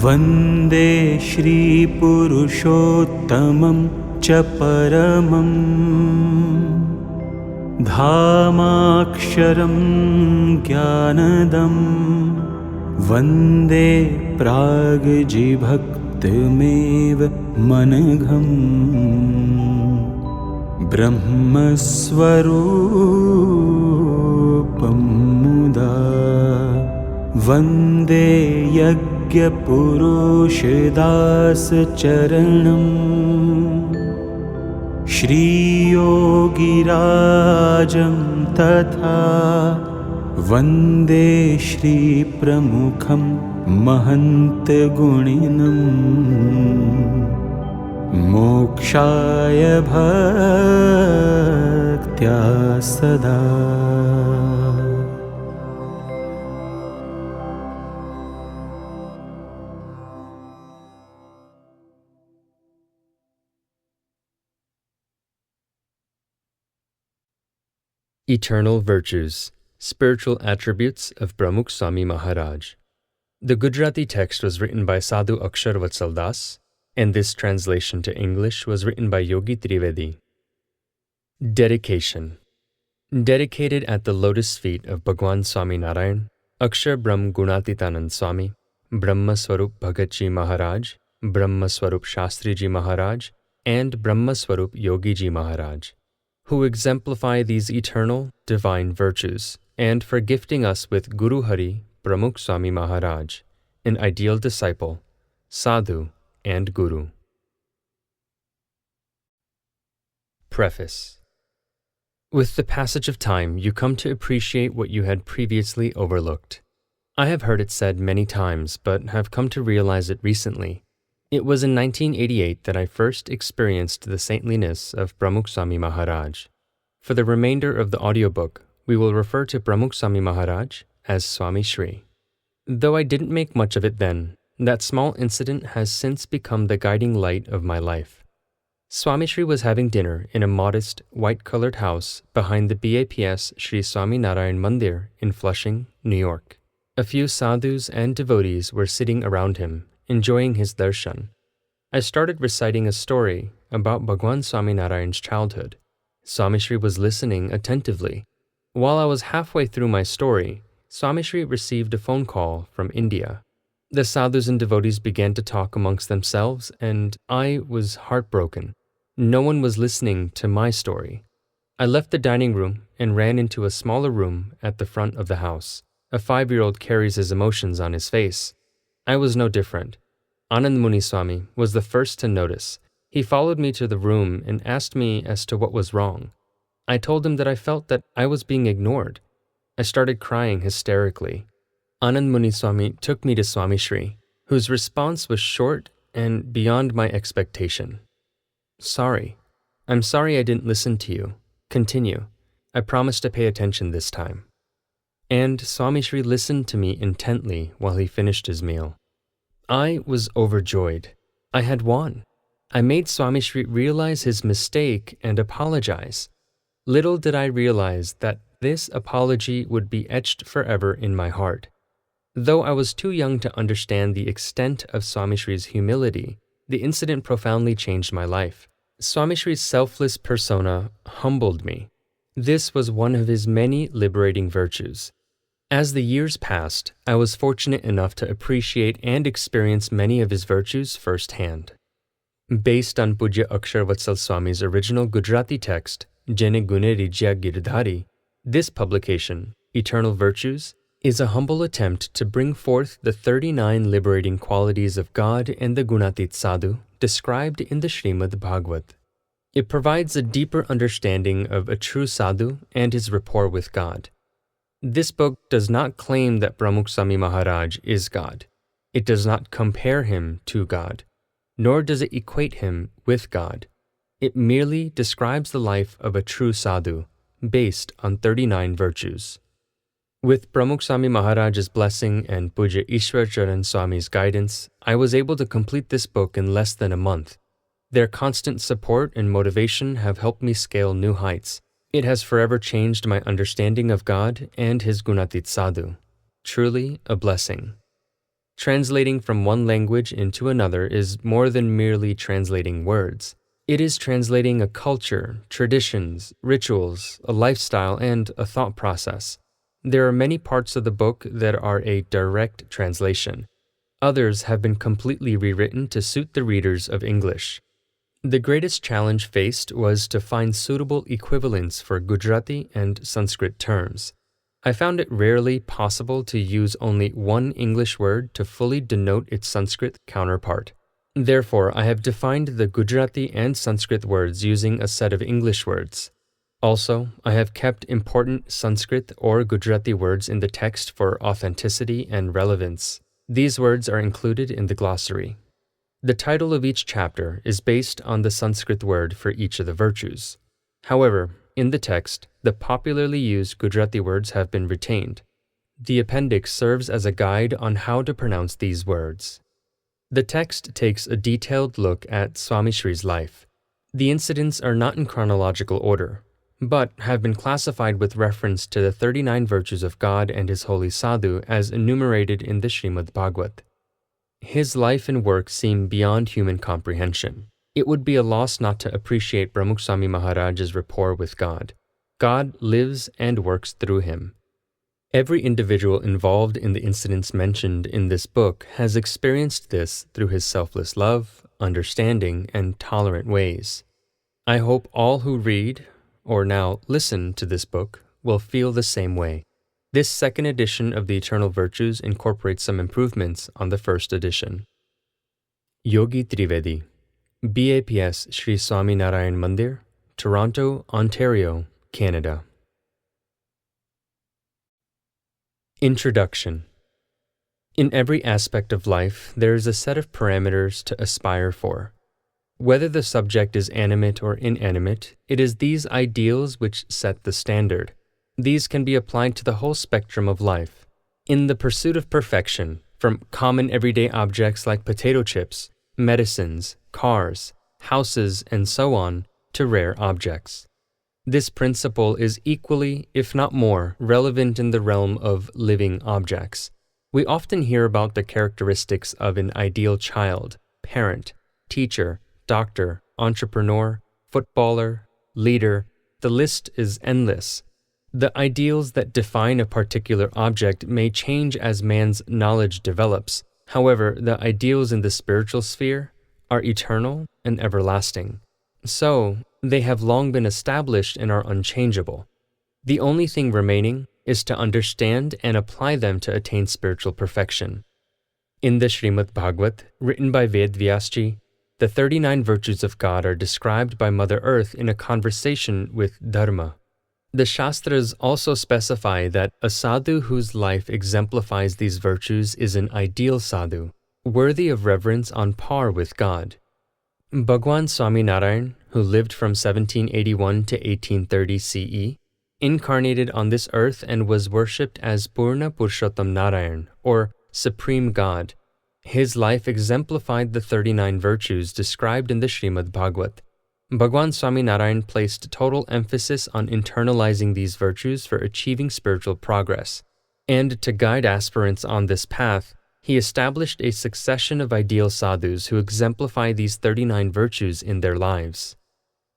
वन्दे श्रीपुरुषोत्तमं च परमं धामाक्षरं ज्ञानदं वन्दे प्राग्जिभक्तमेव मनघम् ब्रह्मस्वरूपं मुदा वन्दे यज्ञपुरुषदासचरणम् श्रीयोगिराजं तथा वन्दे श्रीप्रमुखं महन्तगुणिनं मोक्षाय भक्त्या सदा। Eternal Virtues, Spiritual Attributes of Pramukh Swami Maharaj. The Gujarati text was written by Sadhu Akshar Vatsal Das, and this translation to English was written by Yogi Trivedi. Dedication. Dedicated at the lotus feet of Bhagwan Swami Narayan, Akshar Brahm Gunatitanand Swami, Brahma Swarup Bhagat Ji Maharaj, Brahma Swarup Shastri Ji Maharaj, and Brahma Swarup Yogi Ji Maharaj, who exemplify these eternal, divine virtues, and for gifting us with Guru Hari Pramukh Swami Maharaj, an ideal disciple, sadhu, and guru. Preface. With the passage of time, you come to appreciate what you had previously overlooked. I have heard it said many times, but have come to realize it recently. It was in 1988 that I first experienced the saintliness of Pramukh Swami Maharaj. For the remainder of the audiobook, we will refer to Pramukh Swami Maharaj as Swami Shri. Though I didn't make much of it then, that small incident has since become the guiding light of my life. Swami Shri was having dinner in a modest, white-colored house behind the BAPS Sri Swami Narayan Mandir in Flushing, New York. A few sadhus and devotees were sitting around him, enjoying his darshan. I started reciting a story about Bhagwan Swami Narayan's childhood. Swami Shri was listening attentively. While I was halfway through my story, Swami Shri received a phone call from India. The sadhus and devotees began to talk amongst themselves, and I was heartbroken. No one was listening to my story. I left the dining room and ran into a smaller room at the front of the house. A 5-year-old carries his emotions on his face. I was no different. Anand Muni Swami was the first to notice. He followed me to the room and asked me as to what was wrong. I told him that I felt that I was being ignored. I started crying hysterically. Anand Muni Swami took me to Swami Shri, whose response was short and beyond my expectation. "Sorry. I'm sorry I didn't listen to you. Continue. I promise to pay attention this time." And Swami Shri listened to me intently while he finished his meal. I was overjoyed. I had won. I made Swami Shri realize his mistake and apologize. Little did I realize that this apology would be etched forever in my heart. Though I was too young to understand the extent of Swami Shri's humility, the incident profoundly changed my life. Swami Shri's selfless persona humbled me. This was one of his many liberating virtues. As the years passed, I was fortunate enough to appreciate and experience many of his virtues firsthand. Based on Pujya Akshar Vatsal Swami's original Gujarati text, Jene Gune Rijya Girdhari, this publication, Eternal Virtues, is a humble attempt to bring forth the 39 liberating qualities of God and the Gunatit Sadhu described in the Srimad Bhagavad. It provides a deeper understanding of a true sadhu and his rapport with God. This book does not claim that Pramukh Swami Maharaj is God. It does not compare him to God, nor does it equate him with God. It merely describes the life of a true sadhu, based on 39 virtues. With Pramukh Swami Maharaj's blessing and Pujya Ishwar Charan Swami's guidance, I was able to complete this book in less than a month. Their constant support and motivation have helped me scale new heights. It has forever changed my understanding of God and his Gunatit Sadhu. Truly a blessing. Translating from one language into another is more than merely translating words. It is translating a culture, traditions, rituals, a lifestyle, and a thought process. There are many parts of the book that are a direct translation. Others have been completely rewritten to suit the readers of English. The greatest challenge faced was to find suitable equivalents for Gujarati and Sanskrit terms. I found it rarely possible to use only one English word to fully denote its Sanskrit counterpart. Therefore, I have defined the Gujarati and Sanskrit words using a set of English words. Also, I have kept important Sanskrit or Gujarati words in the text for authenticity and relevance. These words are included in the glossary. The title of each chapter is based on the Sanskrit word for each of the virtues. However, in the text, the popularly used Gujarati words have been retained. The appendix serves as a guide on how to pronounce these words. The text takes a detailed look at Swami Shri's life. The incidents are not in chronological order, but have been classified with reference to the 39 virtues of God and His holy sadhu as enumerated in the Srimad Bhagavat. His life and work seem beyond human comprehension. It would be a loss not to appreciate Pramukh Swami Maharaj's rapport with God. God lives and works through him. Every individual involved in the incidents mentioned in this book has experienced this through his selfless love, understanding, and tolerant ways. I hope all who read, or now listen to this book, will feel the same way. This second edition of the Eternal Virtues incorporates some improvements on the first edition. Yogi Trivedi, BAPS Sri Swami Narayan Mandir, Toronto, Ontario, Canada. Introduction. In every aspect of life, there is a set of parameters to aspire for. Whether the subject is animate or inanimate, it is these ideals which set the standard. These can be applied to the whole spectrum of life. In the pursuit of perfection, from common everyday objects like potato chips, medicines, cars, houses, and so on, to rare objects. This principle is equally, if not more, relevant in the realm of living objects. We often hear about the characteristics of an ideal child, parent, teacher, doctor, entrepreneur, footballer, leader. The list is endless. The ideals that define a particular object may change as man's knowledge develops. However, the ideals in the spiritual sphere are eternal and everlasting. So, they have long been established and are unchangeable. The only thing remaining is to understand and apply them to attain spiritual perfection. In the Srimad Bhagavat, written by Ved Vyasji, the 39 virtues of God are described by Mother Earth in a conversation with Dharma. The Shastras also specify that a sadhu whose life exemplifies these virtues is an ideal sadhu, worthy of reverence on par with God. Bhagwan Swami Narayan, who lived from 1781 to 1830 CE, incarnated on this earth and was worshipped as Purna Purushottam Narayan, or Supreme God. His life exemplified the 39 virtues described in the Srimad Bhagavat. Bhagwan Swami Narayan placed total emphasis on internalizing these virtues for achieving spiritual progress, and to guide aspirants on this path, he established a succession of ideal sadhus who exemplify these 39 virtues in their lives.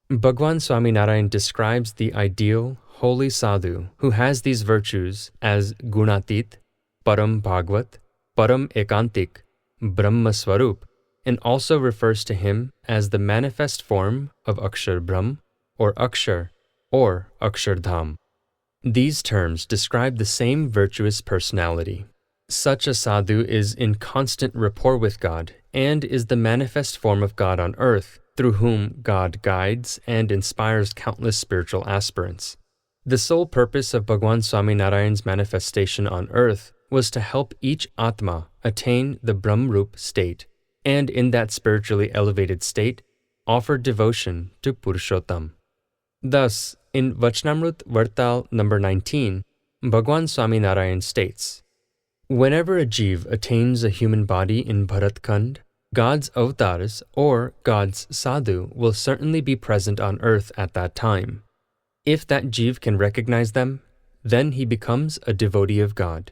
Bhagwan Swami Narayan describes the ideal, holy sadhu who has these virtues as Gunatit, Param Bhagavat, Param Ekantik, Brahma Swarup, and also refers to him as the manifest form of Akshar Brahm, or Akshar, or Akshardham. These terms describe the same virtuous personality. Such a sadhu is in constant rapport with God and is the manifest form of God on earth, through whom God guides and inspires countless spiritual aspirants. The sole purpose of Bhagwan Swami Narayan's manifestation on earth was to help each Atma attain the Brahmrup state, and in that spiritually elevated state, offer devotion to Purushottam. Thus, in Vachnamrut Vartal number 19, Bhagwan Swami Narayan states, whenever a jiv attains a human body in Bharatkand, God's avatars or God's sadhu will certainly be present on earth at that time. If that jiv can recognize them, then he becomes a devotee of God.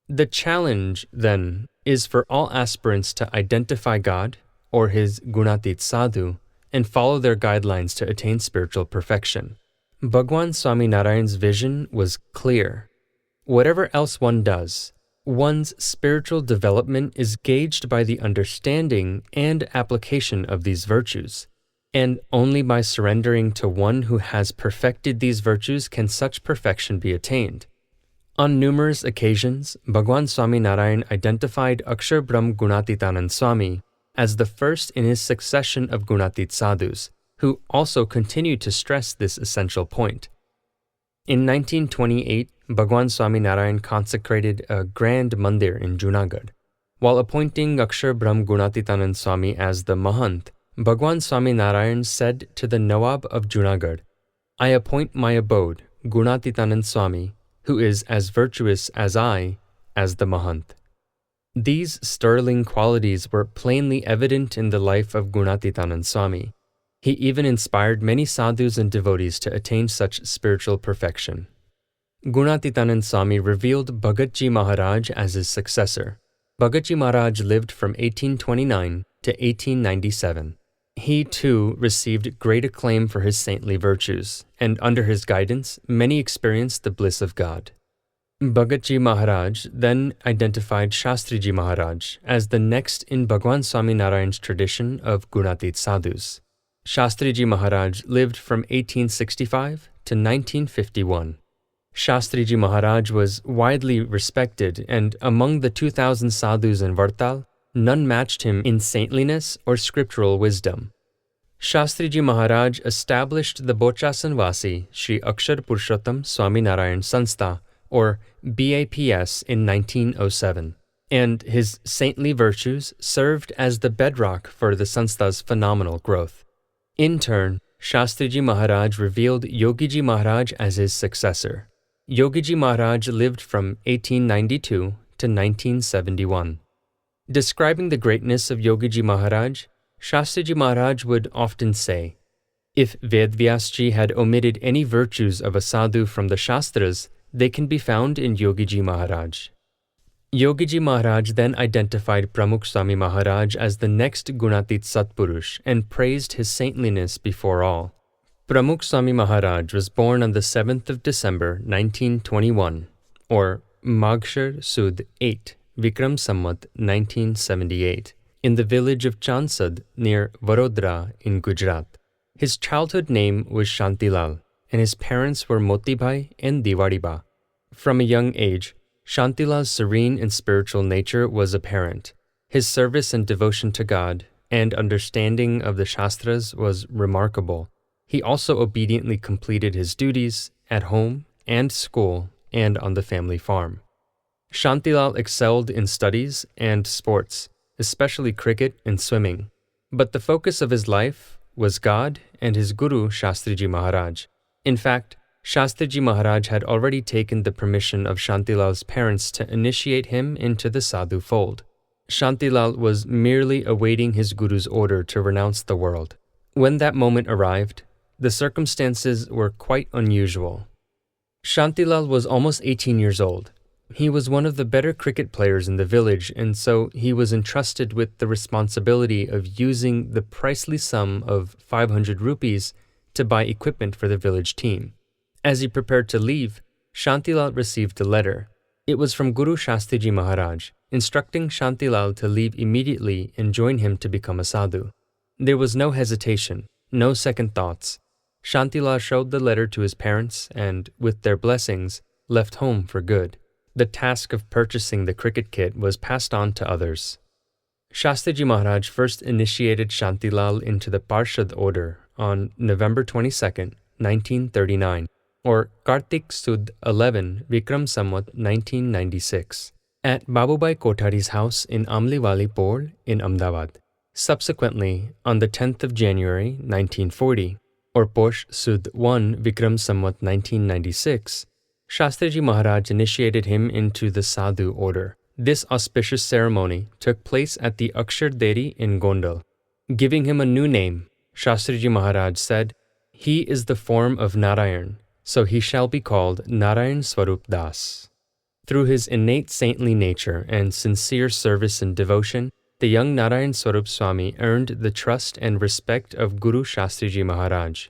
The challenge, then, is for all aspirants to identify God or his Gunatit Sadhu and follow their guidelines to attain spiritual perfection. Bhagwan Swami Narayan's vision was clear. Whatever else one does, one's spiritual development is gauged by the understanding and application of these virtues, and only by surrendering to one who has perfected these virtues can such perfection be attained. On numerous occasions, Bhagwan Swami Narayan identified Akshar Brahm Gunatitanand Swami as the first in his succession of Gunatit Sadhus, who also continued to stress this essential point. In 1928, Bhagwan Swami Narayan consecrated a grand mandir in Junagadh. While appointing Akshar Brahm Gunatitanand Swami as the Mahant, Bhagwan Swami Narayan said to the Nawab of Junagadh, "I appoint my abode, Gunatitanand Swami, who is as virtuous as I, as the Mahant." These sterling qualities were plainly evident in the life of Gunatitanand Swami. He even inspired many sadhus and devotees to attain such spiritual perfection. Gunatitanand Swami revealed Bhagatji Maharaj as his successor. Bhagatji Maharaj lived from 1829 to 1897. He, too, received great acclaim for his saintly virtues, and under his guidance, many experienced the bliss of God. Bhagatji Maharaj then identified Shastriji Maharaj as the next in Bhagwan Swami Narayan's tradition of Gunatit Sadhus. Shastriji Maharaj lived from 1865 to 1951. Shastriji Maharaj was widely respected, and among the 2,000 sadhus in Vartal, none matched him in saintliness or scriptural wisdom. Shastriji Maharaj established the Bochasanvasi Sri Akshar Purushottam Swami Narayan Sanstha, or BAPS, in 1907, and his saintly virtues served as the bedrock for the Sanstha's phenomenal growth. In turn, Shastriji Maharaj revealed Yogiji Maharaj as his successor. Yogiji Maharaj lived from 1892 to 1971. Describing the greatness of Yogiji Maharaj, Shastriji Maharaj would often say, "If Vedvyasji had omitted any virtues of a sadhu from the Shastras, they can be found in Yogiji Maharaj." Yogiji Maharaj then identified Pramukh Swami Maharaj as the next Gunatit Satpurush and praised his saintliness before all. Pramukh Swami Maharaj was born on the 7th of December 1921, or Magshar Sud 8, Vikram Samvat 1978, in the village of Chansad near Vadodara in Gujarat. His childhood name was Shantilal, and his parents were Motibhai and Diwadiba. From a young age, Shantilal's serene and spiritual nature was apparent. His service and devotion to God and understanding of the Shastras was remarkable. He also obediently completed his duties at home and school and on the family farm. Shantilal excelled in studies and sports, especially cricket and swimming. But the focus of his life was God and his guru Shastriji Maharaj. In fact, Shastriji Maharaj had already taken the permission of Shantilal's parents to initiate him into the sadhu fold. Shantilal was merely awaiting his guru's order to renounce the world. When that moment arrived, the circumstances were quite unusual. Shantilal was almost 18 years old. He was one of the better cricket players in the village, and so he was entrusted with the responsibility of using the pricely sum of 500 rupees to buy equipment for the village team. As he prepared to leave, Shantilal received a letter. It was from Guru Shastriji Maharaj, instructing Shantilal to leave immediately and join him to become a sadhu. There was no hesitation, no second thoughts. Shantilal showed the letter to his parents and, with their blessings, left home for good. The task of purchasing the cricket kit was passed on to others. Shastriji Maharaj first initiated Shantilal into the Parshad order on November 22, 1939, or Kartik Sud 11, Vikram Samvat 1996, at Babubai Kothari's house in Amliwali Pol in Ahmedabad. Subsequently, on the 10th of January 1940, or Posh Sud 1, Vikram Samvat 1996, Shastriji Maharaj initiated him into the Sadhu order. This auspicious ceremony took place at the Akshar Deri in Gondal. Giving him a new name, Shastriji Maharaj said, "He is the form of Narayan, so he shall be called Narayan Swarup Das." Through his innate saintly nature and sincere service and devotion, the young Narayan Swarup Swami earned the trust and respect of Guru Shastriji Maharaj.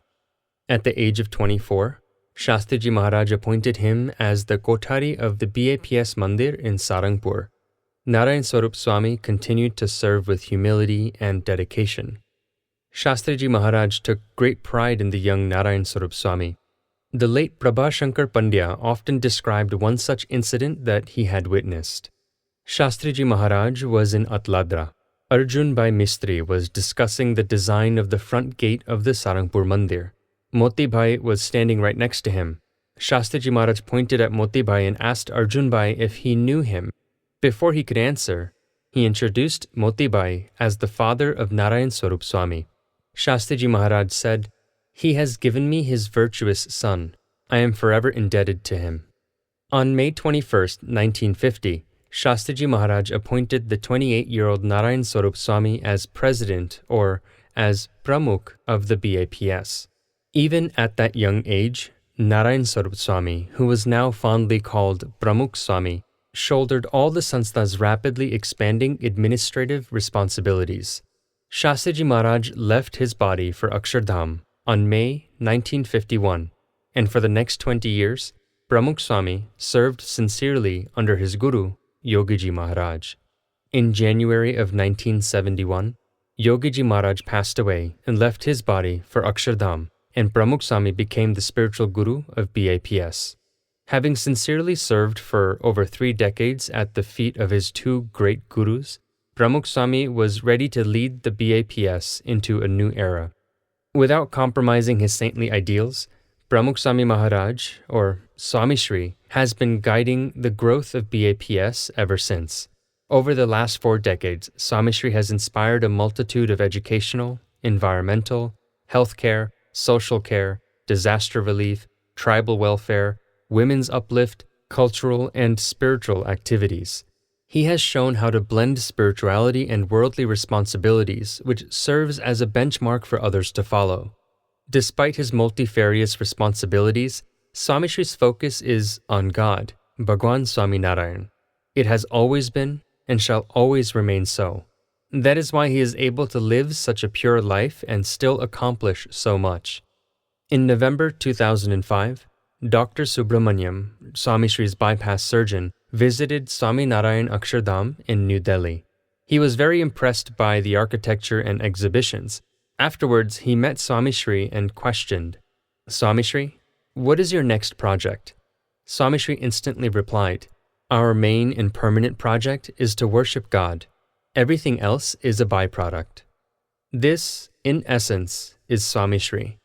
At the age of 24, Shastriji Maharaj appointed him as the Kothari of the BAPS Mandir in Sarangpur. Narayan Swarup Swami continued to serve with humility and dedication. Shastriji Maharaj took great pride in the young Narayan Swarup Swami. The late Prabhashankar Pandya often described one such incident that he had witnessed. Shastriji Maharaj was in Atladra. Arjun Bhai Mistri was discussing the design of the front gate of the Sarangpur Mandir. Moti Bhai was standing right next to him. Shastriji Maharaj pointed at Moti Bhai and asked Arjun Bhai if he knew him. Before he could answer, he introduced Moti Bhai as the father of Narayan Swarup Swami. Shastriji Maharaj said, "He has given me his virtuous son. I am forever indebted to him." On May 21, 1950, Shastriji Maharaj appointed the 28-year-old Narayan Swarup Swami as president or as pramukh of the BAPS. Even at that young age, Narayan Swarup Swami, who was now fondly called Pramukh Swami, shouldered all the sanstha's rapidly expanding administrative responsibilities. Shastriji Maharaj left his body for Akshardham on May 1951, and for the next 20 years, Pramukh Swami served sincerely under his guru, Yogiji Maharaj. In January of 1971, Yogiji Maharaj passed away and left his body for Akshardham, and Pramukh Swami became the spiritual guru of BAPS. Having sincerely served for over 3 decades at the feet of his 2 great gurus, Pramukh Swami was ready to lead the BAPS into a new era. Without compromising his saintly ideals, Pramukh Swami Maharaj, or Swami Shri, has been guiding the growth of BAPS ever since. Over the last 4 decades, Swami Shri has inspired a multitude of educational, environmental, healthcare, social care, disaster relief, tribal welfare, women's uplift, cultural and spiritual activities. He has shown how to blend spirituality and worldly responsibilities, which serves as a benchmark for others to follow. Despite his multifarious responsibilities, Swami Shri's focus is on God, Bhagwan Swami Narayan. It has always been and shall always remain so. That is why he is able to live such a pure life and still accomplish so much. In November 2005, Dr. Subramaniam, Swami Shri's bypass surgeon, visited Swami Narayan Akshardham in New Delhi. He was very impressed by the architecture and exhibitions. Afterwards, he met Swami Shri and questioned, "Swami Shri, what is your next project?" Swami Shri instantly replied, "Our main and permanent project is to worship God. Everything else is a byproduct." This, in essence, is Swami Shri.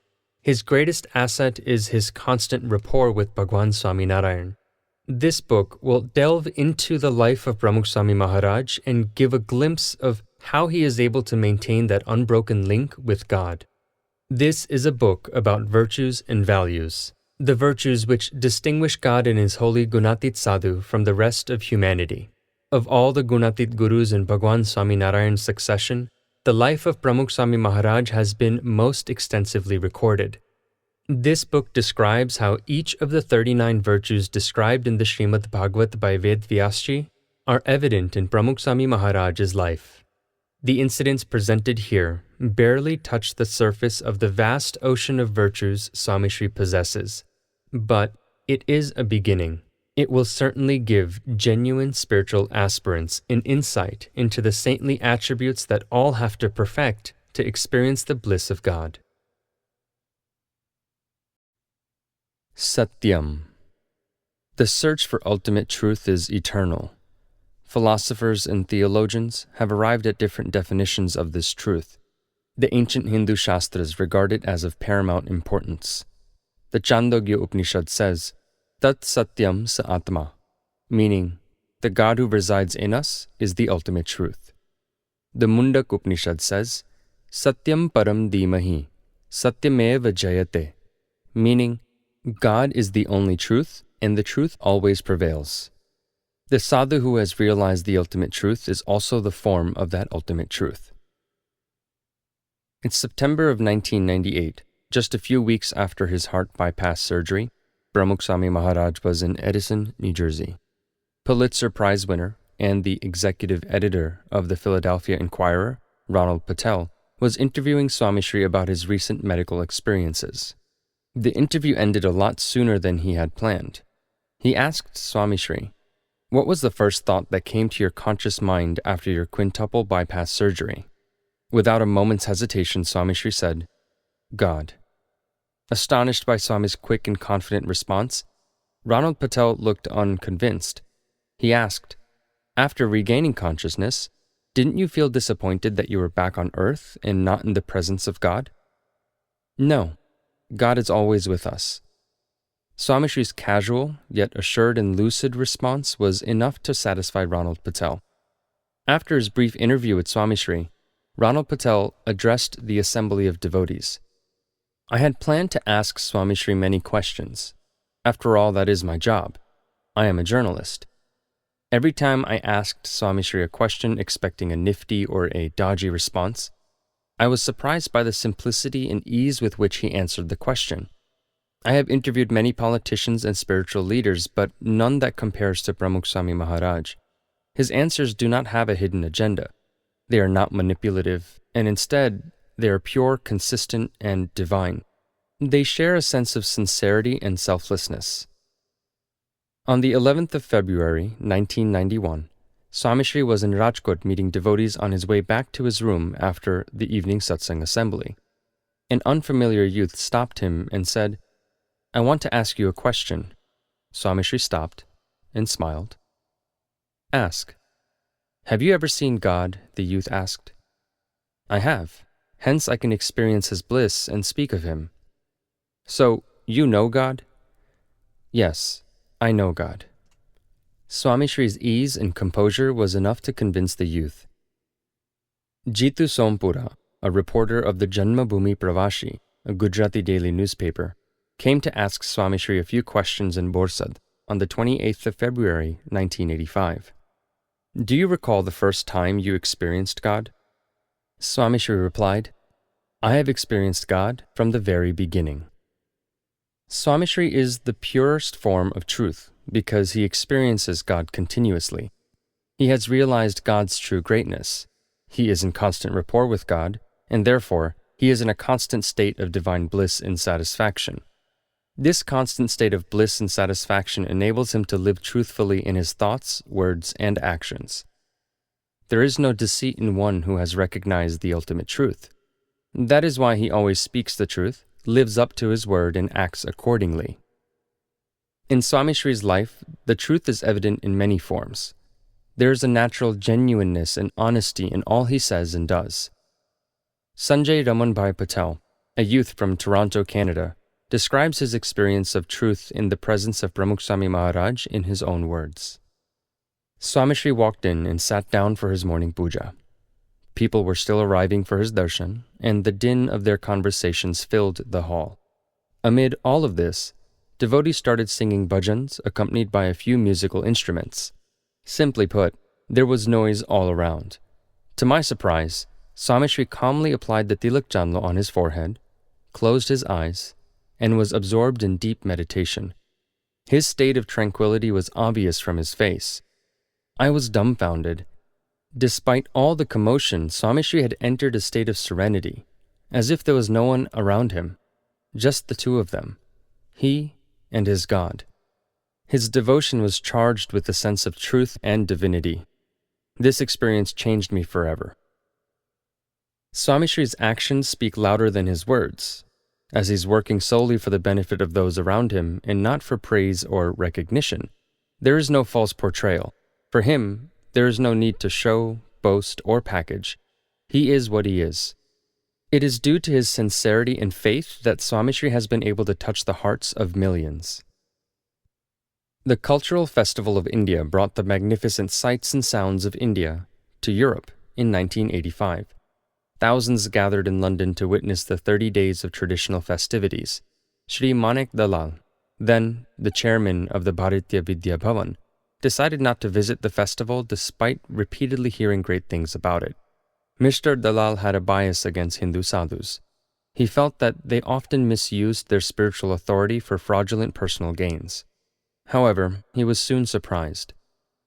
His greatest asset is his constant rapport with Bhagwan Swami Narayan. This book will delve into the life of Pramukh Swami Maharaj and give a glimpse of how he is able to maintain that unbroken link with God. This is a book about virtues and values, the virtues which distinguish God and his holy Gunatit Sadhu from the rest of humanity. Of all the Gunatit Gurus in Bhagwan Swami Narayan's succession, the life of Pramukh Swami Maharaj has been most extensively recorded. This book describes how each of the 39 virtues described in the Srimad Bhagavat by Ved Vyasji are evident in Pramukh Swami Maharaj's life. The incidents presented here barely touch the surface of the vast ocean of virtues Swami Shri possesses, but it is a beginning. It will certainly give genuine spiritual aspirants an insight into the saintly attributes that all have to perfect to experience the bliss of God. Satyam. The search for ultimate truth is eternal. Philosophers and theologians have arrived at different definitions of this truth. The ancient Hindu Shastras regard it as of paramount importance. The Chandogya Upanishad says, Tat Satyam Sa Atma, meaning, the God who resides in us is the ultimate truth. The Mundak Upanishad says, Satyam Param Dhimahi, Satyameva Jayate, meaning, God is the only truth, and the truth always prevails. The sadhu who has realized the ultimate truth is also the form of that ultimate truth. In September of 1998, just a few weeks after his heart bypass surgery, Pramukh Swami Maharaj was in Edison, New Jersey. Pulitzer Prize winner and the executive editor of the Philadelphia Inquirer, Ronald Patel, was interviewing Swami Shri about his recent medical experiences. The interview ended a lot sooner than he had planned. He asked Swami Shri, "What was the first thought that came to your conscious mind after your quintuple bypass surgery?" Without a moment's hesitation, Swami Shri said, "God." Astonished by Swami's quick and confident response, Ronald Patel looked unconvinced. He asked, "After regaining consciousness, didn't you feel disappointed that you were back on earth and not in the presence of God?" "No, God is always with us." Swami Shri's casual, yet assured and lucid response was enough to satisfy Ronald Patel. After his brief interview with Swami Shri, Ronald Patel addressed the assembly of devotees. "I had planned to ask Swami Shri many questions. After all, that is my job. I am a journalist. Every time I asked Swami Shri a question expecting a nifty or a dodgy response, I was surprised by the simplicity and ease with which he answered the question. I have interviewed many politicians and spiritual leaders, but none that compares to Pramukh Swami Maharaj. His answers do not have a hidden agenda. They are not manipulative, and instead, they are pure, consistent, and divine. They share a sense of sincerity and selflessness." On the 11th of February, 1991, Swami Shri was in Rajkot meeting devotees on his way back to his room after the evening satsang assembly. An unfamiliar youth stopped him and said, "I want to ask you a question." Swami Shri stopped and smiled. "Ask." "Have you ever seen God?" the youth asked. "I have. Hence I can experience his bliss and speak of him." "So, you know God?" "Yes, I know God." Swami Shri's ease and composure was enough to convince the youth. Jitu Sompura, a reporter of the Janmabhoomi Pravashi, a Gujarati daily newspaper, came to ask Swami Shri a few questions in Borsad on the 28th of February, 1985. "Do you recall the first time you experienced God?" Swami Shri replied, "I have experienced God from the very beginning." Swami Shri is the purest form of truth because he experiences God continuously. He has realized God's true greatness. He is in constant rapport with God, and therefore he is in a constant state of divine bliss and satisfaction. This constant state of bliss and satisfaction enables him to live truthfully in his thoughts, words, and actions. There is no deceit in one who has recognized the ultimate truth. That is why he always speaks the truth, lives up to his word, and acts accordingly. In Swami Shri's life, the truth is evident in many forms. There is a natural genuineness and honesty in all he says and does. Sanjay Ramanbhai Patel, a youth from Toronto, Canada, describes his experience of truth in the presence of Pramukh Swami Maharaj in his own words. Swami Shri walked in and sat down for his morning puja. People were still arriving for his darshan, and the din of their conversations filled the hall. Amid all of this, devotees started singing bhajans accompanied by a few musical instruments. Simply put, there was noise all around. To my surprise, Swami Shri calmly applied the tilak chandlo on his forehead, closed his eyes, and was absorbed in deep meditation. His state of tranquility was obvious from his face. I was dumbfounded. Despite all the commotion, Swami Shri had entered a state of serenity, as if there was no one around him, just the two of them, he and his God. His devotion was charged with a sense of truth and divinity. This experience changed me forever. Swami Shri's actions speak louder than his words, as he's working solely for the benefit of those around him and not for praise or recognition. There is no false portrayal. For him, there is no need to show, boast, or package. He is what he is. It is due to his sincerity and faith that Swami Shri has been able to touch the hearts of millions. The Cultural Festival of India brought the magnificent sights and sounds of India to Europe in 1985. Thousands gathered in London to witness the 30 days of traditional festivities. Shri Manek Dalal, then the chairman of the Bharatiya Vidya Bhavan, decided not to visit the festival despite repeatedly hearing great things about it. Mr. Dalal had a bias against Hindu sadhus. He felt that they often misused their spiritual authority for fraudulent personal gains. However, he was soon surprised.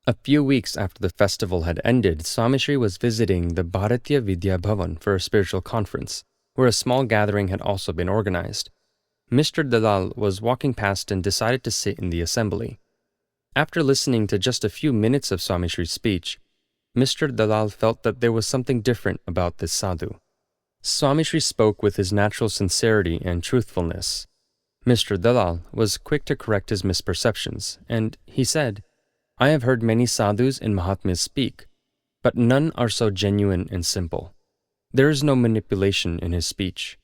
A few weeks after the festival had ended, Swami Shri was visiting the Bharatiya Vidya Bhavan for a spiritual conference, where a small gathering had also been organized. Mr. Dalal was walking past and decided to sit in the assembly. After listening to just a few minutes of Swami Shri's speech, Mr. Dalal felt that there was something different about this sadhu. Swami Shri spoke with his natural sincerity and truthfulness. Mr. Dalal was quick to correct his misperceptions, and he said, "I have heard many sadhus and mahatmas speak, but none are so genuine and simple. There is no manipulation in his speech."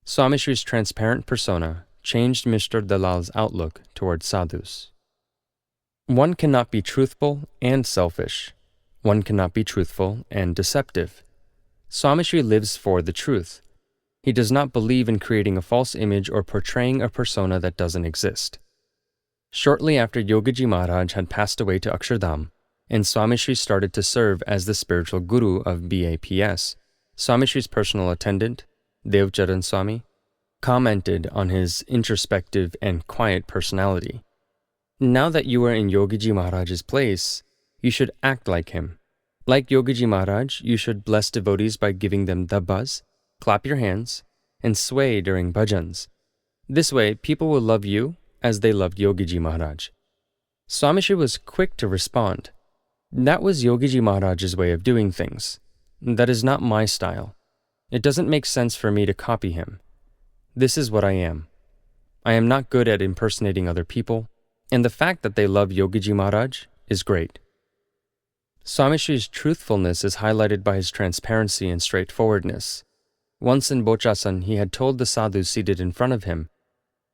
Swami Shri's transparent persona changed Mr. Dalal's outlook towards sadhus. One cannot be truthful and selfish. One cannot be truthful and deceptive. Swami Shri lives for the truth. He does not believe in creating a false image or portraying a persona that doesn't exist. Shortly after Yogaji Maharaj had passed away to Akshardham, and Swami Shri started to serve as the spiritual guru of BAPS, Swami Shri's personal attendant, Devcharan Swami, commented on his introspective and quiet personality. "Now that you are in Yogaji Maharaj's place, you should act like him. Like Yogaji Maharaj, you should bless devotees by giving them dabbas, clap your hands, and sway during bhajans. This way, people will love you as they loved Yogaji Maharaj." Swami Shri was quick to respond, "That was Yogaji Maharaj's way of doing things. That is not my style. It doesn't make sense for me to copy him. This is what I am. I am not good at impersonating other people, and the fact that they love Yogaji Maharaj is great." Swami Shri's truthfulness is highlighted by his transparency and straightforwardness. Once in Bochasan, he had told the sadhus seated in front of him,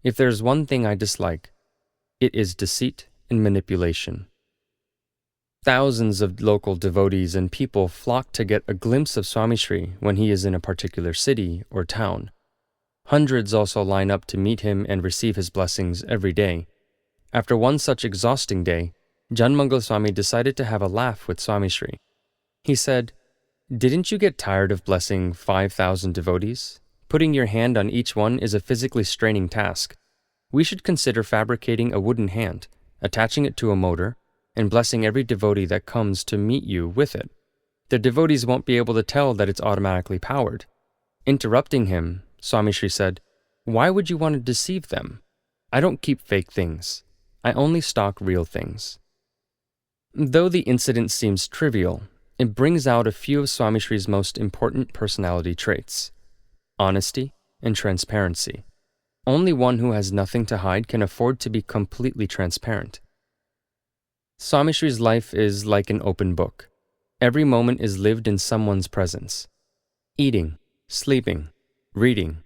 "If there is one thing I dislike, it is deceit and manipulation." Thousands of local devotees and people flock to get a glimpse of Swami Shri when he is in a particular city or town. Hundreds also line up to meet him and receive his blessings every day. After one such exhausting day, Janmangal Swami decided to have a laugh with Swami Shri. He said, "Didn't you get tired of blessing 5,000 devotees? Putting your hand on each one is a physically straining task. We should consider fabricating a wooden hand, attaching it to a motor, and blessing every devotee that comes to meet you with it. The devotees won't be able to tell that it's automatically powered." Interrupting him, Swami Shri said, "Why would you want to deceive them? I don't keep fake things. I only stock real things." Though the incident seems trivial, it brings out a few of Swami Shri's most important personality traits: honesty and transparency. Only one who has nothing to hide can afford to be completely transparent. Swami Shri's life is like an open book. Every moment is lived in someone's presence. Eating, sleeping, reading,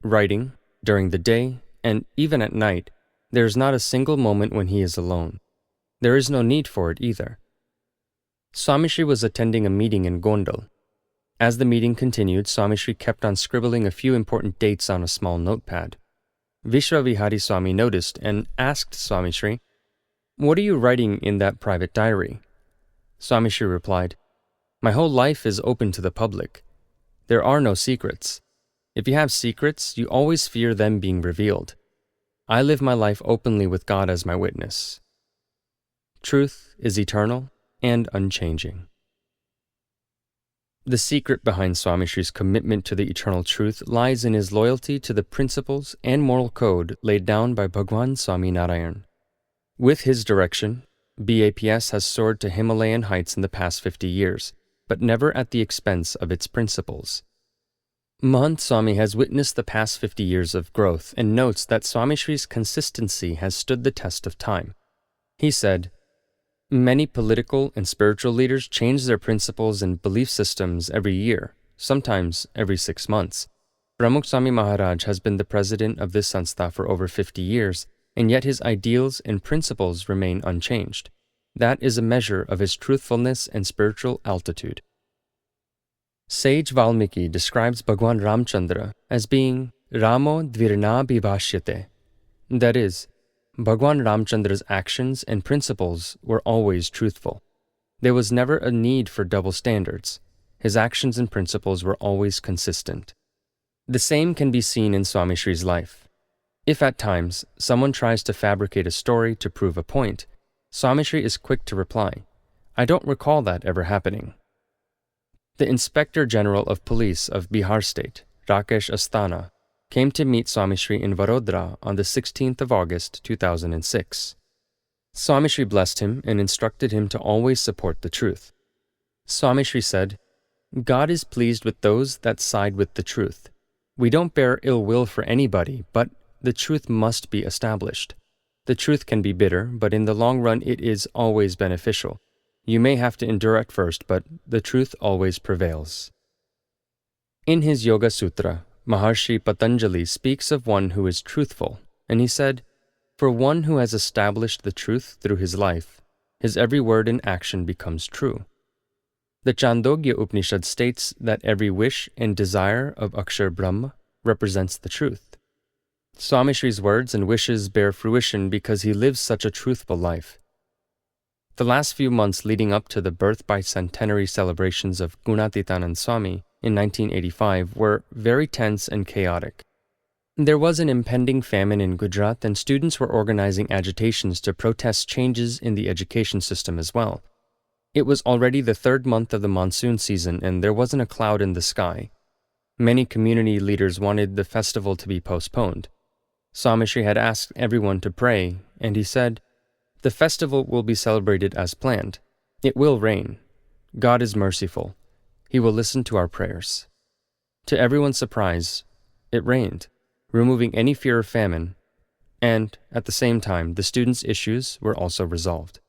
writing, during the day, and even at night, there is not a single moment when he is alone. There is no need for it either. Swami Shri was attending a meeting in Gondal. As the meeting continued, Swami Shri kept on scribbling a few important dates on a small notepad. Vishwavihari Swami noticed and asked Swami Shri, "What are you writing in that private diary?" Swami Shri replied, "My whole life is open to the public. There are no secrets. If you have secrets, you always fear them being revealed. I live my life openly with God as my witness." Truth is eternal and unchanging. The secret behind Swami Shri's commitment to the eternal truth lies in his loyalty to the principles and moral code laid down by Bhagwan Swami Narayan. With his direction, BAPS has soared to Himalayan heights in the past 50 years, but never at the expense of its principles. Mahant Swami has witnessed the past 50 years of growth and notes that Swami Shri's consistency has stood the test of time. He said, "Many political and spiritual leaders change their principles and belief systems every year, sometimes every 6 months. Pramukh Swami Maharaj has been the president of this sanstha for over 50 years, and yet his ideals and principles remain unchanged. That is a measure of his truthfulness and spiritual altitude." Sage Valmiki describes Bhagwan Ramchandra as being Ramo Dvirna Bhibhashyate. That is, Bhagwan Ramchandra's actions and principles were always truthful. There was never a need for double standards. His actions and principles were always consistent. The same can be seen in Swami Shri's life. If at times someone tries to fabricate a story to prove a point, Swami Shri is quick to reply, "I don't recall that ever happening." The Inspector General of Police of Bihar State, Rakesh Asthana, came to meet Swami Shri in Vadodara on the 16th of August 2006. Swami Shri blessed him and instructed him to always support the truth. Swami Shri said, "God is pleased with those that side with the truth. We don't bear ill will for anybody, but the truth must be established. The truth can be bitter, but in the long run it is always beneficial. You may have to endure at first, but the truth always prevails." In his Yoga Sutra, Maharshi Patanjali speaks of one who is truthful, and he said, "For one who has established the truth through his life, his every word and action becomes true." The Chandogya Upanishad states that every wish and desire of Akshar Brahma represents the truth. Swami Shri's words and wishes bear fruition because he lives such a truthful life. The last few months leading up to the birth bicentenary celebrations of Gunatitanand Swami in 1985 were very tense and chaotic. There was an impending famine in Gujarat, and students were organizing agitations to protest changes in the education system as well. It was already the third month of the monsoon season, and there wasn't a cloud in the sky. Many community leaders wanted the festival to be postponed. Swami Shri had asked everyone to pray, and he said, "The festival will be celebrated as planned. It will rain. God is merciful. He will listen to our prayers." To everyone's surprise, it rained, removing any fear of famine, and at the same time, the students' issues were also resolved.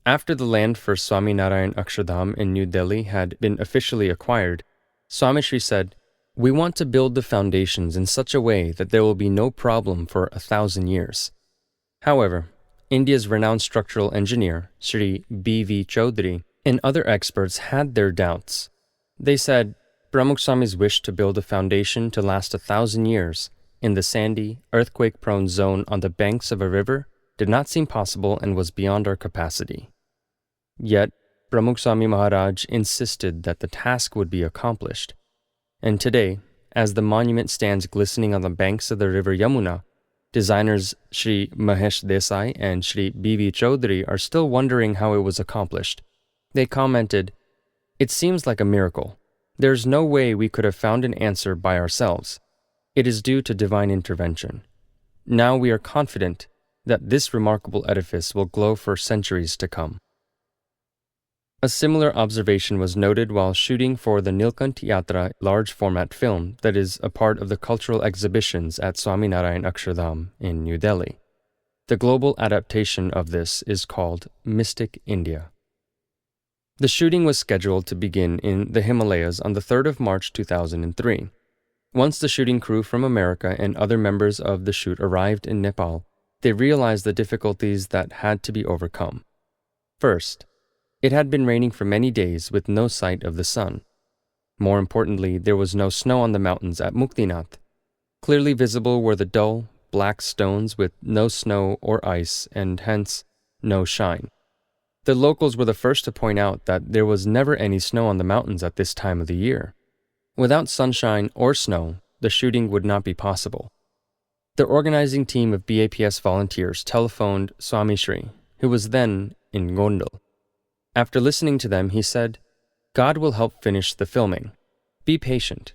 After the land for Swami Narayan Akshardham in New Delhi had been officially acquired, Swami Shri said, "We want to build the foundations in such a way that there will be no problem for 1,000 years." However, India's renowned structural engineer, Sri B.V. Chaudhary, and other experts had their doubts. They said, Pramukh Swami's wish to build a foundation to last 1,000 years in the sandy, earthquake-prone zone on the banks of a river did not seem possible and was beyond our capacity. Yet, Pramukh Swami Maharaj insisted that the task would be accomplished. And today, as the monument stands glistening on the banks of the river Yamuna, designers Sri Mahesh Desai and Sri B.V. Chaudhary are still wondering how it was accomplished. They commented, "It seems like a miracle. There's no way we could have found an answer by ourselves. It is due to divine intervention. Now we are confident that this remarkable edifice will glow for centuries to come." A similar observation was noted while shooting for the Nilkant Yatra large-format film that is a part of the cultural exhibitions at Swaminarayan Akshardham in New Delhi. The global adaptation of this is called Mystic India. The shooting was scheduled to begin in the Himalayas on the 3rd of March 2003. Once the shooting crew from America and other members of the shoot arrived in Nepal, they realized the difficulties that had to be overcome. First, it had been raining for many days with no sight of the sun. More importantly, there was no snow on the mountains at Muktinath. Clearly visible were the dull, black stones with no snow or ice and hence no shine. The locals were the first to point out that there was never any snow on the mountains at this time of the year. Without sunshine or snow, the shooting would not be possible. The organizing team of BAPS volunteers telephoned Swami Shri, who was then in Gondal. After listening to them, he said, "God will help finish the filming. Be patient."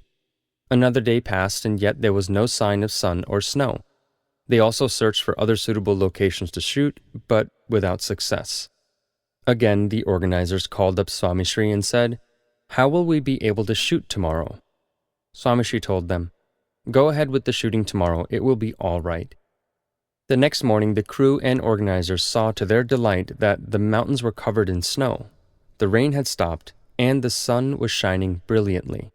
Another day passed, and yet there was no sign of sun or snow. They also searched for other suitable locations to shoot, but without success. Again, the organizers called up Swami Shri and said, "How will we be able to shoot tomorrow?" Swami Shri told them, "Go ahead with the shooting tomorrow, it will be all right." The next morning, the crew and organizers saw to their delight that the mountains were covered in snow, the rain had stopped, and the sun was shining brilliantly.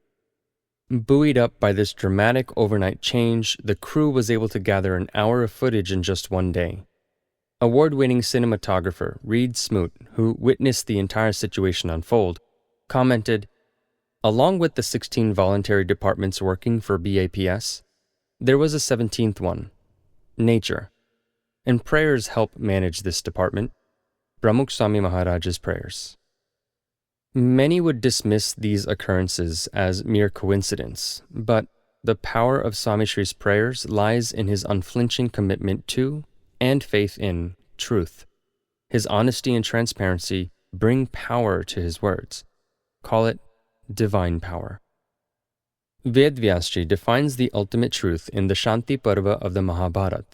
Buoyed up by this dramatic overnight change, the crew was able to gather an hour of footage in just one day. Award-winning cinematographer Reed Smoot, who witnessed the entire situation unfold, commented, "Along with the 16 voluntary departments working for BAPS, there was a 17th one, nature. And prayers help manage this department. Pramukh Swami Maharaj's prayers." Many would dismiss these occurrences as mere coincidence, but the power of Swami Shri's prayers lies in his unflinching commitment to and faith in truth. His honesty and transparency bring power to his words. Call it divine power. Vedvyasji defines the ultimate truth in the Shanti Parva of the Mahabharata.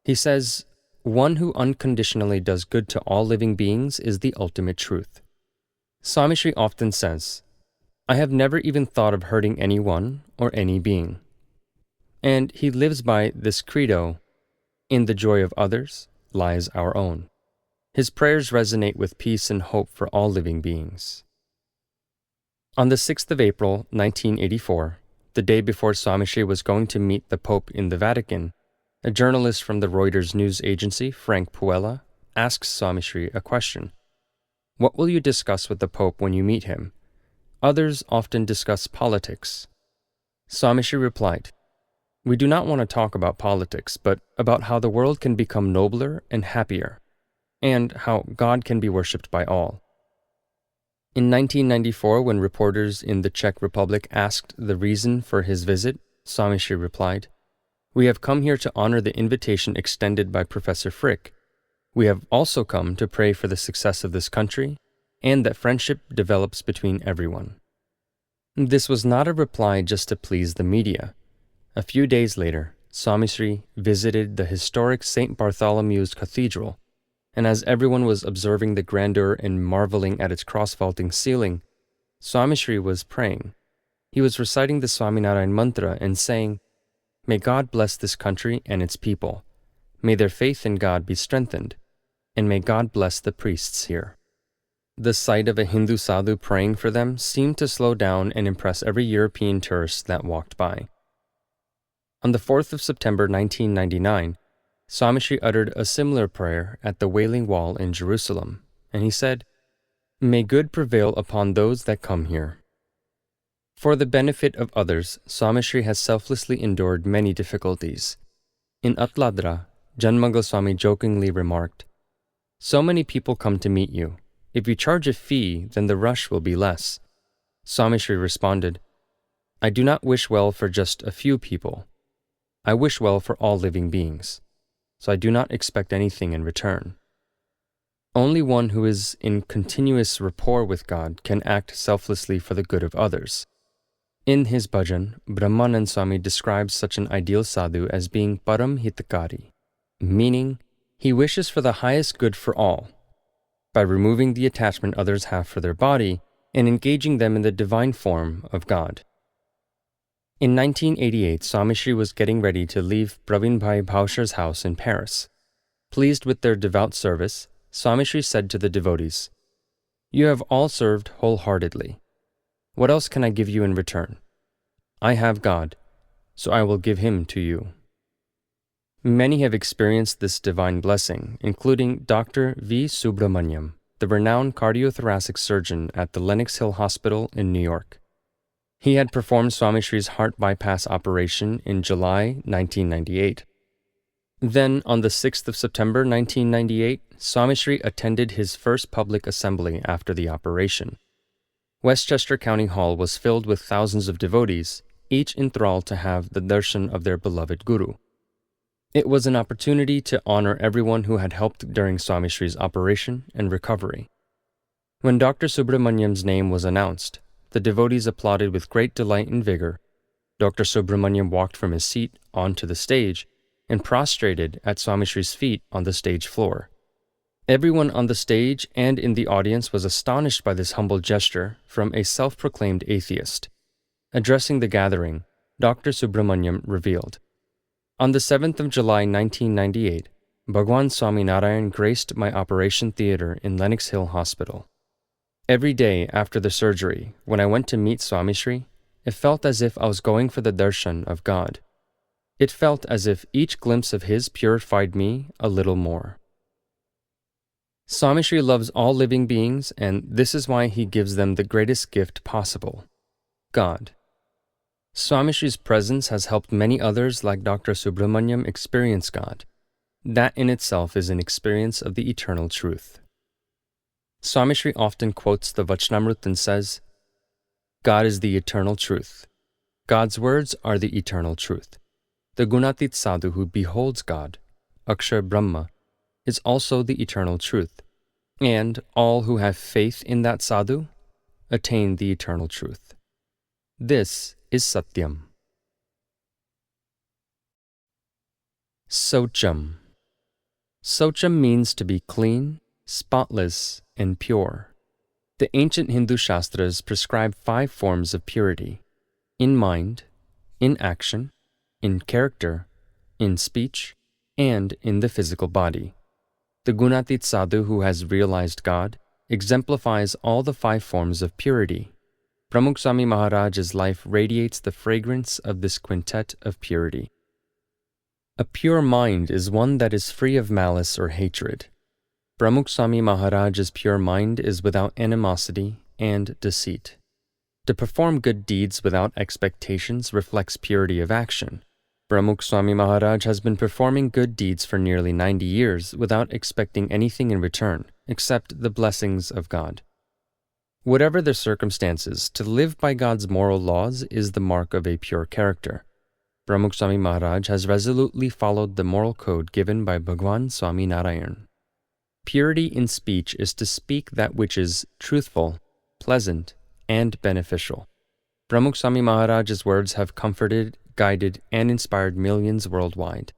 He says, "One who unconditionally does good to all living beings is the ultimate truth." Swami Shri often says, "I have never even thought of hurting anyone or any being." And he lives by this credo, "In the joy of others lies our own." His prayers resonate with peace and hope for all living beings. On the 6th of April, 1984, the day before Swami Shri was going to meet the Pope in the Vatican, a journalist from the Reuters news agency, Frank Puella, asks Swami Shri a question. "What will you discuss with the Pope when you meet him? Others often discuss politics." Swami Shri replied, "We do not want to talk about politics, but about how the world can become nobler and happier, and how God can be worshipped by all." In 1994, when reporters in the Czech Republic asked the reason for his visit, Swami Shri replied, "We have come here to honor the invitation extended by Professor Frick. We have also come to pray for the success of this country and that friendship develops between everyone." This was not a reply just to please the media. A few days later, Swami Shri visited the historic St. Bartholomew's Cathedral, and as everyone was observing the grandeur and marveling at its cross-vaulting ceiling, Swami Shri was praying. He was reciting the Swaminarayan mantra and saying, "May God bless this country and its people. May their faith in God be strengthened, and may God bless the priests here." The sight of a Hindu sadhu praying for them seemed to slow down and impress every European tourist that walked by. On the 4th of September 1999, Swami Shri uttered a similar prayer at the Wailing Wall in Jerusalem, and he said, "May good prevail upon those that come here." For the benefit of others, Swami Shri has selflessly endured many difficulties. In Atladra, Janmangal Swami jokingly remarked, "So many people come to meet you. If you charge a fee, then the rush will be less." Swami Shri responded, "I do not wish well for just a few people. I wish well for all living beings, so I do not expect anything in return." Only one who is in continuous rapport with God can act selflessly for the good of others. In his bhajan, Brahmanand Swami describes such an ideal sadhu as being param hitakari, meaning he wishes for the highest good for all, by removing the attachment others have for their body and engaging them in the divine form of God. In 1988, Swami Shri was getting ready to leave Praveen Bhai Bhaushar's house in Paris. Pleased with their devout service, Swami Shri said to the devotees, "You have all served wholeheartedly. What else can I give you in return? I have God, so I will give Him to you." Many have experienced this divine blessing, including Dr. V. Subramaniam, the renowned cardiothoracic surgeon at the Lenox Hill Hospital in New York. He had performed Swami Shri's heart bypass operation in July 1998. Then, on the 6th of September 1998, Swami Shri attended his first public assembly after the operation. Westchester County Hall was filled with thousands of devotees, each enthralled to have the darshan of their beloved Guru. It was an opportunity to honor everyone who had helped during Swami Shri's operation and recovery. When Dr. Subramaniam's name was announced, the devotees applauded with great delight and vigor. Dr. Subramaniam walked from his seat onto the stage and prostrated at Swami Shri's feet on the stage floor. Everyone on the stage and in the audience was astonished by this humble gesture from a self-proclaimed atheist. Addressing the gathering, Dr. Subramaniam revealed, "On the 7th of July 1998, Bhagwan Swami Narayan graced my operation theater in Lenox Hill Hospital. Every day after the surgery, when I went to meet Swami Shri, it felt as if I was going for the darshan of God. It felt as if each glimpse of His purified me a little more." Swami Shri loves all living beings, and this is why He gives them the greatest gift possible, God. Swami Shri's presence has helped many others like Dr. Subramaniam experience God. That in itself is an experience of the eternal truth. Swami Shri often quotes the Vachnamrut and says, "God is the eternal truth. God's words are the eternal truth. The Gunatit Sadhu who beholds God, Akshar Brahma, is also the eternal truth. and all who have faith in that sadhu attain the eternal truth. This is Satyam. Socham. Socham means to be clean, spotless, and pure. The ancient Hindu Shastras prescribe 5 forms of purity: in mind, in action, in character, in speech, and in the physical body. The Gunatit Sadhu who has realized God exemplifies all the 5 forms of purity. Pramukh Swami Maharaj's life radiates the fragrance of this quintet of purity. A pure mind is one that is free of malice or hatred. Pramukh Swami Maharaj's pure mind is without animosity and deceit. To perform good deeds without expectations reflects purity of action. Pramukh Swami Maharaj has been performing good deeds for nearly 90 years without expecting anything in return, except the blessings of God. Whatever the circumstances, to live by God's moral laws is the mark of a pure character. Pramukh Swami Maharaj has resolutely followed the moral code given by Bhagwan Swami Narayan. Purity in speech is to speak that which is truthful, pleasant, and beneficial. Pramukh Swami Maharaj's words have comforted, guided, and inspired millions worldwide.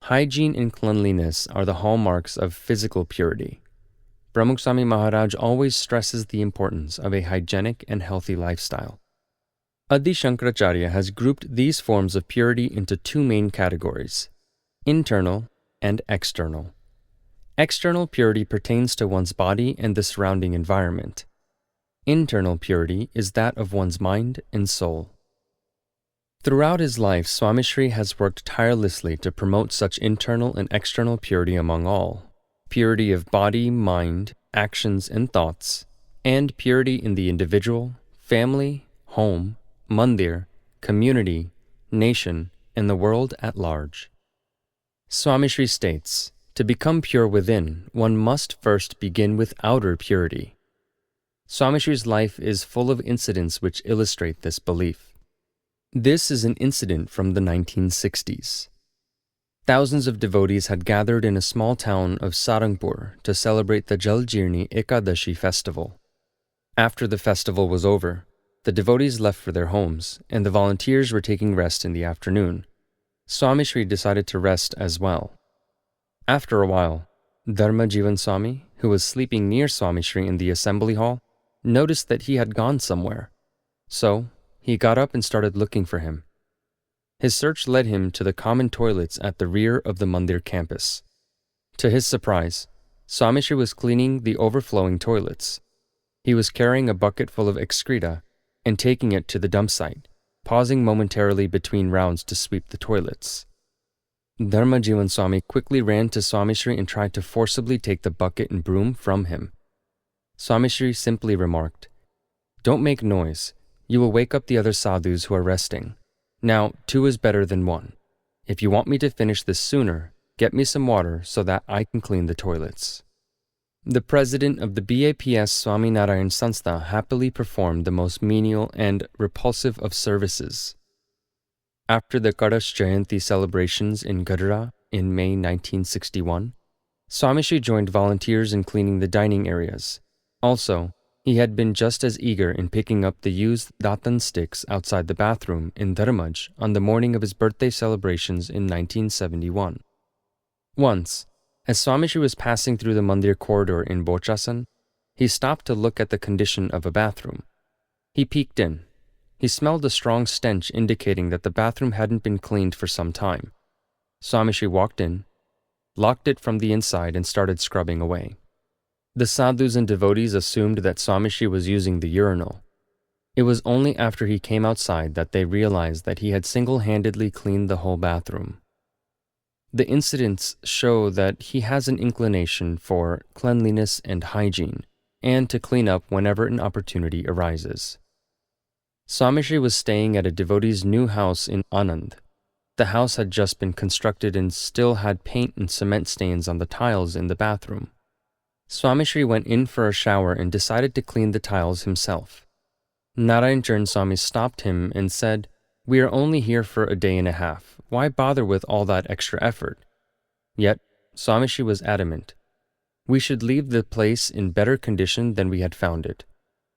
Hygiene and cleanliness are the hallmarks of physical purity. Pramukh Swami Maharaj always stresses the importance of a hygienic and healthy lifestyle. Adi Shankaracharya has grouped these forms of purity into 2 main categories: internal and external. External purity pertains to one's body and the surrounding environment. Internal purity is that of one's mind and soul. Throughout his life, Swami Shri has worked tirelessly to promote such internal and external purity among all: purity of body, mind, actions, and thoughts, and purity in the individual, family, home, mandir, community, nation, and the world at large. Swami Shri states, to become pure within, one must first begin with outer purity. Swami Shri's life is full of incidents which illustrate this belief. This is an incident from the 1960s. Thousands of devotees had gathered in a small town of Sarangpur to celebrate the Jaljirni Ekadashi festival. After the festival was over, the devotees left for their homes, and the volunteers were taking rest in the afternoon. Swami Shri decided to rest as well. After a while, Dharma Jivan Swami, who was sleeping near Swami Shri in the assembly hall, noticed that he had gone somewhere. So, he got up and started looking for him. His search led him to the common toilets at the rear of the Mandir campus. To his surprise, Swami Shri was cleaning the overflowing toilets. He was carrying a bucket full of excreta and taking it to the dump site, pausing momentarily between rounds to sweep the toilets. Dharma Jivan Swami quickly ran to Swami Shri and tried to forcibly take the bucket and broom from him. Swami Shri simply remarked, "Don't make noise. You will wake up the other sadhus who are resting. Now, 2 is better than 1. If you want me to finish this sooner, get me some water so that I can clean the toilets." The president of the BAPS Swami Narayan Sanstha happily performed the most menial and repulsive of services. After the Kadash Jayanti celebrations in Gadara in May 1961, Swami Shri joined volunteers in cleaning the dining areas. Also, he had been just as eager in picking up the used datan sticks outside the bathroom in Dharmaj on the morning of his birthday celebrations in 1971. Once, as Swami Shri was passing through the Mandir corridor in Bochasan, he stopped to look at the condition of a bathroom. He peeked in. He smelled a strong stench indicating that the bathroom hadn't been cleaned for some time. Swami Shri walked in, locked it from the inside, and started scrubbing away. The sadhus and devotees assumed that Swami Shri was using the urinal. It was only after he came outside that they realized that he had single-handedly cleaned the whole bathroom. The incidents show that he has an inclination for cleanliness and hygiene, and to clean up whenever an opportunity arises. Swami Shri was staying at a devotee's new house in Anand. The house had just been constructed and still had paint and cement stains on the tiles in the bathroom. Swami Shri went in for a shower and decided to clean the tiles himself. Narayan Charan Swami stopped him and said, "We are only here for a day and a half. Why bother with all that extra effort?" Yet, Swami Shri was adamant. We should leave the place in better condition than we had found it.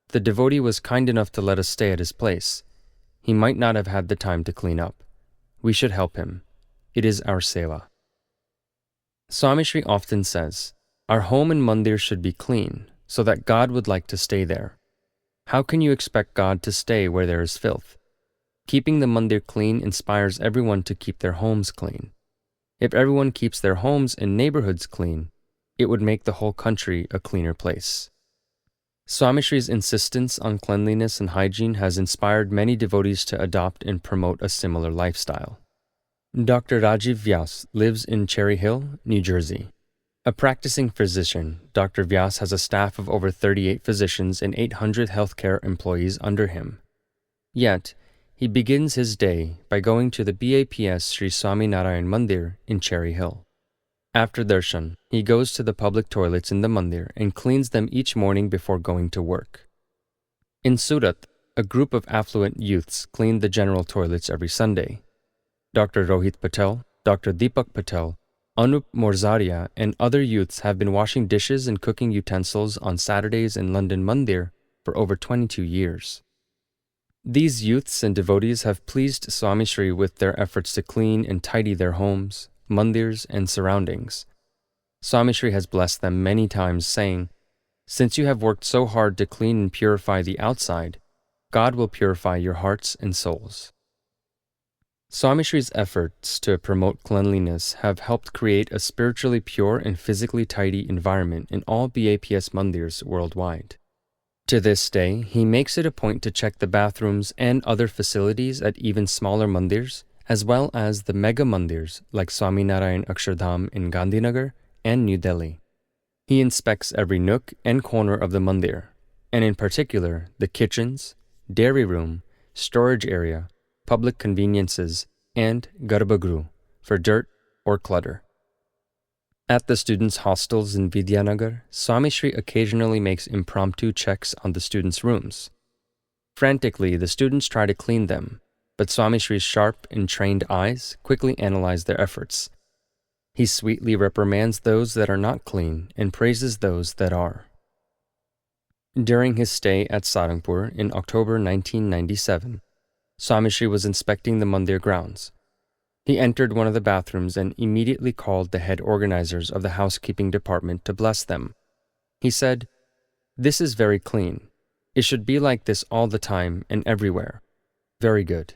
The devotee was kind enough to let us stay at his place. He might not have had the time to clean up. We should help him. It is our seva. Swami Shri often says, our home and mandir should be clean, so that God would like to stay there. How can you expect God to stay where there is filth? Keeping the mandir clean inspires everyone to keep their homes clean. If everyone keeps their homes and neighborhoods clean, it would make the whole country a cleaner place. Swami Shri's insistence on cleanliness and hygiene has inspired many devotees to adopt and promote a similar lifestyle. Dr. Rajiv Vyas lives in Cherry Hill, New Jersey. A practicing physician, Dr. Vyas has a staff of over 38 physicians and 800 healthcare employees under him. Yet, he begins his day by going to the BAPS Sri Swami Narayan Mandir in Cherry Hill. After darshan, he goes to the public toilets in the mandir and cleans them each morning before going to work. In Surat, a group of affluent youths clean the general toilets every Sunday. Dr. Rohit Patel, Dr. Deepak Patel, Anup Morzaria, and other youths have been washing dishes and cooking utensils on Saturdays in London Mandir for over 22 years. These youths and devotees have pleased Swami Shri with their efforts to clean and tidy their homes, mandirs, and surroundings. Swami Shri has blessed them many times, saying, since you have worked so hard to clean and purify the outside, God will purify your hearts and souls. Swami Shri's efforts to promote cleanliness have helped create a spiritually pure and physically tidy environment in all BAPS mandirs worldwide. To this day, he makes it a point to check the bathrooms and other facilities at even smaller mandirs, as well as the mega mandirs like Swami Narayan Akshardham in Gandhinagar and New Delhi. He inspects every nook and corner of the mandir, and in particular the kitchens, dairy room, storage area, public conveniences, and garbhagruh for dirt or clutter. At the students' hostels in Vidyanagar, Swami Shri occasionally makes impromptu checks on the students' rooms. Frantically, the students try to clean them, but Swami Shri's sharp and trained eyes quickly analyze their efforts. He sweetly reprimands those that are not clean and praises those that are. During his stay at Sarangpur in October 1997, Swami Shri was inspecting the mandir grounds. He entered one of the bathrooms and immediately called the head organizers of the housekeeping department to bless them. He said, this is very clean. It should be like this all the time and everywhere. Very good.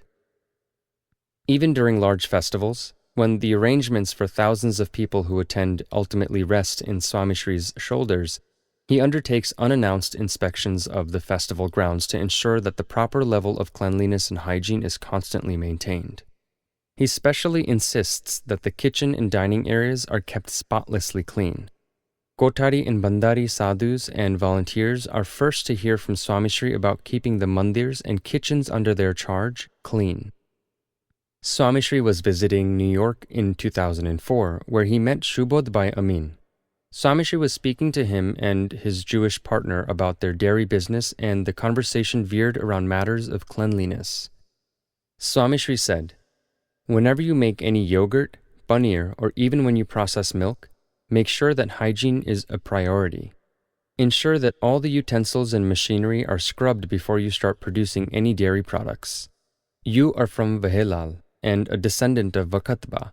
Even during large festivals, when the arrangements for thousands of people who attend ultimately rest in Swami Shri's shoulders, he undertakes unannounced inspections of the festival grounds to ensure that the proper level of cleanliness and hygiene is constantly maintained. He specially insists that the kitchen and dining areas are kept spotlessly clean. Kotari and Bandari sadhus and volunteers are first to hear from Swami Shri about keeping the mandirs and kitchens under their charge clean. Swami Shri was visiting New York in 2004, where he met Shubodh Bhai Amin. Swami Shri was speaking to him and his Jewish partner about their dairy business, and the conversation veered around matters of cleanliness. Swami Shri said, whenever you make any yogurt, paneer, or even when you process milk, make sure that hygiene is a priority. Ensure that all the utensils and machinery are scrubbed before you start producing any dairy products. You are from Vahelal and a descendant of Vakatba.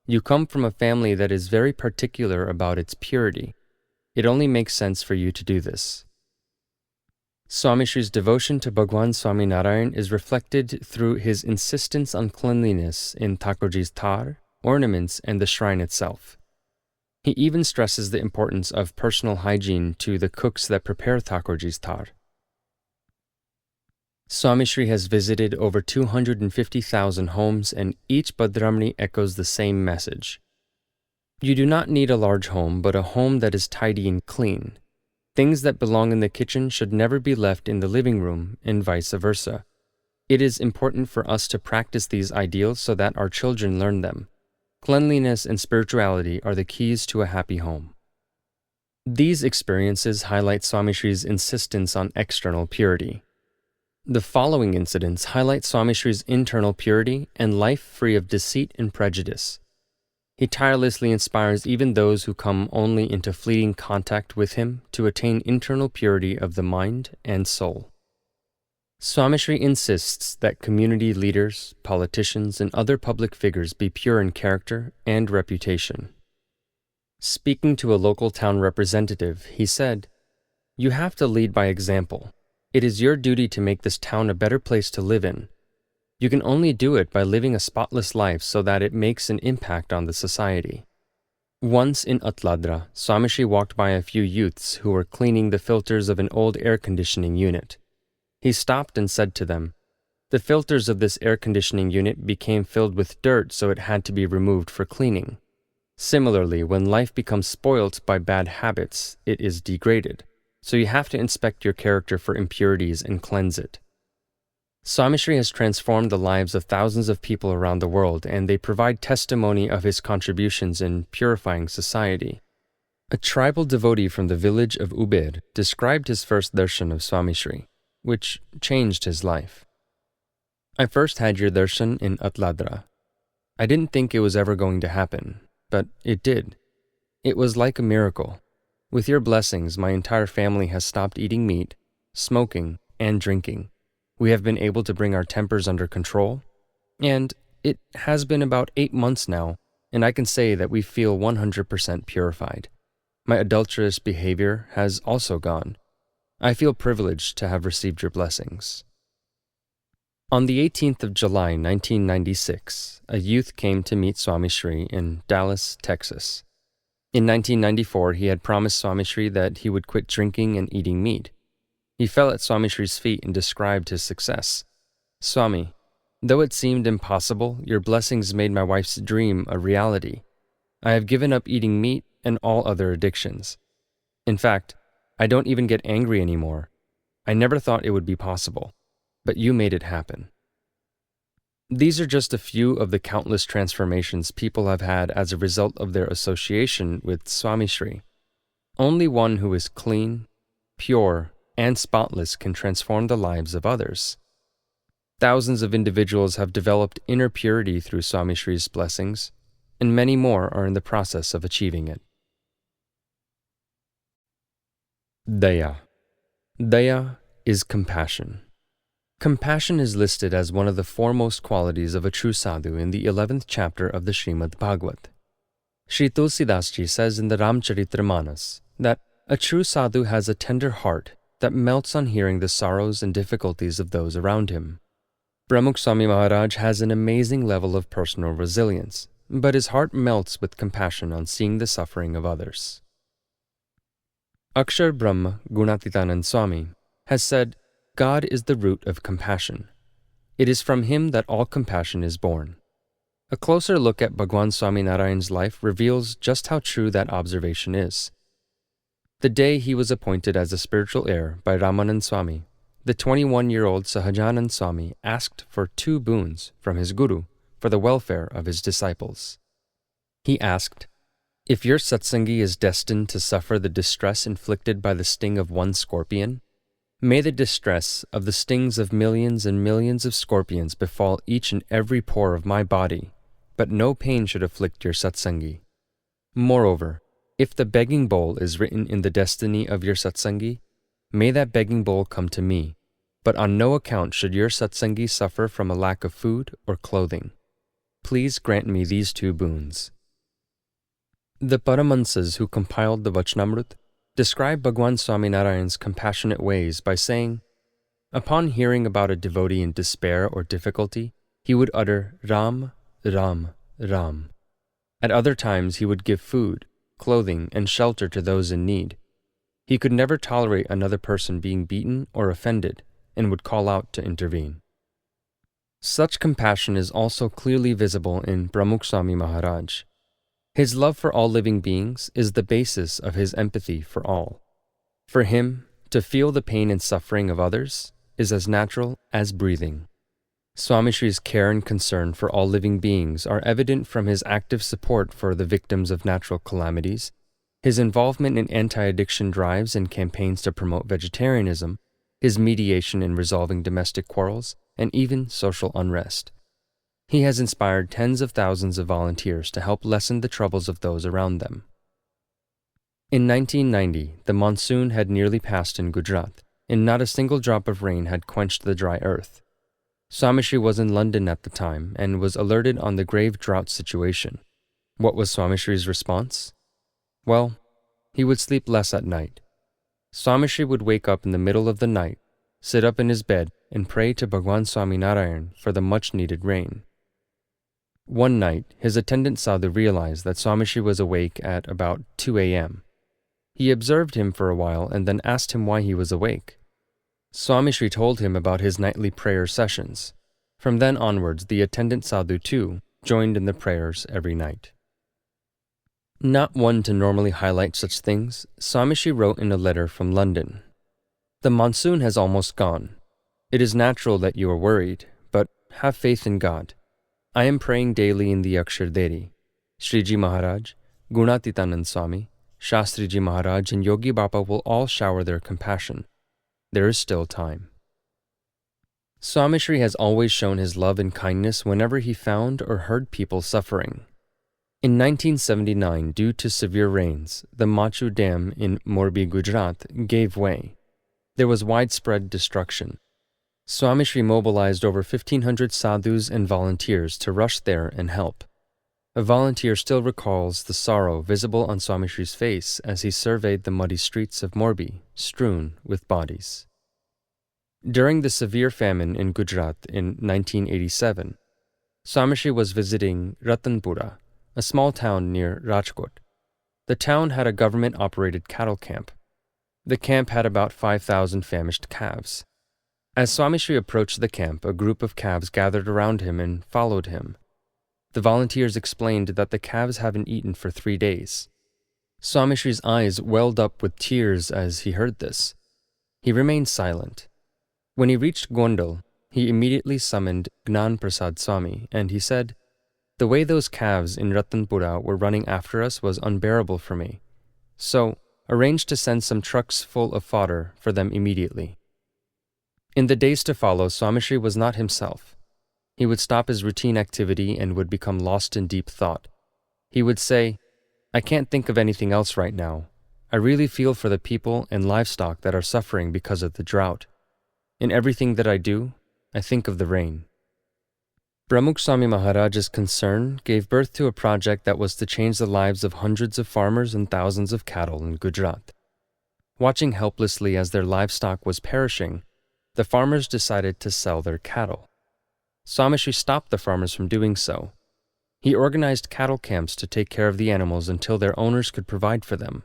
You come from a family that is very particular about its purity. It only makes sense for you to do this. Swami Shri's devotion to Bhagwan Swami Narayan is reflected through his insistence on cleanliness in Thakurji's thar, ornaments, and the shrine itself. He even stresses the importance of personal hygiene to the cooks that prepare Thakurji's thar. Swami Shri has visited over 250,000 homes, and each Bhadramani echoes the same message. You do not need a large home, but a home that is tidy and clean. Things that belong in the kitchen should never be left in the living room, and vice versa. It is important for us to practice these ideals so that our children learn them. Cleanliness and spirituality are the keys to a happy home. These experiences highlight Swami Shri's insistence on external purity. The following incidents highlight Swami Shri's internal purity and life free of deceit and prejudice. He tirelessly inspires even those who come only into fleeting contact with him to attain internal purity of the mind and soul. Swami Shri insists that community leaders, politicians, and other public figures be pure in character and reputation. Speaking to a local town representative, he said, "You have to lead by example. It is your duty to make this town a better place to live in. You can only do it by living a spotless life so that it makes an impact on the society." Once in Atladra, Swami Shri walked by a few youths who were cleaning the filters of an old air conditioning unit. He stopped and said to them, "The filters of this air conditioning unit became filled with dirt, so it had to be removed for cleaning. Similarly, when life becomes spoilt by bad habits, it is degraded. So you have to inspect your character for impurities and cleanse it." Swami Shri has transformed the lives of thousands of people around the world, and they provide testimony of his contributions in purifying society. A tribal devotee from the village of Uber described his first darshan of Swami Shri, which changed his life. "I first had your darshan in Atladra. I didn't think it was ever going to happen, but it did. It was like a miracle. With your blessings, my entire family has stopped eating meat, smoking, and drinking. We have been able to bring our tempers under control, and it has been about 8 months now, and I can say that we feel 100% purified. My adulterous behavior has also gone. I feel privileged to have received your blessings." On the 18th of July, 1996, a youth came to meet Swami Shri in Dallas, Texas. In 1994, he had promised Swami Shri that he would quit drinking and eating meat. He fell at Swami Shri's feet and described his success. "Swami, though it seemed impossible, your blessings made my wife's dream a reality. I have given up eating meat and all other addictions. In fact, I don't even get angry anymore. I never thought it would be possible, but you made it happen." These are just a few of the countless transformations people have had as a result of their association with Swami Shri. Only one who is clean, pure, and spotless can transform the lives of others. Thousands of individuals have developed inner purity through Swami Shri's blessings, and many more are in the process of achieving it. Daya. Daya is compassion. Compassion is listed as one of the foremost qualities of a true sadhu in the 11th chapter of the Srimad Bhagavat. Sri Tulsidas Ji says in the Ramcharitramanas that a true sadhu has a tender heart that melts on hearing the sorrows and difficulties of those around him. Pramukh Swami Maharaj has an amazing level of personal resilience, but his heart melts with compassion on seeing the suffering of others. Akshar Brahma Gunatitanand Swami has said, "God is the root of compassion. It is from him that all compassion is born." A closer look at Bhagwan Swami Narayan's life reveals just how true that observation is. The day he was appointed as a spiritual heir by Ramanand Swami, the 21-year-old Sahajanand Swami asked for 2 boons from his guru for the welfare of his disciples. He asked, "If your satsangi is destined to suffer the distress inflicted by the sting of one scorpion, may the distress of the stings of millions and millions of scorpions befall each and every pore of my body, but no pain should afflict your satsangi. Moreover, if the begging bowl is written in the destiny of your satsangi, may that begging bowl come to me, but on no account should your satsangi suffer from a lack of food or clothing. Please grant me these 2 boons." The Paramahansas who compiled the Vachnamrut describe Bhagwan Swami Narayan's compassionate ways by saying, upon hearing about a devotee in despair or difficulty, he would utter Ram, Ram, Ram. At other times he would give food, clothing, and shelter to those in need. He could never tolerate another person being beaten or offended, and would call out to intervene. Such compassion is also clearly visible in Pramukh Swami Maharaj. His love for all living beings is the basis of his empathy for all. For him, to feel the pain and suffering of others is as natural as breathing. Swami Shri's care and concern for all living beings are evident from his active support for the victims of natural calamities, his involvement in anti-addiction drives and campaigns to promote vegetarianism, his mediation in resolving domestic quarrels, and even social unrest. He has inspired tens of thousands of volunteers to help lessen the troubles of those around them. In 1990, the monsoon had nearly passed in Gujarat, and not a single drop of rain had quenched the dry earth. Swami Shri was in London at the time and was alerted on the grave drought situation. What was Swami Shri's response? Well, he would sleep less at night. Swami Shri would wake up in the middle of the night, sit up in his bed, and pray to Bhagwan Swami Narayan for the much-needed rain. One night, his attendant sadhu realized that Swami Shri was awake at about 2 a.m. He observed him for a while and then asked him why he was awake. Swami Shri told him about his nightly prayer sessions. From then onwards, the attendant sadhu too joined in the prayers every night. Not one to normally highlight such things, Swami Shri wrote in a letter from London, "The monsoon has almost gone. It is natural that you are worried, but have faith in God. I am praying daily in the Akshardheri. Sriji Maharaj, Gunatitanand Swami, Shastriji Maharaj and Yogi Baba will all shower their compassion. There is still time." Swami Shri has always shown his love and kindness whenever he found or heard people suffering. In 1979, due to severe rains, the Machu Dam in Morbi, Gujarat, gave way. There was widespread destruction. Swami Shri mobilized over 1,500 sadhus and volunteers to rush there and help. A volunteer still recalls the sorrow visible on Swami Shri's face as he surveyed the muddy streets of Morbi, strewn with bodies. During the severe famine in Gujarat in 1987, Swami Shri was visiting Ratanpura, a small town near Rajkot. The town had a government-operated cattle camp. The camp had about 5,000 famished calves. As Swami Shri approached the camp, a group of calves gathered around him and followed him. The volunteers explained that the calves haven't eaten for 3 days. Swami Shri's eyes welled up with tears as he heard this. He remained silent. When he reached Gondal, he immediately summoned Gnan Prasad Swami, and he said, "The way those calves in Ratanpura were running after us was unbearable for me. So, arranged to send some trucks full of fodder for them immediately." In the days to follow, Swami Shri was not himself. He would stop his routine activity and would become lost in deep thought. He would say, "I can't think of anything else right now. I really feel for the people and livestock that are suffering because of the drought. In everything that I do, I think of the rain." Pramukh Swami Maharaj's concern gave birth to a project that was to change the lives of hundreds of farmers and thousands of cattle in Gujarat. Watching helplessly as their livestock was perishing, the farmers decided to sell their cattle. Swami Shri stopped the farmers from doing so. He organized cattle camps to take care of the animals until their owners could provide for them.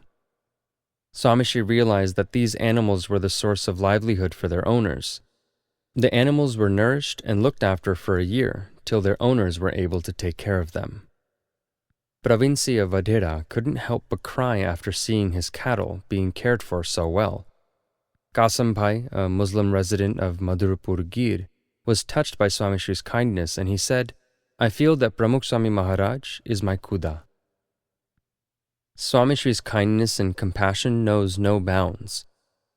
Swami Shri realized that these animals were the source of livelihood for their owners. The animals were nourished and looked after for a year, till their owners were able to take care of them. Pravinsya Vadhera couldn't help but cry after seeing his cattle being cared for so well. Kasam Bhai, a Muslim resident of Madhurapur Gir, was touched by Swami Shri's kindness, and he said, "I feel that Pramukh Swami Maharaj is my Khuda." Swami Shri's kindness and compassion knows no bounds.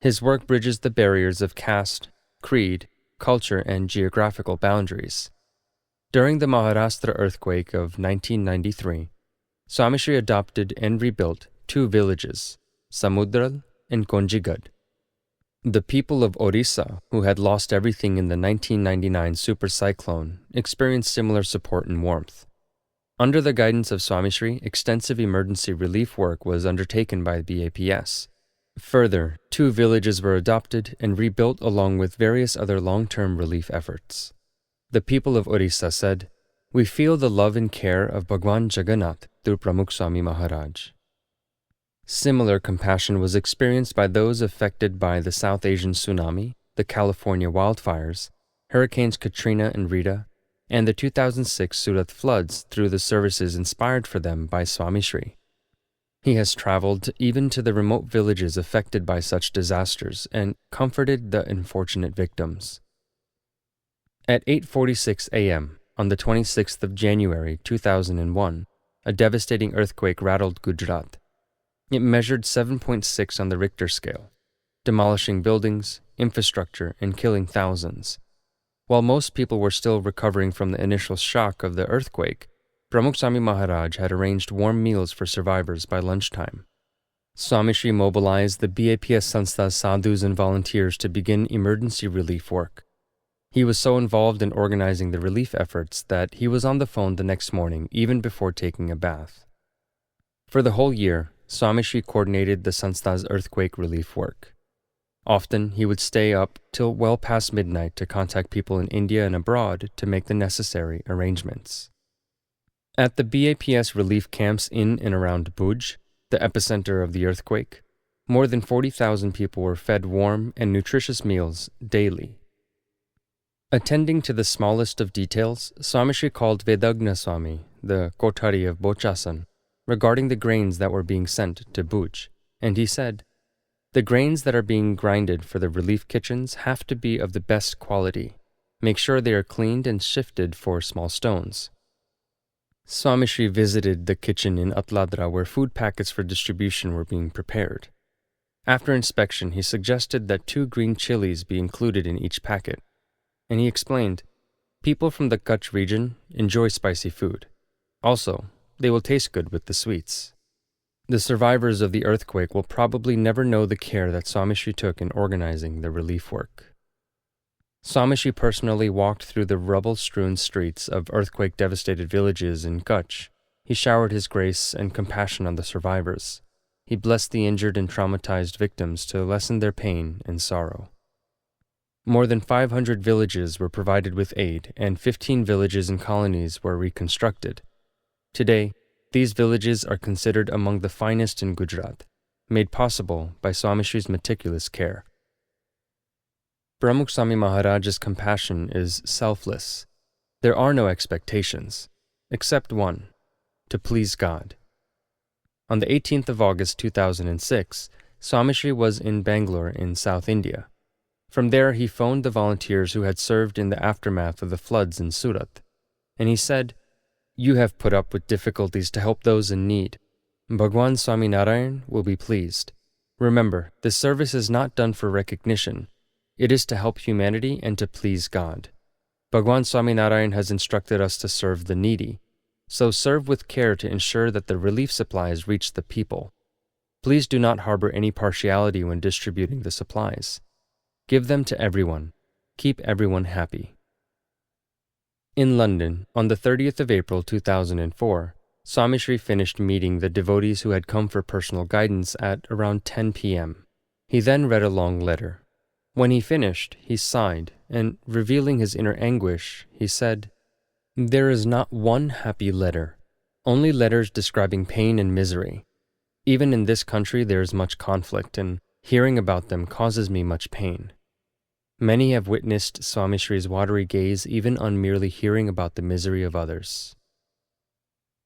His work bridges the barriers of caste, creed, culture, and geographical boundaries. During the Maharashtra earthquake of 1993, Swami Shri adopted and rebuilt 2 villages, Samudral and Konjigad. The people of Orissa, who had lost everything in the 1999 super cyclone, experienced similar support and warmth. Under the guidance of Swami Shri, extensive emergency relief work was undertaken by BAPS. Further, 2 villages were adopted and rebuilt along with various other long-term relief efforts. The people of Orissa said, "We feel the love and care of Bhagwan Jagannath through Pramukh Swami Maharaj." Similar compassion was experienced by those affected by the South Asian tsunami, the California wildfires, Hurricanes Katrina and Rita, and the 2006 Surat floods through the services inspired for them by Swami Shri. He has traveled even to the remote villages affected by such disasters and comforted the unfortunate victims. At 8:46 a.m. on the 26th of January 2001, a devastating earthquake rattled Gujarat. It measured 7.6 on the Richter scale, demolishing buildings, infrastructure, and killing thousands. While most people were still recovering from the initial shock of the earthquake, Pramukh Swami Maharaj had arranged warm meals for survivors by lunchtime. Swami Shri mobilized the BAPS Sanstha's sadhus and volunteers to begin emergency relief work. He was so involved in organizing the relief efforts that he was on the phone the next morning even before taking a bath. For the whole year, Swami Shri coordinated the Sanstha's earthquake relief work. Often, he would stay up till well past midnight to contact people in India and abroad to make the necessary arrangements. At the BAPS relief camps in and around Bhuj, the epicenter of the earthquake, more than 40,000 people were fed warm and nutritious meals daily. Attending to the smallest of details, Swami Shri called Vedagna Swami, the Kothari of Bochasan, regarding the grains that were being sent to Bhuj, and he said, "The grains that are being grinded for the relief kitchens have to be of the best quality. Make sure they are cleaned and shifted for small stones." Swami Shri visited the kitchen in Atladra where food packets for distribution were being prepared. After inspection, he suggested that 2 green chilies be included in each packet, and he explained, "People from the Kutch region enjoy spicy food. Also, they will taste good with the sweets." The survivors of the earthquake will probably never know the care that Swami Shri took in organizing the relief work. Swami Shri personally walked through the rubble-strewn streets of earthquake-devastated villages in Kutch. He showered his grace and compassion on the survivors. He blessed the injured and traumatized victims to lessen their pain and sorrow. More than 500 villages were provided with aid, and 15 villages and colonies were reconstructed. Today, these villages are considered among the finest in Gujarat, made possible by Swami Shri's meticulous care. Pramukh Swami Maharaj's compassion is selfless. There are no expectations, except one, to please God. On the 18th of August 2006, Swami Shri was in Bangalore in South India. From there, he phoned the volunteers who had served in the aftermath of the floods in Surat, and he said, "You have put up with difficulties to help those in need. Bhagwan Swami Narayan will be pleased. Remember, this service is not done for recognition. It is to help humanity and to please God. Bhagwan Swami Narayan has instructed us to serve the needy, so serve with care to ensure that the relief supplies reach the people. Please do not harbor any partiality when distributing the supplies. Give them to everyone. Keep everyone happy." In London, on the 30th of April 2004, Swami Shri finished meeting the devotees who had come for personal guidance at around 10 p.m. He then read a long letter. When he finished, he sighed, and revealing his inner anguish, he said, "There is not one happy letter, only letters describing pain and misery. Even in this country there is much conflict, and hearing about them causes me much pain. Many have witnessed Swami Shri's watery gaze even on merely hearing about the misery of others."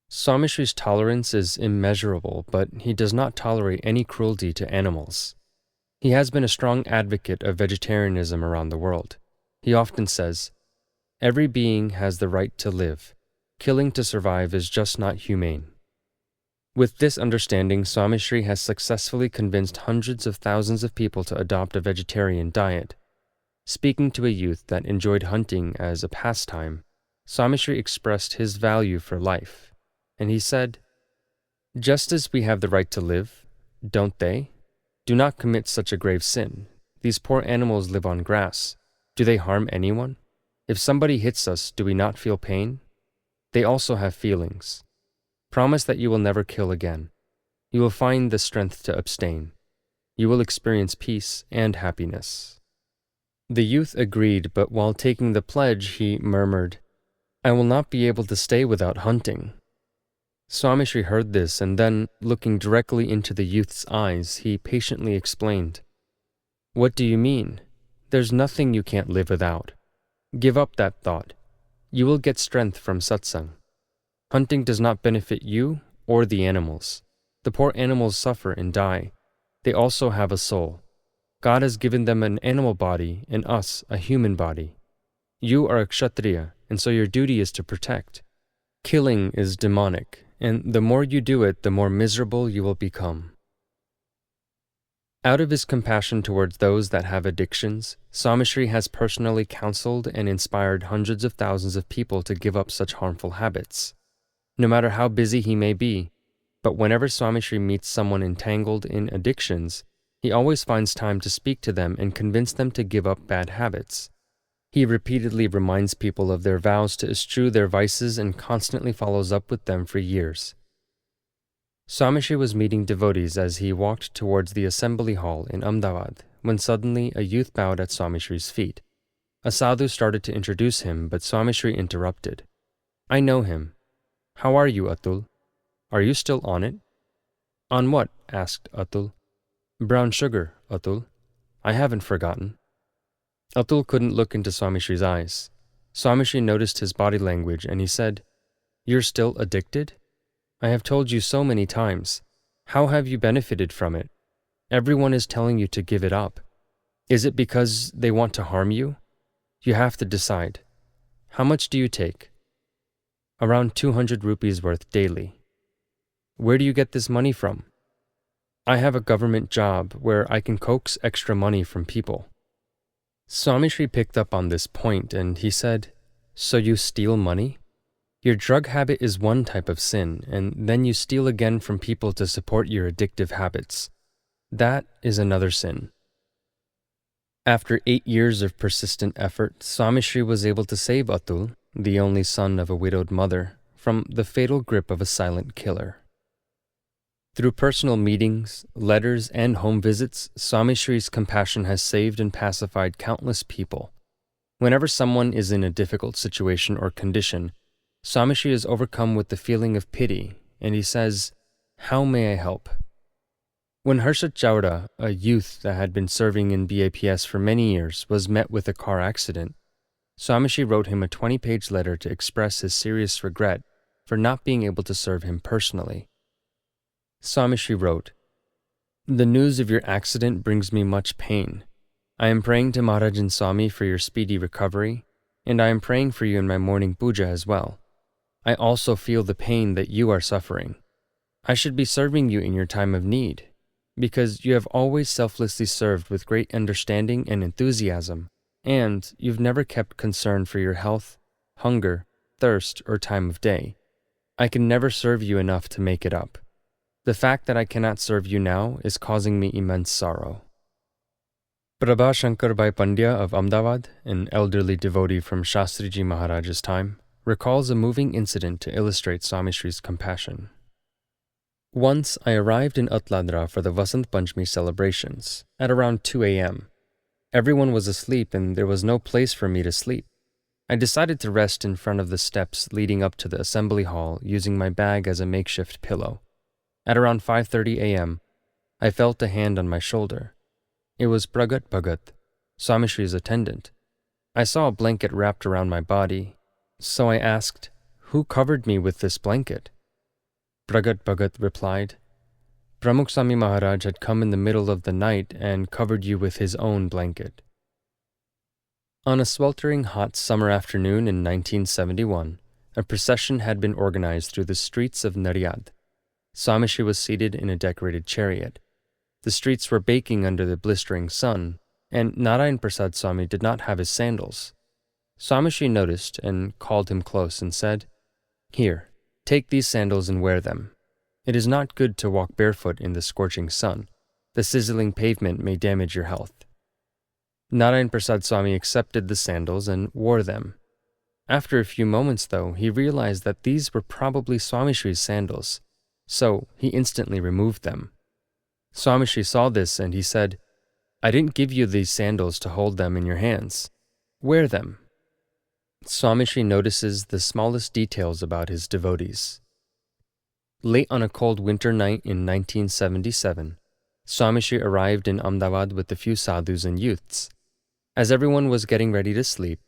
Swami Shri's tolerance is immeasurable, but he does not tolerate any cruelty to animals. He has been a strong advocate of vegetarianism around the world. He often says, "Every being has the right to live. Killing to survive is just not humane." With this understanding, Swami Shri has successfully convinced hundreds of thousands of people to adopt a vegetarian diet. Speaking to a youth that enjoyed hunting as a pastime, Swami Shri expressed his value for life, and he said, "Just as we have the right to live, don't they? Do not commit such a grave sin. These poor animals live on grass. Do they harm anyone? If somebody hits us, do we not feel pain? They also have feelings. Promise that you will never kill again. You will find the strength to abstain. You will experience peace and happiness." The youth agreed, but while taking the pledge, he murmured, "I will not be able to stay without hunting." Swami Shri heard this, and then, looking directly into the youth's eyes, he patiently explained, "What do you mean? There's nothing you can't live without. Give up that thought. You will get strength from satsang. Hunting does not benefit you or the animals. The poor animals suffer and die. They also have a soul. God has given them an animal body and us a human body. You are a kshatriya, and so your duty is to protect. Killing is demonic, and the more you do it, the more miserable you will become." Out of his compassion towards those that have addictions, Swami Shri has personally counseled and inspired hundreds of thousands of people to give up such harmful habits. No matter how busy he may be, but whenever Swami Shri meets someone entangled in addictions, he always finds time to speak to them and convince them to give up bad habits. He repeatedly reminds people of their vows to eschew their vices and constantly follows up with them for years. Swami Shri was meeting devotees as he walked towards the assembly hall in Ahmedabad when suddenly a youth bowed at Swami Shri's feet. A sadhu started to introduce him, but Swami Shri interrupted. "I know him. How are you, Atul? Are you still on it?" "On what?" asked Atul. "Brown sugar, Atul. I haven't forgotten." Atul couldn't look into Swami Shri's eyes. Swami Shri noticed his body language and he said, "You're still addicted? I have told you so many times. How have you benefited from it? Everyone is telling you to give it up. Is it because they want to harm you? You have to decide. How much do you take?" "Around 200 rupees worth daily." "Where do you get this money from?" "I have a government job where I can coax extra money from people." Swami Shri picked up on this point and he said, "So you steal money? Your drug habit is one type of sin, and then you steal again from people to support your addictive habits. That is another sin." After 8 years of persistent effort, Swami Shri was able to save Atul, the only son of a widowed mother, from the fatal grip of a silent killer. Through personal meetings, letters, and home visits, Swami Shri's compassion has saved and pacified countless people. Whenever someone is in a difficult situation or condition, Swami Shri is overcome with the feeling of pity, and he says, "How may I help?" When Harshit Chowda, a youth that had been serving in BAPS for many years, was met with a car accident, Swami Shri wrote him a 20-page letter to express his serious regret for not being able to serve him personally. Swami Shri wrote, "The news of your accident brings me much pain. I am praying to Maharaj and Swami for your speedy recovery, and I am praying for you in my morning puja as well. I also feel the pain that you are suffering. I should be serving you in your time of need, because you have always selflessly served with great understanding and enthusiasm, and you've never kept concern for your health, hunger, thirst, or time of day. I can never serve you enough to make it up. The fact that I cannot serve you now is causing me immense sorrow." Prabha Shankar Bhai Pandya of Ahmedabad, an elderly devotee from Shastriji Maharaj's time, recalls a moving incident to illustrate Swami Shri's compassion. "Once I arrived in Atladra for the Vasant Panchami celebrations at around 2 a.m. Everyone was asleep and there was no place for me to sleep. I decided to rest in front of the steps leading up to the assembly hall using my bag as a makeshift pillow. At around 5:30 a.m., I felt a hand on my shoulder. It was Pragat Bhagat, Swami Shri's attendant. I saw a blanket wrapped around my body, so I asked, 'Who covered me with this blanket?' Pragat Bhagat replied, 'Pramukh Swami Maharaj had come in the middle of the night and covered you with his own blanket.'" On a sweltering hot summer afternoon in 1971, a procession had been organized through the streets of Naryad. Swami Shri was seated in a decorated chariot. The streets were baking under the blistering sun, and Narayan Prasad Swami did not have his sandals. Swami Shri noticed and called him close and said, "Here, take these sandals and wear them. It is not good to walk barefoot in the scorching sun. The sizzling pavement may damage your health." Narayan Prasad Swami accepted the sandals and wore them. After a few moments, though, he realized that these were probably Swami Shri's sandals, so he instantly removed them. Swami Shri saw this and he said, "I didn't give you these sandals to hold them in your hands. Wear them." Swami Shri notices the smallest details about his devotees. Late on a cold winter night in 1977, Swami Shri arrived in Ahmedabad with a few sadhus and youths. As everyone was getting ready to sleep,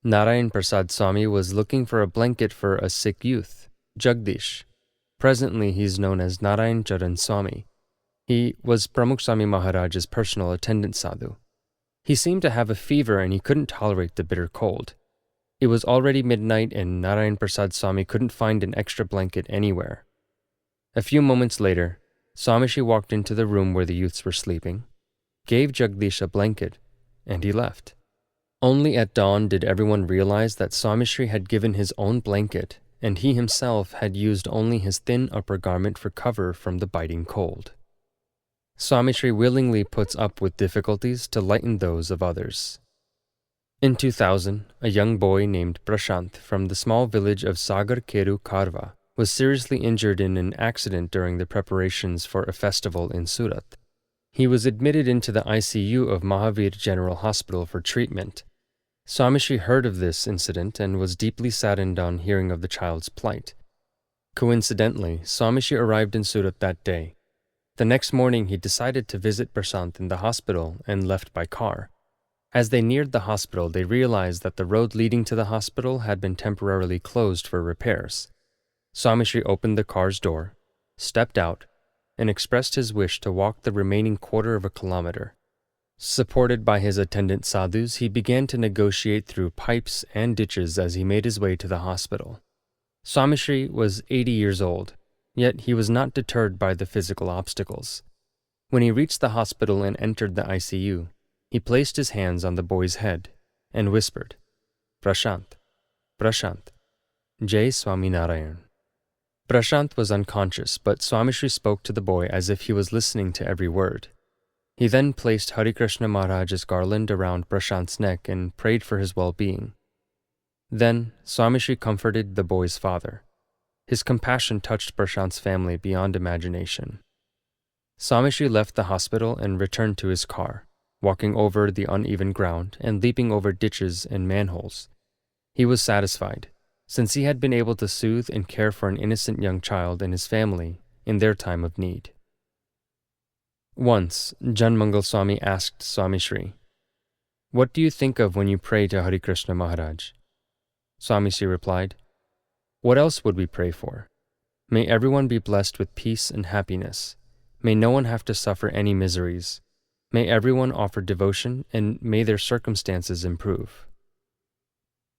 Narayan Prasad Swami was looking for a blanket for a sick youth, Jagdish. Presently, he is known as Narayan Charan Swami. He was Pramukh Swami Maharaj's personal attendant sadhu. He seemed to have a fever and he couldn't tolerate the bitter cold. It was already midnight and Narayan Prasad Swami couldn't find an extra blanket anywhere. A few moments later, Swami Shri walked into the room where the youths were sleeping. gave Jagdish a blanket, and he left. Only at dawn did everyone realize that Swami Shri had given his own blanket, and he himself had used only his thin upper garment for cover from the biting cold. Swami Shri willingly puts up with difficulties to lighten those of others. In 2000, a young boy named Prashant from the small village of Sagar Keru Karwa was seriously injured in an accident during the preparations for a festival in Surat. He was admitted into the ICU of Mahavir General Hospital for treatment. Swami Shri heard of this incident and was deeply saddened on hearing of the child's plight. Coincidentally, Swami Shri arrived in Surat that day. The next morning he decided to visit Prashant in the hospital and left by car. As they neared the hospital, they realized that the road leading to the hospital had been temporarily closed for repairs. Swami Shri opened the car's door, stepped out, and expressed his wish to walk the remaining quarter of a kilometer. Supported by his attendant sadhus, he began to negotiate through pipes and ditches as he made his way to the hospital. Swami Shri was 80 years old, yet he was not deterred by the physical obstacles. When he reached the hospital and entered the ICU, he placed his hands on the boy's head and whispered, "Prashant, Prashant, Jai Swami Narayan." Prashant was unconscious, but Swami Shri spoke to the boy as if he was listening to every word. He then placed Hari Krishna Maharaj's garland around Prashant's neck and prayed for his well-being. Then Swami Shri comforted the boy's father. His compassion touched Prashant's family beyond imagination. Swami Shri left the hospital and returned to his car, walking over the uneven ground and leaping over ditches and manholes. He was satisfied, since he had been able to soothe and care for an innocent young child and his family in their time of need. Once, Janmangal Swami asked Swami Shri, "What do you think of when you pray to Hari Krishna Maharaj?" Swami Shri replied, "What else would we pray for? May everyone be blessed with peace and happiness. May no one have to suffer any miseries. May everyone offer devotion, and may their circumstances improve."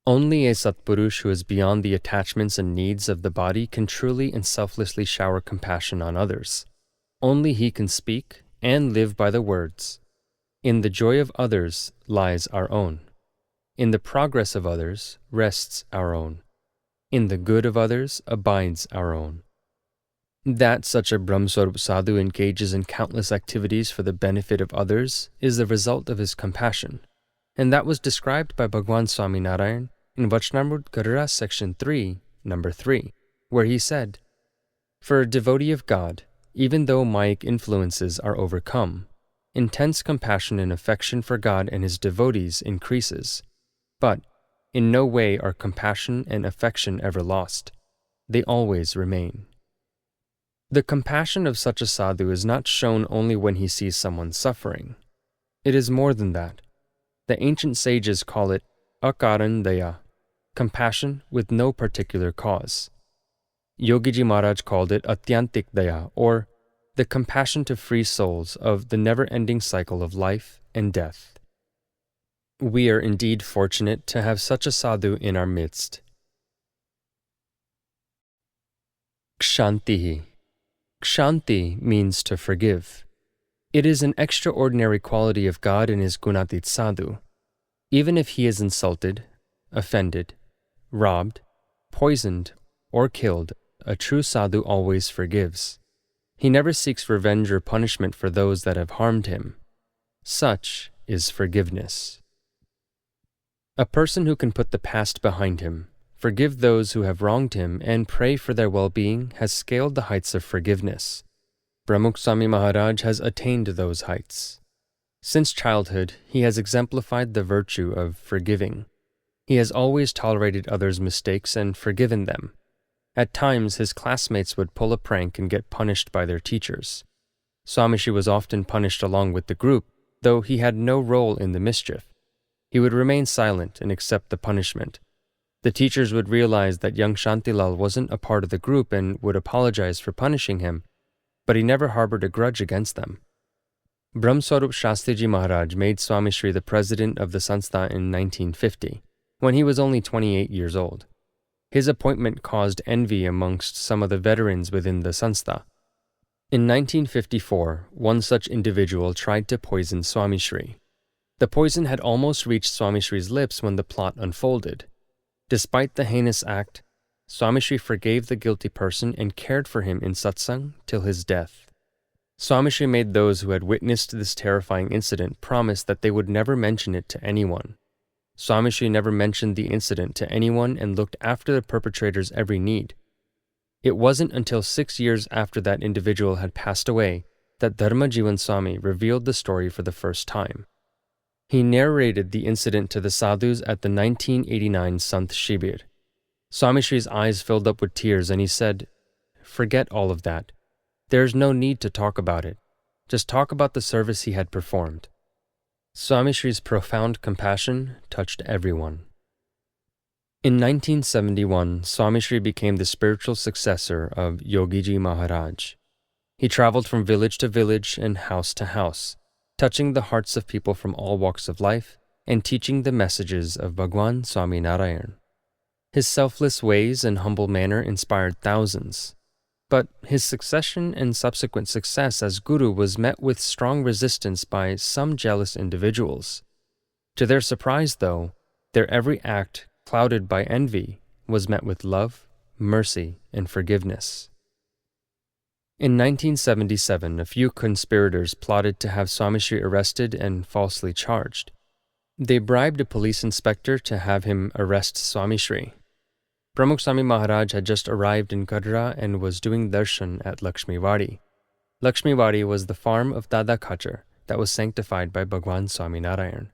Only a Satpurush who is beyond the attachments and needs of the body can truly and selflessly shower compassion on others. Only he can speak and live by the words, "In the joy of others lies our own. In the progress of others rests our own. In the good of others abides our own." That such a Brahmswarup sadhu engages in countless activities for the benefit of others is the result of his compassion, and that was described by Bhagwan Swami Narayan in Vachnamrut Garura section 3, number 3, where he said, "For a devotee of God, even though Mayic influences are overcome, intense compassion and affection for God and his devotees increases, but in no way are compassion and affection ever lost. They always remain." The compassion of such a sadhu is not shown only when he sees someone suffering. It is more than that. The ancient sages call it akaran daya, compassion with no particular cause. Yogiji Maharaj called it atyantik daya, or the compassion to free souls of the never-ending cycle of life and death. We are indeed fortunate to have such a sadhu in our midst. Kshantihi. Kshanti means to forgive. It is an extraordinary quality of God in his Gunatit sadhu. Even if he is insulted, offended, robbed, poisoned, or killed, a true sadhu always forgives. He never seeks revenge or punishment for those that have harmed him. Such is forgiveness. A person who can put the past behind him, forgive those who have wronged him, and pray for their well-being has scaled the heights of forgiveness. Pramukh Swami Maharaj has attained those heights. Since childhood, he has exemplified the virtue of forgiving. He has always tolerated others' mistakes and forgiven them. At times, his classmates would pull a prank and get punished by their teachers. Swami Shri was often punished along with the group, though he had no role in the mischief. He would remain silent and accept the punishment. The teachers would realize that young Shantilal wasn't a part of the group and would apologize for punishing him, but he never harbored a grudge against them. Brahmswarup Shastriji Maharaj made Swami Shri the president of the Sanstha in 1950, when he was only 28 years old. His appointment caused envy amongst some of the veterans within the Sanstha. In 1954, one such individual tried to poison Swami Shri. The poison had almost reached Swami Shri's lips when the plot unfolded. Despite the heinous act, Swami Shri forgave the guilty person and cared for him in satsang till his death. Swami Shri made those who had witnessed this terrifying incident promise that they would never mention it to anyone. Swami Shri never mentioned the incident to anyone and looked after the perpetrator's every need. It wasn't until 6 years after that individual had passed away that Dharmajivan Swami revealed the story for the first time. He narrated the incident to the sadhus at the 1989 Sant Shibir. Swami Shri's eyes filled up with tears and he said, "Forget all of that. There's no need to talk about it. Just talk about the service he had performed." Swami Shri's profound compassion touched everyone. In 1971, Swami Shri became the spiritual successor of Yogiji Maharaj. He traveled from village to village and house to house, touching the hearts of people from all walks of life and teaching the messages of Bhagwan Swami Narayan. His selfless ways and humble manner inspired thousands. But his succession and subsequent success as guru was met with strong resistance by some jealous individuals. To their surprise, though, their every act, clouded by envy, was met with love, mercy, and forgiveness. In 1977, a few conspirators plotted to have Swami Shri arrested and falsely charged. They bribed a police inspector to have him arrest Swami Shri. Pramukh Swami Maharaj had just arrived in Kadra and was doing darshan at Lakshmiwadi. Lakshmiwadi was the farm of Dada Kachar that was sanctified by Bhagwan Swami Narayan.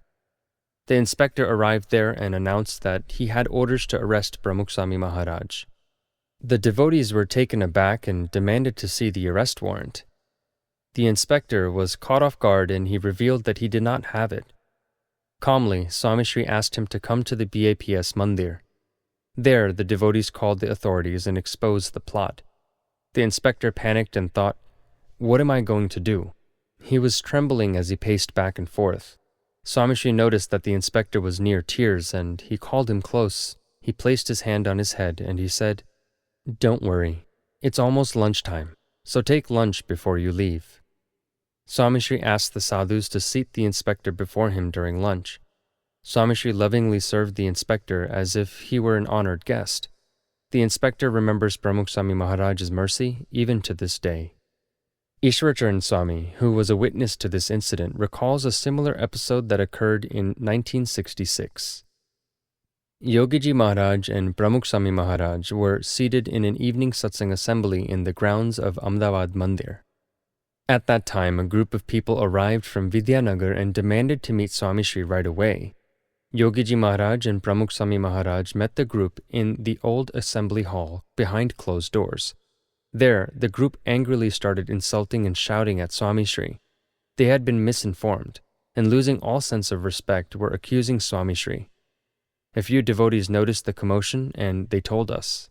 The inspector arrived there and announced that he had orders to arrest Pramukh Swami Maharaj. The devotees were taken aback and demanded to see the arrest warrant. The inspector was caught off guard and he revealed that he did not have it. Calmly, Swami Shri asked him to come to the BAPS Mandir. There, the devotees called the authorities and exposed the plot. The inspector panicked and thought, "What am I going to do?" He was trembling as he paced back and forth. Swami Shri noticed that the inspector was near tears and he called him close. He placed his hand on his head and he said, "Don't worry. It's almost lunchtime, so take lunch before you leave." Swami Shri asked the sadhus to seat the inspector before him during lunch. Swami Shri lovingly served the inspector as if he were an honored guest. The inspector remembers Pramukh Swami Maharaj's mercy even to this day. Ishwaracharan Swami, who was a witness to this incident, recalls a similar episode that occurred in 1966. Yogiji Maharaj and Pramukh Swami Maharaj were seated in an evening satsang assembly in the grounds of Ahmedabad Mandir. At that time, a group of people arrived from Vidyanagar and demanded to meet Swami Shri right away. Yogiji Maharaj and Pramukh Swami Maharaj met the group in the old assembly hall behind closed doors. There, the group angrily started insulting and shouting at Swami Shri. They had been misinformed, and losing all sense of respect, were accusing Swami Shri. A few devotees noticed the commotion, and they told us.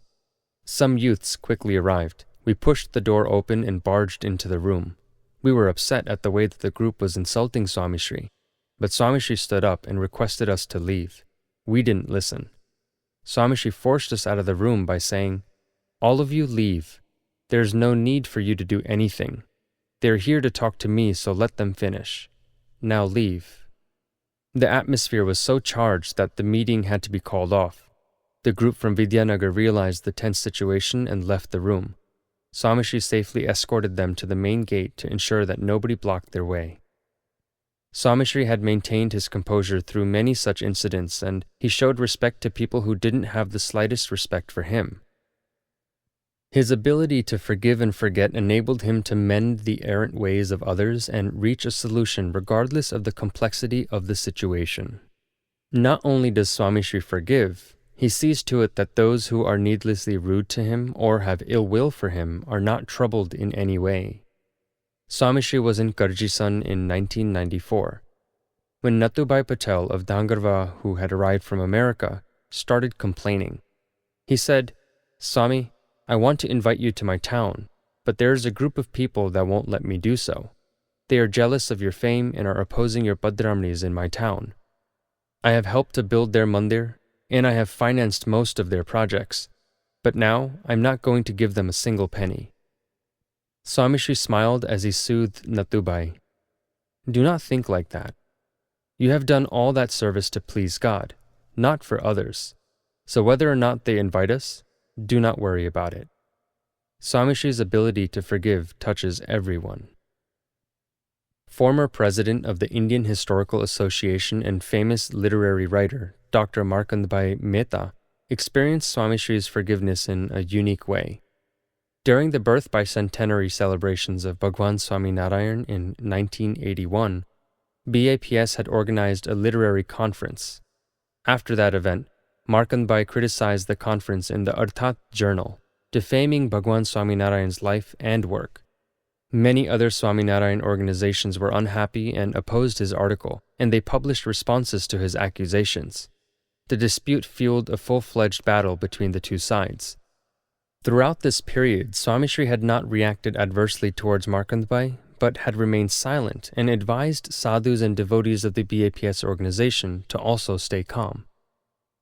Some youths quickly arrived. We pushed the door open and barged into the room. We were upset at the way that the group was insulting Swami Shri, but Swami Shri stood up and requested us to leave. We didn't listen. Swami Shri forced us out of the room by saying, "All of you leave. There's no need for you to do anything. They're here to talk to me, so let them finish. Now leave." The atmosphere was so charged that the meeting had to be called off. The group from Vidyanagar realized the tense situation and left the room. Swami Shri safely escorted them to the main gate to ensure that nobody blocked their way. Swami Shri had maintained his composure through many such incidents, and he showed respect to people who didn't have the slightest respect for him. His ability to forgive and forget enabled him to mend the errant ways of others and reach a solution regardless of the complexity of the situation. Not only does Swami Shri forgive, he sees to it that those who are needlessly rude to him or have ill will for him are not troubled in any way. Swami Shri was in Karjisan in 1994, when Nathubai Patel of Dangarwa, who had arrived from America, started complaining. He said, "Swami, I want to invite you to my town, but there is a group of people that won't let me do so. They are jealous of your fame and are opposing your Padramnis in my town. I have helped to build their mandir, and I have financed most of their projects, but now I'm not going to give them a single penny." Swami Shri smiled as he soothed Nathubai. Do not think like that. You have done all that service to please God, not for others. So whether or not they invite us, do not worry about it. Swami Shri's ability to forgive touches everyone. Former president of the Indian Historical Association and famous literary writer, Dr. Markandebai Mehta, experienced Swami Shri's forgiveness in a unique way. During the birth bicentenary celebrations of Bhagwan Swami Narayan in 1981, BAPS had organized a literary conference. After that event, Markandebai criticized the conference in the Arthat journal, defaming Bhagwan Swami Narayan's life and work. Many other Swaminarayan organizations were unhappy and opposed his article, and they published responses to his accusations. The dispute fueled a full-fledged battle between the two sides. Throughout this period, Swami Shri had not reacted adversely towards Markandebai, but had remained silent and advised sadhus and devotees of the BAPS organization to also stay calm.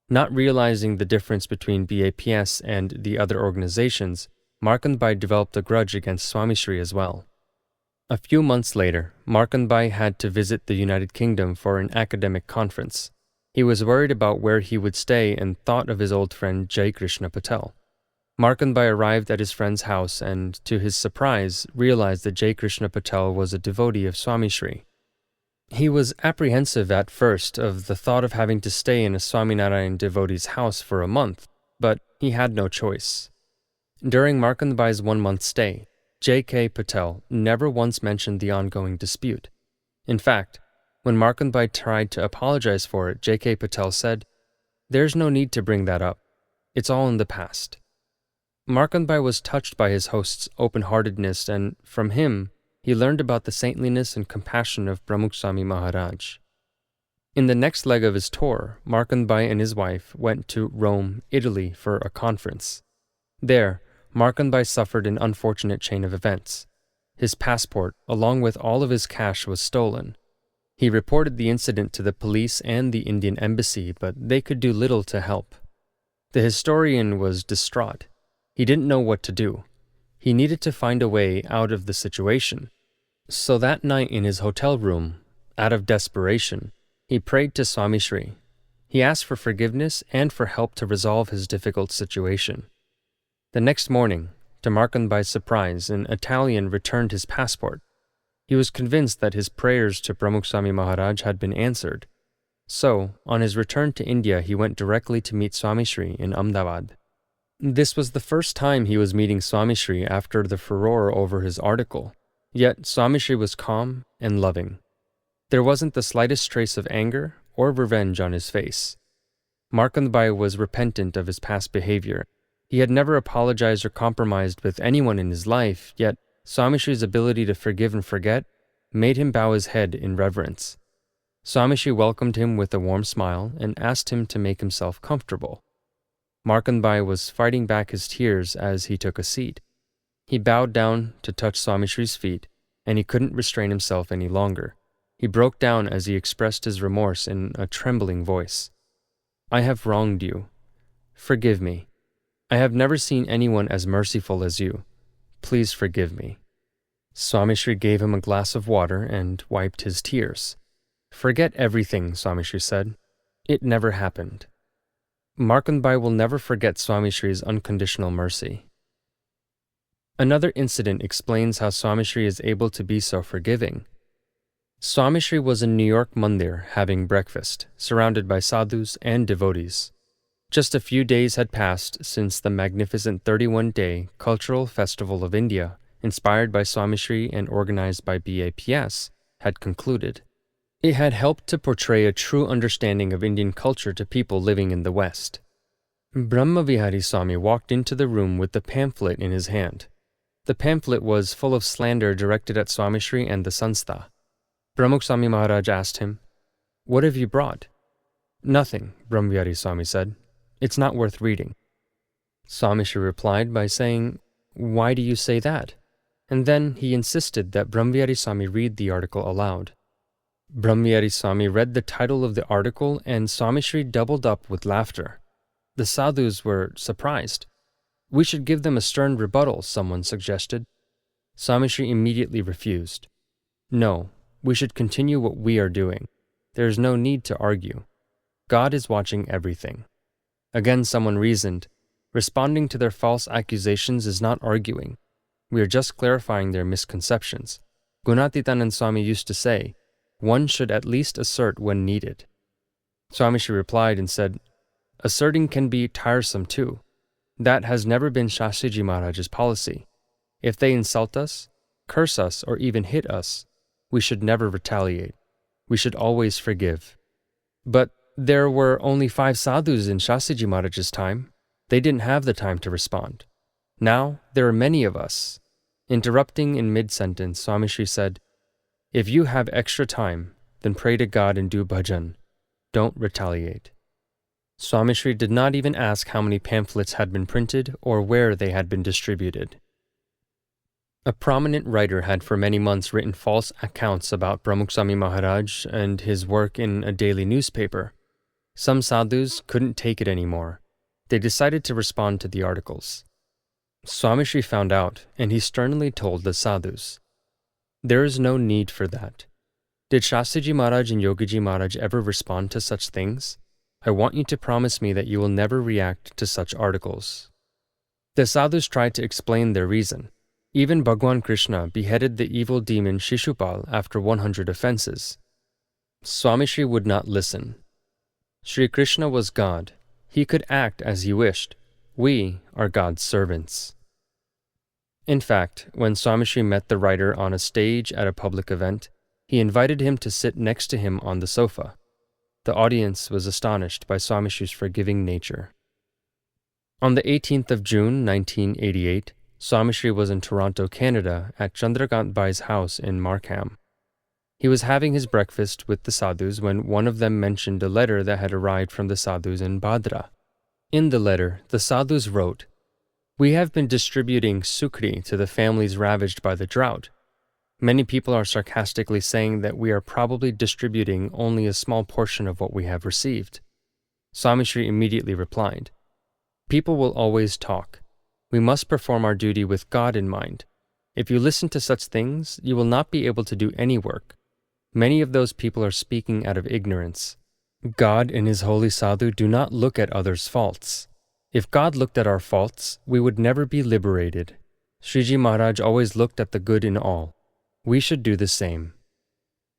Not realizing the difference between BAPS and the other organizations, Markandebai developed a grudge against Swami Shri as well. A few months later, Markandebai had to visit the United Kingdom for an academic conference. He was worried about where he would stay and thought of his old friend Jai Krishna Patel. Markandebai arrived at his friend's house and, to his surprise, realized that Jai Krishna Patel was a devotee of Swami Shri. He was apprehensive at first of the thought of having to stay in a Swaminarayan devotee's house for a month, but he had no choice. During Markandebai's 1-month stay, J.K. Patel never once mentioned the ongoing dispute. In fact, when Markandebai tried to apologize for it, J.K. Patel said, "There's no need to bring that up. It's all in the past." Markandebai was touched by his host's open-heartedness, and from him, he learned about the saintliness and compassion of Pramukh Swami Maharaj. In the next leg of his tour, Markandebai and his wife went to Rome, Italy for a conference. There, Markandebai suffered an unfortunate chain of events. His passport, along with all of his cash, was stolen. He reported the incident to the police and the Indian embassy, but they could do little to help. The historian was distraught. He didn't know what to do. He needed to find a way out of the situation. So that night in his hotel room, out of desperation, he prayed to Swami Shri. He asked for forgiveness and for help to resolve his difficult situation. The next morning, to Markandebai's surprise, an Italian returned his passport. He was convinced that his prayers to Pramukh Swami Maharaj had been answered. So, on his return to India, he went directly to meet Swami Shri in Ahmedabad. This was the first time he was meeting Swami Shri after the furore over his article. Yet Swami Shri was calm and loving. There wasn't the slightest trace of anger or revenge on his face. Markandebai was repentant of his past behavior. He had never apologized or compromised with anyone in his life, yet Swami Shri's ability to forgive and forget made him bow his head in reverence. Swami Shri welcomed him with a warm smile and asked him to make himself comfortable. Markandebai was fighting back his tears as he took a seat. He bowed down to touch Swami Shri's feet, and he couldn't restrain himself any longer. He broke down as he expressed his remorse in a trembling voice. "I have wronged you. Forgive me. I have never seen anyone as merciful as you. Please forgive me." Swami Shri gave him a glass of water and wiped his tears. "Forget everything," Swami Shri said. "It never happened." Markandebai will never forget Swami Shri's unconditional mercy. Another incident explains how Swami Shri is able to be so forgiving. Swami Shri was in New York Mandir having breakfast, surrounded by sadhus and devotees. Just a few days had passed since the magnificent 31-day cultural festival of India, inspired by Swami Shri and organized by BAPS, had concluded. It had helped to portray a true understanding of Indian culture to people living in the West. Brahmavihari Swami walked into the room with the pamphlet in his hand. The pamphlet was full of slander directed at Swami Shri and the Sanstha. Pramukh Swami Maharaj asked him, "What have you brought?" "Nothing," Brahmavihari Swami said. "It's not worth reading." Swami Shri replied by saying, "Why do you say that?" And then he insisted that Brahmavihari Swami read the article aloud. Brahmavihari Swami read the title of the article and Swami Shri doubled up with laughter. The sadhus were surprised. "We should give them a stern rebuttal," someone suggested. Swami Shri immediately refused. No, we should continue what we are doing. There is no need to argue. God is watching everything. Again, someone reasoned, responding to their false accusations is not arguing. We are just clarifying their misconceptions. Gunatitanand Swami used to say, one should at least assert when needed. Swami Shri replied and said, asserting can be tiresome too. That has never been Shastriji Maharaj's policy. If they insult us, curse us, or even hit us, we should never retaliate. We should always forgive. But there were only 5 sadhus in Shastriji Maharaj's time. They didn't have the time to respond. Now, there are many of us. Interrupting in mid-sentence, Swami Shri said, if you have extra time, then pray to God and do bhajan. Don't retaliate. Swami Shri did not even ask how many pamphlets had been printed or where they had been distributed. A prominent writer had for many months written false accounts about Pramukh Swami Maharaj and his work in a daily newspaper. Some sadhus couldn't take it anymore. They decided to respond to the articles. Swami Shri found out, and he sternly told the sadhus, there is no need for that. Did Shastriji Maharaj and Yogiji Maharaj ever respond to such things? I want you to promise me that you will never react to such articles. The sadhus tried to explain their reason. Even Bhagwan Krishna beheaded the evil demon Shishupal after 100 offenses. Swami Shri would not listen. Sri Krishna was God. He could act as he wished. We are God's servants. In fact, when Swami Shri met the writer on a stage at a public event, he invited him to sit next to him on the sofa. The audience was astonished by Swami Shri's forgiving nature. On the 18th of June, 1988, Swami Shri was in Toronto, Canada, at Chandrakant Bai's house in Markham. He was having his breakfast with the sadhus when one of them mentioned a letter that had arrived from the sadhus in Bhadra. In the letter, the sadhus wrote, we have been distributing sukri to the families ravaged by the drought. Many people are sarcastically saying that we are probably distributing only a small portion of what we have received. Swami Shri immediately replied, people will always talk. We must perform our duty with God in mind. If you listen to such things, you will not be able to do any work. Many of those people are speaking out of ignorance. God and His holy sadhu do not look at others' faults. If God looked at our faults, we would never be liberated. Sriji Maharaj always looked at the good in all. We should do the same.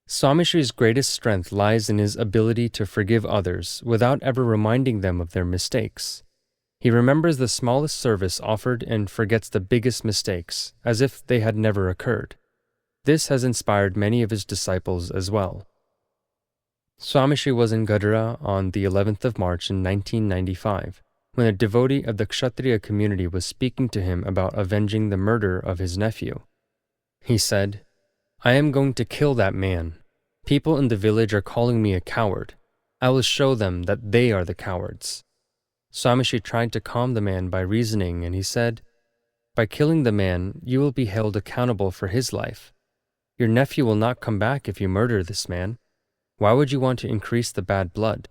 Swami Shri's greatest strength lies in his ability to forgive others without ever reminding them of their mistakes. He remembers the smallest service offered and forgets the biggest mistakes, as if they had never occurred. This has inspired many of his disciples as well. Swami Shri was in Gadara on the 11th of March in 1995, when a devotee of the Kshatriya community was speaking to him about avenging the murder of his nephew. He said, I am going to kill that man. People in the village are calling me a coward. I will show them that they are the cowards. Swami Shri tried to calm the man by reasoning, and he said, by killing the man, you will be held accountable for his life. Your nephew will not come back if you murder this man. Why would you want to increase the bad blood?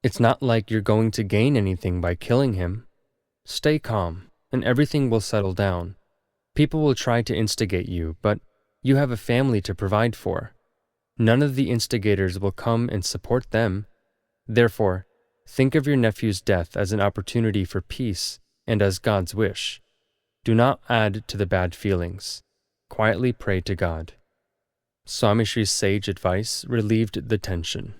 It's not like you're going to gain anything by killing him. Stay calm, and everything will settle down. People will try to instigate you, but you have a family to provide for. None of the instigators will come and support them. Therefore, think of your nephew's death as an opportunity for peace and as God's wish. Do not add to the bad feelings. Quietly pray to God. Swami Shri's sage advice relieved the tension.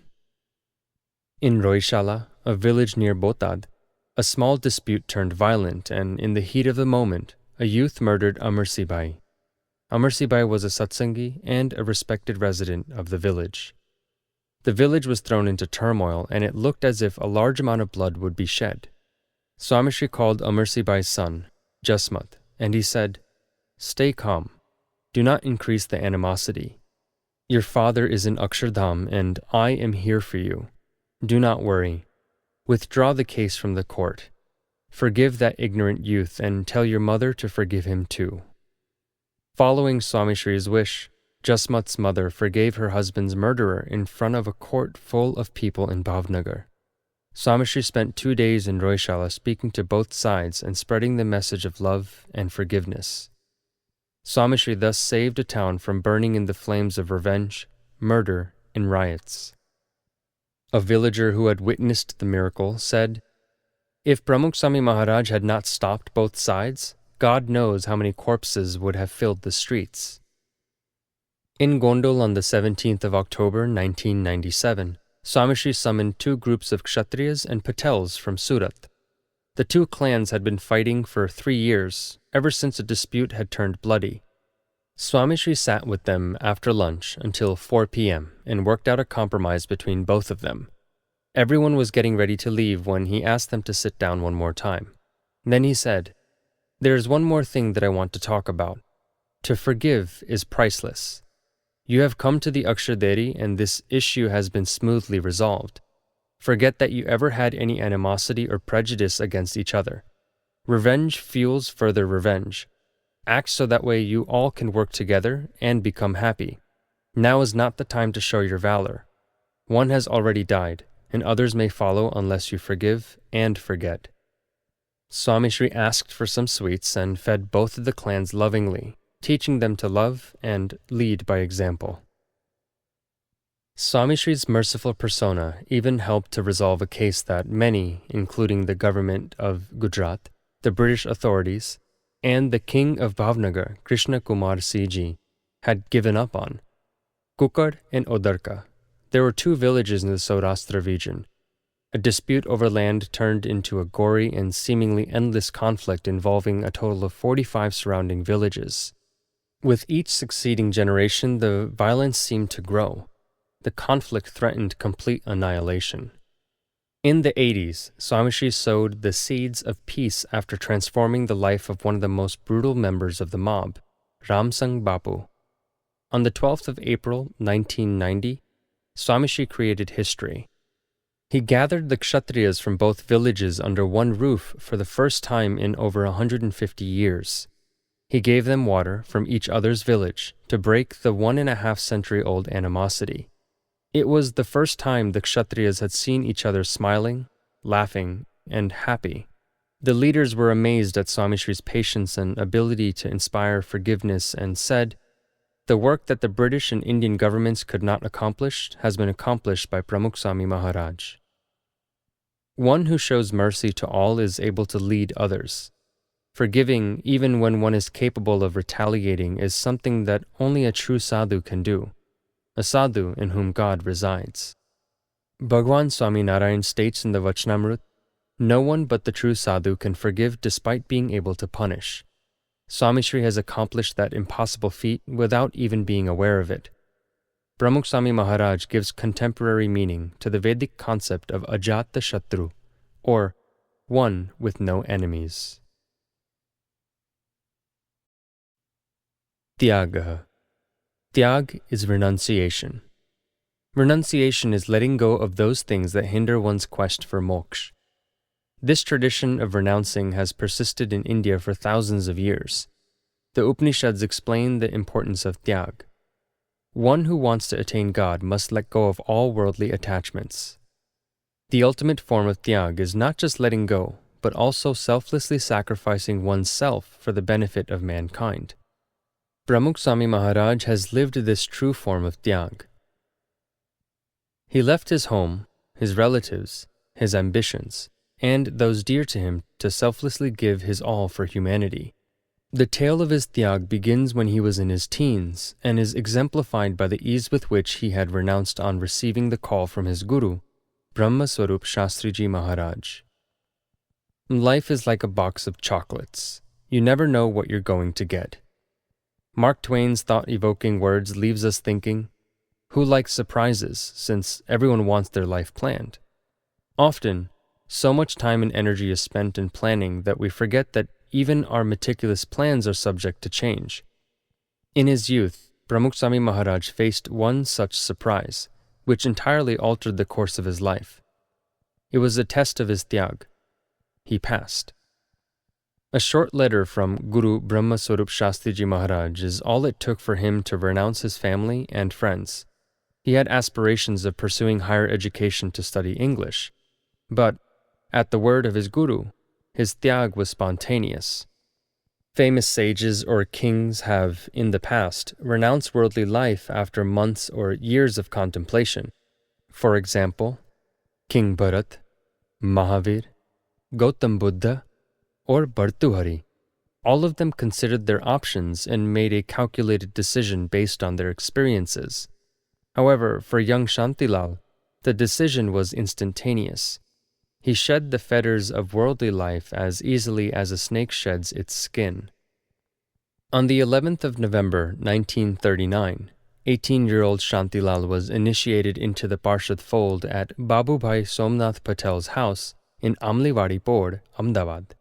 In Roishala, a village near Botad, a small dispute turned violent, and in the heat of the moment, a youth murdered Amarsi Bai. Amarsi Bai was a satsangi and a respected resident of the village. The village was thrown into turmoil, and it looked as if a large amount of blood would be shed. Swami Shri called Amarsi Bai's son, Jasmat, and he said, stay calm. Do not increase the animosity. Your father is in Akshardham, and I am here for you. Do not worry. Withdraw the case from the court. Forgive that ignorant youth and tell your mother to forgive him too. Following Swami Shri's wish, Jasmat's mother forgave her husband's murderer in front of a court full of people in Bhavnagar. Swami Shri spent 2 days in Roishala speaking to both sides and spreading the message of love and forgiveness. Swami Shri thus saved a town from burning in the flames of revenge, murder, and riots. A villager who had witnessed the miracle said, "If Pramukh Swami Maharaj had not stopped both sides, God knows how many corpses would have filled the streets." In Gondal on the 17th of October 1997, Swami Shri summoned two groups of Kshatriyas and Patels from Surat. The two clans had been fighting for 3 years, ever since a dispute had turned bloody. Swami Shri sat with them after lunch until 4 p.m. and worked out a compromise between both of them. Everyone was getting ready to leave when he asked them to sit down one more time. Then he said, "There is one more thing that I want to talk about. To forgive is priceless. You have come to the Akshardheri and this issue has been smoothly resolved. Forget that you ever had any animosity or prejudice against each other. Revenge fuels further revenge. Act so that way you all can work together and become happy. Now is not the time to show your valor. One has already died, and others may follow unless you forgive and forget." Swami Shri asked for some sweets and fed both of the clans lovingly, teaching them to love and lead by example. Swami Shri's merciful persona even helped to resolve a case that many, including the government of Gujarat, the British authorities, and the king of Bhavnagar, Krishna Kumar Siji, had given up on. Kukar and Odarka. There were 2 villages in the Saurashtra region. A dispute over land turned into a gory and seemingly endless conflict involving a total of 45 surrounding villages. With each succeeding generation, the violence seemed to grow. The conflict threatened complete annihilation. In the 80s, Swami Shri sowed the seeds of peace after transforming the life of one of the most brutal members of the mob, Ramsang Bapu. On the 12th of April, 1990, Swami Shri created history. He gathered the Kshatriyas from both villages under one roof for the first time in over 150 years. He gave them water from each other's village to break the 1.5-century-old animosity. It was the first time the Kshatriyas had seen each other smiling, laughing, and happy. The leaders were amazed at Swami Shri's patience and ability to inspire forgiveness and said, "The work that the British and Indian governments could not accomplish has been accomplished by Pramukh Swami Maharaj." One who shows mercy to all is able to lead others. Forgiving, even when one is capable of retaliating, is something that only a true sadhu can do. A sadhu in whom God resides. Bhagwan Swami Narayan states in the Vachnamrut, "No one but the true sadhu can forgive despite being able to punish." Swami Shri has accomplished that impossible feat without even being aware of it. Pramukh Swami Maharaj gives contemporary meaning to the Vedic concept of Ajata Shatru, or one with no enemies. Tyagaha. Tyag is renunciation. Renunciation is letting go of those things that hinder one's quest for moksha. This tradition of renouncing has persisted in India for thousands of years. The Upanishads explain the importance of tyag. One who wants to attain God must let go of all worldly attachments. The ultimate form of tyag is not just letting go, but also selflessly sacrificing oneself for the benefit of mankind. Pramukh Swami Maharaj has lived this true form of tyag. He left his home, his relatives, his ambitions, and those dear to him to selflessly give his all for humanity. The tale of his tyag begins when he was in his teens and is exemplified by the ease with which he had renounced on receiving the call from his guru, Brahma Swarup Shastriji Maharaj. Life is like a box of chocolates. You never know what you're going to get. Mark Twain's thought-evoking words leaves us thinking, who likes surprises, since everyone wants their life planned? Often, so much time and energy is spent in planning that we forget that even our meticulous plans are subject to change. In his youth, Pramukh Swami Maharaj faced one such surprise, which entirely altered the course of his life. It was a test of his tyag. He passed. A short letter from Guru Brahma Swarup Shastriji Maharaj is all it took for him to renounce his family and friends. He had aspirations of pursuing higher education to study English, but, at the word of his guru, his tyag was spontaneous. Famous sages or kings have, in the past, renounced worldly life after months or years of contemplation. For example, King Bharat, Mahavir, Gautam Buddha, or Bhartuhari. All of them considered their options and made a calculated decision based on their experiences. However, for young Shantilal, the decision was instantaneous. He shed the fetters of worldly life as easily as a snake sheds its skin. On the 11th of November 1939, 18-year-old Shantilal was initiated into the Parshad fold at Babubhai Somnath Patel's house in Amliwadi Pord, Ahmedabad.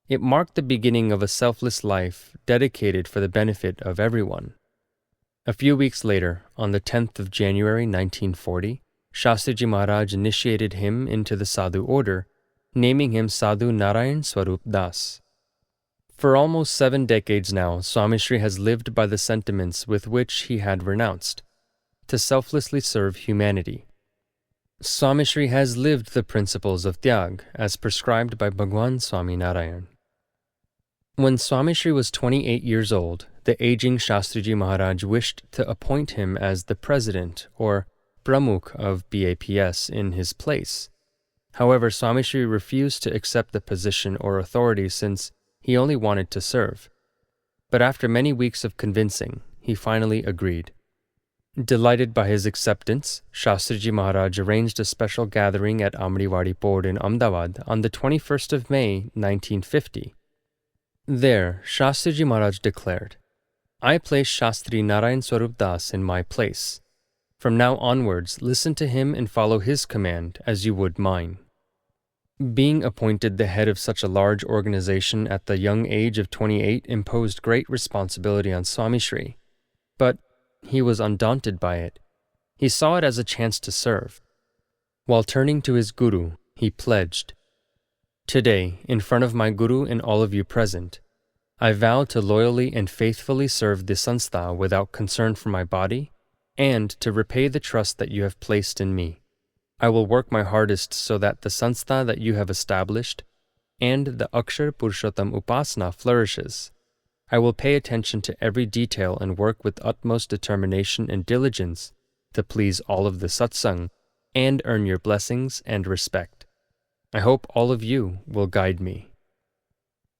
It marked the beginning of a selfless life dedicated for the benefit of everyone. A few weeks later, on the 10th of January 1940, Shastriji Maharaj initiated him into the Sadhu order, naming him Sadhu Narayan Swarup Das. For almost 7 decades now, Swami Shri has lived by the sentiments with which he had renounced, to selflessly serve humanity. Swami Shri has lived the principles of Tyag as prescribed by Bhagwan Swami Narayan. When Swami Shri was 28 years old, the aging Shastriji Maharaj wished to appoint him as the president or pramukh of BAPS in his place. However, Swami Shri refused to accept the position or authority since he only wanted to serve. But after many weeks of convincing, he finally agreed. Delighted by his acceptance, Shastriji Maharaj arranged a special gathering at Amriwadi Pord in Ahmedabad on the 21st of May, 1950. There, Shastriji Maharaj declared, "I place Shastri Narayan Swarup Das in my place. From now onwards, listen to him and follow his command as you would mine." Being appointed the head of such a large organization at the young age of 28 imposed great responsibility on Swami Shri. But he was undaunted by it. He saw it as a chance to serve. While turning to his guru, he pledged, "Today, in front of my guru and all of you present, I vow to loyally and faithfully serve the sanstha without concern for my body, and to repay the trust that you have placed in me. I will work my hardest so that the sanstha that you have established and the Akshar Purushottam Upasana flourishes. I will pay attention to every detail and work with utmost determination and diligence to please all of the satsang and earn your blessings and respect. I hope all of you will guide me."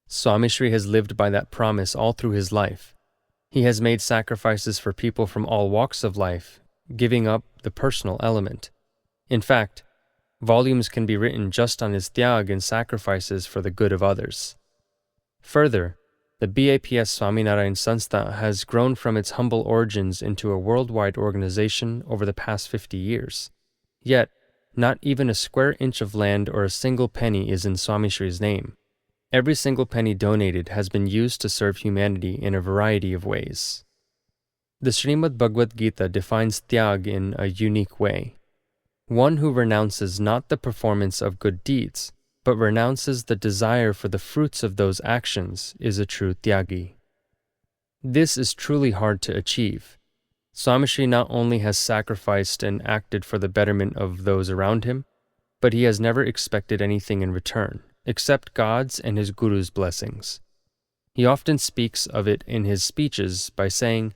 Swami Shri has lived by that promise all through his life. He has made sacrifices for people from all walks of life, giving up the personal element. In fact, volumes can be written just on his tyag and sacrifices for the good of others. Further, the BAPS Swaminarayan Sanstha has grown from its humble origins into a worldwide organization over the past 50 years. Yet, not even a square inch of land or a single penny is in Swami Shri's name. Every single penny donated has been used to serve humanity in a variety of ways. The Srimad Bhagavad Gita defines tyag in a unique way. One who renounces not the performance of good deeds, but renounces the desire for the fruits of those actions is a true tyagi. This is truly hard to achieve. Swami Shri not only has sacrificed and acted for the betterment of those around him, but he has never expected anything in return, except God's and his Guru's blessings. He often speaks of it in his speeches by saying,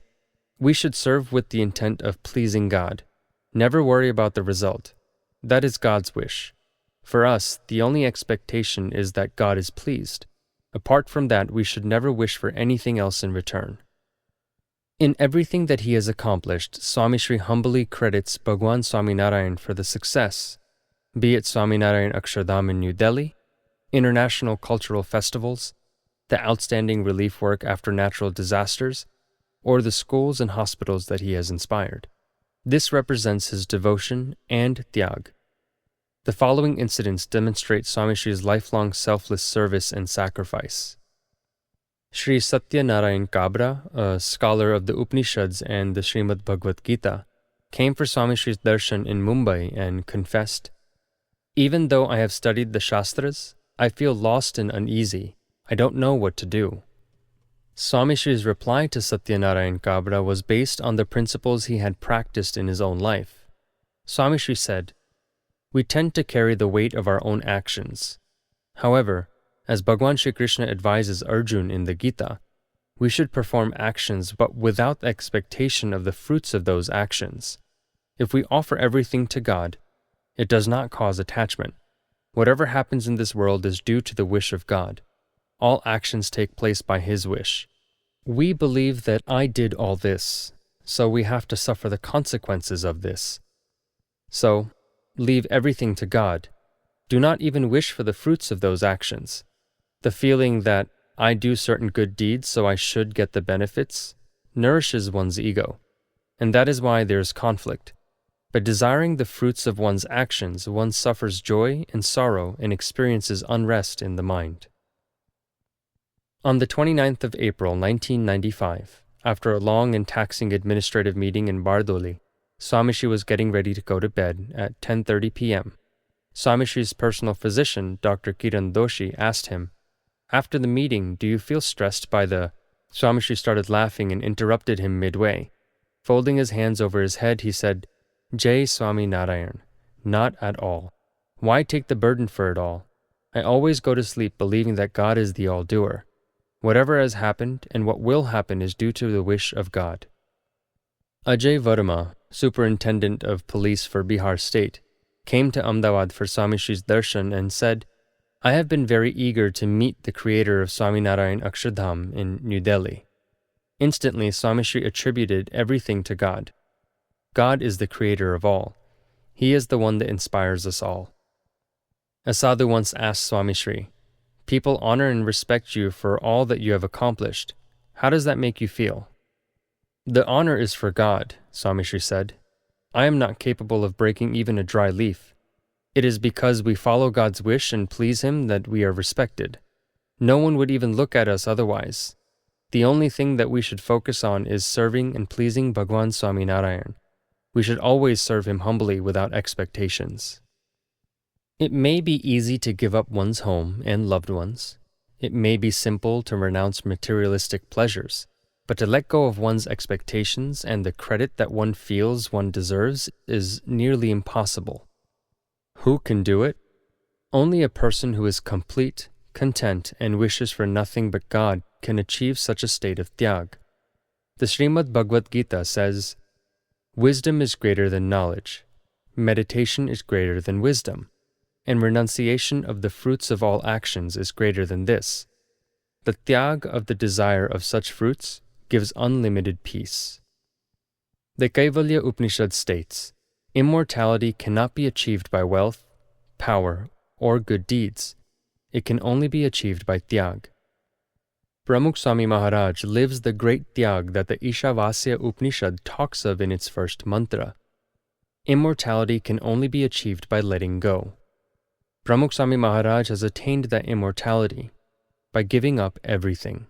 "We should serve with the intent of pleasing God. Never worry about the result. That is God's wish. For us, the only expectation is that God is pleased. Apart from that, we should never wish for anything else in return." In everything that he has accomplished, Swami Shri humbly credits Bhagwan Swaminarayan for the success, be it Swaminarayan Akshardham in New Delhi, international cultural festivals, the outstanding relief work after natural disasters, or the schools and hospitals that he has inspired. This represents his devotion and tyag. The following incidents demonstrate Swami Shri's lifelong selfless service and sacrifice. Sri Satya Narayan Kabra, a scholar of the Upanishads and the Srimad Bhagavad Gita, came for Swami Shri's darshan in Mumbai and confessed, "Even though I have studied the Shastras, I feel lost and uneasy. I don't know what to do." Swami Shri's reply to Satya Narayan Kabra was based on the principles he had practiced in his own life. Swami Shri said, "We tend to carry the weight of our own actions. However, As Bhagwan Shri Krishna advises Arjun in the Gita, we should perform actions but without expectation of the fruits of those actions. If we offer everything to God, it does not cause attachment. Whatever happens in this world is due to the wish of God. All actions take place by His wish. We believe that I did all this, so we have to suffer the consequences of this. So, leave everything to God. Do not even wish for the fruits of those actions. The feeling that I do certain good deeds so I should get the benefits nourishes one's ego, and that is why there is conflict. By desiring the fruits of one's actions, one suffers joy and sorrow and experiences unrest in the mind. On the 29th of April 1995, after a long and taxing administrative meeting in Bardoli, Swami Shri was getting ready to go to bed at 10:30 p.m. Swami Shri's personal physician, Dr. Kiran Doshi, asked him, "After the meeting, do you feel stressed by the—" Swami Shri started laughing and interrupted him midway. Folding his hands over his head, he said, "Jai Swami Narayan, not at all. Why take the burden for it all? I always go to sleep believing that God is the all-doer. Whatever has happened and what will happen is due to the wish of God." Ajay Verma, Superintendent of Police for Bihar State, came to Ahmedabad for Swami Shri's darshan and said, "I have been very eager to meet the creator of Swaminarayan Akshardham in New Delhi." Instantly, Swami Shri attributed everything to God. God is the creator of all. He is the one that inspires us all. A sadhu once asked Swami Shri, "People honor and respect you for all that you have accomplished. How does that make you feel?" "The honor is for God," Swami Shri said. "I am not capable of breaking even a dry leaf. It is because we follow God's wish and please Him that we are respected. No one would even look at us otherwise. The only thing that we should focus on is serving and pleasing Bhagwan Swaminarayan. We should always serve Him humbly without expectations." It may be easy to give up one's home and loved ones. It may be simple to renounce materialistic pleasures, but to let go of one's expectations and the credit that one feels one deserves is nearly impossible. Who can do it? Only a person who is complete, content, and wishes for nothing but God can achieve such a state of tyag. The Srimad Bhagavad Gita says, "Wisdom is greater than knowledge, meditation is greater than wisdom, and renunciation of the fruits of all actions is greater than this. The tyag of the desire of such fruits gives unlimited peace." The Kaivalya Upanishad states, "Immortality cannot be achieved by wealth, power, or good deeds. It can only be achieved by tyag." Pramukh Swami Maharaj lives the great tyag that the Ishavasya Upanishad talks of in its first mantra. Immortality can only be achieved by letting go. Pramukh Swami Maharaj has attained that immortality by giving up everything.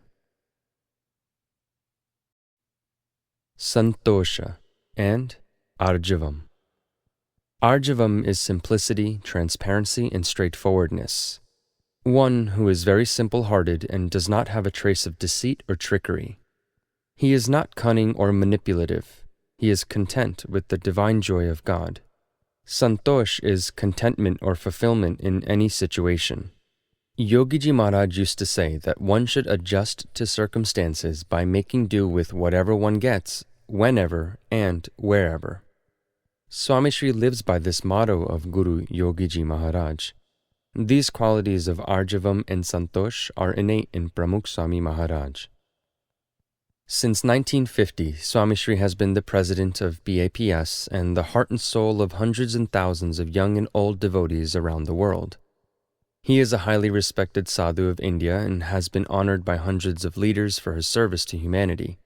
Santosha and Arjavam. Arjavam is simplicity, transparency, and straightforwardness. One who is very simple-hearted and does not have a trace of deceit or trickery. He is not cunning or manipulative. He is content with the divine joy of God. Santosh is contentment or fulfillment in any situation. Yogiji Maharaj used to say that one should adjust to circumstances by making do with whatever one gets, whenever and wherever. Swami Shri lives by this motto of Guru Yogiji Maharaj. These qualities of Arjavam and Santosh are innate in Pramukh Swami Maharaj. Since 1950, Swami Shri has been the president of BAPS and the heart and soul of hundreds and thousands of young and old devotees around the world. He is a highly respected sadhu of India and has been honored by hundreds of leaders for his service to humanity.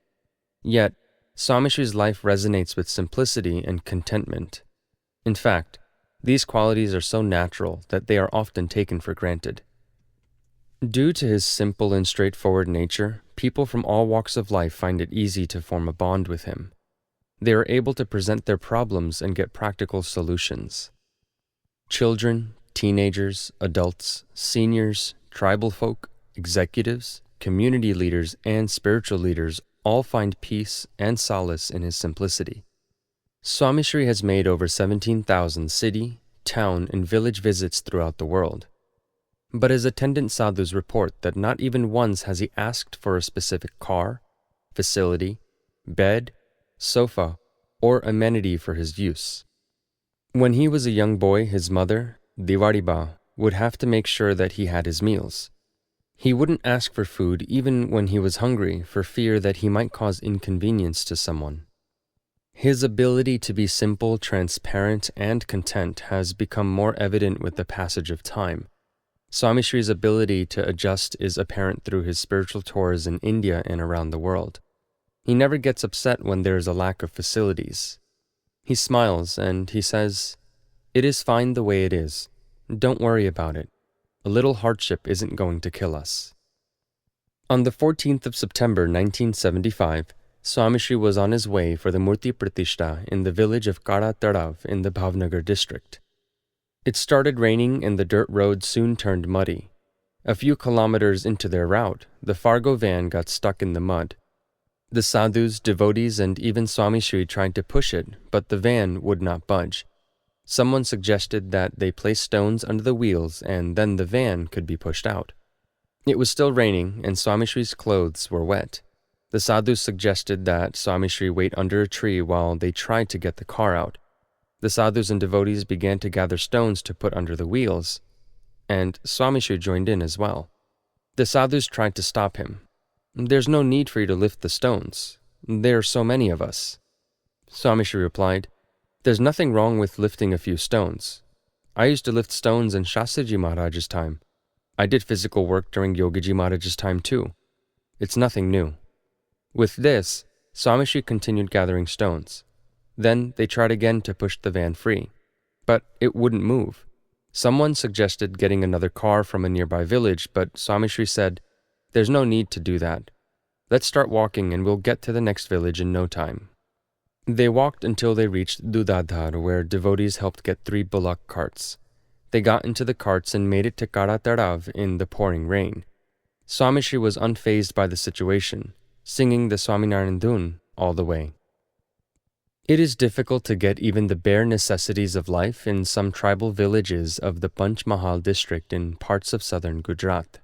Yet, Swami Shri's life resonates with simplicity and contentment. In fact, these qualities are so natural that they are often taken for granted. Due to his simple and straightforward nature, people from all walks of life find it easy to form a bond with him. They are able to present their problems and get practical solutions. Children, teenagers, adults, seniors, tribal folk, executives, community leaders, and spiritual leaders all find peace and solace in his simplicity. Swami Shri has made over 17,000 city, town, and village visits throughout the world. But his attendant sadhus report that not even once has he asked for a specific car, facility, bed, sofa, or amenity for his use. When he was a young boy, his mother, Diwariba, would have to make sure that he had his meals. He wouldn't ask for food even when he was hungry for fear that he might cause inconvenience to someone. His ability to be simple, transparent, and content has become more evident with the passage of time. Swami Shri's ability to adjust is apparent through his spiritual tours in India and around the world. He never gets upset when there is a lack of facilities. He smiles and he says, "It is fine the way it is. Don't worry about it. A little hardship isn't going to kill us." On the 14th of September 1975, Swami Shri was on his way for the Murti Pratishta in the village of Kara Tarav in the Bhavnagar district. It started raining and the dirt road soon turned muddy. A few kilometers into their route, the Fargo van got stuck in the mud. The sadhus, devotees, and even Swami Shri tried to push it, but the van would not budge. Someone suggested that they place stones under the wheels and then the van could be pushed out. It was still raining and Swami Shri's clothes were wet. The sadhus suggested that Swami Shri wait under a tree while they tried to get the car out. The sadhus and devotees began to gather stones to put under the wheels, and Swami Shri joined in as well. The sadhus tried to stop him. "There's no need for you to lift the stones. There are so many of us." Swami Shri replied, "There's nothing wrong with lifting a few stones. I used to lift stones in Shastriji Maharaj's time. I did physical work during Yogiji Maharaj's time too. It's nothing new." With this, Swami Shri continued gathering stones. Then they tried again to push the van free, but it wouldn't move. Someone suggested getting another car from a nearby village, but Swami Shri said, "There's no need to do that. Let's start walking and we'll get to the next village in no time." They walked until they reached Dudadhar, where devotees helped get 3 bullock carts. They got into the carts and made it to Kara Tarav in the pouring rain. Swami Shri was unfazed by the situation, singing the Swaminarayan Dhun all the way. It is difficult to get even the bare necessities of life in some tribal villages of the Panchmahal district in parts of southern Gujarat.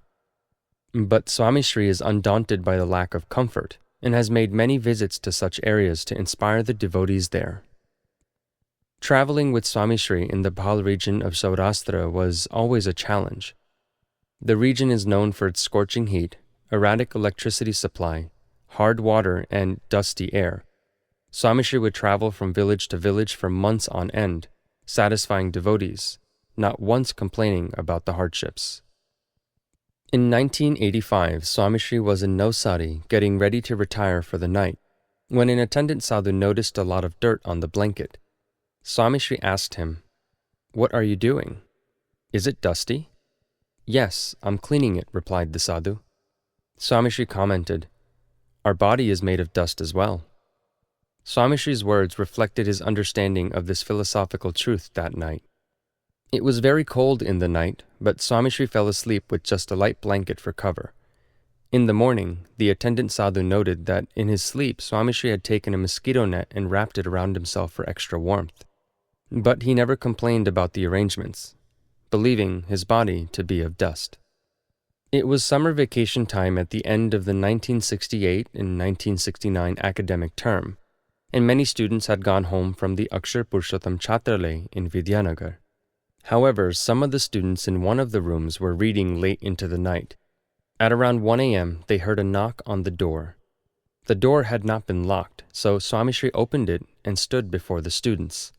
But Swami Shri is undaunted by the lack of comfort and has made many visits to such areas to inspire the devotees there. Traveling with Swami Shri in the Bhal region of Saurashtra was always a challenge. The region is known for its scorching heat, erratic electricity supply, hard water, and dusty air. Swami Shri would travel from village to village for months on end, satisfying devotees, not once complaining about the hardships. In 1985, Swami Shri was in Navsari getting ready to retire for the night, when an attendant sadhu noticed a lot of dirt on the blanket. Swami Shri asked him, "What are you doing? Is it dusty?" "Yes, I'm cleaning it," replied the sadhu. Swami Shri commented, "Our body is made of dust as well." Swami Shri's words reflected his understanding of this philosophical truth that night. It was very cold in the night, but Swami Shri fell asleep with just a light blanket for cover. In the morning, the attendant sadhu noted that in his sleep, Swami Shri had taken a mosquito net and wrapped it around himself for extra warmth. But he never complained about the arrangements, believing his body to be of dust. It was summer vacation time at the end of the 1968 and 1969 academic term, and many students had gone home from the Akshar Purushottam Chhatralay in Vidyanagar. However, some of the students in one of the rooms were reading late into the night. At around 1 a.m., they heard a knock on the door. The door had not been locked, so Swami Shri opened it and stood before the students.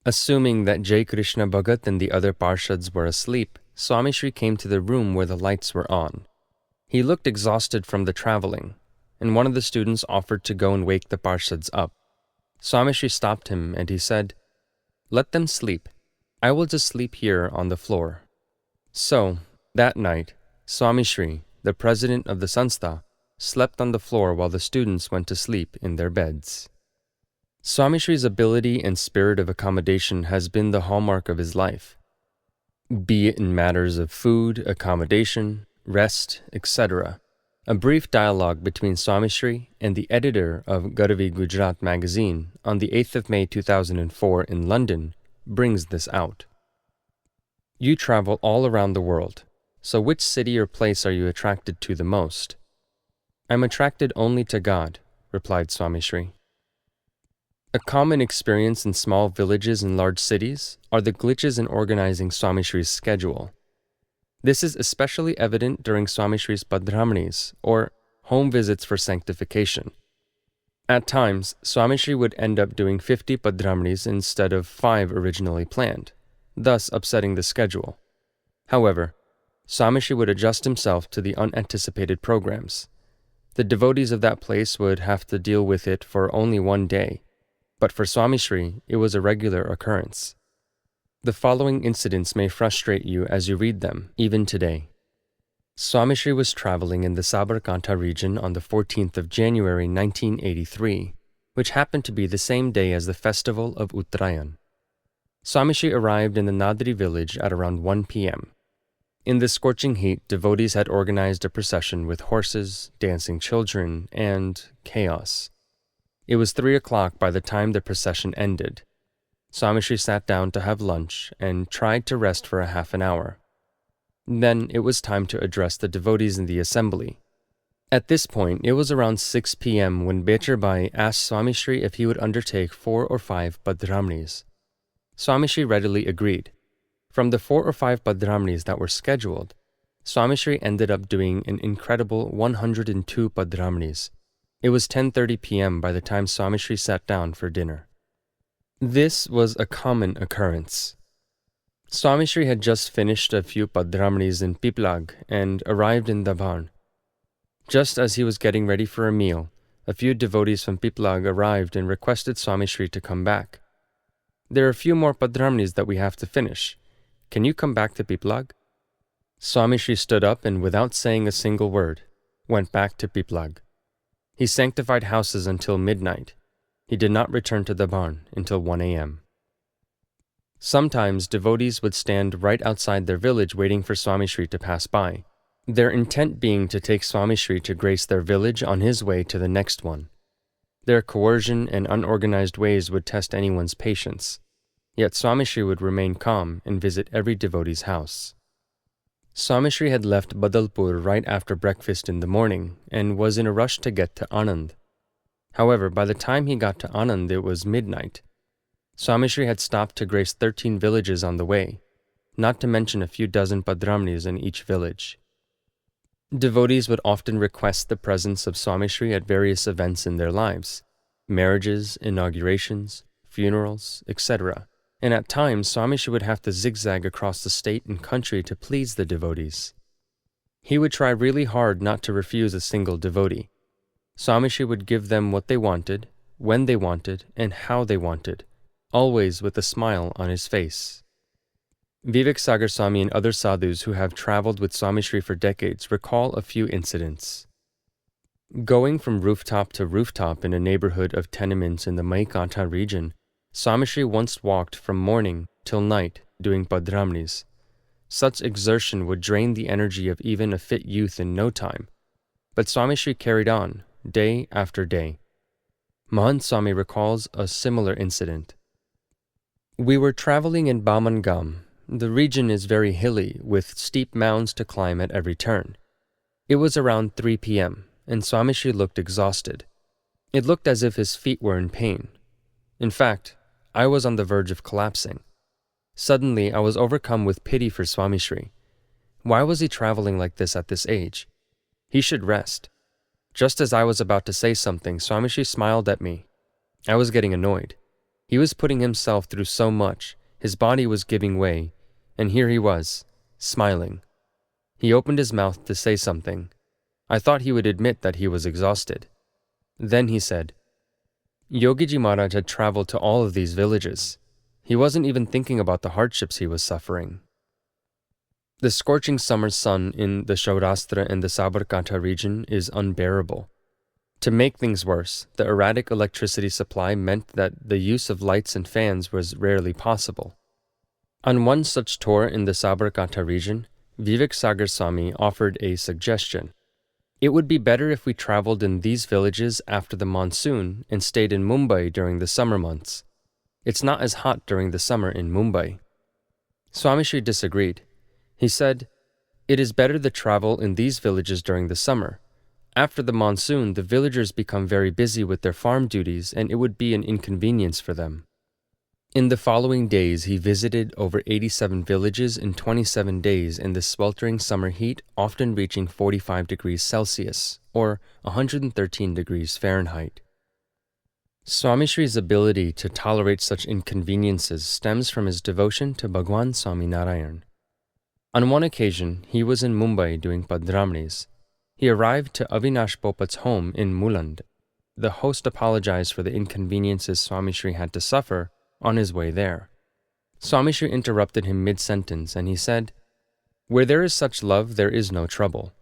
Assuming that Jai Krishna Bhagat and the other Parshads were asleep, Swami Shri came to the room where the lights were on. He looked exhausted from the traveling, and one of the students offered to go and wake the Parshads up. Swami Shri stopped him and he said, "Let them sleep. I will just sleep here on the floor." So, that night, Swami Shri, the president of the Sanstha, slept on the floor while the students went to sleep in their beds. Swami Shri's ability and spirit of accommodation has been the hallmark of his life. Be it in matters of food, accommodation, rest, etc., a brief dialogue between Swami Shri and the editor of Garvi Gujarat magazine on the 8th of May 2004 in London brings this out. "You travel all around the world. So which city or place are you attracted to the most? I'm attracted only to God, replied Swami Shri. A common experience in small villages and large cities are the glitches in organizing Swami Shri's schedule. This is especially evident during Swami Shri's Padramnis, or home visits for sanctification. At times, Swami Shri would end up doing 50 Padramnis instead of 5 originally planned, thus upsetting the schedule. However, Swami Shri would adjust himself to the unanticipated programs. The devotees of that place would have to deal with it for only one day, but for Swami Shri, it was a regular occurrence. The following incidents may frustrate you as you read them, even today. Swami Shri was traveling in the Sabarkantha region on the 14th of January 1983, which happened to be the same day as the festival of Uttarayan. Swami Shri arrived in the Nadri village at around 1 p.m. In the scorching heat, devotees had organized a procession with horses, dancing children, and chaos. It was 3 o'clock by the time the procession ended. Swami Shri sat down to have lunch and tried to rest for a half an hour. Then it was time to address the devotees in the assembly. At this point, it was around 6 p.m. when Becher Bai asked Swami Shri if he would undertake 4 or 5 Padramnis. Swami Shri readily agreed. From the 4 or 5 Padramnis that were scheduled, Swami Shri ended up doing an incredible 102 Padramnis. It was 10:30 p.m. by the time Swami Shri sat down for dinner. This was a common occurrence. Swami Shri had just finished a few Padramnis in Piplag and arrived in Dabhan. Just as he was getting ready for a meal, a few devotees from Piplag arrived and requested Swami Shri to come back. There are a few more Padramnis that we have to finish. Can you come back to Piplag? Swami Shri stood up and, without saying a single word, went back to Piplag. He sanctified houses until midnight. He did not return to the barn until 1 a.m. Sometimes devotees would stand right outside their village waiting for Swami Shri to pass by, their intent being to take Swami Shri to grace their village on his way to the next one. Their coercion and unorganized ways would test anyone's patience, yet Swami Shri would remain calm and visit every devotee's house. Swami Shri had left Badalpur right after breakfast in the morning and was in a rush to get to Anand. However, by the time he got to Anand, it was midnight. Swami Shri had stopped to grace 13 villages on the way, not to mention a few dozen Padramnis in each village. Devotees would often request the presence of Swami Shri at various events in their lives, marriages, inaugurations, funerals, etc., and at times Swami Shri would have to zigzag across the state and country to please the devotees. He would try really hard not to refuse a single devotee. Swami Shri would give them what they wanted, when they wanted, and how they wanted, always with a smile on his face. Vivek Sagar Swami and other sadhus who have traveled with Swami Shri for decades recall a few incidents. Going from rooftop to rooftop in a neighborhood of tenements in the Maikantha region, Swami Shri once walked from morning till night doing Padramnis. Such exertion would drain the energy of even a fit youth in no time, but Swami Shri carried on, day after day. Mahant Swami recalls a similar incident. We were traveling in Bamangam. The region is very hilly, with steep mounds to climb at every turn. It was around 3 p.m., and Swami Shri looked exhausted. It looked as if his feet were in pain. In fact, I was on the verge of collapsing. Suddenly, I was overcome with pity for Swami Shri. Why was he traveling like this at this age? He should rest. Just as I was about to say something, Swami Shri smiled at me. I was getting annoyed. He was putting himself through so much, his body was giving way, and here he was, smiling. He opened his mouth to say something. I thought he would admit that he was exhausted. Then he said, Yogiji Maharaj had traveled to all of these villages. He wasn't even thinking about the hardships he was suffering. The scorching summer sun in the Saurashtra and the Sabarkantha region is unbearable. To make things worse, the erratic electricity supply meant that the use of lights and fans was rarely possible. On one such tour in the Sabarkantha region, Vivek Sagar Swami offered a suggestion. It would be better if we traveled in these villages after the monsoon and stayed in Mumbai during the summer months. It's not as hot during the summer in Mumbai. Swami Shri disagreed. He said, It is better to travel in these villages during the summer. After the monsoon, the villagers become very busy with their farm duties and it would be an inconvenience for them. In the following days, he visited over 87 villages in 27 days in the sweltering summer heat, often reaching 45 degrees Celsius, or 113 degrees Fahrenheit. Swami Shri's ability to tolerate such inconveniences stems from his devotion to Bhagwan Swami Narayan. On one occasion, he was in Mumbai doing Padramnis. He arrived to Avinash Bopat's home in Mulund. The host apologized for the inconveniences Swami Shri had to suffer on his way there. Swami Shri interrupted him mid-sentence and he said, "Where there is such love, there is no trouble.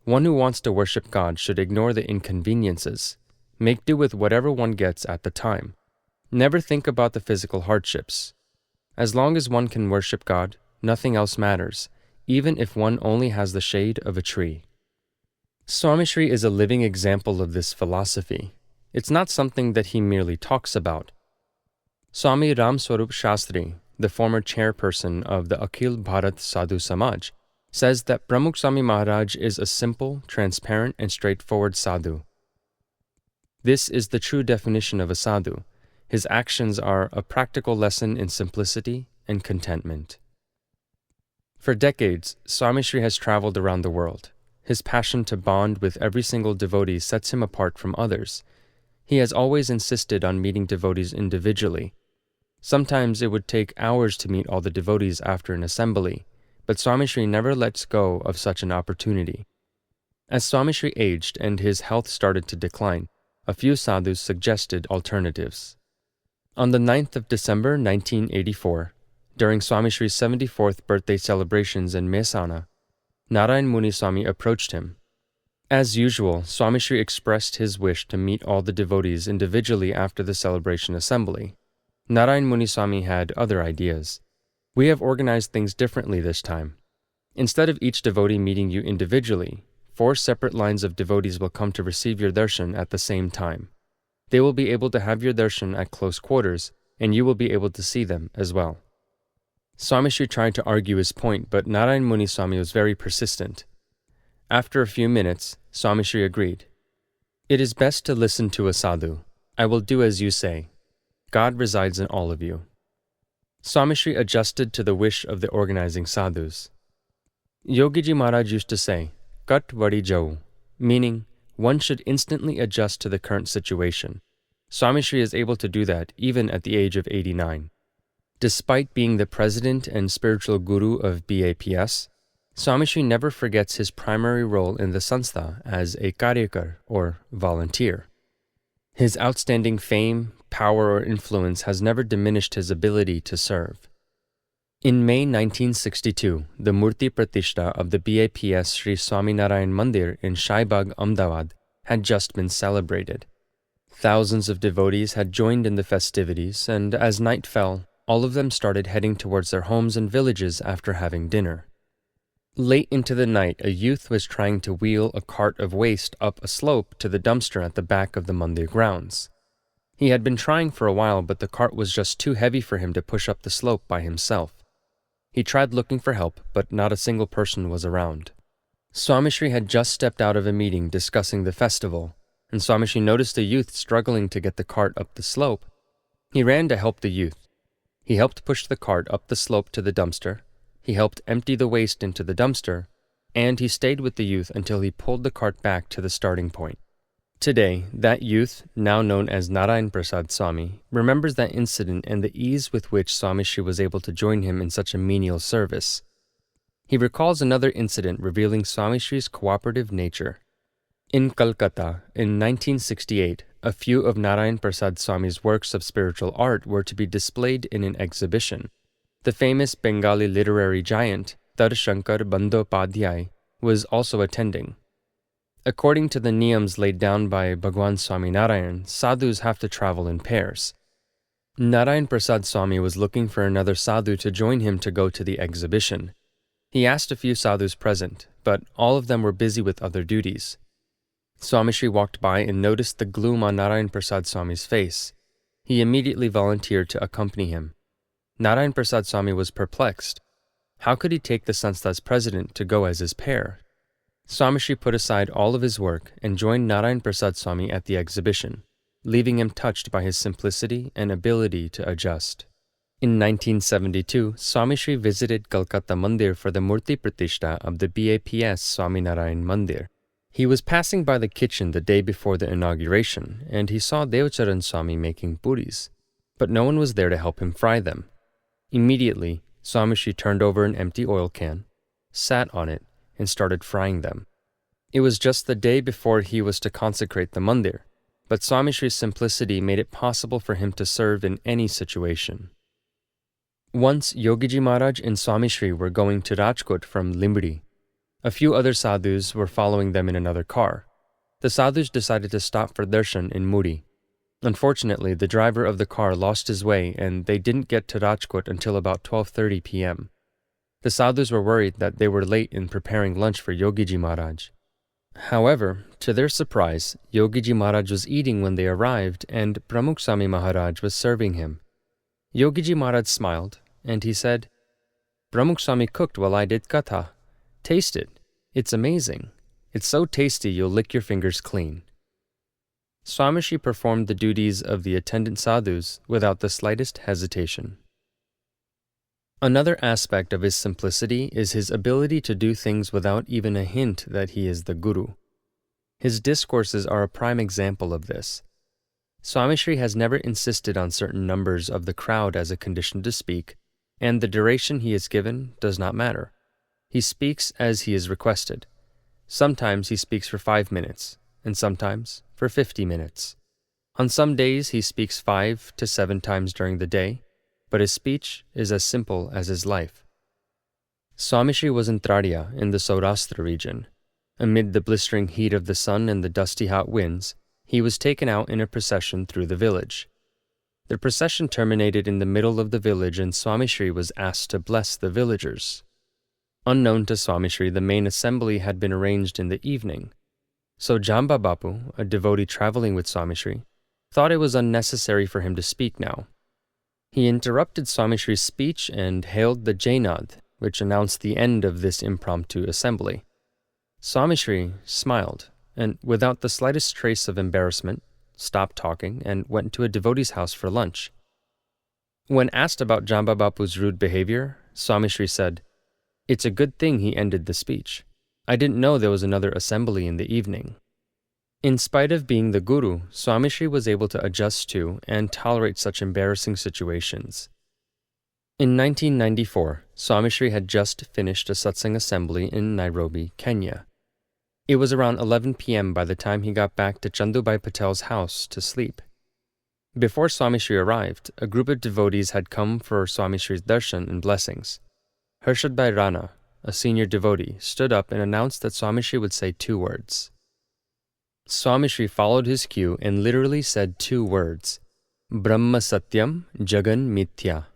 One who wants to worship God should ignore the inconveniences. Make do with whatever one gets at the time. Never think about the physical hardships. As long as one can worship God, nothing else matters, even if one only has the shade of a tree." Swami Shri is a living example of this philosophy. It's not something that he merely talks about. Swami Ram Swarup Shastri, the former chairperson of the Akhil Bharat Sadhu Samaj, says that Pramukh Swami Maharaj is a simple, transparent, and straightforward sadhu. This is the true definition of a sadhu. His actions are a practical lesson in simplicity and contentment. For decades, Swami Shri has traveled around the world. His passion to bond with every single devotee sets him apart from others. He has always insisted on meeting devotees individually. Sometimes it would take hours to meet all the devotees after an assembly, but Swami Shri never lets go of such an opportunity. As Swami Shri aged and his health started to decline, a few sadhus suggested alternatives. On the 9th of December 1984, during Swami Shri's 74th birthday celebrations in Mehsana, Narayan Muni Swami approached him. As usual, Swami Shri expressed his wish to meet all the devotees individually after the celebration assembly. Narayan Muni Swami had other ideas. "We have organized things differently this time. Instead of each devotee meeting you individually, 4 separate lines of devotees will come to receive your darshan at the same time. They will be able to have your darshan at close quarters, and you will be able to see them as well." Swami Shri tried to argue his point, but Narayan Muni Swami was very persistent. After a few minutes, Swami Shri agreed. "It is best to listen to a sadhu. I will do as you say. God resides in all of you." Swami Shri adjusted to the wish of the organizing sadhus. Yogiji Maharaj used to say, "Kat vadi jau," meaning one should instantly adjust to the current situation. Swami Shri is able to do that even at the age of 89. Despite being the president and spiritual guru of BAPS, Swami Shri never forgets his primary role in the sanstha as a karyakar or volunteer. His outstanding fame, power, or influence has never diminished his ability to serve. In May 1962, the Murti Pratishta of the BAPS Sri Swaminarayan Mandir in Shaibag, Ahmedabad, had just been celebrated. Thousands of devotees had joined in the festivities, and as night fell, all of them started heading towards their homes and villages after having dinner. Late into the night, a youth was trying to wheel a cart of waste up a slope to the dumpster at the back of the mandir grounds. He had been trying for a while, but the cart was just too heavy for him to push up the slope by himself. He tried looking for help, but not a single person was around. Swami Shri had just stepped out of a meeting discussing the festival, and Swami Shri noticed a youth struggling to get the cart up the slope. He ran to help the youth. He helped push the cart up the slope to the dumpster. He helped empty the waste into the dumpster, and he stayed with the youth until he pulled the cart back to the starting point. Today, that youth, now known as Narayan Prasad Swami, remembers that incident and the ease with which Swami Shri was able to join him in such a menial service. He recalls another incident revealing Swami Shri's cooperative nature. In Calcutta, in 1968, a few of Narayan Prasad Swami's works of spiritual art were to be displayed in an exhibition. The famous Bengali literary giant, Tarshankar Bandyopadhyay, was also attending. According to the niyams laid down by Bhagwan Swami Narayan, sadhus have to travel in pairs. Narayan Prasad Swami was looking for another sadhu to join him to go to the exhibition. He asked a few sadhus present, but all of them were busy with other duties. Swami Shri walked by and noticed the gloom on Narayan Prasad Swami's face. He immediately volunteered to accompany him. Narayan Prasad Swami was perplexed. How could he take the Sanstha's president to go as his pair? Swami Shri put aside all of his work and joined Narayan Prasad Swami at the exhibition, leaving him touched by his simplicity and ability to adjust. In 1972, Swami Shri visited Calcutta Mandir for the Murti Pratishta of the BAPS Swami Narayan Mandir. He was passing by the kitchen the day before the inauguration, and he saw Devcharan Swami making puris, but no one was there to help him fry them. Immediately, Swami Shri turned over an empty oil can, sat on it, and started frying them. It was just the day before he was to consecrate the mandir, but Swami Shri's simplicity made it possible for him to serve in any situation. Once, Yogiji Maharaj and Swami Shri were going to Rajkot from Limbadi. A few other sadhus were following them in another car. The sadhus decided to stop for darshan in Muri. Unfortunately, the driver of the car lost his way and they didn't get to Rajkot until about 12:30 p.m. The sadhus were worried that they were late in preparing lunch for Yogiji Maharaj. However, to their surprise, Yogiji Maharaj was eating when they arrived and Pramukh Swami Maharaj was serving him. Yogiji Maharaj smiled and he said, "Pramukh Swami cooked while I did katha. Taste it. It's amazing. It's so tasty you'll lick your fingers clean." Swami Shri performed the duties of the attendant sadhus without the slightest hesitation. Another aspect of his simplicity is his ability to do things without even a hint that he is the guru. His discourses are a prime example of this. Swami Shri has never insisted on certain numbers of the crowd as a condition to speak, and the duration he is given does not matter. He speaks as he is requested. Sometimes he speaks for 5 minutes, and sometimes for 50 minutes. On some days he speaks 5 to 7 times during the day, but his speech is as simple as his life. Swami Shri was in Tradia in the Saurashtra region. Amid the blistering heat of the sun and the dusty hot winds, he was taken out in a procession through the village. The procession terminated in the middle of the village and Swami Shri was asked to bless the villagers. Unknown to Swami Shri, the main assembly had been arranged in the evening. So Jamba Bapu, a devotee traveling with Swami Shri, thought it was unnecessary for him to speak now. He interrupted Swami Shri's speech and hailed the Jainad, which announced the end of this impromptu assembly. Swami Shri smiled, and without the slightest trace of embarrassment, stopped talking and went to a devotee's house for lunch. When asked about Jamba Bapu's rude behavior, Swami Shri said, "It's a good thing he ended the speech. I didn't know there was another assembly in the evening." In spite of being the guru, Swami Shri was able to adjust to and tolerate such embarrassing situations. In 1994, Swami Shri had just finished a satsang assembly in Nairobi, Kenya. It was around 11 p.m. by the time he got back to Chandubai Patel's house to sleep. Before Swami Shri arrived, a group of devotees had come for Swami Shri's darshan and blessings. Harshad Bhai Rana, a senior devotee, stood up and announced that Swami Shri would say 2 words. Swami Shri followed his cue and literally said 2 words, Brahma Satyam Jagan Mithya,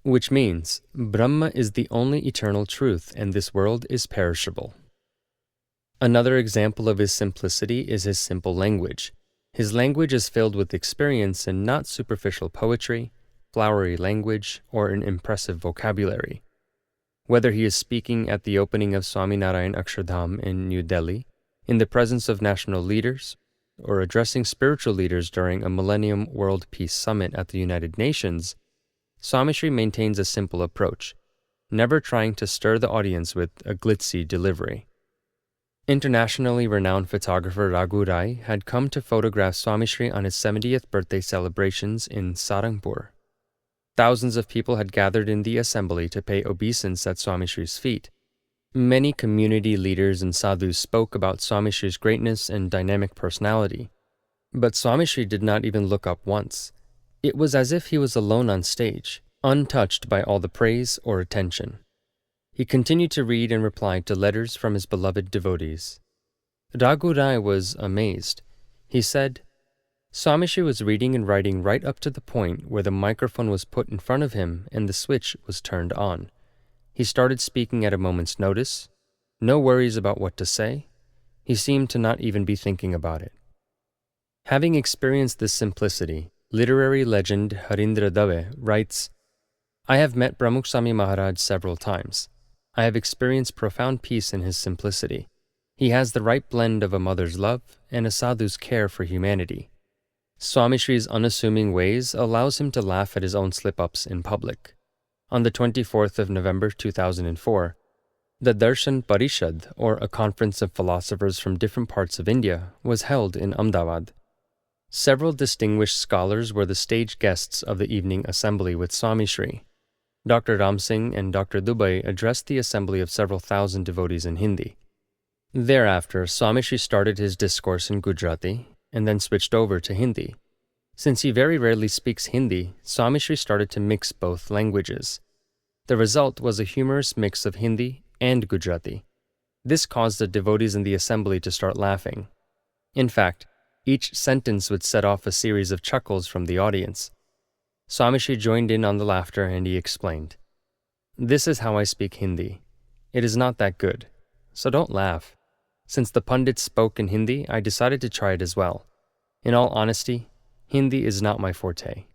which means Brahma is the only eternal truth and this world is perishable. Another example of his simplicity is his simple language. His language is filled with experience and not superficial poetry, flowery language, or an impressive vocabulary. Whether he is speaking at the opening of Swaminarayan Akshardham in New Delhi, in the presence of national leaders, or addressing spiritual leaders during a Millennium World Peace Summit at the United Nations, Swami Shri maintains a simple approach, never trying to stir the audience with a glitzy delivery. Internationally renowned photographer Raghu Rai had come to photograph Swami Shri on his 70th birthday celebrations in Sarangpur. Thousands of people had gathered in the assembly to pay obeisance at Swami Shri's feet. Many community leaders and sadhus spoke about Swami Shri's greatness and dynamic personality. But Swami Shri did not even look up once. It was as if he was alone on stage, untouched by all the praise or attention. He continued to read and reply to letters from his beloved devotees. Raghu Rai was amazed. He said, Swami Shri was reading and writing right up to the point where the microphone was put in front of him and the switch was turned on. He started speaking at a moment's notice. No worries about what to say. He seemed to not even be thinking about it. Having experienced this simplicity, literary legend Harindra Dave writes, I have met Pramukh Swami Maharaj several times. I have experienced profound peace in his simplicity. He has the right blend of a mother's love and a sadhu's care for humanity. Swami Shri's unassuming ways allows him to laugh at his own slip-ups in public. On the 24th of November 2004, the Darshan Parishad, or a conference of philosophers from different parts of India, was held in Ahmedabad. Several distinguished scholars were the stage guests of the evening assembly with Swami Shri. Dr. Ram Singh and Dr. Dubai addressed the assembly of several thousand devotees in Hindi. Thereafter, Swami Shri started his discourse in Gujarati and then switched over to Hindi. Since he very rarely speaks Hindi, Swami Shri started to mix both languages. The result was a humorous mix of Hindi and Gujarati. This caused the devotees in the assembly to start laughing. In fact, each sentence would set off a series of chuckles from the audience. Swami Shri joined in on the laughter and he explained, "This is how I speak Hindi. It is not that good, so don't laugh. Since the pundits spoke in Hindi, I decided to try it as well. In all honesty, Hindi is not my forte."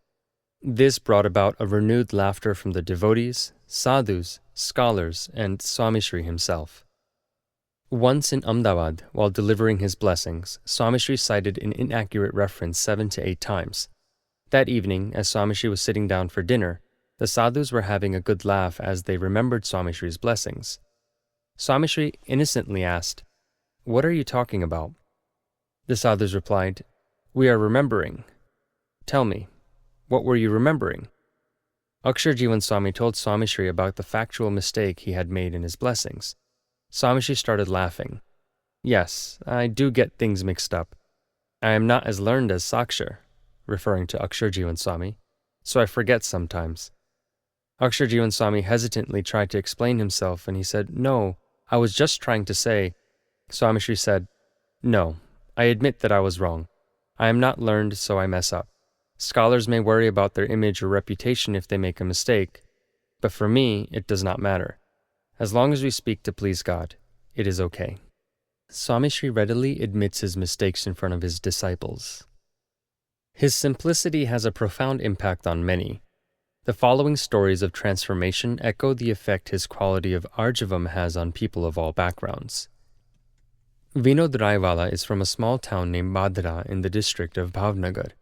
This brought about a renewed laughter from the devotees, sadhus, scholars, and Swami Shri himself. Once in Ahmedabad, while delivering his blessings, Swami Shri cited an inaccurate reference 7 to 8 times. That evening, as Swami Shri was sitting down for dinner, the sadhus were having a good laugh as they remembered Swami Shri's blessings. Swami Shri innocently asked, "What are you talking about?" The sadhus replied, "We are remembering." "Tell me, what were you remembering?" Akshar Swami told Swami Shri about the factual mistake he had made in his blessings. Swami Shri started laughing. "Yes, I do get things mixed up. I am not as learned as Sakshar," referring to Akshar Swami, "so I forget sometimes." Akshar Swami hesitantly tried to explain himself and he said, "No, I was just trying to say." Swami Shri said, "No, I admit that I was wrong. I am not learned, so I mess up. Scholars may worry about their image or reputation if they make a mistake, but for me, it does not matter. As long as we speak to please God, it is okay." Swami Shri readily admits his mistakes in front of his disciples. His simplicity has a profound impact on many. The following stories of transformation echo the effect his quality of Arjavam has on people of all backgrounds. Vinod Raiwala is from a small town named Badra in the district of Bhavnagar.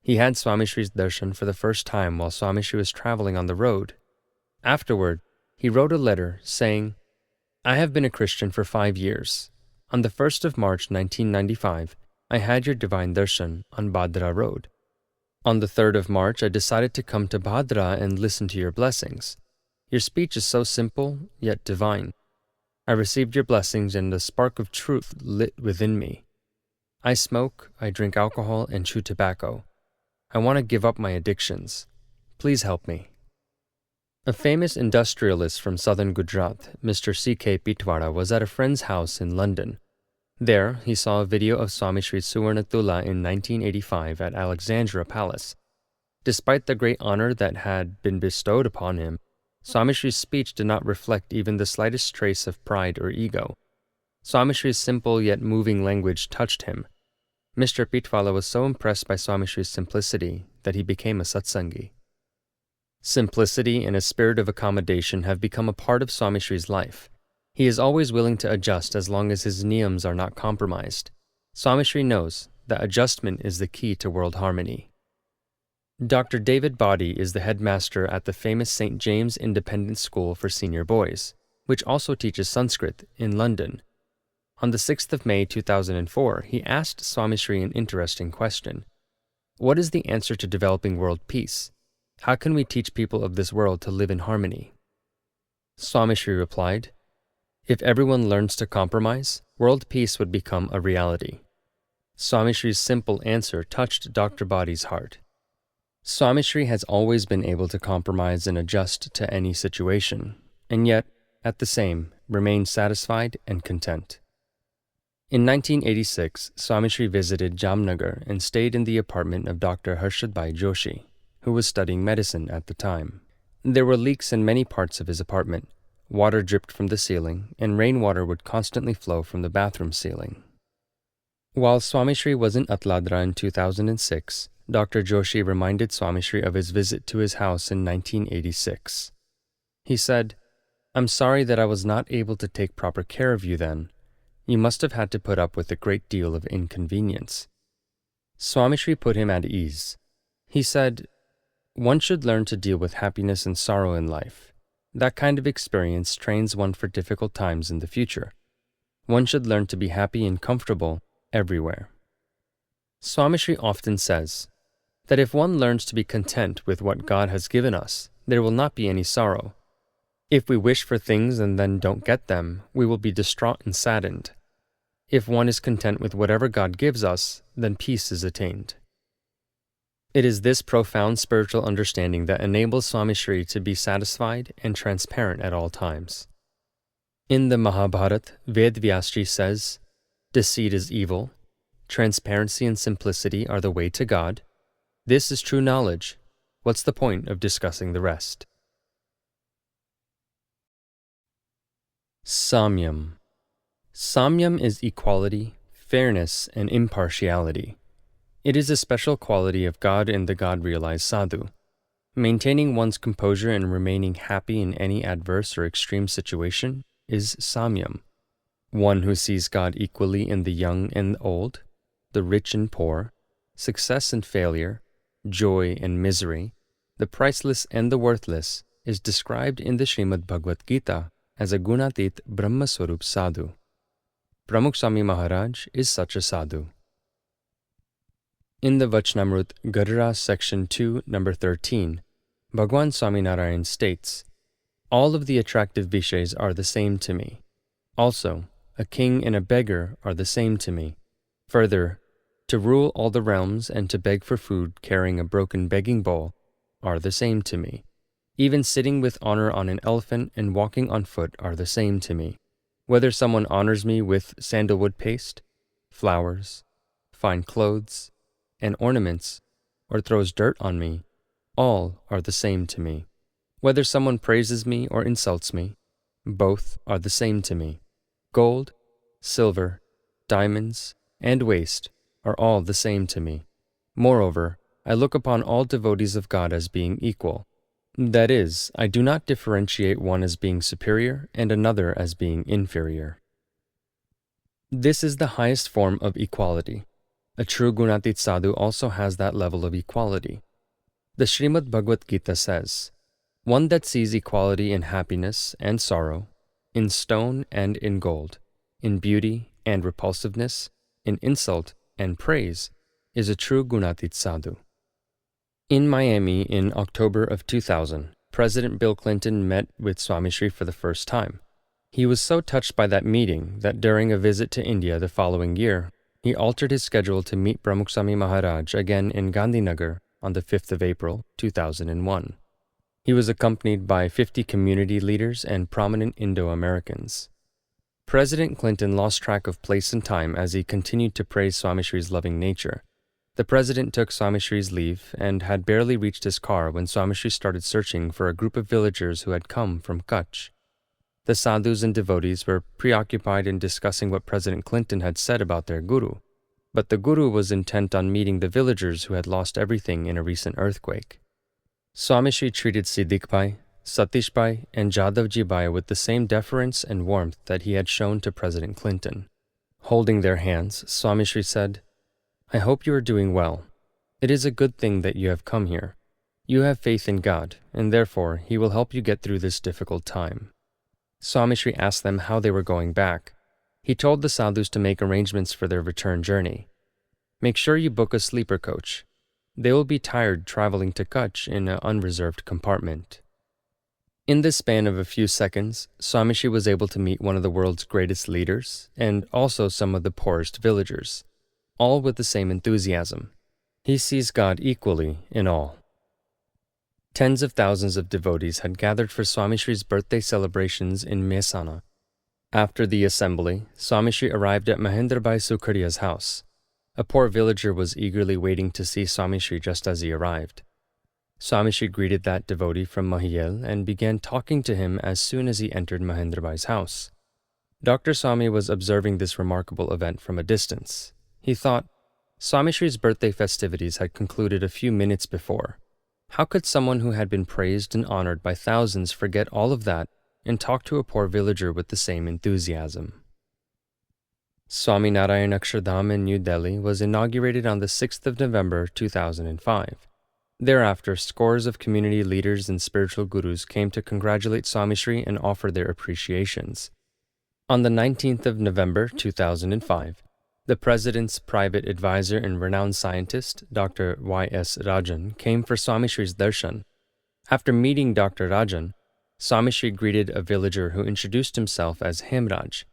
He had Swami Shri's darshan for the first time while Swami Shri was traveling on the road. Afterward, he wrote a letter saying, "I have been a Christian for 5 years. On the 1st of March 1995, I had your divine darshan on Badra Road. On the 3rd of March, I decided to come to Badra and listen to your blessings. Your speech is so simple, yet divine. I received your blessings and a spark of truth lit within me. I smoke, I drink alcohol, and chew tobacco. I want to give up my addictions. Please help me." A famous industrialist from southern Gujarat, Mr. C.K. Pitwara, was at a friend's house in London. There, he saw a video of Swami Shri Suvarnatula in 1985 at Alexandra Palace. Despite the great honor that had been bestowed upon him, Swami Shri's speech did not reflect even the slightest trace of pride or ego. Swami Shri's simple yet moving language touched him. Mr. Pitwala was so impressed by Swami Shri's simplicity that he became a satsangi. Simplicity and a spirit of accommodation have become a part of Swami Shri's life. He is always willing to adjust as long as his niyams are not compromised. Swami Shri knows that adjustment is the key to world harmony. Dr. David Body is the headmaster at the famous St. James Independent School for Senior Boys, which also teaches Sanskrit in London. On the 6th of May 2004, he asked Swami Shri an interesting question. What is the answer to developing world peace? How can we teach people of this world to live in harmony? Swami Shri replied, "If everyone learns to compromise, world peace would become a reality." Swami Shri's simple answer touched Dr. Body's heart. Swami Shri has always been able to compromise and adjust to any situation, and yet, at the same, remain satisfied and content. In 1986, Swami Shri visited Jamnagar and stayed in the apartment of Dr. Harshadbhai Joshi, who was studying medicine at the time. There were leaks in many parts of his apartment. Water dripped from the ceiling, and rainwater would constantly flow from the bathroom ceiling. While Swami Shri was in Atladra in 2006, Dr. Joshi reminded Swami Shri of his visit to his house in 1986. He said, "I'm sorry that I was not able to take proper care of you then. You must have had to put up with a great deal of inconvenience." Swami Shri put him at ease. He said, "One should learn to deal with happiness and sorrow in life. That kind of experience trains one for difficult times in the future. One should learn to be happy and comfortable everywhere." Swami Shri often says that if one learns to be content with what God has given us, there will not be any sorrow. If we wish for things and then don't get them, we will be distraught and saddened. If one is content with whatever God gives us, then peace is attained. It is this profound spiritual understanding that enables Swami Shri to be satisfied and transparent at all times. In the Mahabharata, Ved Vyasji says, "Deceit is evil. Transparency and simplicity are the way to God. This is true knowledge. What's the point of discussing the rest?" Samyam. Samyam is equality, fairness, and impartiality. It is a special quality of God in the God-realized sadhu. Maintaining one's composure and remaining happy in any adverse or extreme situation is samyam. One who sees God equally in the young and old, the rich and poor, success and failure, joy and misery, the priceless and the worthless, is described in the Srimad Bhagavad Gita as a gunatit Brahmaswarup sadhu. Pramukh Swami Maharaj is such a sadhu. In the Vachnamrut Gadara section 2, number 13, Bhagwan Swaminarayan states, "All of the attractive vishays are the same to me. Also, a king and a beggar are the same to me. Further, to rule all the realms and to beg for food carrying a broken begging bowl are the same to me. Even sitting with honor on an elephant and walking on foot are the same to me. Whether someone honors me with sandalwood paste, flowers, fine clothes, and ornaments, or throws dirt on me, all are the same to me. Whether someone praises me or insults me, both are the same to me. Gold, silver, diamonds, and waste are all the same to me. Moreover, I look upon all devotees of God as being equal. That is, I do not differentiate one as being superior and another as being inferior." This is the highest form of equality. A true Gunatit sadhu also has that level of equality. The Srimad Bhagavad Gita says, "One that sees equality in happiness and sorrow, in stone and in gold, in beauty and repulsiveness, in insult and praise, is a true Gunatit sadhu." In Miami in October of 2000, President Bill Clinton met with Swami Shri for the first time. He was so touched by that meeting that during a visit to India the following year, he altered his schedule to meet Pramukh Swami Maharaj again in Gandhinagar on the 5th of April, 2001. He was accompanied by 50 community leaders and prominent Indo-Americans. President Clinton lost track of place and time as he continued to praise Swami Shri's loving nature. The president took Swami Shri's leave and had barely reached his car when Swami Shri started searching for a group of villagers who had come from Kutch. The sadhus and devotees were preoccupied in discussing what President Clinton had said about their guru, but the guru was intent on meeting the villagers who had lost everything in a recent earthquake. Swami Shri treated Siddiq Bhai, Satish Bhai, and Jadavji Bhai with the same deference and warmth that he had shown to President Clinton. Holding their hands, Swami Shri said, "I hope you are doing well. It is a good thing that you have come here. You have faith in God, and therefore He will help you get through this difficult time." Swami Shri asked them how they were going back. He told the sadhus to make arrangements for their return journey. "Make sure you book a sleeper coach. They will be tired traveling to Kutch in an unreserved compartment." In the span of a few seconds, Swami Shri was able to meet one of the world's greatest leaders and also some of the poorest villagers, all with the same enthusiasm. He sees God equally in all. Tens of thousands of devotees had gathered for Swami Shri's birthday celebrations in Mehsana. After the assembly, Swami Shri arrived at Mahendrabhai Sukhadia's house. A poor villager was eagerly waiting to see Swami Shri just as he arrived. Swami Shri greeted that devotee from Mahiyel and began talking to him as soon as he entered Mahendrabhai's house. Dr. Swami was observing this remarkable event from a distance. He thought, Swami Shri's birthday festivities had concluded a few minutes before. How could someone who had been praised and honored by thousands forget all of that and talk to a poor villager with the same enthusiasm? Swami Narayan Akshardham in New Delhi was inaugurated on the 6th of November 2005. Thereafter, scores of community leaders and spiritual gurus came to congratulate Swami Shri and offer their appreciations. On the 19th of November 2005, the President's private advisor and renowned scientist, Dr. Y.S. Rajan, came for Swami Shri's darshan. After meeting Dr. Rajan, Swami Shri greeted a villager who introduced himself as Hemraj.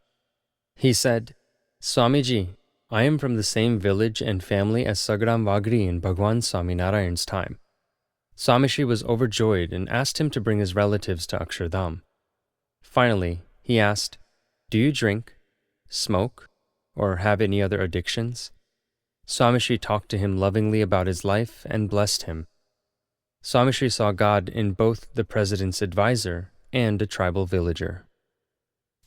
He said, "Swamiji, I am from the same village and family as Sagram Vagri in Bhagwan Swami Narayan's time." Swami Shri was overjoyed and asked him to bring his relatives to Akshardham. Finally, he asked, "Do you drink, smoke, or have any other addictions?" Swami Shri talked to him lovingly about his life and blessed him. Swami Shri saw God in both the President's advisor and a tribal villager.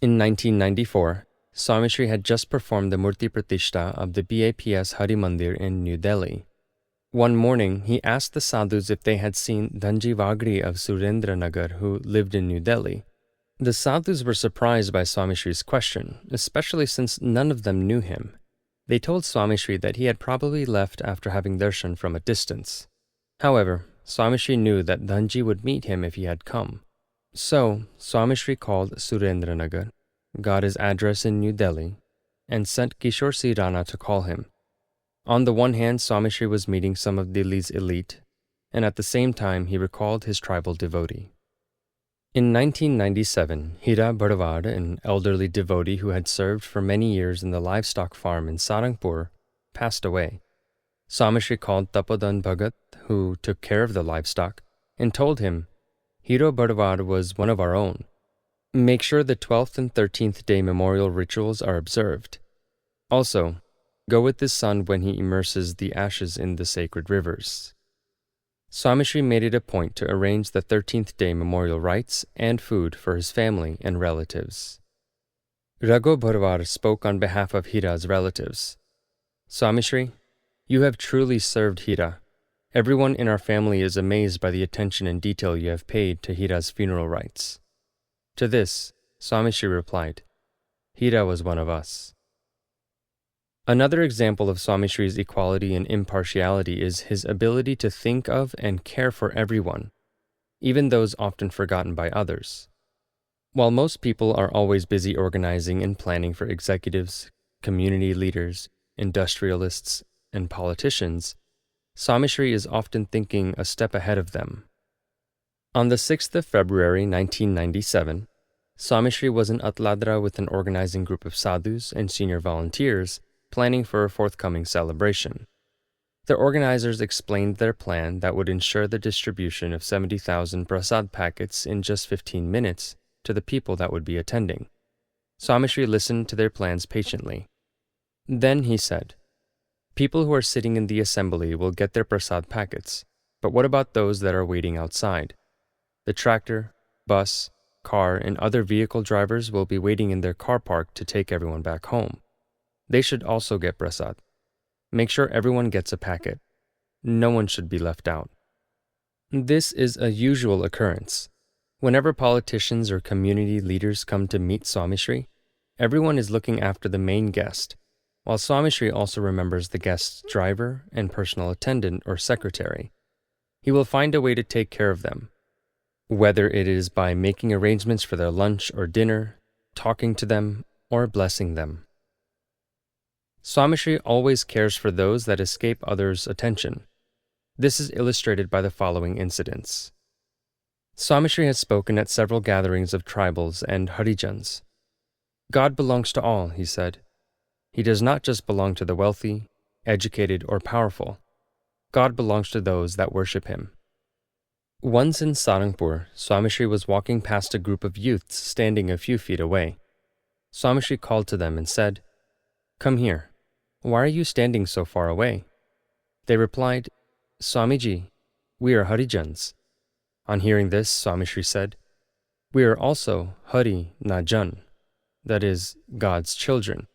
In 1994, Swami Shri had just performed the Murti Pratishta of the BAPS Hari Mandir in New Delhi. One morning, he asked the sadhus if they had seen Dhanji Vagri of Surendranagar who lived in New Delhi. The sadhus were surprised by Swami Shri's question, especially since none of them knew him. They told Swami Shri that he had probably left after having darshan from a distance. However, Swami Shri knew that Dhanji would meet him if he had come. So, Swami Shri called Surendranagar, got his address in New Delhi, and sent Kishore C. Rana to call him. On the one hand, Swami Shri was meeting some of Delhi's elite, and at the same time he recalled his tribal devotee. In 1997, Hira Bharwad, an elderly devotee who had served for many years in the livestock farm in Sarangpur, passed away. Swami Shri called Tapodan Bhagat, who took care of the livestock, and told him, "Hiro Bharwad was one of our own. Make sure the 12th and 13th day memorial rituals are observed. Also, go with his son when he immerses the ashes in the sacred rivers." Swami Shri made it a point to arrange the 13th day memorial rites and food for his family and relatives. Raghu Bharwar spoke on behalf of Hira's relatives. "Swami Shri, you have truly served Hira. Everyone in our family is amazed by the attention and detail you have paid to Hira's funeral rites." To this, Swami Shri replied, "Hira was one of us." Another example of Swami Shri's equality and impartiality is his ability to think of and care for everyone, even those often forgotten by others. While most people are always busy organizing and planning for executives, community leaders, industrialists, and politicians, Swami Shri is often thinking a step ahead of them. On the 6th of February 1997, Swami Shri was in Atladra with an organizing group of sadhus and senior volunteers planning for a forthcoming celebration. The organizers explained their plan that would ensure the distribution of 70,000 prasad packets in just 15 minutes to the people that would be attending. Swami Shri listened to their plans patiently. Then he said, "People who are sitting in the assembly will get their prasad packets, but what about those that are waiting outside? The tractor, bus, car, and other vehicle drivers will be waiting in their car park to take everyone back home. They should also get prasad. Make sure everyone gets a packet. No one should be left out." This is a usual occurrence. Whenever politicians or community leaders come to meet Swami Shri, everyone is looking after the main guest, while Swami Shri also remembers the guest's driver and personal attendant or secretary. He will find a way to take care of them, whether it is by making arrangements for their lunch or dinner, talking to them, or blessing them. Swami Shri always cares for those that escape others' attention. This is illustrated by the following incidents. Swami Shri has spoken at several gatherings of tribals and Harijans. "God belongs to all," he said. "He does not just belong to the wealthy, educated, or powerful. God belongs to those that worship him." Once in Sarangpur, Swami Shri was walking past a group of youths standing a few feet away. Swami Shri called to them and said, "Come here. Why are you standing so far away?" They replied, "Swamiji, we are Harijans." On hearing this, Swami Shri said, "We are also Hari na Jan, that is, God's children.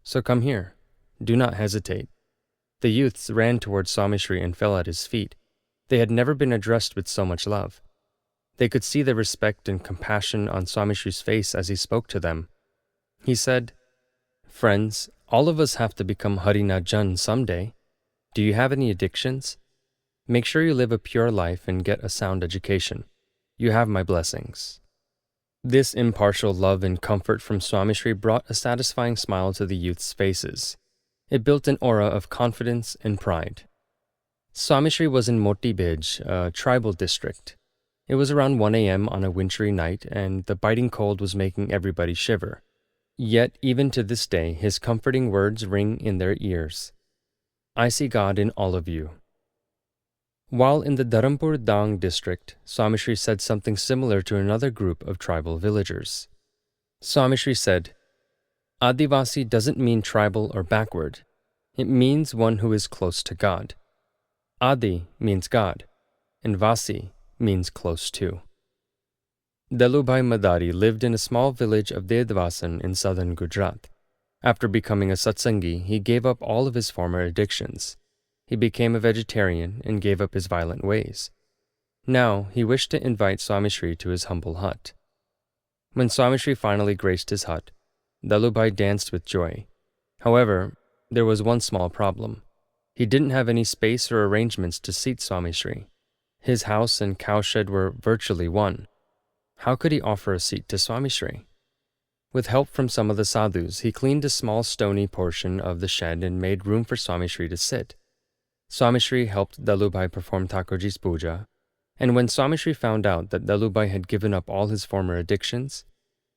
So come here. Do not hesitate." The youths ran towards Swami Shri and fell at his feet. They had never been addressed with so much love. They could see the respect and compassion on Swami Shri's face as he spoke to them. He said, "Friends, all of us have to become Harina Jan someday. Do you have any addictions? Make sure you live a pure life and get a sound education. You have my blessings." This impartial love and comfort from Swami Shri brought a satisfying smile to the youth's faces. It built an aura of confidence and pride. Swami Shri was in Moti Bij, a tribal district. It was around 1 a.m. on a wintry night, and the biting cold was making everybody shiver. Yet, even to this day, his comforting words ring in their ears. "I see God in all of you." While in the Dharampur Dang district, Swami Shri said something similar to another group of tribal villagers. Swami Shri said, "Adivasi doesn't mean tribal or backward. It means one who is close to God. Adi means God, and Vasi means close to." Dalubhai Madari lived in a small village of Dedvasan in southern Gujarat. After becoming a satsangi, he gave up all of his former addictions. He became a vegetarian and gave up his violent ways. Now, he wished to invite Swami Shri to his humble hut. When Swami Shri finally graced his hut, Dalubhai danced with joy. However, there was one small problem. He didn't have any space or arrangements to seat Swami Shri. His house and cowshed were virtually one. How could he offer a seat to Swami Shri? With help from some of the sadhus, he cleaned a small stony portion of the shed and made room for Swami Shri to sit. Swami Shri helped Dalubhai perform Thakurji's puja, and when Swami Shri found out that Dalubhai had given up all his former addictions,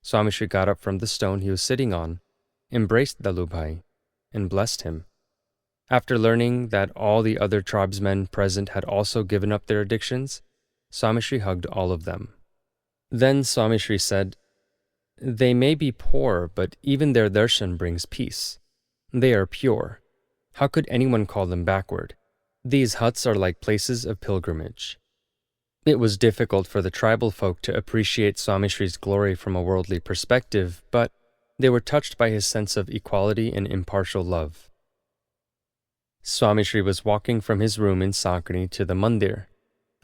Swami Shri got up from the stone he was sitting on, embraced Dalubhai, and blessed him. After learning that all the other tribesmen present had also given up their addictions, Swami Shri hugged all of them. Then Swami Shri said, "They may be poor, but even their darshan brings peace. They are pure. How could anyone call them backward? These huts are like places of pilgrimage." It was difficult for the tribal folk to appreciate Swami Shri's glory from a worldly perspective, but they were touched by his sense of equality and impartial love. Swami Shri was walking from his room in Sakni to the mandir.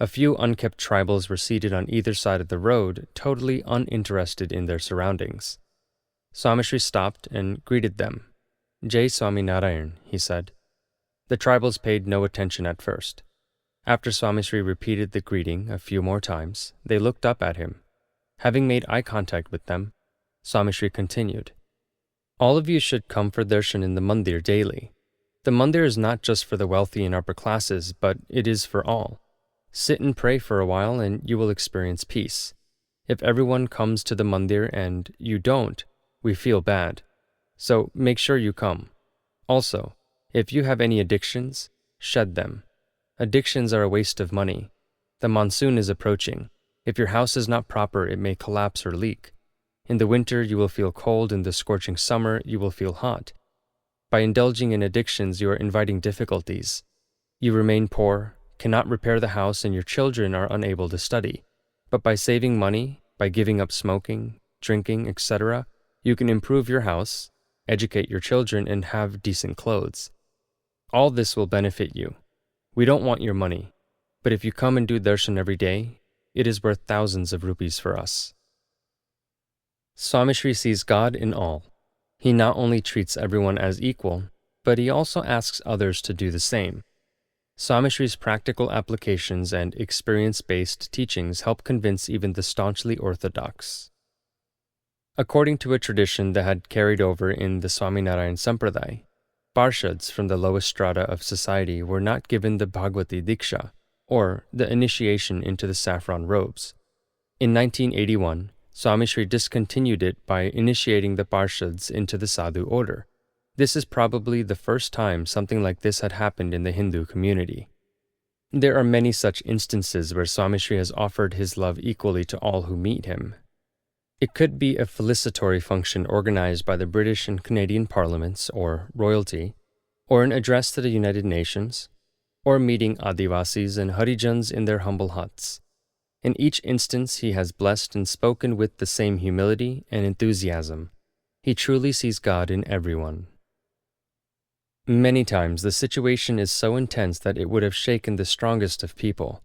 A few unkept tribals were seated on either side of the road, totally uninterested in their surroundings. Swami Shri stopped and greeted them. "Jai Swami Narayan," he said. The tribals paid no attention at first. After Swami Shri repeated the greeting a few more times, they looked up at him. Having made eye contact with them, Swami Shri continued, "All of you should come for darshan in the mandir daily. The mandir is not just for the wealthy and upper classes, but it is for all. Sit and pray for a while and you will experience peace. If everyone comes to the mandir and you don't, we feel bad. So make sure you come. Also, if you have any addictions, shed them. Addictions are a waste of money. The monsoon is approaching. If your house is not proper, it may collapse or leak. In the winter, you will feel cold. In the scorching summer, you will feel hot. By indulging in addictions, you are inviting difficulties. You remain poor, cannot repair the house, and your children are unable to study. But by saving money, by giving up smoking, drinking, etc., you can improve your house, educate your children, and have decent clothes. All this will benefit you. We don't want your money, but if you come and do darshan every day, it is worth thousands of rupees for us." Swami Shri sees God in all. He not only treats everyone as equal, but he also asks others to do the same. Swami Shri's practical applications and experience-based teachings help convince even the staunchly orthodox. According to a tradition that had carried over in the Swaminarayan Sampradaya, Parshads from the lowest strata of society were not given the Bhagavati Diksha, or the initiation into the saffron robes. In 1981, Swami Shri discontinued it by initiating the Parshads into the Sadhu order. This is probably the first time something like this had happened in the Hindu community. There are many such instances where Swami Shri has offered his love equally to all who meet him. It could be a felicitatory function organized by the British and Canadian parliaments or royalty, or an address to the United Nations, or meeting Adivasis and Harijans in their humble huts. In each instance, he has blessed and spoken with the same humility and enthusiasm. He truly sees God in everyone. Many times the situation is so intense that it would have shaken the strongest of people,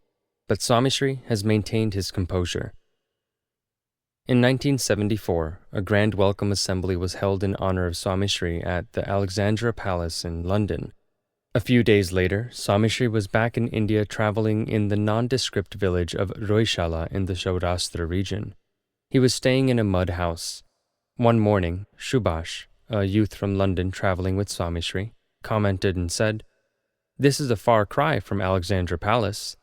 but Swami Shri has maintained his composure. In 1974, a grand welcome assembly was held in honor of Swami Shri at the Alexandra Palace in London. A few days later, Swami Shri was back in India traveling in the nondescript village of Roishala in the Saurashtra region. He was staying in a mud house. One morning, Subhash, a youth from London traveling with Swami Shri, commented and said, "This is a far cry from Alexandra Palace."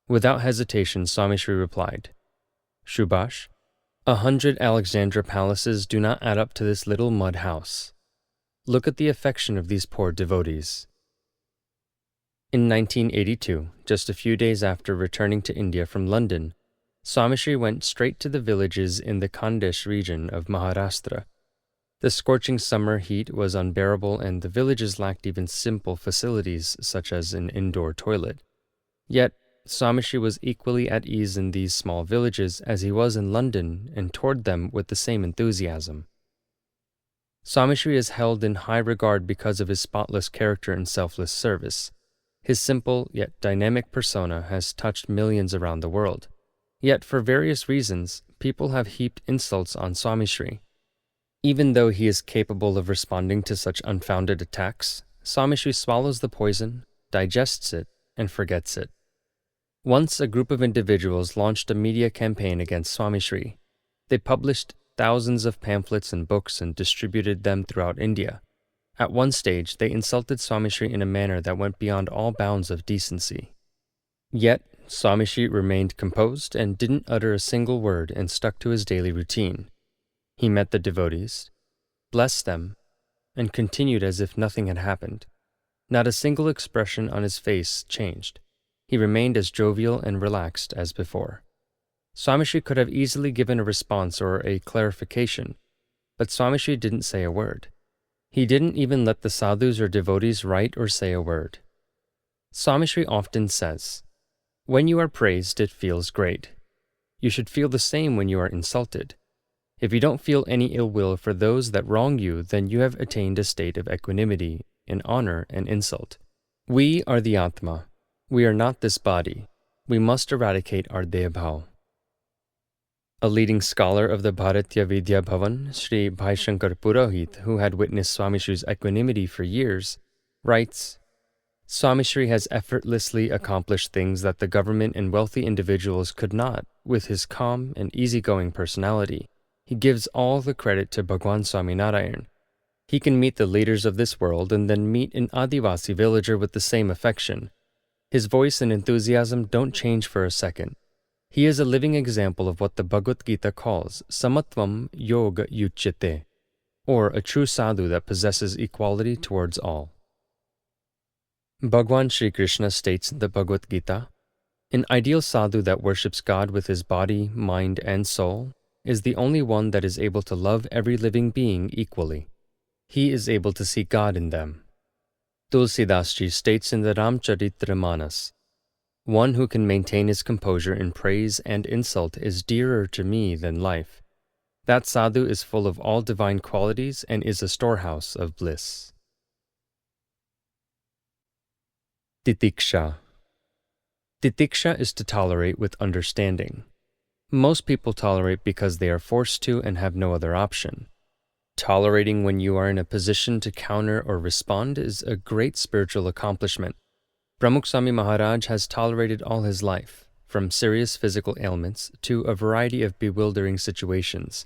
Without hesitation, Swami Shri replied, "Subhash, 100 Alexandra palaces do not add up to this little mud house. Look at the affection of these poor devotees." In 1982, just a few days after returning to India from London, Swami Shri went straight to the villages in the Khandesh region of Maharashtra. The scorching summer heat was unbearable and the villages lacked even simple facilities such as an indoor toilet. Yet, Swami Shri was equally at ease in these small villages as he was in London and toured them with the same enthusiasm. Swami Shri is held in high regard because of his spotless character and selfless service. His simple yet dynamic persona has touched millions around the world. Yet, for various reasons, people have heaped insults on Swami Shri. Even though he is capable of responding to such unfounded attacks, Swami Shri swallows the poison, digests it, and forgets it. Once a group of individuals launched a media campaign against Swami Shri. They published thousands of pamphlets and books and distributed them throughout India. At one stage, they insulted Swami Shri in a manner that went beyond all bounds of decency. Yet, Swami Shri remained composed and didn't utter a single word and stuck to his daily routine. He met the devotees, blessed them, and continued as if nothing had happened. Not a single expression on his face changed. He remained as jovial and relaxed as before. Swami Shri could have easily given a response or a clarification, but Swami Shri didn't say a word. He didn't even let the sadhus or devotees write or say a word. Swami Shri often says, "When you are praised, it feels great. You should feel the same when you are insulted. If you don't feel any ill will for those that wrong you, then you have attained a state of equanimity in honor and insult. We are the Atma. We are not this body. We must eradicate our Dehabhav." A leading scholar of the Bharatya Vidya Bhavan, Sri Bhai Shankar Purohit, who had witnessed Swami Shri's equanimity for years, writes, "Swami Shri has effortlessly accomplished things that the government and wealthy individuals could not, with his calm and easygoing personality. He gives all the credit to Bhagwan Swami Narayan. He can meet the leaders of this world and then meet an Adivasi villager with the same affection. His voice and enthusiasm don't change for a second. He is a living example of what the Bhagavad Gita calls samatvam yoga yuchyate, or a true sadhu that possesses equality towards all." Bhagwan Sri Krishna states in the Bhagavad Gita, "An ideal sadhu that worships God with his body, mind, and soul is the only one that is able to love every living being equally. He is able to see God in them." Tulsidas Ji states in the Ramcharitamanas, "One who can maintain his composure in praise and insult is dearer to me than life. That sadhu is full of all divine qualities and is a storehouse of bliss." Titiksha. Titiksha is to tolerate with understanding. Most people tolerate because they are forced to and have no other option. Tolerating when you are in a position to counter or respond is a great spiritual accomplishment. Pramukh Swami Maharaj has tolerated all his life, from serious physical ailments to a variety of bewildering situations.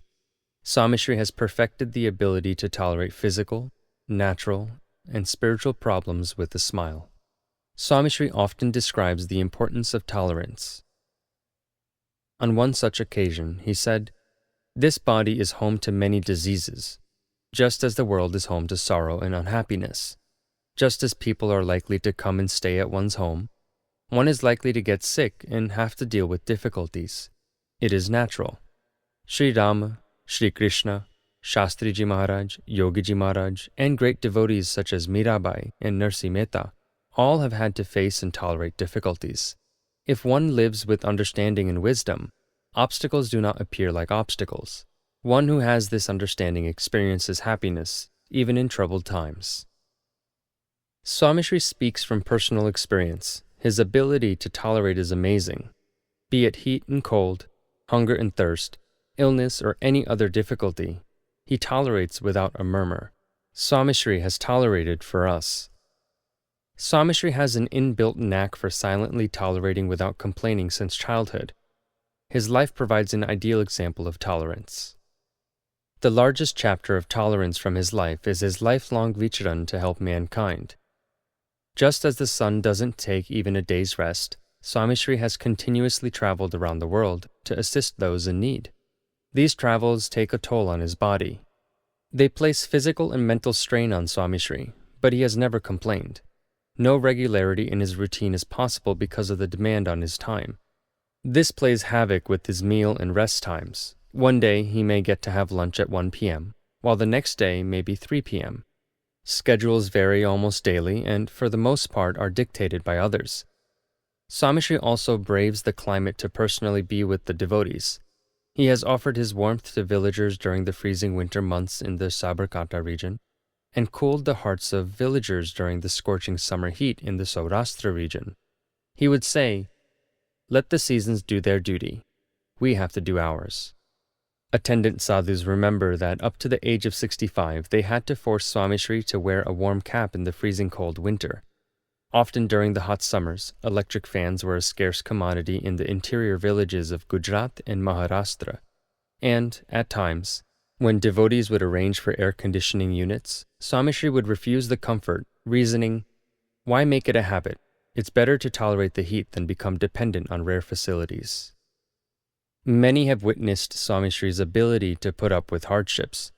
Swami Shri has perfected the ability to tolerate physical, natural, and spiritual problems with a smile. Swami Shri often describes the importance of tolerance. On one such occasion, he said, "This body is home to many diseases, just as the world is home to sorrow and unhappiness. Just as people are likely to come and stay at one's home, one is likely to get sick and have to deal with difficulties. It is natural. Sri Rama, Sri Krishna, Shastriji Maharaj, Yogiji Maharaj, and great devotees such as Mirabai and Narasimha Mehta all have had to face and tolerate difficulties. If one lives with understanding and wisdom, obstacles do not appear like obstacles. One who has this understanding experiences happiness, even in troubled times." Swami Shri speaks from personal experience. His ability to tolerate is amazing. Be it heat and cold, hunger and thirst, illness, or any other difficulty, he tolerates without a murmur. Swami Shri has tolerated for us. Swami Shri has an inbuilt knack for silently tolerating without complaining since childhood. His life provides an ideal example of tolerance. The largest chapter of tolerance from his life is his lifelong vicharan to help mankind. Just as the sun doesn't take even a day's rest, Swami Shri has continuously traveled around the world to assist those in need. These travels take a toll on his body. They place physical and mental strain on Swami Shri, but he has never complained. No regularity in his routine is possible because of the demand on his time. This plays havoc with his meal and rest times. One day he may get to have lunch at 1 p.m., while the next day may be 3 p.m. Schedules vary almost daily and, for the most part, are dictated by others. Swami Shri also braves the climate to personally be with the devotees. He has offered his warmth to villagers during the freezing winter months in the Sabarkanta region, and cooled the hearts of villagers during the scorching summer heat in the Saurashtra region. He would say, "Let the seasons do their duty. We have to do ours." Attendant sadhus remember that up to the age of 65, they had to force Swami Shri to wear a warm cap in the freezing cold winter. Often during the hot summers, electric fans were a scarce commodity in the interior villages of Gujarat and Maharashtra. And, at times, when devotees would arrange for air conditioning units, Swami Shri would refuse the comfort, reasoning, "Why make it a habit? It's better to tolerate the heat than become dependent on rare facilities." Many have witnessed Swami Shri's ability to put up with hardships.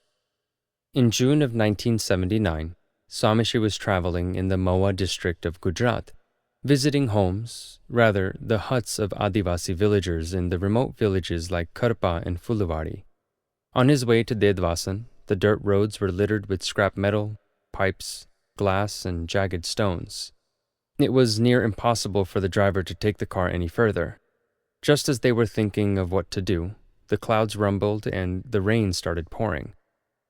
In June of 1979, Swami Shri was traveling in the Mawa district of Gujarat, visiting homes, rather the huts of Adivasi villagers in the remote villages like Karpa and Fulawadi. On his way to Dedvasan, the dirt roads were littered with scrap metal, pipes, glass, and jagged stones. It was near impossible for the driver to take the car any further. Just as they were thinking of what to do, the clouds rumbled and the rain started pouring.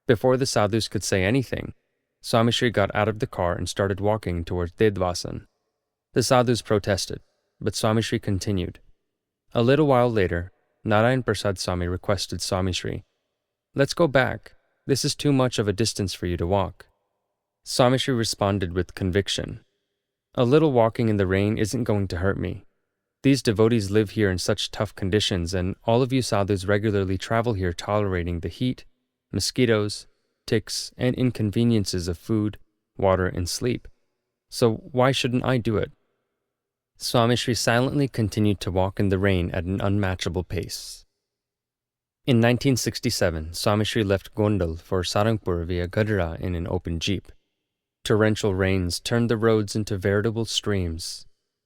Before the sadhus could say anything, Swami Shri got out of the car and started walking towards Dedvasan. The sadhus protested, but Swami Shri continued. A little while later, Narayan Prasad Swami requested Swami Shri, "Let's go back. This is too much of a distance for you to walk." Swami Shri responded with conviction, "A little walking in the rain isn't going to hurt me. These devotees live here in such tough conditions, and all of you sadhus regularly travel here tolerating the heat, mosquitoes, ticks, and inconveniences of food, water, and sleep. So why shouldn't I do it?" Swami Shri silently continued to walk in the rain at an unmatchable pace. In 1967, Swami Shri left Gondal for Sarangpur via Gadra in an open jeep. Torrential rains turned the roads into veritable streams.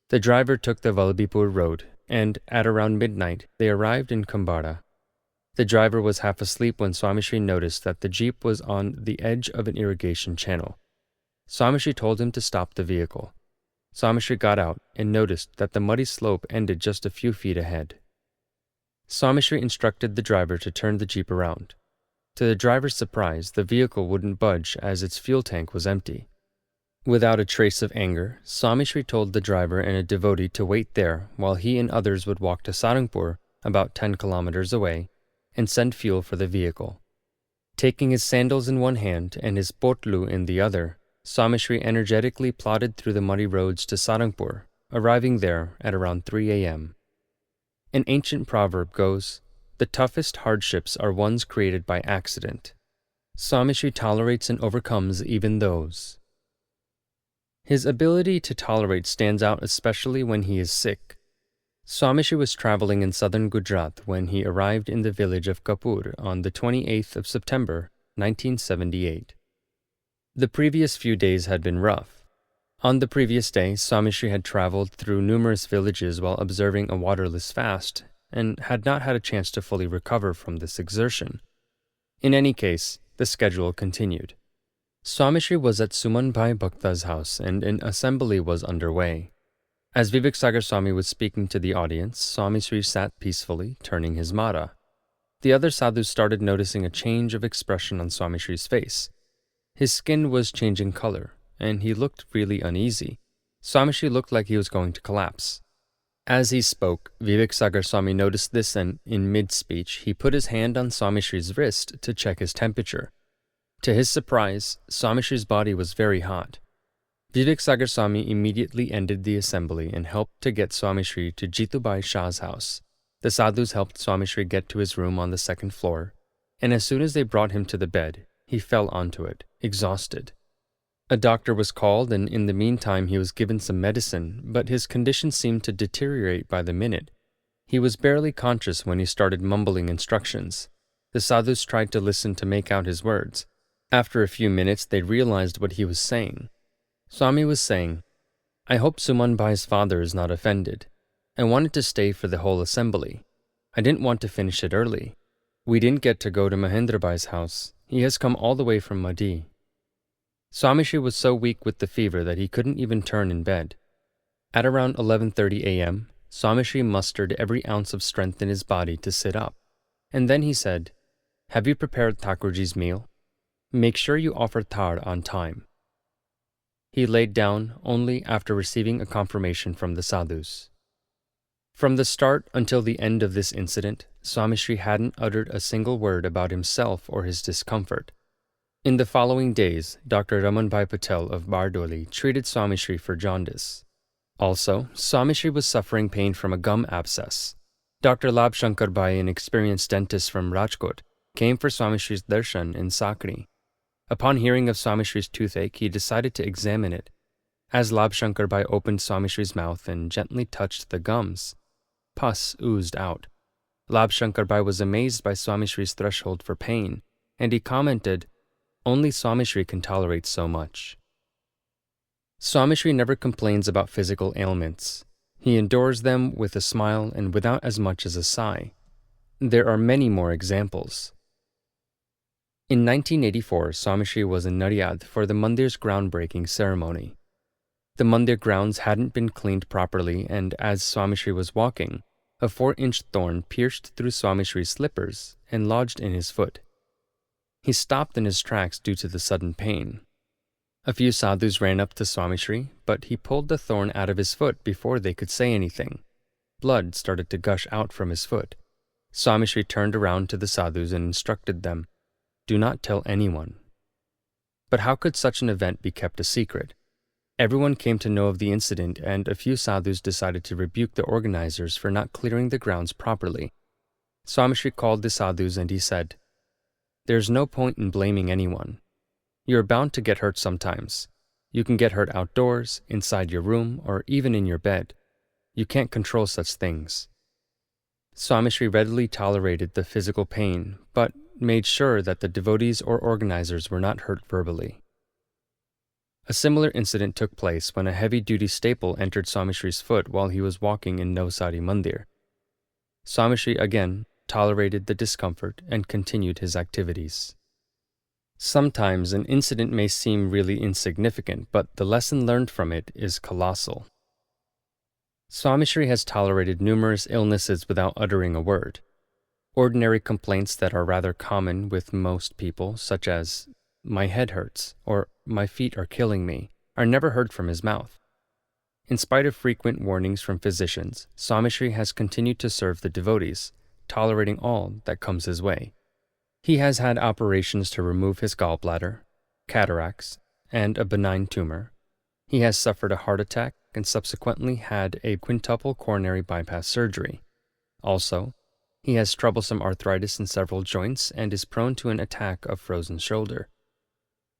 The driver took the Valbipur road, and at around midnight, they arrived in Kambada. The driver was half asleep when Swami Shri noticed that the jeep was on the edge of an irrigation channel. Swami Shri told him to stop the vehicle. Swami Shri got out and noticed that the muddy slope ended just a few feet ahead. Swami Shri instructed the driver to turn the jeep around. To the driver's surprise, the vehicle wouldn't budge as its fuel tank was empty. Without a trace of anger, Swami Shri told the driver and a devotee to wait there while he and others would walk to Sarangpur, about 10 kilometers away, and send fuel for the vehicle. Taking his sandals in one hand and his potlu in the other, Swami Shri energetically plodded through the muddy roads to Sarangpur, arriving there at around 3 a.m. An ancient proverb goes, "The toughest hardships are ones created by accident." Swami Shri tolerates and overcomes even those. His ability to tolerate stands out especially when he is sick. Swami Shri was traveling in southern Gujarat when he arrived in the village of Kapur on the 28th of September, 1978. The previous few days had been rough. On the previous day, Swami Shri had traveled through numerous villages while observing a waterless fast, and had not had a chance to fully recover from this exertion. In any case, the schedule continued. Swami Shri was at Suman Bhai Bhakta's house, and an assembly was underway. As Vivek Sagar Swami was speaking to the audience, Swami Shri sat peacefully, turning his mara. The other sadhus started noticing a change of expression on Swami Shri's face. His skin was changing color, and he looked really uneasy. Swamishri looked like he was going to collapse. As he spoke, Viveksagar Swami noticed this and, in mid-speech, he put his hand on Swamishri's wrist to check his temperature. To his surprise, Swamishri's body was very hot. Viveksagar Swami immediately ended the assembly and helped to get Swamishri to Jitubai Shah's house. The sadhus helped Swamishri get to his room on the second floor, and as soon as they brought him to the bed, he fell onto it, exhausted. A doctor was called, and in the meantime he was given some medicine, but his condition seemed to deteriorate by the minute. He was barely conscious when he started mumbling instructions. The sadhus tried to listen to make out his words. After a few minutes, they realized what he was saying. Swami was saying, "I hope Sumanbai's father is not offended. I wanted to stay for the whole assembly. I didn't want to finish it early. We didn't get to go to Mahendrabai's house. He has come all the way from Madi." Swamishri was so weak with the fever that he couldn't even turn in bed. At around 11:30 a.m., Swamishri mustered every ounce of strength in his body to sit up. And then he said, "Have you prepared Thakurji's meal? Make sure you offer thar on time." He laid down only after receiving a confirmation from the sadhus. From the start until the end of this incident, Swamishri hadn't uttered a single word about himself or his discomfort. In the following days, Dr. Ramanbhai Patel of Bardoli treated Swamishri for jaundice. Also, Swamishri was suffering pain from a gum abscess. Dr. Labshankar Bhai, an experienced dentist from Rajkot, came for Swamishri's darshan in Sakri. Upon hearing of Swamishri's toothache, he decided to examine it. As Labshankar Bhai opened Swamishri's mouth and gently touched the gums, pus oozed out. Labshankar Bhai was amazed by Swamishri's threshold for pain, and he commented, "Only Swamishri can tolerate so much." Swamishri never complains about physical ailments. He endures them with a smile and without as much as a sigh. There are many more examples. In 1984, Swamishri was in Naryad for the mandir's groundbreaking ceremony. The mandir grounds hadn't been cleaned properly, and as Swamishri was walking, a 4-inch thorn pierced through Swamishri's slippers and lodged in his foot. He stopped in his tracks due to the sudden pain. A few sadhus ran up to Swamishri, but he pulled the thorn out of his foot before they could say anything. Blood started to gush out from his foot. Swamishri turned around to the sadhus and instructed them, "Do not tell anyone." But how could such an event be kept a secret? Everyone came to know of the incident, and a few sadhus decided to rebuke the organizers for not clearing the grounds properly. Swamishri called the sadhus and he said, "There's no point in blaming anyone. You're bound to get hurt sometimes. You can get hurt outdoors, inside your room, or even in your bed. You can't control such things." Swamishri readily tolerated the physical pain, but made sure that the devotees or organizers were not hurt verbally. A similar incident took place when a heavy-duty staple entered Swamishri's foot while he was walking in Navsari Mandir. Swamishri again tolerated the discomfort and continued his activities. Sometimes an incident may seem really insignificant, but the lesson learned from it is colossal. Swamishri has tolerated numerous illnesses without uttering a word. Ordinary complaints that are rather common with most people, such as, "My head hurts," or "My feet are killing me," are never heard from his mouth. In spite of frequent warnings from physicians, Swamishri has continued to serve the devotees, tolerating all that comes his way. He has had operations to remove his gallbladder, cataracts, and a benign tumor. He has suffered a heart attack and subsequently had a quintuple coronary bypass surgery. Also, he has troublesome arthritis in several joints and is prone to an attack of frozen shoulder.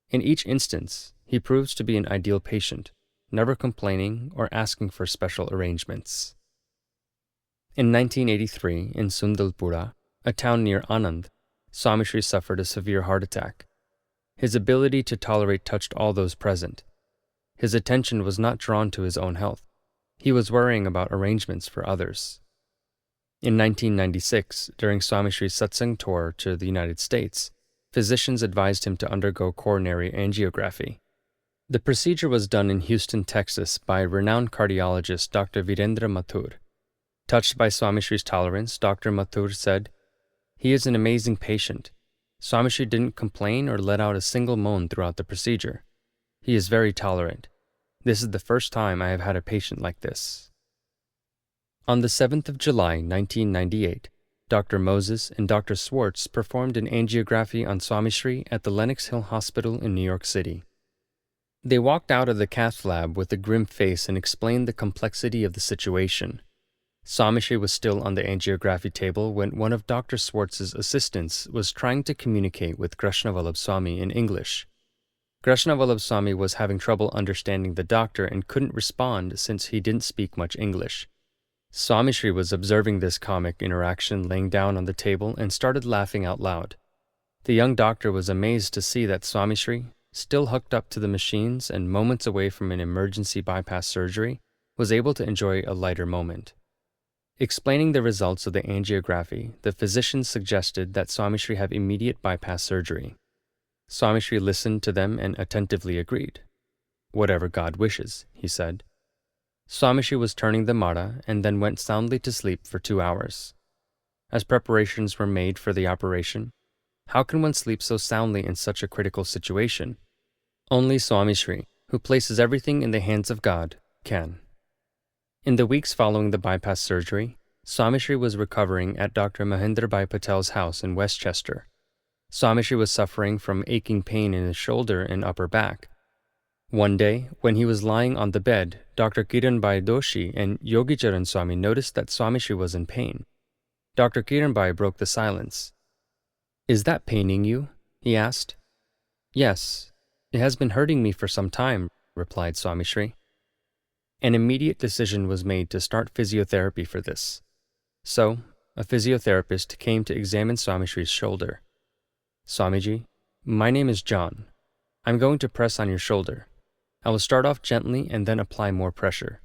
In each instance, he proves to be an ideal patient, never complaining or asking for special arrangements. In 1983, in Sundalpura, a town near Anand, Swamishri suffered a severe heart attack. His ability to tolerate touched all those present. His attention was not drawn to his own health. He was worrying about arrangements for others. In 1996, during Swamishri's satsang tour to the United States, physicians advised him to undergo coronary angiography. The procedure was done in Houston, Texas by renowned cardiologist Dr. Virendra Mathur. Touched by Swamishri's tolerance, Dr. Mathur said, "He is an amazing patient. Swamishri didn't complain or let out a single moan throughout the procedure. He is very tolerant. This is the first time I have had a patient like this. On the 7th of July, 1998, Dr. Moses and Dr. Swartz performed an angiography on Swami Shri at the Lenox Hill Hospital in New York City. They walked out of the cath lab with a grim face and explained the complexity of the situation. Swami Shri was still on the angiography table when one of Dr. Swartz's assistants was trying to communicate with Krishnavallabh Swami in English. Krishnavallabh Swami was having trouble understanding the doctor and couldn't respond since he didn't speak much English. Swami Shri was observing this comic interaction laying down on the table and started laughing out loud. The young doctor was amazed to see that Swami Shri, still hooked up to the machines and moments away from an emergency bypass surgery, was able to enjoy a lighter moment. Explaining the results of the angiography, the physicians suggested that Swami Shri have immediate bypass surgery. Swami Shri listened to them and attentively agreed. "Whatever God wishes," he said. Swami Shri was turning the mara and then went soundly to sleep for 2 hours. As preparations were made for the operation, how can one sleep so soundly in such a critical situation? Only Swami Shri, who places everything in the hands of God, can. In the weeks following the bypass surgery, Swami Shri was recovering at Dr. Mahendra Bhai Patel's house in Westchester. Swami Shri was suffering from aching pain in his shoulder and upper back. One day, when he was lying on the bed, Dr. Kiran Bhai Doshi and Yogi Charan Swami noticed that Swami Shri was in pain. Dr. Kiran Bhai broke the silence. "Is that paining you?" he asked. "Yes, it has been hurting me for some time," replied Swami Shri. An immediate decision was made to start physiotherapy for this. So, a physiotherapist came to examine Swami Shri's shoulder. "Swamiji, my name is John. I'm going to press on your shoulder. I will start off gently and then apply more pressure.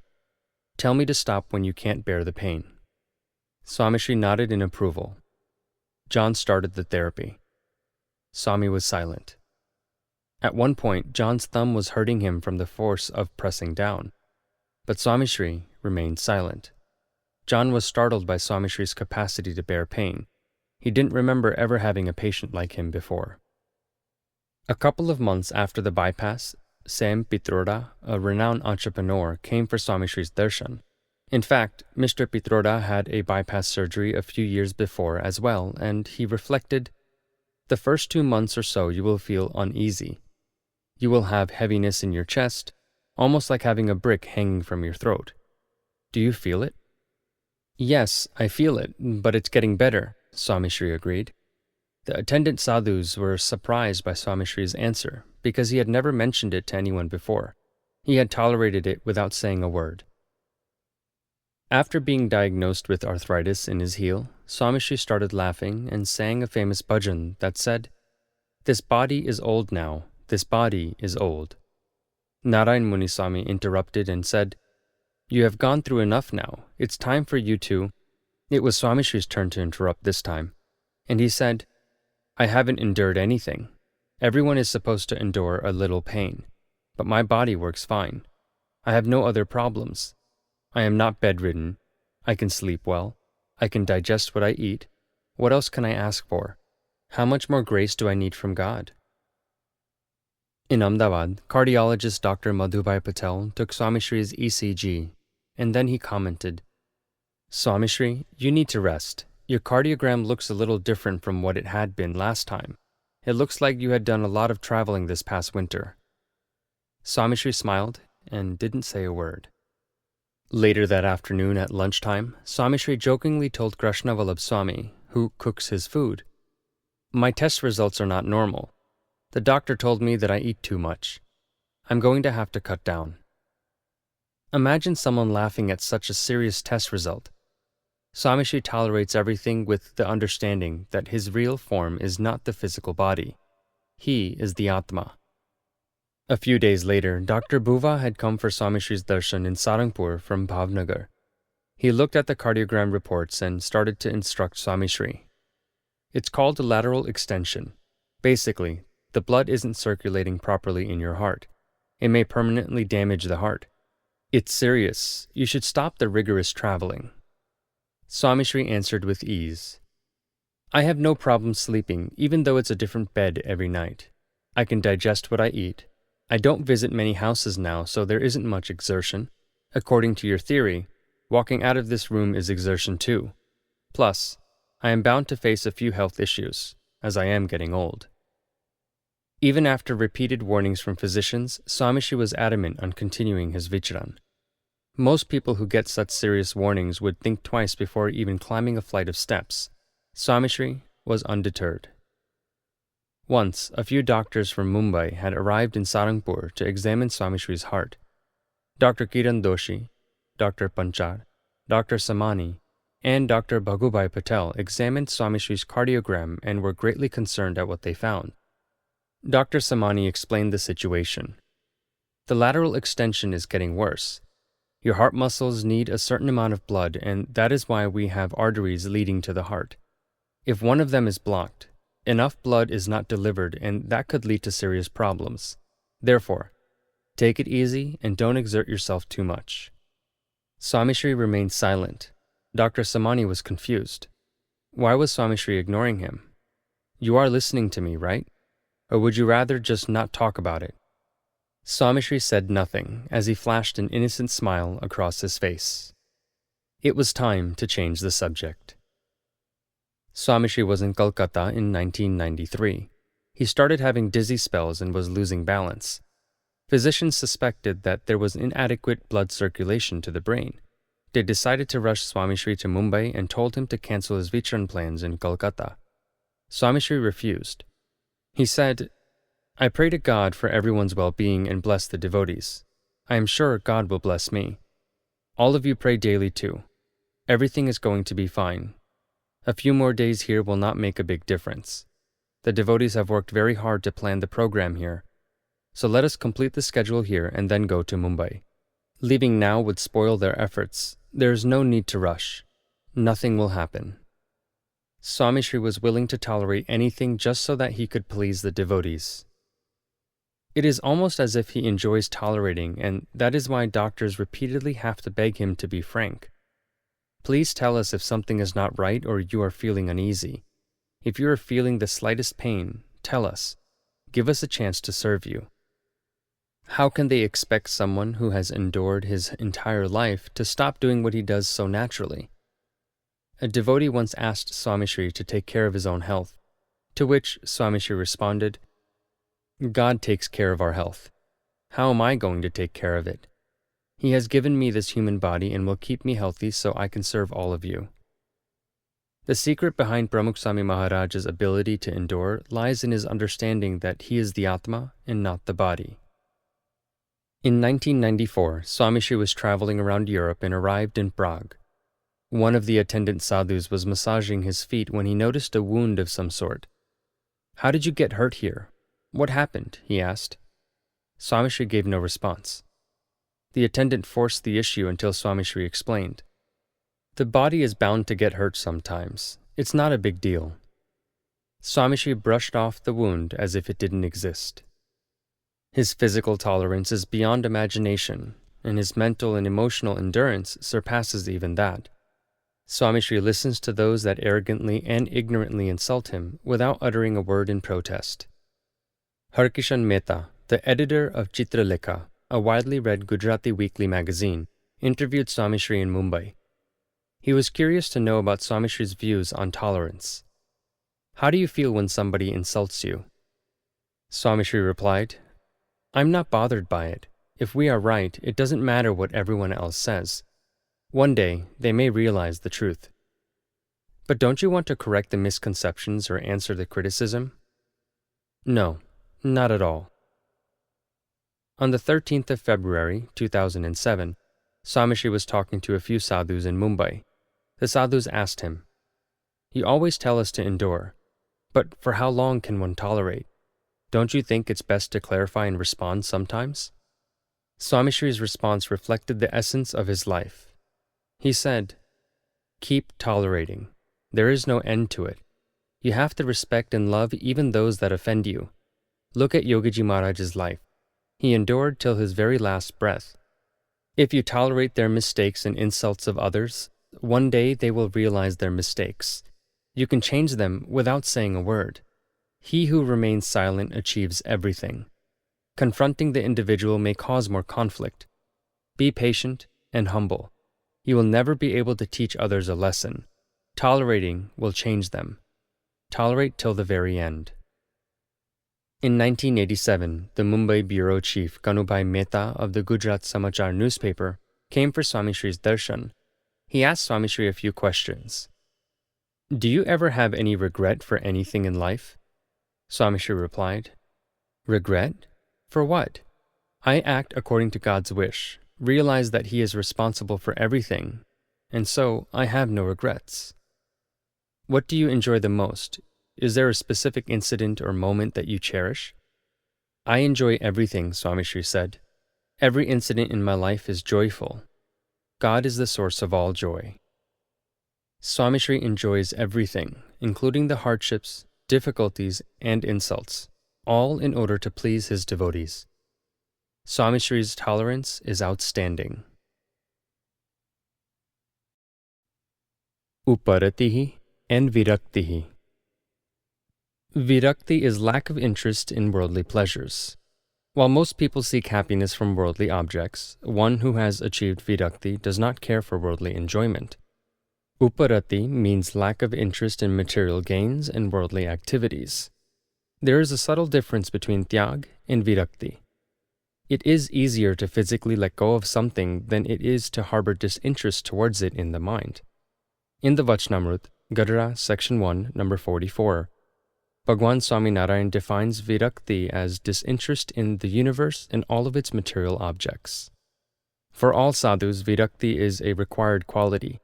Tell me to stop when you can't bear the pain." Swami Shri nodded in approval. John started the therapy. Swami was silent. At one point, John's thumb was hurting him from the force of pressing down. But Swami Shri remained silent. John was startled by Swami Shri's capacity to bear pain. He didn't remember ever having a patient like him before. A couple of months after the bypass, Sam Pitroda, a renowned entrepreneur, came for Swami Shri's darshan. In fact, Mr. Pitroda had a bypass surgery a few years before as well, and he reflected, "The first 2 months or so you will feel uneasy. You will have heaviness in your chest, almost like having a brick hanging from your throat. Do you feel it?" "Yes, I feel it, but it's getting better," Swami Shri agreed. The attendant sadhus were surprised by Swami Shri's answer because he had never mentioned it to anyone before. He had tolerated it without saying a word. After being diagnosed with arthritis in his heel, Swami Shri started laughing and sang a famous bhajan that said, "This body is old now, this body is old." Narayan Muniswami interrupted and said, "You have gone through enough now. It's time for you to—" It was Swami Shri's turn to interrupt this time, and he said, "I haven't endured anything. Everyone is supposed to endure a little pain, but my body works fine. I have no other problems. I am not bedridden. I can sleep well. I can digest what I eat. What else can I ask for? How much more grace do I need from God?" In Ahmedabad, cardiologist Dr. Madhubhai Patel took Swami Shri's ECG, and then he commented, "Swami Shri, you need to rest. Your cardiogram looks a little different from what it had been last time. It looks like you had done a lot of traveling this past winter." Swami Shri smiled and didn't say a word. Later that afternoon at lunchtime, Swami Shri jokingly told Krishnavallabh Swami, who cooks his food, "My test results are not normal. The doctor told me that I eat too much. I'm going to have to cut down." Imagine someone laughing at such a serious test result. Swami Shri tolerates everything with the understanding that his real form is not the physical body. He is the Atma. A few days later, Dr. Bhuva had come for Swami Shri's darshan in Sarangpur from Bhavnagar. He looked at the cardiogram reports and started to instruct Swami Shri. "It's called a lateral extension. Basically, the blood isn't circulating properly in your heart. It may permanently damage the heart. It's serious. You should stop the rigorous traveling." Swami Shri answered with ease, "I have no problem sleeping, even though it's a different bed every night. I can digest what I eat. I don't visit many houses now, so there isn't much exertion. According to your theory, walking out of this room is exertion too. Plus, I am bound to face a few health issues, as I am getting old. Even after repeated warnings from physicians, Swamishri was adamant on continuing his vicharan. Most people who get such serious warnings would think twice before even climbing a flight of steps. Swamishri was undeterred. Once, a few doctors from Mumbai had arrived in Sarangpur to examine Swamishri's heart. Dr. Kiran Doshi, Dr. Panchar, Dr. Samani, and Dr. Bhagubai Patel examined Swamishri's cardiogram and were greatly concerned at what they found. Dr. Samani explained the situation. The lateral extension is getting worse. Your heart muscles need a certain amount of blood, and that is why we have arteries leading to the heart. If one of them is blocked, enough blood is not delivered, and that could lead to serious problems. Therefore, take it easy and don't exert yourself too much. Swamishri remained silent. Dr. Samani was confused. Why was Swamishri ignoring him? You are listening to me, right? Or would you rather just not talk about it? Swamishri said nothing as he flashed an innocent smile across his face. It was time to change the subject. Swamishri was in Kolkata in 1993. He started having dizzy spells and was losing balance. Physicians suspected that there was inadequate blood circulation to the brain. They decided to rush Swamishri to Mumbai and told him to cancel his vicharan plans in Kolkata. Swamishri refused. He said, I pray to God for everyone's well-being and bless the devotees. I am sure God will bless me. All of you pray daily too. Everything is going to be fine. A few more days here will not make a big difference. The devotees have worked very hard to plan the program here. So let us complete the schedule here and then go to Mumbai. Leaving now would spoil their efforts. There is no need to rush. Nothing will happen. Swamishri was willing to tolerate anything just so that he could please the devotees. It is almost as if he enjoys tolerating, and that is why doctors repeatedly have to beg him to be frank. Please tell us if something is not right or you are feeling uneasy. If you are feeling the slightest pain, tell us. Give us a chance to serve you. How can they expect someone who has endured his entire life to stop doing what he does so naturally? A devotee once asked Swamishri to take care of his own health, to which Swamishri responded, God takes care of our health. How am I going to take care of it? He has given me this human body and will keep me healthy so I can serve all of you. The secret behind Pramukh Swami Maharaj's ability to endure lies in his understanding that he is the Atma and not the body. In 1994, Swamishri was traveling around Europe and arrived in Prague. One of the attendant sadhus was massaging his feet when he noticed a wound of some sort. How did you get hurt here? What happened? He asked. Swamishri gave no response. The attendant forced the issue until Swamishri explained. The body is bound to get hurt sometimes. It's not a big deal. Swamishri brushed off the wound as if it didn't exist. His physical tolerance is beyond imagination, and his mental and emotional endurance surpasses even that. Swamishri listens to those that arrogantly and ignorantly insult him without uttering a word in protest. Harkishan Mehta, the editor of Chitralekha, a widely read Gujarati weekly magazine, interviewed Swamishri in Mumbai. He was curious to know about Swamishri's views on tolerance. How do you feel when somebody insults you? Swamishri replied, I'm not bothered by it. If we are right, it doesn't matter what everyone else says. One day, they may realize the truth. But don't you want to correct the misconceptions or answer the criticism? No, not at all. On the 13th of February, 2007, Swamishri was talking to a few sadhus in Mumbai. The sadhus asked him, You always tell us to endure, but for how long can one tolerate? Don't you think it's best to clarify and respond sometimes? Swamishri's response reflected the essence of his life. He said, Keep tolerating. There is no end to it. You have to respect and love even those that offend you. Look at Yogiji Maharaj's life. He endured till his very last breath. If you tolerate their mistakes and insults of others, one day they will realize their mistakes. You can change them without saying a word. He who remains silent achieves everything. Confronting the individual may cause more conflict. Be patient and humble. You will never be able to teach others a lesson. Tolerating will change them. Tolerate till the very end. In 1987, the Mumbai bureau chief Kanubhai Mehta of the Gujarat Samachar newspaper came for Swami Shri's darshan. He asked Swami Shri a few questions. Do you ever have any regret for anything in life? Swami Shri replied, Regret? For what? I act according to God's wish, realize that He is responsible for everything, and so I have no regrets. What do you enjoy the most? Is there a specific incident or moment that you cherish? I enjoy everything, Swami Shri said. Every incident in my life is joyful. God is the source of all joy. Swami Shri enjoys everything, including the hardships, difficulties, and insults, all in order to please his devotees. Swami Shri's tolerance is outstanding. Uparatihi and Viraktihi. Virakti is lack of interest in worldly pleasures. While most people seek happiness from worldly objects, one who has achieved Virakti does not care for worldly enjoyment. Uparati means lack of interest in material gains and worldly activities. There is a subtle difference between Tyag and Virakti. It is easier to physically let go of something than it is to harbor disinterest towards it in the mind. In the Vachnamrut, Gadara, Section 1, number 44, Bhagwan Swaminarayan defines Virakti as disinterest in the universe and all of its material objects. For all sadhus, Virakti is a required quality,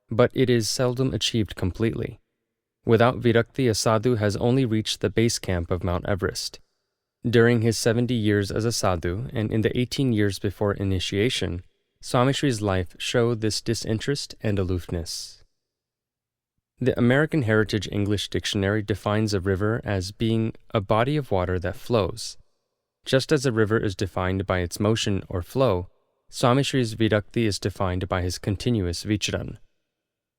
but it is seldom achieved completely. Without Virakti, a sadhu has only reached the base camp of Mount Everest. During his 70 years as a sadhu and in the 18 years before initiation, Swami Shri's life showed this disinterest and aloofness. The American Heritage English Dictionary defines a river as being a body of water that flows. Just as a river is defined by its motion or flow, Swami Shri's Virakti is defined by his continuous vicharan.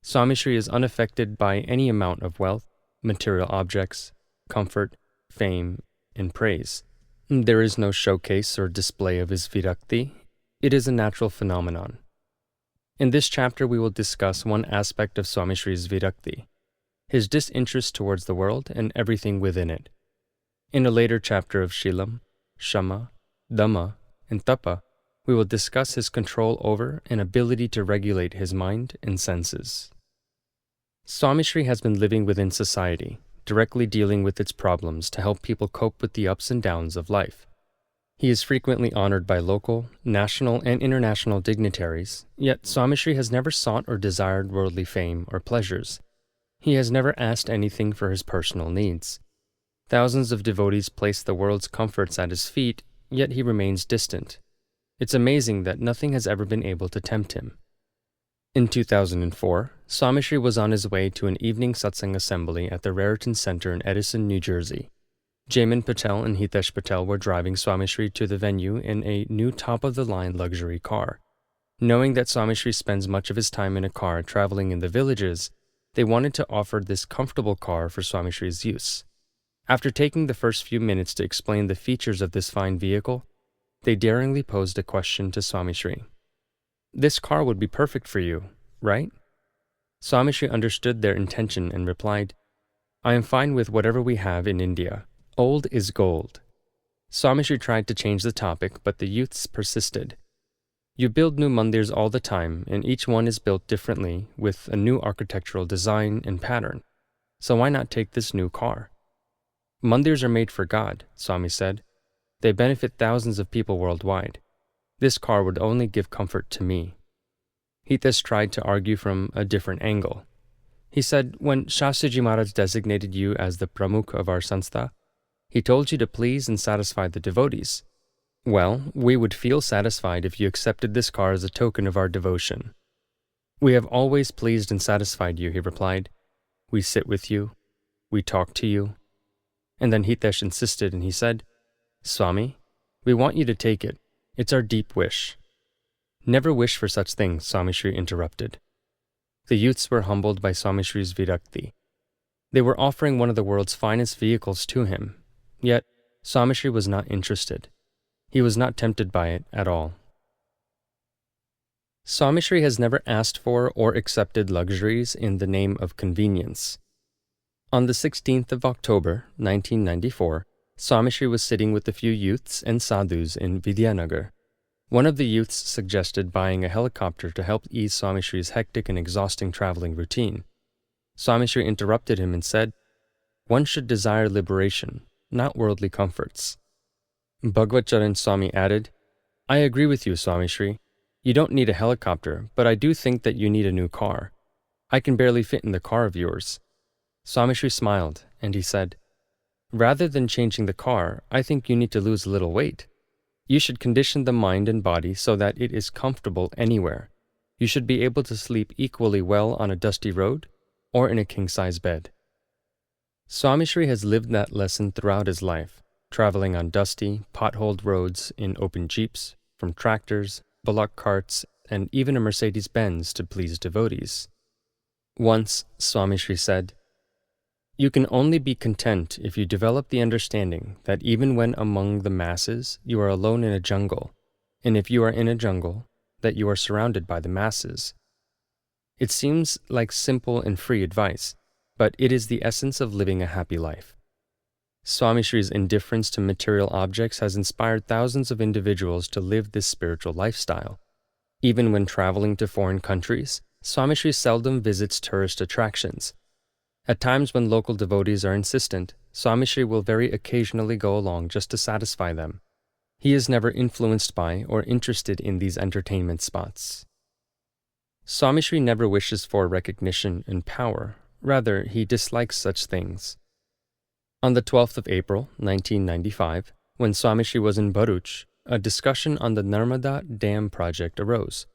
Swami Shri is unaffected by any amount of wealth, material objects, comfort, fame, and praise. There is no showcase or display of his Virakti. It is a natural phenomenon. In this chapter, we will discuss one aspect of Swami Shri's Virakti, his disinterest towards the world and everything within it. In a later chapter of Shilam, Shama, Dhamma, and Tapa, we will discuss his control over and ability to regulate his mind and senses. Swami Shri has been living within society, directly dealing with its problems to help people cope with the ups and downs of life. He is frequently honored by local, national, and international dignitaries, yet Swami Shri has never sought or desired worldly fame or pleasures. He has never asked anything for his personal needs. Thousands of devotees place the world's comforts at his feet, yet he remains distant. It's amazing that nothing has ever been able to tempt him. In 2004, Swami Shri was on his way to an evening satsang assembly at the Raritan Center in Edison, New Jersey. Jaimin Patel and Hitesh Patel were driving Swami Shri to the venue in a new top-of-the-line luxury car. Knowing that Swami Shri spends much of his time in a car traveling in the villages, they wanted to offer this comfortable car for Swami Shri's use. After taking the first few minutes to explain the features of this fine vehicle, they daringly posed a question to Swami Shri. This car would be perfect for you, right? Swami Shri understood their intention and replied, I am fine with whatever we have in India. Old is gold. Swami Shri tried to change the topic, but the youths persisted. You build new mandirs all the time, and each one is built differently with a new architectural design and pattern. So why not take this new car? Mandirs are made for God, Swami said. They benefit thousands of people worldwide. This car would only give comfort to me. Hitesh tried to argue from a different angle. He said, when Shastriji Maharaj designated you as the pramukh of our sanstha, he told you to please and satisfy the devotees. Well, we would feel satisfied if you accepted this car as a token of our devotion. We have always pleased and satisfied you, he replied. We sit with you. We talk to you. And then Hitesh insisted and he said, Swami, we want you to take it. It's our deep wish. Never wish for such things, Swami Shri interrupted. The youths were humbled by Swami Shri's Virakti. They were offering one of the world's finest vehicles to him. Yet, Swami Shri was not interested. He was not tempted by it at all. Swami Shri has never asked for or accepted luxuries in the name of convenience. On the 16th of October, 1994, Swami Shri was sitting with a few youths and sadhus in Vidyanagar. One of the youths suggested buying a helicopter to help ease Swami Shri's hectic and exhausting traveling routine. Swami Shri interrupted him and said, "One should desire liberation, not worldly comforts." Bhagavad Charan Swami added, "I agree with you, Swami Shri. You don't need a helicopter, but I do think that you need a new car. I can barely fit in the car of yours." Swami Shri smiled, and he said, "Rather than changing the car, I think you need to lose a little weight. You should condition the mind and body so that it is comfortable anywhere. You should be able to sleep equally well on a dusty road or in a king-size bed." Swami Shri has lived that lesson throughout his life, traveling on dusty, potholed roads in open jeeps, from tractors, bullock carts, and even a Mercedes-Benz to please devotees. Once, Swami Shri said, "You can only be content if you develop the understanding that even when among the masses, you are alone in a jungle, and if you are in a jungle, that you are surrounded by the masses." It seems like simple and free advice, but it is the essence of living a happy life. Swami Shri's indifference to material objects has inspired thousands of individuals to live this spiritual lifestyle. Even when traveling to foreign countries, Swami Shri seldom visits tourist attractions. At times when local devotees are insistent, Swami Shri will very occasionally go along just to satisfy them. He is never influenced by or interested in these entertainment spots. Swami Shri never wishes for recognition and power. Rather, he dislikes such things. On the 12th of April, 1995, when Swami Shri was in Bharuch, a discussion on the Narmada Dam project arose.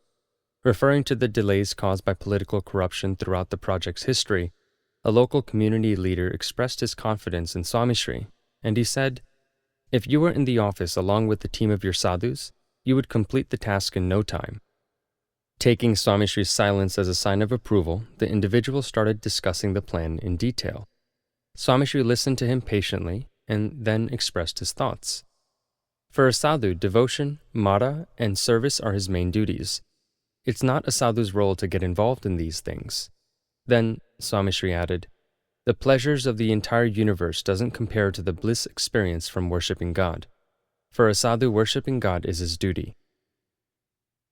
Referring to the delays caused by political corruption throughout the project's history, a local community leader expressed his confidence in Swami Shri, and he said, "If you were in the office along with the team of your sadhus, you would complete the task in no time." Taking Swami Shri's silence as a sign of approval, the individual started discussing the plan in detail. Swami Shri listened to him patiently and then expressed his thoughts. For a sadhu, devotion, mara, and service are his main duties. It's not a sadhu's role to get involved in these things. Then, Swami Shri added, "The pleasures of the entire universe doesn't compare to the bliss experience from worshipping God. For a sadhu, worshipping God is his duty."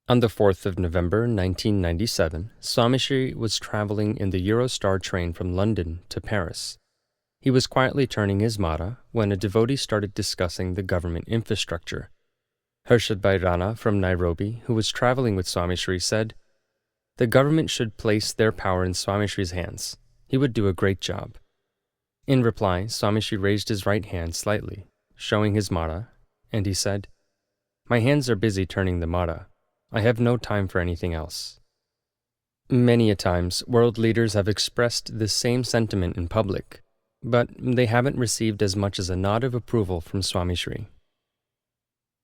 On the 4th of November, 1997, Swami Shri was traveling in the Eurostar train from London to Paris. He was quietly turning his mara when a devotee started discussing the government infrastructure. Harshad Bhai Rana from Nairobi, who was traveling with Swami Shri, said, "The government should place their power in Swami Shri's hands. He would do a great job." In reply, Swami Shri raised his right hand slightly, showing his mara, and he said, "My hands are busy turning the mara. I have no time for anything else." Many a times, world leaders have expressed this same sentiment in public, but they haven't received as much as a nod of approval from Swami Shri.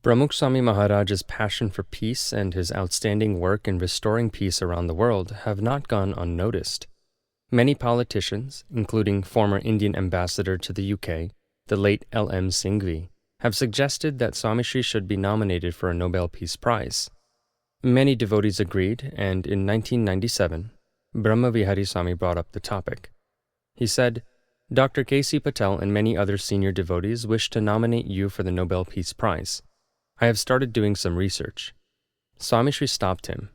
Pramukh Swami Maharaj's passion for peace and his outstanding work in restoring peace around the world have not gone unnoticed. Many politicians, including former Indian ambassador to the UK, the late L.M. Singhvi, have suggested that Swami Shri should be nominated for a Nobel Peace Prize. Many devotees agreed, and in 1997, Brahma Vihari Swami brought up the topic. He said, "Dr. K.C. Patel and many other senior devotees wish to nominate you for the Nobel Peace Prize. I have started doing some research." Swami Shri stopped him.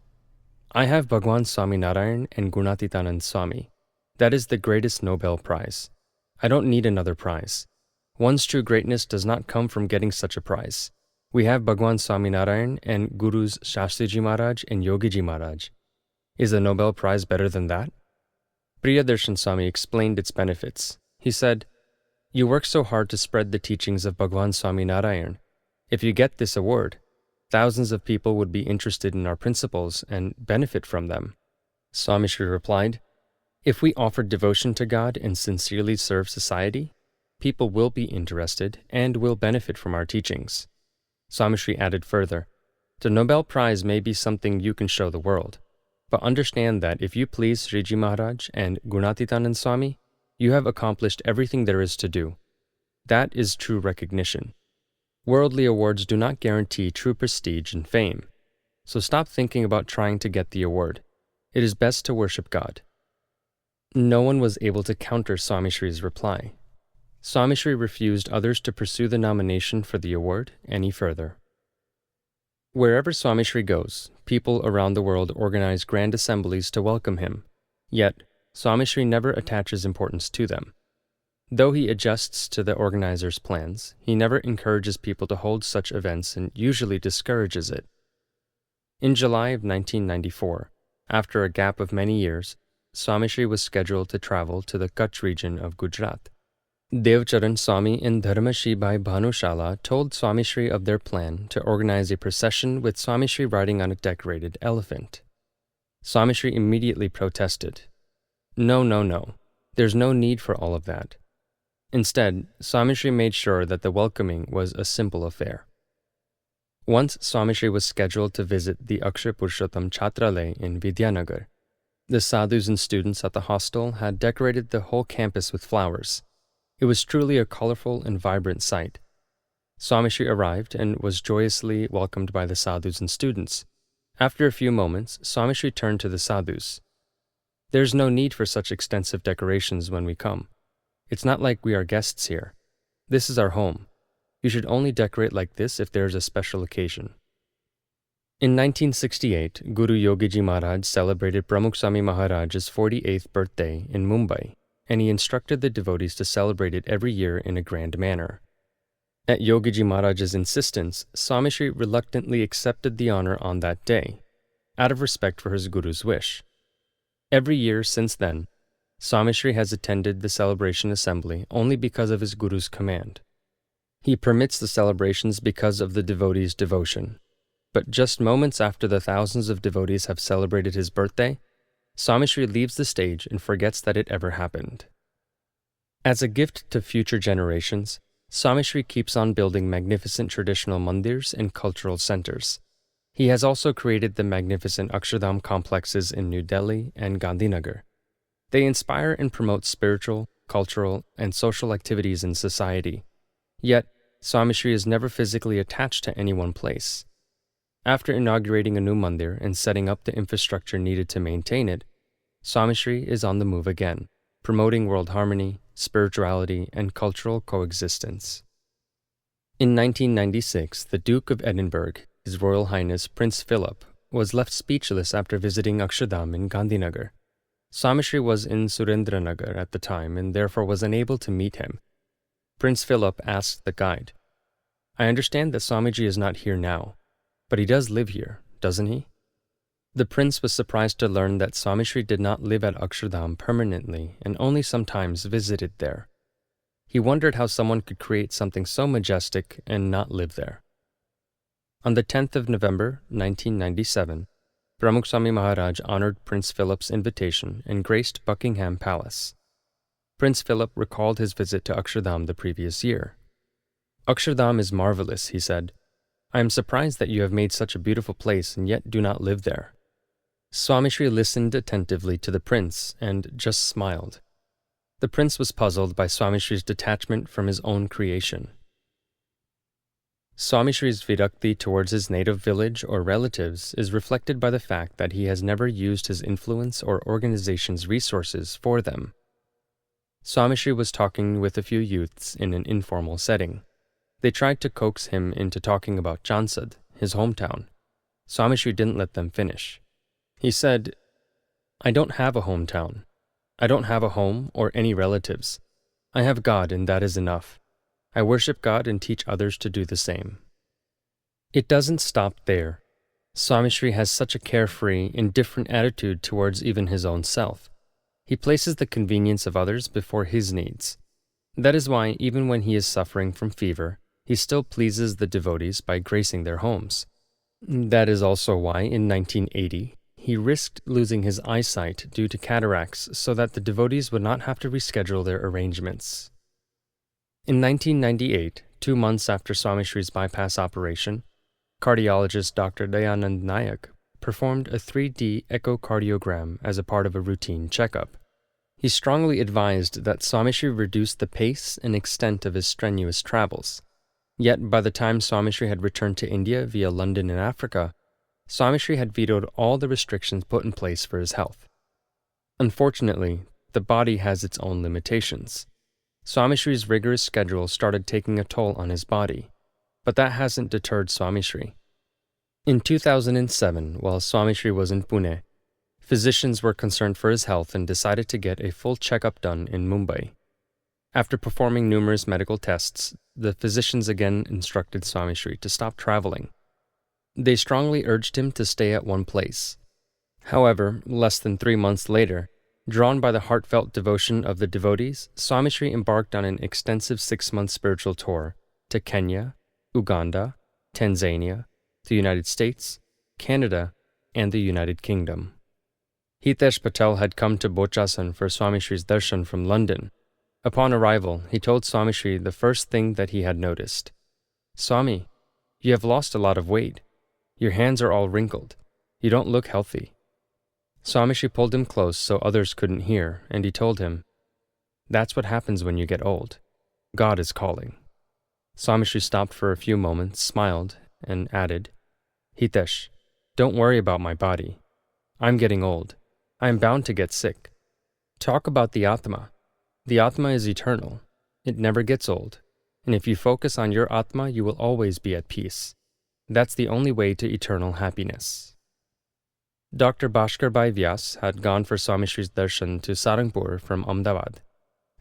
"I have Bhagwan Swami Narayan and Gunatitanand Swami. That is the greatest Nobel Prize. I don't need another prize. One's true greatness does not come from getting such a prize. We have Bhagwan Swami Narayan and Gurus Shastriji Maharaj and Yogiji Maharaj. Is the Nobel Prize better than that?" Priyadarshan Swami explained its benefits. He said, "You work so hard to spread the teachings of Bhagwan Swami Narayan. If you get this award, thousands of people would be interested in our principles and benefit from them." Swami Shri replied, "If we offer devotion to God and sincerely serve society, people will be interested and will benefit from our teachings." Swami Shri added further, "The Nobel Prize may be something you can show the world, but understand that if you please Sriji Maharaj and Gunatitanand Swami, you have accomplished everything there is to do. That is true recognition. Worldly awards do not guarantee true prestige and fame, so stop thinking about trying to get the award. It is best to worship God. No one was able to counter Swami Shri's reply. Swami Shri refused others to pursue the nomination for the award any further. Wherever Swami Shri goes, people around the world organize grand assemblies to welcome him. Yet, Swami Shri never attaches importance to them. Though he adjusts to the organizers' plans, he never encourages people to hold such events and usually discourages it. In July of 1994, after a gap of many years, Swami Shri was scheduled to travel to the Kutch region of Gujarat. Devcharan Swami and Dharmashri Bhai Bhanushala told Swami Shri of their plan to organize a procession with Swami Shri riding on a decorated elephant. Swami Shri immediately protested. No. There's no need for all of that. Instead, Swami Shri made sure that the welcoming was a simple affair. Once Swami Shri was scheduled to visit the Akshar Purushottam Chhatralaya in Vidyanagar. The sadhus and students at the hostel had decorated the whole campus with flowers. It was truly a colorful and vibrant sight. Swami Shri arrived and was joyously welcomed by the sadhus and students. After a few moments, Swami Shri turned to the sadhus. There's no need for such extensive decorations when we come. It's not like we are guests here. This is our home. You should only decorate like this if there is a special occasion. In 1968, Guru Yogiji Maharaj celebrated Pramukh Swami Maharaj's 48th birthday in Mumbai, and he instructed the devotees to celebrate it every year in a grand manner. At Yogiji Maharaj's insistence, Swami Shri reluctantly accepted the honor on that day, out of respect for his Guru's wish. Every year since then, Swami Shri has attended the celebration assembly only because of his Guru's command. He permits the celebrations because of the devotees' devotion. But just moments after the thousands of devotees have celebrated his birthday, Swami Shri leaves the stage and forgets that it ever happened. As a gift to future generations, Swami Shri keeps on building magnificent traditional mandirs and cultural centers. He has also created the magnificent Akshardham complexes in New Delhi and Gandhinagar. They inspire and promote spiritual, cultural, and social activities in society. Yet, Swami Shri is never physically attached to any one place. After inaugurating a new mandir and setting up the infrastructure needed to maintain it, Swami Shri is on the move again, promoting world harmony, spirituality, and cultural coexistence. In 1996, the Duke of Edinburgh, His Royal Highness Prince Philip, was left speechless after visiting Akshardham in Gandhinagar. Swami Shri was in Surendranagar at the time and therefore was unable to meet him. Prince Philip asked the guide, "I understand that Swamiji is not here now, but he does live here, doesn't he?" The prince was surprised to learn that Swami Shri did not live at Akshardham permanently and only sometimes visited there. He wondered how someone could create something so majestic and not live there. On the 10th of November, 1997, Pramukh Swami Maharaj honored Prince Philip's invitation and graced Buckingham Palace. Prince Philip recalled his visit to Akshardham the previous year. "Akshardham is marvelous," he said. "I am surprised that you have made such a beautiful place and yet do not live there." Swami Shri listened attentively to the prince and just smiled. The prince was puzzled by Swami Shri's detachment from his own creation. Swami Shri's virakti towards his native village or relatives is reflected by the fact that he has never used his influence or organization's resources for them. Swami Shri was talking with a few youths in an informal setting. They tried to coax him into talking about Chansad, his hometown. Swami Shri didn't let them finish. He said, "I don't have a hometown. I don't have a home or any relatives. I have God and that is enough. I worship God and teach others to do the same." It doesn't stop there. Swami Shri has such a carefree, indifferent attitude towards even his own self. He places the convenience of others before his needs. That is why, even when he is suffering from fever, he still pleases the devotees by gracing their homes. That is also why, in 1980, he risked losing his eyesight due to cataracts so that the devotees would not have to reschedule their arrangements. In 1998, 2 months after Swami Shri's bypass operation, cardiologist Dr. Dayanand Nayak performed a 3D echocardiogram as a part of a routine checkup. He strongly advised that Swami Shri reduce the pace and extent of his strenuous travels. Yet by the time Swami Shri had returned to India via London and Africa, Swami Shri had vetoed all the restrictions put in place for his health. Unfortunately, the body has its own limitations. Swami Shri's rigorous schedule started taking a toll on his body, but that hasn't deterred Swami Shri. In 2007, while Swami Shri was in Pune, physicians were concerned for his health and decided to get a full checkup done in Mumbai. After performing numerous medical tests, the physicians again instructed Swami Shri to stop traveling. They strongly urged him to stay at one place. However, less than 3 months later, drawn by the heartfelt devotion of the devotees, Swami Shri embarked on an extensive 6-month spiritual tour to Kenya, Uganda, Tanzania, the United States, Canada, and the United Kingdom. Hitesh Patel had come to Bochasan for Swami Shri's darshan from London. Upon arrival, he told Swami Shri the first thing that he had noticed. "Swami, you have lost a lot of weight. Your hands are all wrinkled. You don't look healthy." Swami Shri pulled him close so others couldn't hear, and he told him, "That's what happens when you get old. God is calling." Swami Shri stopped for a few moments, smiled, and added, "Hitesh, don't worry about my body. I'm getting old. I am bound to get sick. Talk about the Atma. The Atma is eternal. It never gets old. And if you focus on your Atma, you will always be at peace. That's the only way to eternal happiness." Dr. Bhaskar Bhai Vyas had gone for Swami Shri's darshan to Sarangpur from Ahmedabad.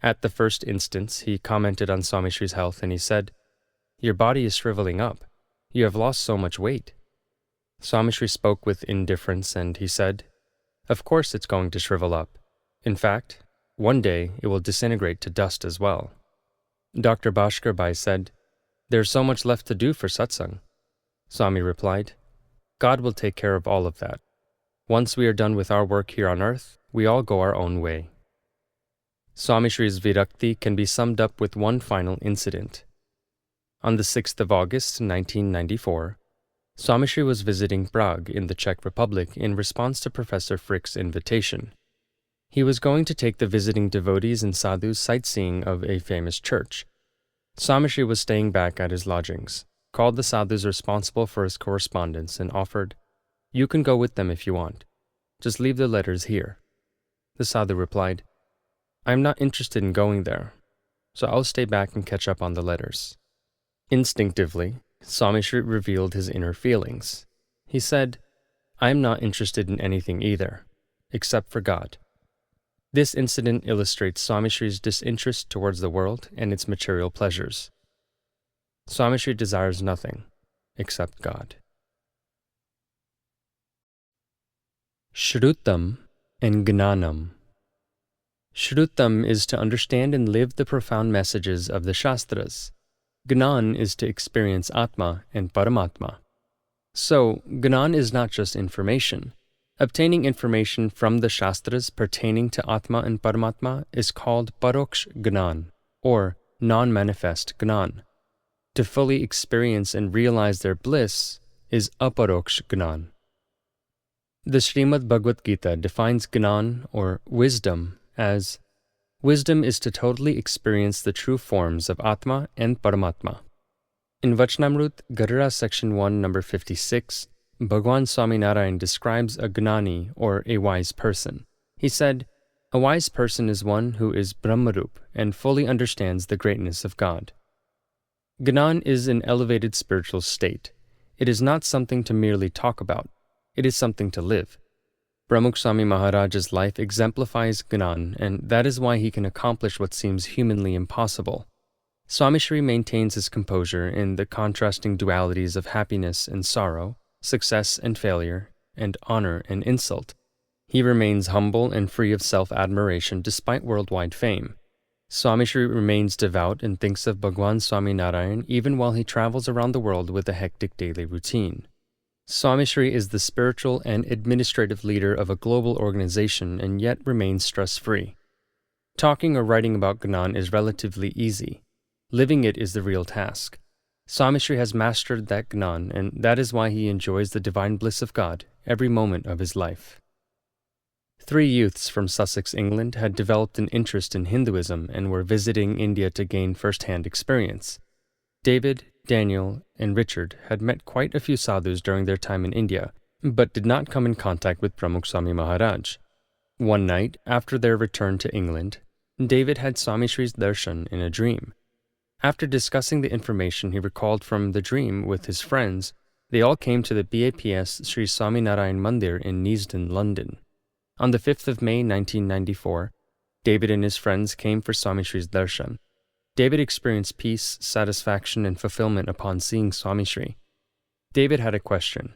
At the first instance, he commented on Swami Shri's health and he said, "Your body is shriveling up. You have lost so much weight." Swami Shri spoke with indifference and he said, "Of course it's going to shrivel up. In fact, one day it will disintegrate to dust as well." Dr. Bhaskar Bhai said, "There's so much left to do for satsang." Swami replied, "God will take care of all of that. Once we are done with our work here on earth, we all go our own way." Swami Shri's Virakti can be summed up with one final incident. On the 6th of August, 1994, Swami Shri was visiting Prague in the Czech Republic in response to Professor Frick's invitation. He was going to take the visiting devotees and sadhus sightseeing of a famous church. Swami Shri was staying back at his lodgings, called the sadhus responsible for his correspondence, and offered, "You can go with them if you want. Just leave the letters here." The sadhu replied, "I'm not interested in going there, so I'll stay back and catch up on the letters." Instinctively, Swami Shri revealed his inner feelings. He said, "I am not interested in anything either, except for God." This incident illustrates Swami Shri's disinterest towards the world and its material pleasures. Swami Shri desires nothing except God. Shrutam and Gnanam. Shrutam is to understand and live the profound messages of the Shastras. Gnan is to experience Atma and Paramatma. So, Gnan is not just information. Obtaining information from the Shastras pertaining to Atma and Paramatma is called Paroksh Gnan, or non-manifest Gnan. To fully experience and realize their bliss is Aparoksh Gnan. The Srimad Bhagavad Gita defines Gnan, or wisdom, as wisdom is to totally experience the true forms of Atma and Paramatma. In Vachnamrut, Gadara section 1, number 56, Bhagwan Swaminarayan describes a Gnani, or a wise person. He said, "A wise person is one who is Brahmarup and fully understands the greatness of God." Gnan is an elevated spiritual state. It is not something to merely talk about. It is something to live. Pramukh Swami Maharaj's life exemplifies Gnan, and that is why he can accomplish what seems humanly impossible. Swami Shri maintains his composure in the contrasting dualities of happiness and sorrow, success and failure, and honor and insult. He remains humble and free of self-admiration despite worldwide fame. Swami Shri remains devout and thinks of Bhagwan Swaminarayan even while he travels around the world with a hectic daily routine. Swami Shri is the spiritual and administrative leader of a global organization and yet remains stress-free. Talking or writing about Gnan is relatively easy. Living it is the real task. Swami Shri has mastered that Gnan, and that is why he enjoys the divine bliss of God every moment of his life. 3 youths from Sussex, England had developed an interest in Hinduism and were visiting India to gain first-hand experience. David, Daniel, and Richard had met quite a few sadhus during their time in India, but did not come in contact with Pramukh Swami Maharaj. One night, after their return to England, David had Swami Shri's darshan in a dream. After discussing the information he recalled from the dream with his friends, they all came to the BAPS Sri Swami Narayan Mandir in Neasden, London. On the 5th of May 1994, David and his friends came for Swami Shri's darshan. David experienced peace, satisfaction, and fulfillment upon seeing Swami Shri. David had a question.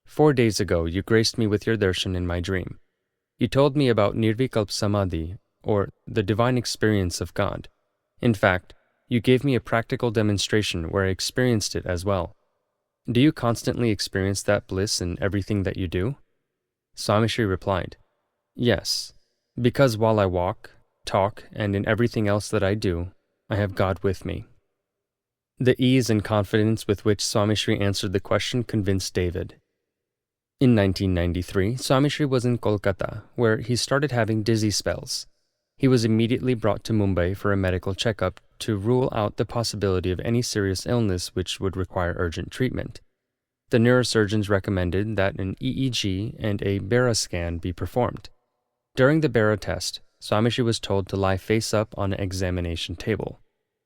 4 days ago, you graced me with your darshan in my dream. You told me about Nirvikalp Samadhi, or the divine experience of God. In fact, you gave me a practical demonstration where I experienced it as well. Do you constantly experience that bliss in everything that you do? Swami Shri replied, Yes, because while I walk, talk, and in everything else that I do, I have God with me. The ease and confidence with which Swami Shri answered the question convinced David. In 1993, Swami Shri was in Kolkata, where he started having dizzy spells. He was immediately brought to Mumbai for a medical checkup to rule out the possibility of any serious illness which would require urgent treatment. The neurosurgeons recommended that an EEG and a Bera scan be performed. During the Bera test, Swami Shri was told to lie face up on an examination table.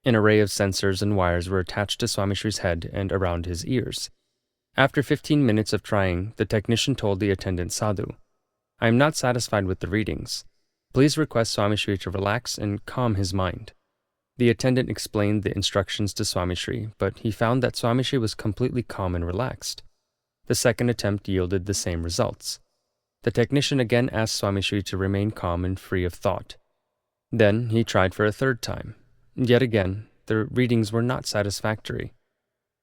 An array of sensors and wires were attached to Swami Shri's head and around his ears. After 15 minutes of trying, the technician told the attendant sadhu, I am not satisfied with the readings. Please request Swami Shri to relax and calm his mind. The attendant explained the instructions to Swami Shri, but he found that Swami Shri was completely calm and relaxed. The second attempt yielded the same results. The technician again asked Swami Shri to remain calm and free of thought. Then he tried for a third time. Yet again, the readings were not satisfactory.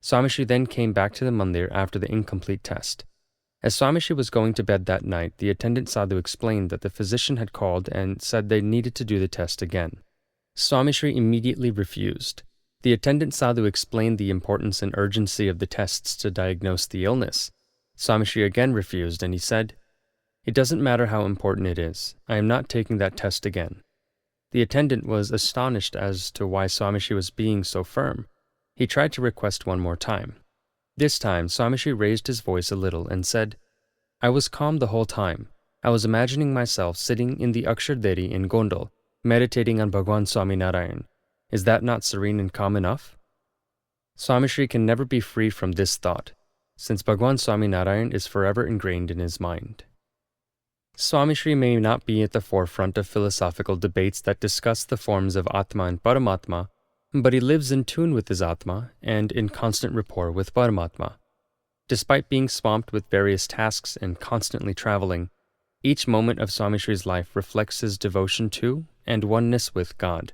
Swami Shri then came back to the mandir after the incomplete test. As Swami Shri was going to bed that night, the attendant sadhu explained that the physician had called and said they needed to do the test again. Swami Shri immediately refused. The attendant sadhu explained the importance and urgency of the tests to diagnose the illness. Swami Shri again refused, and he said, It doesn't matter how important it is. I am not taking that test again. The attendant was astonished as to why Swami Shri was being so firm. He tried to request one more time. This time, Swami Shri raised his voice a little and said, I was calm the whole time. I was imagining myself sitting in the Akshardheri in Gondal, meditating on Bhagwan Swami Narayan. Is that not serene and calm enough? Swami Shri can never be free from this thought, since Bhagwan Swami Narayan is forever ingrained in his mind. Swami Shri may not be at the forefront of philosophical debates that discuss the forms of Atma and Paramatma, but he lives in tune with his Atma and in constant rapport with Paramatma. Despite being swamped with various tasks and constantly traveling, each moment of Swami Shri's life reflects his devotion to and oneness with God.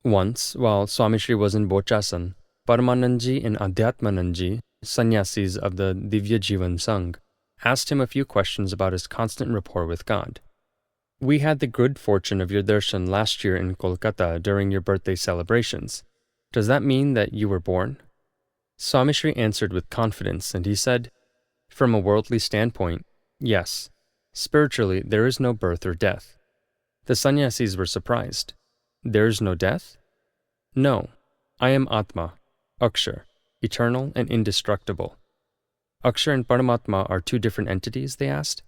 Once, while Swami Shri was in Bochasan, Paramanandji and Adhyatmanandji, sannyasis of the Divya Jivan Sangh, asked him a few questions about his constant rapport with God. We had the good fortune of your darshan last year in Kolkata during your birthday celebrations. Does that mean that you were born? Swami Shri answered with confidence, and he said, From a worldly standpoint, yes. Spiritually, there is no birth or death. The sannyasis were surprised. There is no death? No. I am Atma, Akshar, eternal and indestructible. Akshar and Paramatma are two different entities, they asked.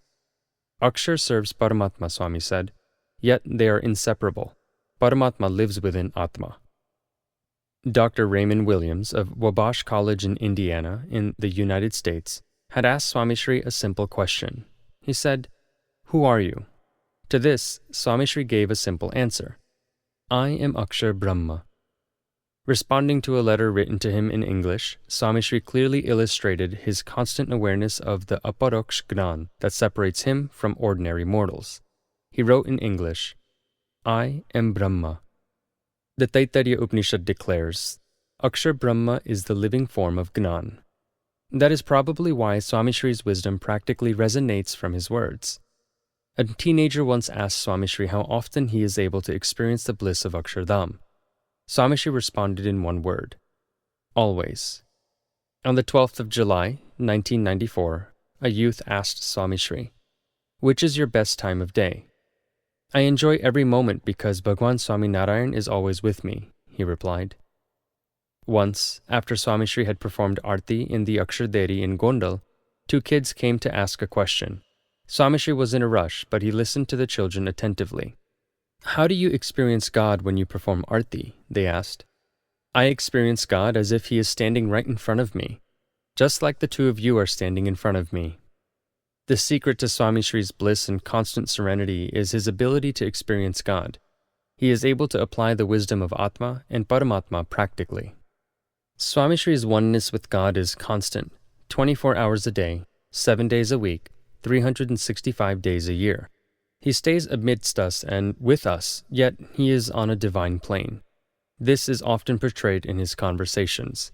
Akshar serves Paramatma, Swami said, yet they are inseparable. Paramatma lives within Atma. Dr. Raymond Williams of Wabash College in Indiana, in the United States, had asked Swami Shri a simple question. He said, Who are you? To this, Swami Shri gave a simple answer. I am Akshar Brahma. Responding to a letter written to him in English, Swami Shri clearly illustrated his constant awareness of the aparoksh gnan that separates him from ordinary mortals. He wrote in English, I am Brahma. The Taittiriya Upanishad declares, Akshar Brahma is the living form of Gnan. That is probably why Swami Shri's wisdom practically resonates from his words. A teenager once asked Swami Shri how often he is able to experience the bliss of Akshardham. Swami Shri responded in one word, always. On the 12th of July, 1994, a youth asked Swami Shri, Which is your best time of day? I enjoy every moment because Bhagwan Swami Narayan is always with me, he replied. Once, after Swami Shri had performed Arti in the Aksharderi in Gondal, 2 kids came to ask a question. Swami Shri was in a rush, but he listened to the children attentively. "How do you experience God when you perform Arti?" they asked. "I experience God as if He is standing right in front of me, just like the 2 of you are standing in front of me." The secret to Swami Shri's bliss and constant serenity is his ability to experience God. He is able to apply the wisdom of Atma and Paramatma practically. Swami Shri's oneness with God is constant, 24 hours a day, 7 days a week, 365 days a year. He stays amidst us and with us, yet he is on a divine plane. This is often portrayed in his conversations.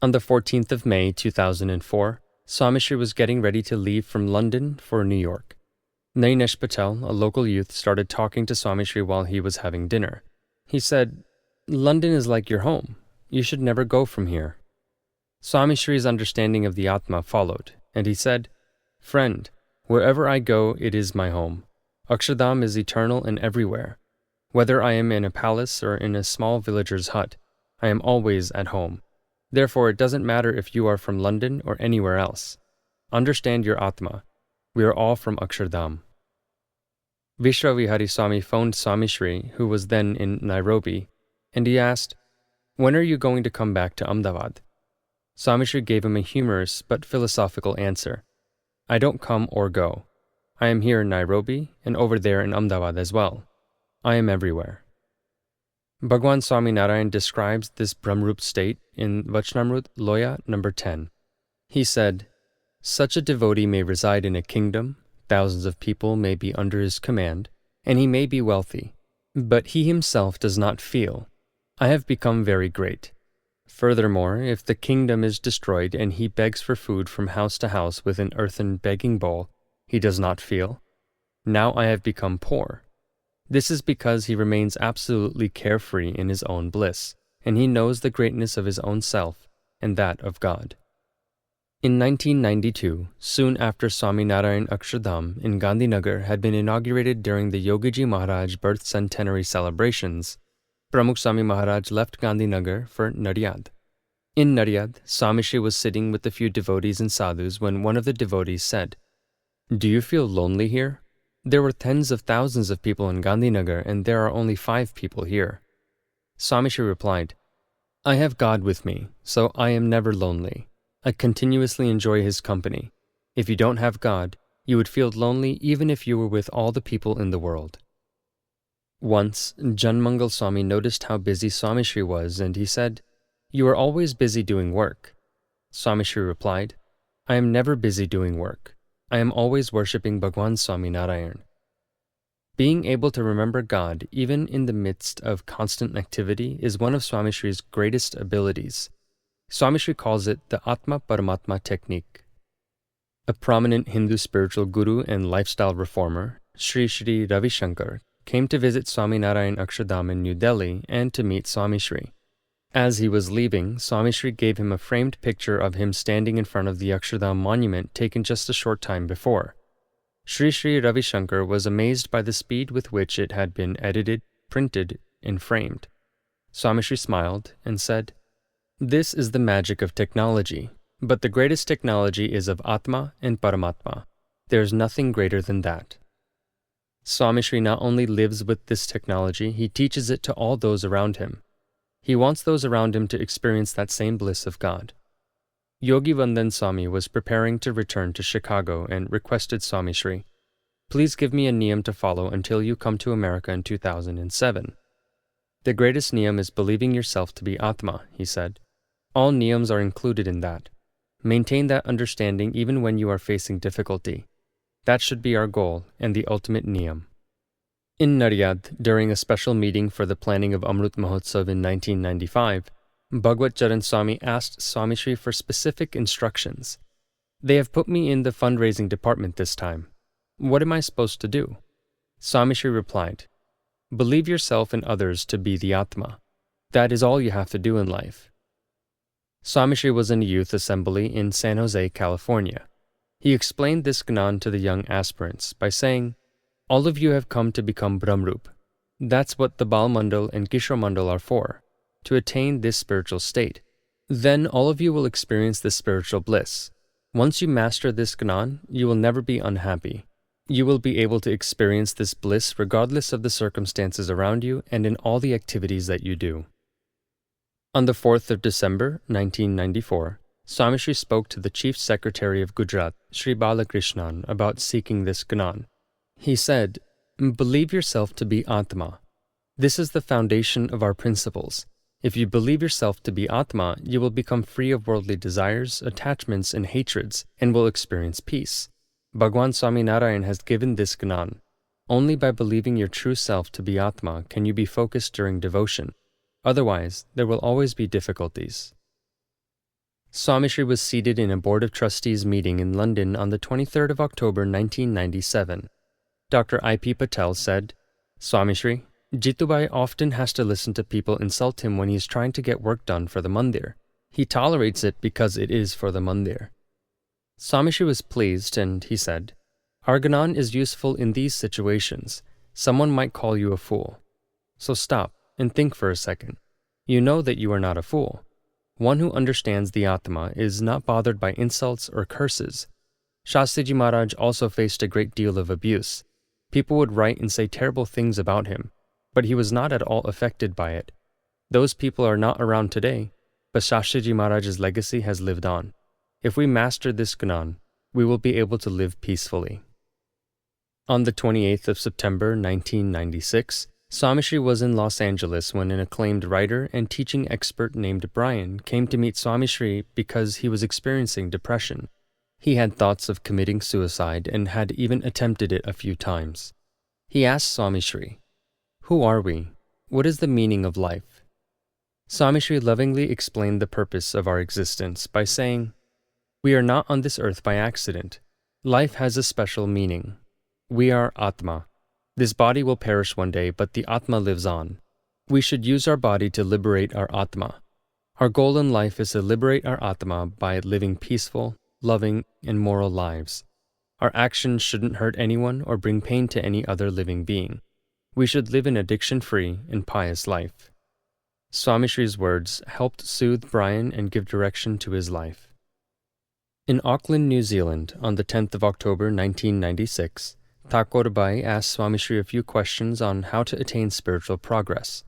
On the 14th of May, 2004, Swami Shri was getting ready to leave from London for New York. Nainesh Patel, a local youth, started talking to Swami Shri while he was having dinner. He said, "London is like your home. You should never go from here." Swami Shri's understanding of the Atma followed, and he said, "Friend, wherever I go, it is my home. Akshardham is eternal and everywhere. Whether I am in a palace or in a small villager's hut, I am always at home. Therefore, it doesn't matter if you are from London or anywhere else. Understand your Atma. We are all from Akshardham." Vishwavihari Swami phoned Swami Shri, who was then in Nairobi, and he asked, "When are you going to come back to Ahmedabad?" Swami Shri gave him a humorous but philosophical answer. "I don't come or go. I am here in Nairobi and over there in Ahmedabad as well. I am everywhere." Bhagwan Swami Narayan describes this Brahmrup state in Vachnamrut Loya number 10. He said, "Such a devotee may reside in a kingdom, thousands of people may be under his command, and he may be wealthy, but he himself does not feel, 'I have become very great.' Furthermore, if the kingdom is destroyed and he begs for food from house to house with an earthen begging bowl, he does not feel, 'Now I have become poor.' This is because he remains absolutely carefree in his own bliss, and he knows the greatness of his own self and that of God." In 1992, soon after Swami Narayan Akshardham in Gandhinagar had been inaugurated during the Yogiji Maharaj birth centenary celebrations, Pramukh Swami Maharaj left Gandhinagar for Naryad. In Naryad, Swami Shri was sitting with a few devotees and sadhus when one of the devotees said, "Do you feel lonely here? There were tens of thousands of people in Gandhinagar and there are only 5 people here." Swami Shri replied, "I have God with me, so I am never lonely. I continuously enjoy His company. If you don't have God, you would feel lonely even if you were with all the people in the world." Once, Janmangal Swami noticed how busy Swami Shri was and he said, "You are always busy doing work." Swami Shri replied, "I am never busy doing work. I am always worshipping Bhagwan Swami Narayan." Being able to remember God even in the midst of constant activity is one of Swami Shri's greatest abilities. Swami Shri calls it the Atma Paramatma technique. A prominent Hindu spiritual guru and lifestyle reformer, Sri Sri Ravi Shankar, came to visit Swami Narayan Akshardham in New Delhi and to meet Swami Shri. As he was leaving, Swami Shri gave him a framed picture of him standing in front of the Akshardham monument taken just a short time before. Sri Sri Ravi Shankar was amazed by the speed with which it had been edited, printed, and framed. Swami Shri smiled and said, "This is the magic of technology, but the greatest technology is of Atma and Paramatma. There is nothing greater than that." Swami Shri not only lives with this technology, he teaches it to all those around him. He wants those around him to experience that same bliss of God. Yogi Vandan Swami was preparing to return to Chicago and requested Swami Shri, "Please give me a niyam to follow until you come to America in 2007. The greatest niyam is believing yourself to be Atma," he said. "All niyams are included in that. Maintain that understanding even when you are facing difficulty. That should be our goal and the ultimate niyam." In Naryad, during a special meeting for the planning of Amrit Mahotsav in 1995, Bhagwat Charan Swami asked Swami Shri for specific instructions. "They have put me in the fundraising department this time. What am I supposed to do?" Swami Shri replied, "Believe yourself and others to be the Atma. That is all you have to do in life." Swami Shri was in a youth assembly in San Jose, California. He explained this Gnan to the young aspirants by saying, "All of you have come to become Brahmrup. That's what the Bal Mandal and Kishore Mandal are for. to attain this spiritual state. Then all of you will experience this spiritual bliss. Once you master this Gnan, you will never be unhappy. You will be able to experience this bliss regardless of the circumstances around you and in all the activities that you do. On the 4th of December, 1994, Swami Shri spoke to the Chief Secretary of Gujarat, Sri Balakrishnan, about seeking this Gnan. He said, "Believe yourself to be Atma. This is the foundation of our principles. If you believe yourself to be Atma, you will become free of worldly desires, attachments, and hatreds, and will experience peace. Bhagwan Swami Narayan has given this Gnan. Only by believing your true self to be Atma can you be focused during devotion. Otherwise, there will always be difficulties." Swami Shri was seated in a Board of Trustees meeting in London on the 23rd of October 1997. Dr. I.P. Patel said, "Swami Shri, Jitubai often has to listen to people insult him when he is trying to get work done for the mandir. He tolerates it because it is for the mandir." Swami Shri was pleased and he said, "Our Gnan is useful in these situations. Someone might call you a fool. So stop and think for a second. You know that you are not a fool. One who understands the Atma is not bothered by insults or curses. Shastriji Maharaj also faced a great deal of abuse. People would write and say terrible things about him, but he was not at all affected by it. Those people are not around today, but Shastriji Maharaj's legacy has lived on. If we master this Gnan, we will be able to live peacefully." On the 28th of September 1996, Swami Shri was in Los Angeles when an acclaimed writer and teaching expert named Brian came to meet Swami Shri because he was experiencing depression. He had thoughts of committing suicide and had even attempted it a few times. He asked Swami Shri, "Who are we? What is the meaning of life?" Swami Shri lovingly explained the purpose of our existence by saying, "We are not on this earth by accident. Life has a special meaning. We are Atma. This body will perish one day, but the Atma lives on. We should use our body to liberate our Atma. Our goal in life is to liberate our Atma by living peaceful, loving, and moral lives. Our actions shouldn't hurt anyone or bring pain to any other living being. We should live an addiction-free and pious life." Swami Shri's words helped soothe Brian and give direction to his life. In Auckland, New Zealand, on the 10th of October 1996, Thakur Bai asked Swami Shri a few questions on how to attain spiritual progress.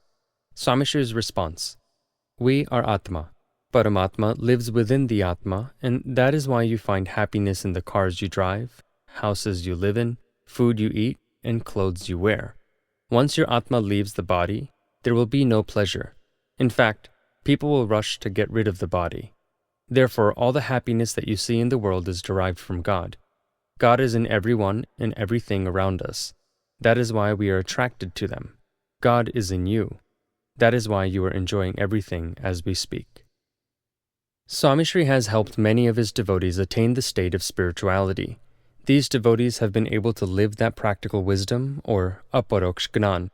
Swami Shri's response: "We are Atma. Paramatma lives within the Atma, and that is why you find happiness in the cars you drive, houses you live in, food you eat, and clothes you wear. Once your Atma leaves the body, there will be no pleasure. In fact, people will rush to get rid of the body. Therefore, all the happiness that you see in the world is derived from God. God is in everyone and everything around us. That is why we are attracted to them. God is in you. That is why you are enjoying everything as we speak." Swami Shri has helped many of his devotees attain the state of spirituality. These devotees have been able to live that practical wisdom, or aparoksh gnan.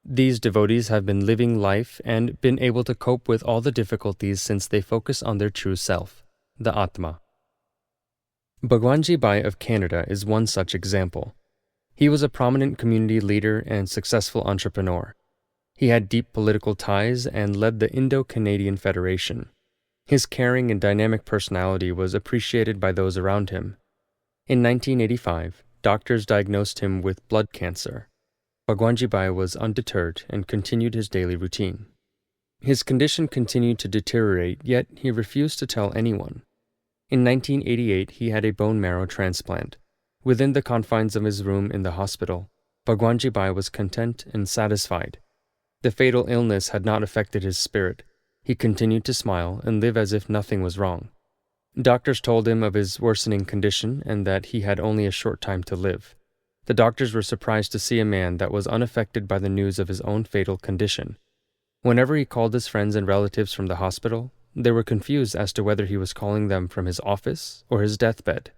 These devotees have been living life and been able to cope with all the difficulties since they focus on their true self, the Atma. Bhagwanji Bai of Canada is one such example. He was a prominent community leader and successful entrepreneur. He had deep political ties and led the Indo-Canadian Federation. His caring and dynamic personality was appreciated by those around him. In 1985, doctors diagnosed him with blood cancer. Bhagwanji Bai was undeterred and continued his daily routine. His condition continued to deteriorate, yet he refused to tell anyone. In 1988, he had a bone marrow transplant. Within the confines of his room in the hospital, Bhagwanji Bai was content and satisfied. The fatal illness had not affected his spirit. He continued to smile and live as if nothing was wrong. Doctors told him of his worsening condition and that he had only a short time to live. The doctors were surprised to see a man that was unaffected by the news of his own fatal condition. Whenever he called his friends and relatives from the hospital, they were confused as to whether he was calling them from his office or his deathbed.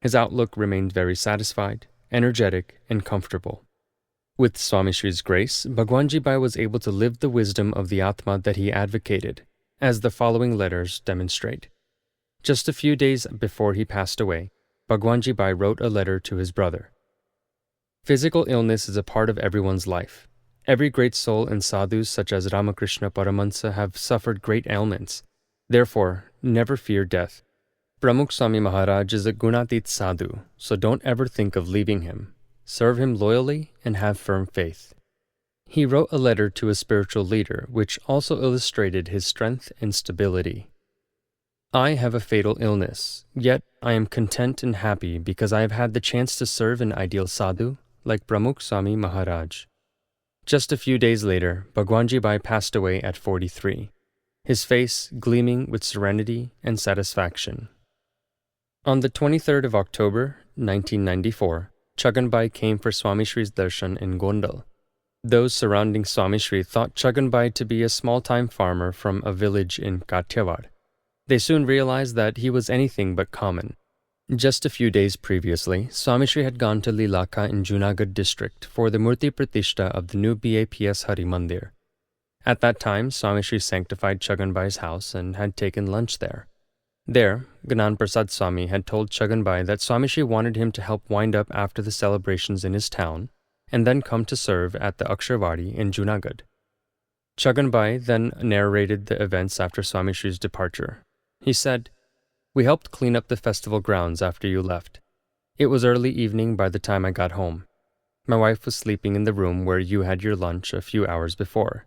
His outlook remained very satisfied, energetic, and comfortable. With Swami Shri's grace, Bhagwanji Bai was able to live the wisdom of the Atma that he advocated, as the following letters demonstrate. Just a few days before he passed away, Bhagwanji Bai wrote a letter to his brother. "Physical illness is a part of everyone's life. Every great soul and sadhus such as Ramakrishna Paramahansa have suffered great ailments. Therefore, never fear death. Pramukh Swami Maharaj is a Gunatit sadhu, so don't ever think of leaving him. Serve him loyally and have firm faith. He wrote a letter to a spiritual leader, which also illustrated his strength and stability. I have a fatal illness, yet I am content and happy because I have had the chance to serve an ideal sadhu like Pramukh Swami Maharaj. Just a few days later, Bhagwanji Bai passed away at 43, his face gleaming with serenity and satisfaction. On the 23rd of October, 1994, Chaggan Bai came for Swami Shri's darshan in Gondal. Those surrounding Swami Shri thought Chaggan Bai to be a small-time farmer from a village in Kathiawar. They soon realized that he was anything but common. Just a few days previously, Swami Shri had gone to Lilaka in Junagadh district for the Murti Pratishtha of the new BAPS Hari Mandir. At that time, Swami Shri sanctified Chaggan Bai's house and had taken lunch there. There, Gnan Prasad Swami had told Chaggan Bai that Swami Shri wanted him to help wind up after the celebrations in his town and then come to serve at the Aksharvadi in Junagadh. Chaggan Bai then narrated the events after Swami Shri's departure. He said, "We helped clean up the festival grounds after you left. It was early evening by the time I got home. My wife was sleeping in the room where you had your lunch a few hours before.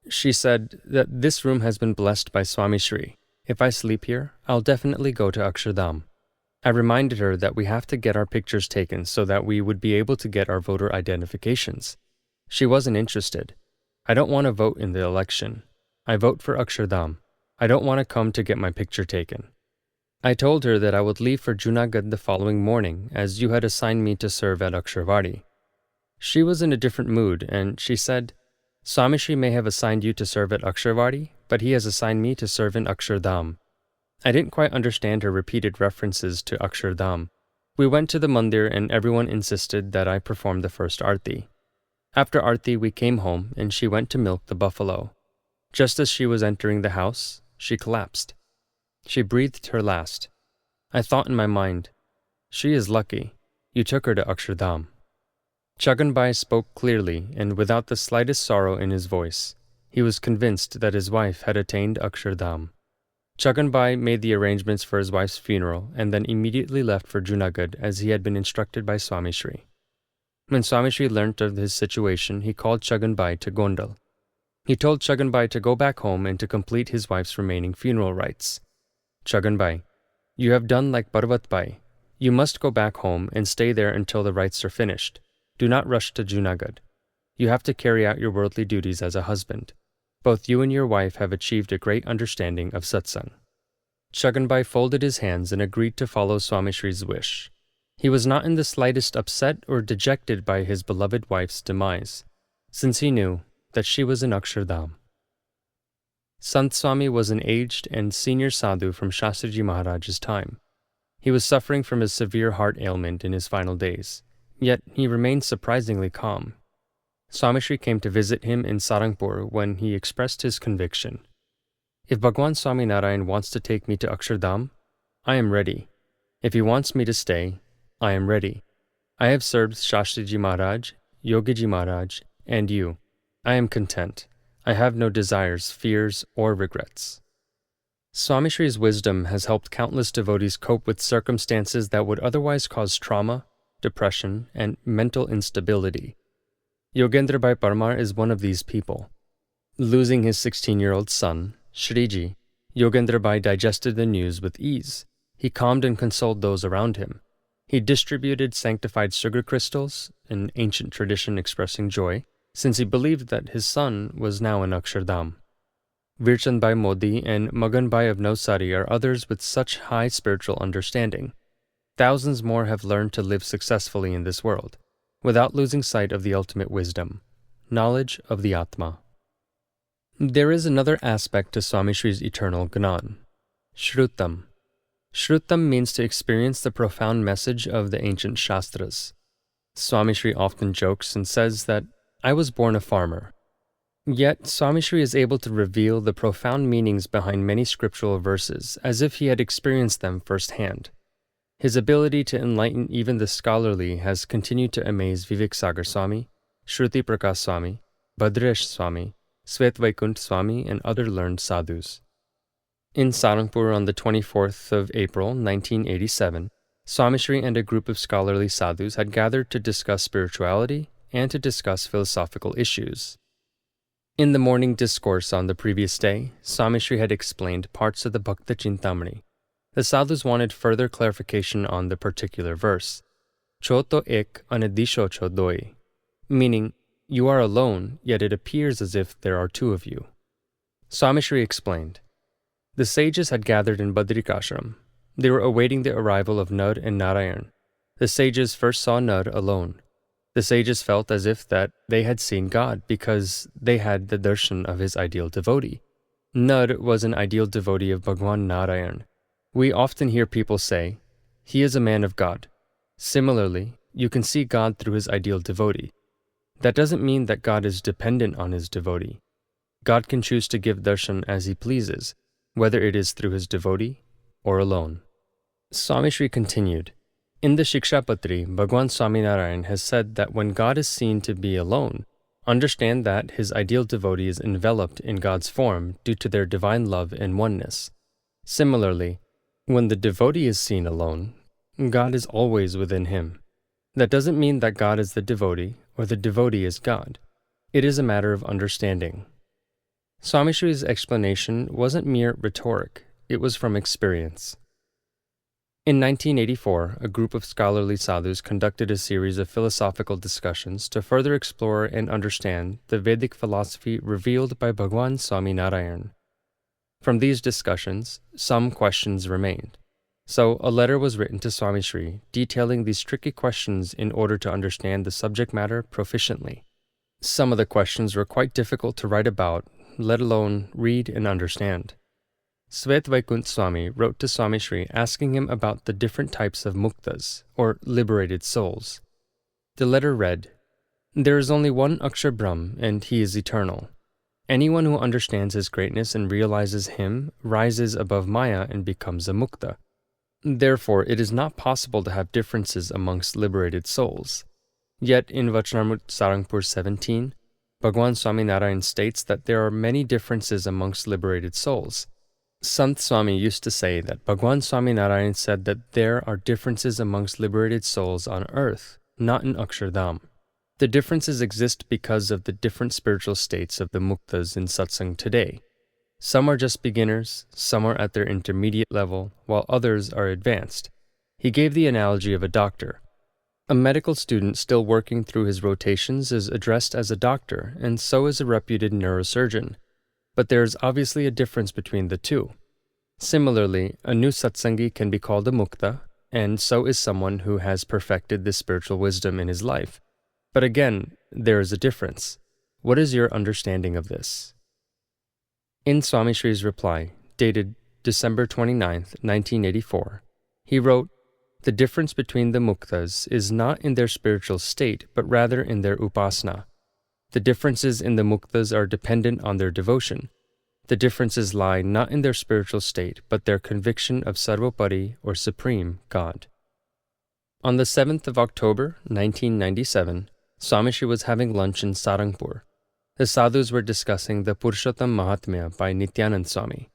She said that this room has been blessed by Swami Shri. If I sleep here, I'll definitely go to Akshardham. I reminded her that we have to get our pictures taken so that we would be able to get our voter identifications. She wasn't interested. I don't want to vote in the election. I vote for Akshardham. I don't want to come to get my picture taken. I told her that I would leave for Junagadh the following morning, as you had assigned me to serve at Aksharvadi. She was in a different mood, and she said, Swami Shri may have assigned you to serve at Aksharvadi, but he has assigned me to serve in Akshardham. I didn't quite understand her repeated references to Akshardham. We went to the mandir and everyone insisted that I perform the first arti. After arti, we came home and she went to milk the buffalo. Just as she was entering the house, she collapsed. She breathed her last. I thought in my mind, she is lucky. You took her to Akshardham. Chaggan Bai spoke clearly and without the slightest sorrow in his voice. He was convinced that his wife had attained Akshardham. Chaggan Bai made the arrangements for his wife's funeral and then immediately left for Junagadh as he had been instructed by Swami Shri. When Swami Shri learnt of his situation, he called Chaggan Bai to Gondal. He told Chaggan Bai to go back home and to complete his wife's remaining funeral rites. Chaggan Bai, you have done like Parvat Bai. You must go back home and stay there until the rites are finished. Do not rush to Junagadh. You have to carry out your worldly duties as a husband. Both you and your wife have achieved a great understanding of satsang. Chaggan Bai folded his hands and agreed to follow Swami Shri's wish. He was not in the slightest upset or dejected by his beloved wife's demise, since he knew that she was in Akshardham. Sant Swami was an aged and senior sadhu from Shastriji Maharaj's time. He was suffering from a severe heart ailment in his final days, yet he remained surprisingly calm. Swami Shri came to visit him in Sarangpur when he expressed his conviction. If Bhagwan Swami Narayan wants to take me to Akshardham, I am ready. If he wants me to stay, I am ready. I have served Shastriji Maharaj, Yogiji Maharaj, and you. I am content. I have no desires, fears, or regrets. Swami Shri's wisdom has helped countless devotees cope with circumstances that would otherwise cause trauma, depression, and mental instability. Yogendra Bhai Parmar is one of these people. Losing his 16-year-old son, Shriji, Yogendra Bhai digested the news with ease. He calmed and consoled those around him. He distributed sanctified sugar crystals, an ancient tradition expressing joy, since he believed that his son was now in Akshardham. Virchand Bhai Modi and Magan Bhai of Navsari are others with such high spiritual understanding. Thousands more have learned to live successfully in this world, without losing sight of the ultimate wisdom, knowledge of the Atma. There is another aspect to Swami Shri's eternal Gnan, Shrutam. Shrutam means to experience the profound message of the ancient Shastras. Swami Shri often jokes and says that, I was born a farmer. Yet, Swami Shri is able to reveal the profound meanings behind many scriptural verses as if he had experienced them firsthand. His ability to enlighten even the scholarly has continued to amaze Vivek Sagar Swami, Shruti Prakash Swami, Bhadresh Swami, Svetvaikunt Swami, and other learned sadhus. In Saranpur on the 24th of April, 1987, Swami Shri and a group of scholarly sadhus had gathered to discuss spirituality and to discuss philosophical issues. In the morning discourse on the previous day, Swami Shri had explained parts of the Bhakta Chintamani. The sadhus wanted further clarification on the particular verse, Choto ek anadisho chodoi, meaning, you are alone, yet it appears as if there are two of you. Swami Shri explained, the sages had gathered in Badrikashram. They were awaiting the arrival of Nar and Narayan. The sages first saw Nar alone. The sages felt as if that they had seen God because they had the darshan of his ideal devotee. Nar was an ideal devotee of Bhagwan Narayan. We often hear people say, he is a man of God. Similarly, you can see God through his ideal devotee. That doesn't mean that God is dependent on his devotee. God can choose to give darshan as he pleases, whether it is through his devotee or alone. Swami Shri continued, in the Shikshapatri, Bhagwan Swaminarayan has said that when God is seen to be alone, understand that his ideal devotee is enveloped in God's form due to their divine love and oneness. Similarly, when the devotee is seen alone, God is always within him. That doesn't mean that God is the devotee or the devotee is God. It is a matter of understanding. Swami Shri's explanation wasn't mere rhetoric, it was from experience. In 1984, a group of scholarly sadhus conducted a series of philosophical discussions to further explore and understand the Vedic philosophy revealed by Bhagwan Swaminarayan. From these discussions, some questions remained. So a letter was written to Swami Shri detailing these tricky questions in order to understand the subject matter proficiently. Some of the questions were quite difficult to write about, let alone read and understand. Svetvaikunt Swami wrote to Swami Shri asking him about the different types of muktas, or liberated souls. The letter read, there is only one Akshar Brahm, and he is eternal. Anyone who understands his greatness and realizes him rises above Maya and becomes a mukta. Therefore, it is not possible to have differences amongst liberated souls. Yet in Vachanamrut Sarangpur 17, Bhagwan Swaminarayan states that there are many differences amongst liberated souls. Sant Swami used to say that Bhagwan Swaminarayan said that there are differences amongst liberated souls on earth, not in Akshardham. The differences exist because of the different spiritual states of the muktas in satsang today. Some are just beginners, some are at their intermediate level, while others are advanced. He gave the analogy of a doctor. A medical student still working through his rotations is addressed as a doctor, and so is a reputed neurosurgeon. But there is obviously a difference between the two. Similarly, a new satsangi can be called a mukta, and so is someone who has perfected this spiritual wisdom in his life. But again, there is a difference. What is your understanding of this? In Swami Shri's reply, dated December 29, 1984, he wrote, the difference between the muktas is not in their spiritual state, but rather in their upasana. The differences in the muktas are dependent on their devotion. The differences lie not in their spiritual state, but their conviction of Sarvopari or Supreme God. On the 7th of October, 1997, Swami Shri was having lunch in Sarangpur. The sadhus were discussing the Purushottam Mahatmya by Nityanand Swami.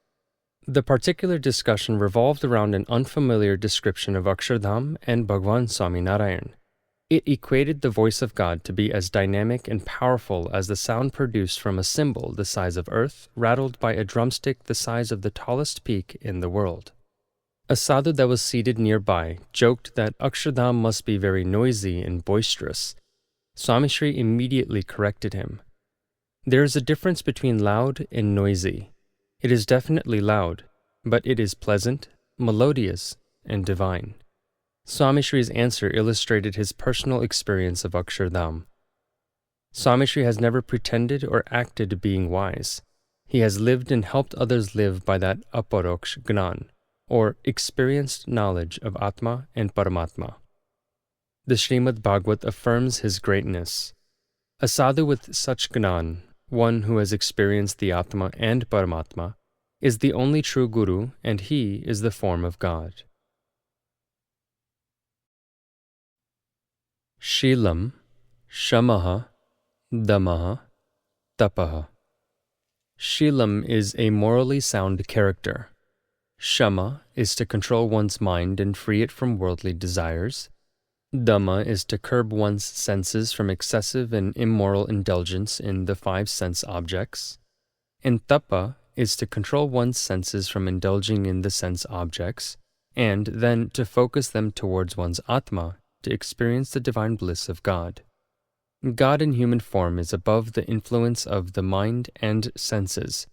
The particular discussion revolved around an unfamiliar description of Akshardham and Bhagwan Swaminarayan. It equated the voice of God to be as dynamic and powerful as the sound produced from a cymbal the size of earth, rattled by a drumstick the size of the tallest peak in the world. A sadhu that was seated nearby joked that Akshardham must be very noisy and boisterous. Swami Shri immediately corrected him. There is a difference between loud and noisy. It is definitely loud, but it is pleasant, melodious, and divine. Swami Shri's answer illustrated his personal experience of Akshardham. Swami Shri has never pretended or acted being wise. He has lived and helped others live by that aparoksh gnan, or experienced knowledge of Atma and Paramatma. The Srimad Bhagavat affirms his greatness. A sadhu with such gnan, one who has experienced the Atma and Paramatma, is the only true Guru, and he is the form of God. Shilam, Shamaha, Damaha, Tapaha. Shilam is a morally sound character. Shama is to control one's mind and free it from worldly desires. Dhamma is to curb one's senses from excessive and immoral indulgence in the five sense objects. And tapa is to control one's senses from indulging in the sense objects, and then to focus them towards one's atma to experience the divine bliss of God. God in human form is above the influence of the mind and senses.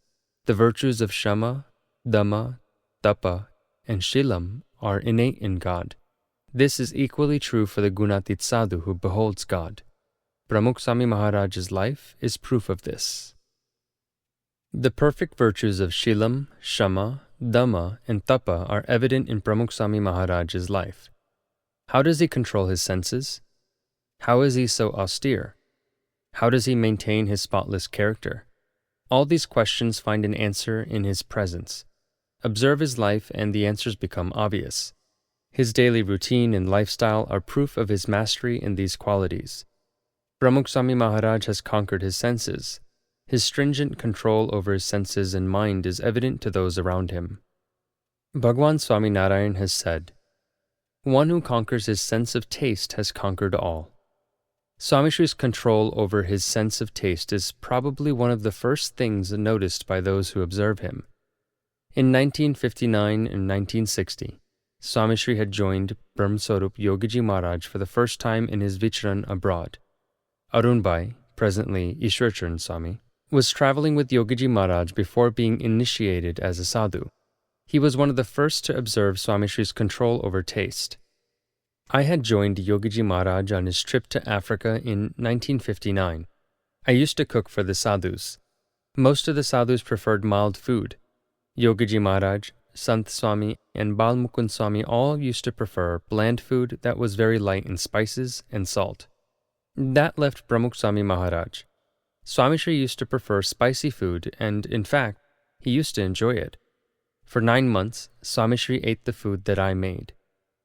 The virtues of Shama, Dhamma, Tapa, and Shilam are innate in God. This is equally true for the Gunatit Sadhu who beholds God. Pramukh Swami Maharaj's life is proof of this. The perfect virtues of Shilam, Shama, Dhamma, and Tapa are evident in Pramukh Swami Maharaj's life. How does he control his senses? How is he so austere? How does he maintain his spotless character? All these questions find an answer in his presence. Observe his life and the answers become obvious. His daily routine and lifestyle are proof of his mastery in these qualities. Pramukh Swami Maharaj has conquered his senses. His stringent control over his senses and mind is evident to those around him. Bhagwan Swami Narayan has said, "One who conquers his sense of taste has conquered all." Swami Shri's control over his sense of taste is probably one of the first things noticed by those who observe him. In 1959 and 1960, Swami Shri had joined Brahmswarup Yogiji Maharaj for the first time in his Vicharan abroad. Arunbai, presently Ishwarcharan Swami, was traveling with Yogiji Maharaj before being initiated as a sadhu. He was one of the first to observe Swami Shri's control over taste. I had joined Yogiji Maharaj on his trip to Africa in 1959. I used to cook for the sadhus. Most of the sadhus preferred mild food. Yogiji Maharaj, Sant Swami, and Bal Mukund Swami all used to prefer bland food that was very light in spices and salt. That left Pramukh Swami Maharaj. Swami Shri used to prefer spicy food, and in fact, he used to enjoy it. For 9 months, Swami Shri ate the food that I made.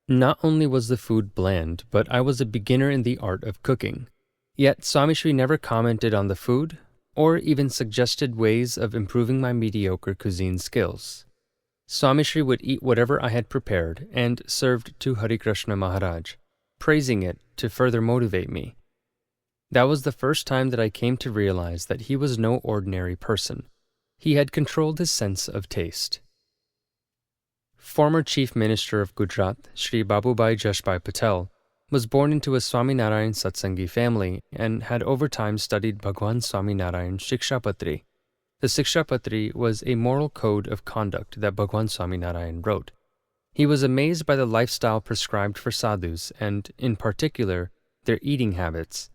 Not only was the food bland, but I was a beginner in the art of cooking. Yet Swami Shri never commented on the food, or even suggested ways of improving my mediocre cuisine skills. Swami Shri would eat whatever I had prepared and served to Hari Krishna Maharaj, praising it to further motivate me. That was the first time that I came to realize that he was no ordinary person. He had controlled his sense of taste. Former Chief Minister of Gujarat, Shri Babubhai Jashbhai Patel, was born into a Swaminarayan Satsangi family and had over time studied Bhagwan Swaminarayan Shikshapatri. The Shikshapatri was a moral code of conduct that Bhagwan Swaminarayan wrote. He was amazed by the lifestyle prescribed for sadhus and, in particular, their eating habits.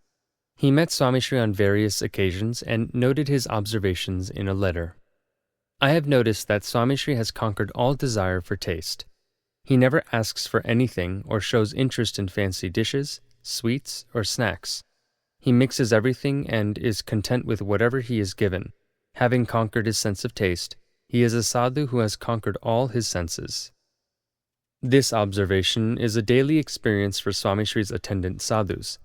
He met Swami Shri on various occasions and noted his observations in a letter. I have noticed that Swami Shri has conquered all desire for taste. He never asks for anything or shows interest in fancy dishes, sweets, or snacks. He mixes everything and is content with whatever he is given. Having conquered his sense of taste, he is a sadhu who has conquered all his senses. This observation is a daily experience for Swami Shri's attendant sadhus.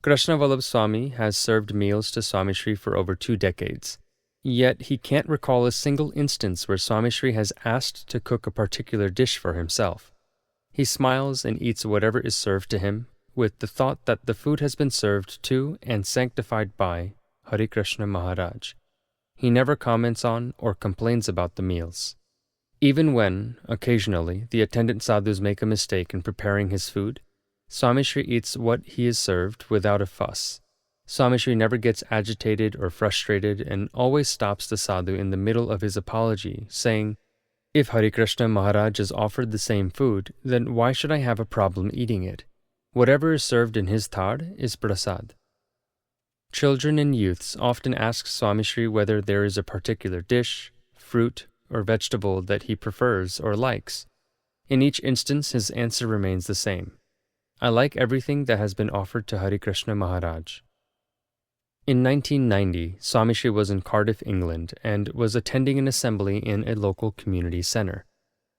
Krishna Vallabh Swami has served meals to Swami Shri for over 2 decades. Yet he can't recall a single instance where Swami Shri has asked to cook a particular dish for himself. He smiles and eats whatever is served to him, with the thought that the food has been served to and sanctified by Hari Krishna Maharaj. He never comments on or complains about the meals. Even when, occasionally, the attendant sadhus make a mistake in preparing his food, Swami Shri eats what he is served without a fuss. Swami Shri never gets agitated or frustrated and always stops the sadhu in the middle of his apology, saying, "If Hari Krishna Maharaj is offered the same food, then why should I have a problem eating it? Whatever is served in his thard is prasad." Children and youths often ask Swami Shri whether there is a particular dish, fruit, or vegetable that he prefers or likes. In each instance, his answer remains the same. "I like everything that has been offered to Hari Krishna Maharaj." In 1990, Swami Shri was in Cardiff, England, and was attending an assembly in a local community center.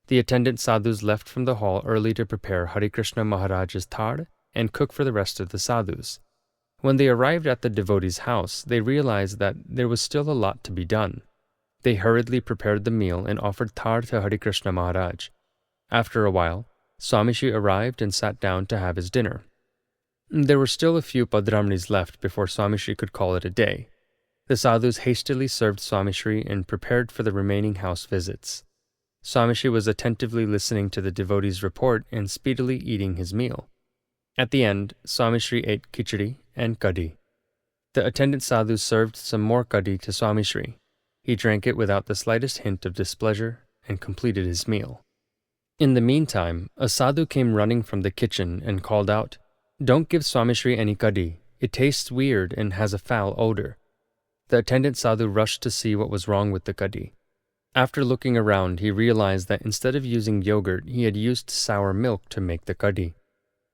The attendant sadhus left from the hall early to prepare Hari Krishna Maharaj's thard and cook for the rest of the sadhus. When they arrived at the devotee's house, they realized that there was still a lot to be done. They hurriedly prepared the meal and offered thar to Hare Krishna Maharaj. After a while, Swamiji arrived and sat down to have his dinner. There were still a few padramnis left before Swamiji could call it a day. The sadhus hastily served Swamishri and prepared for the remaining house visits. Swamiji was attentively listening to the devotee's report and speedily eating his meal. At the end, Swamishri ate khichdi and kadhi. The attendant sadhus served some more kadhi to Swamishri. He drank it without the slightest hint of displeasure and completed his meal. In the meantime, a sadhu came running from the kitchen and called out, "Don't give Swamishri any kadhi. It tastes weird and has a foul odor." The attendant sadhu rushed to see what was wrong with the kadhi. After looking around, he realized that instead of using yogurt, he had used sour milk to make the kadhi.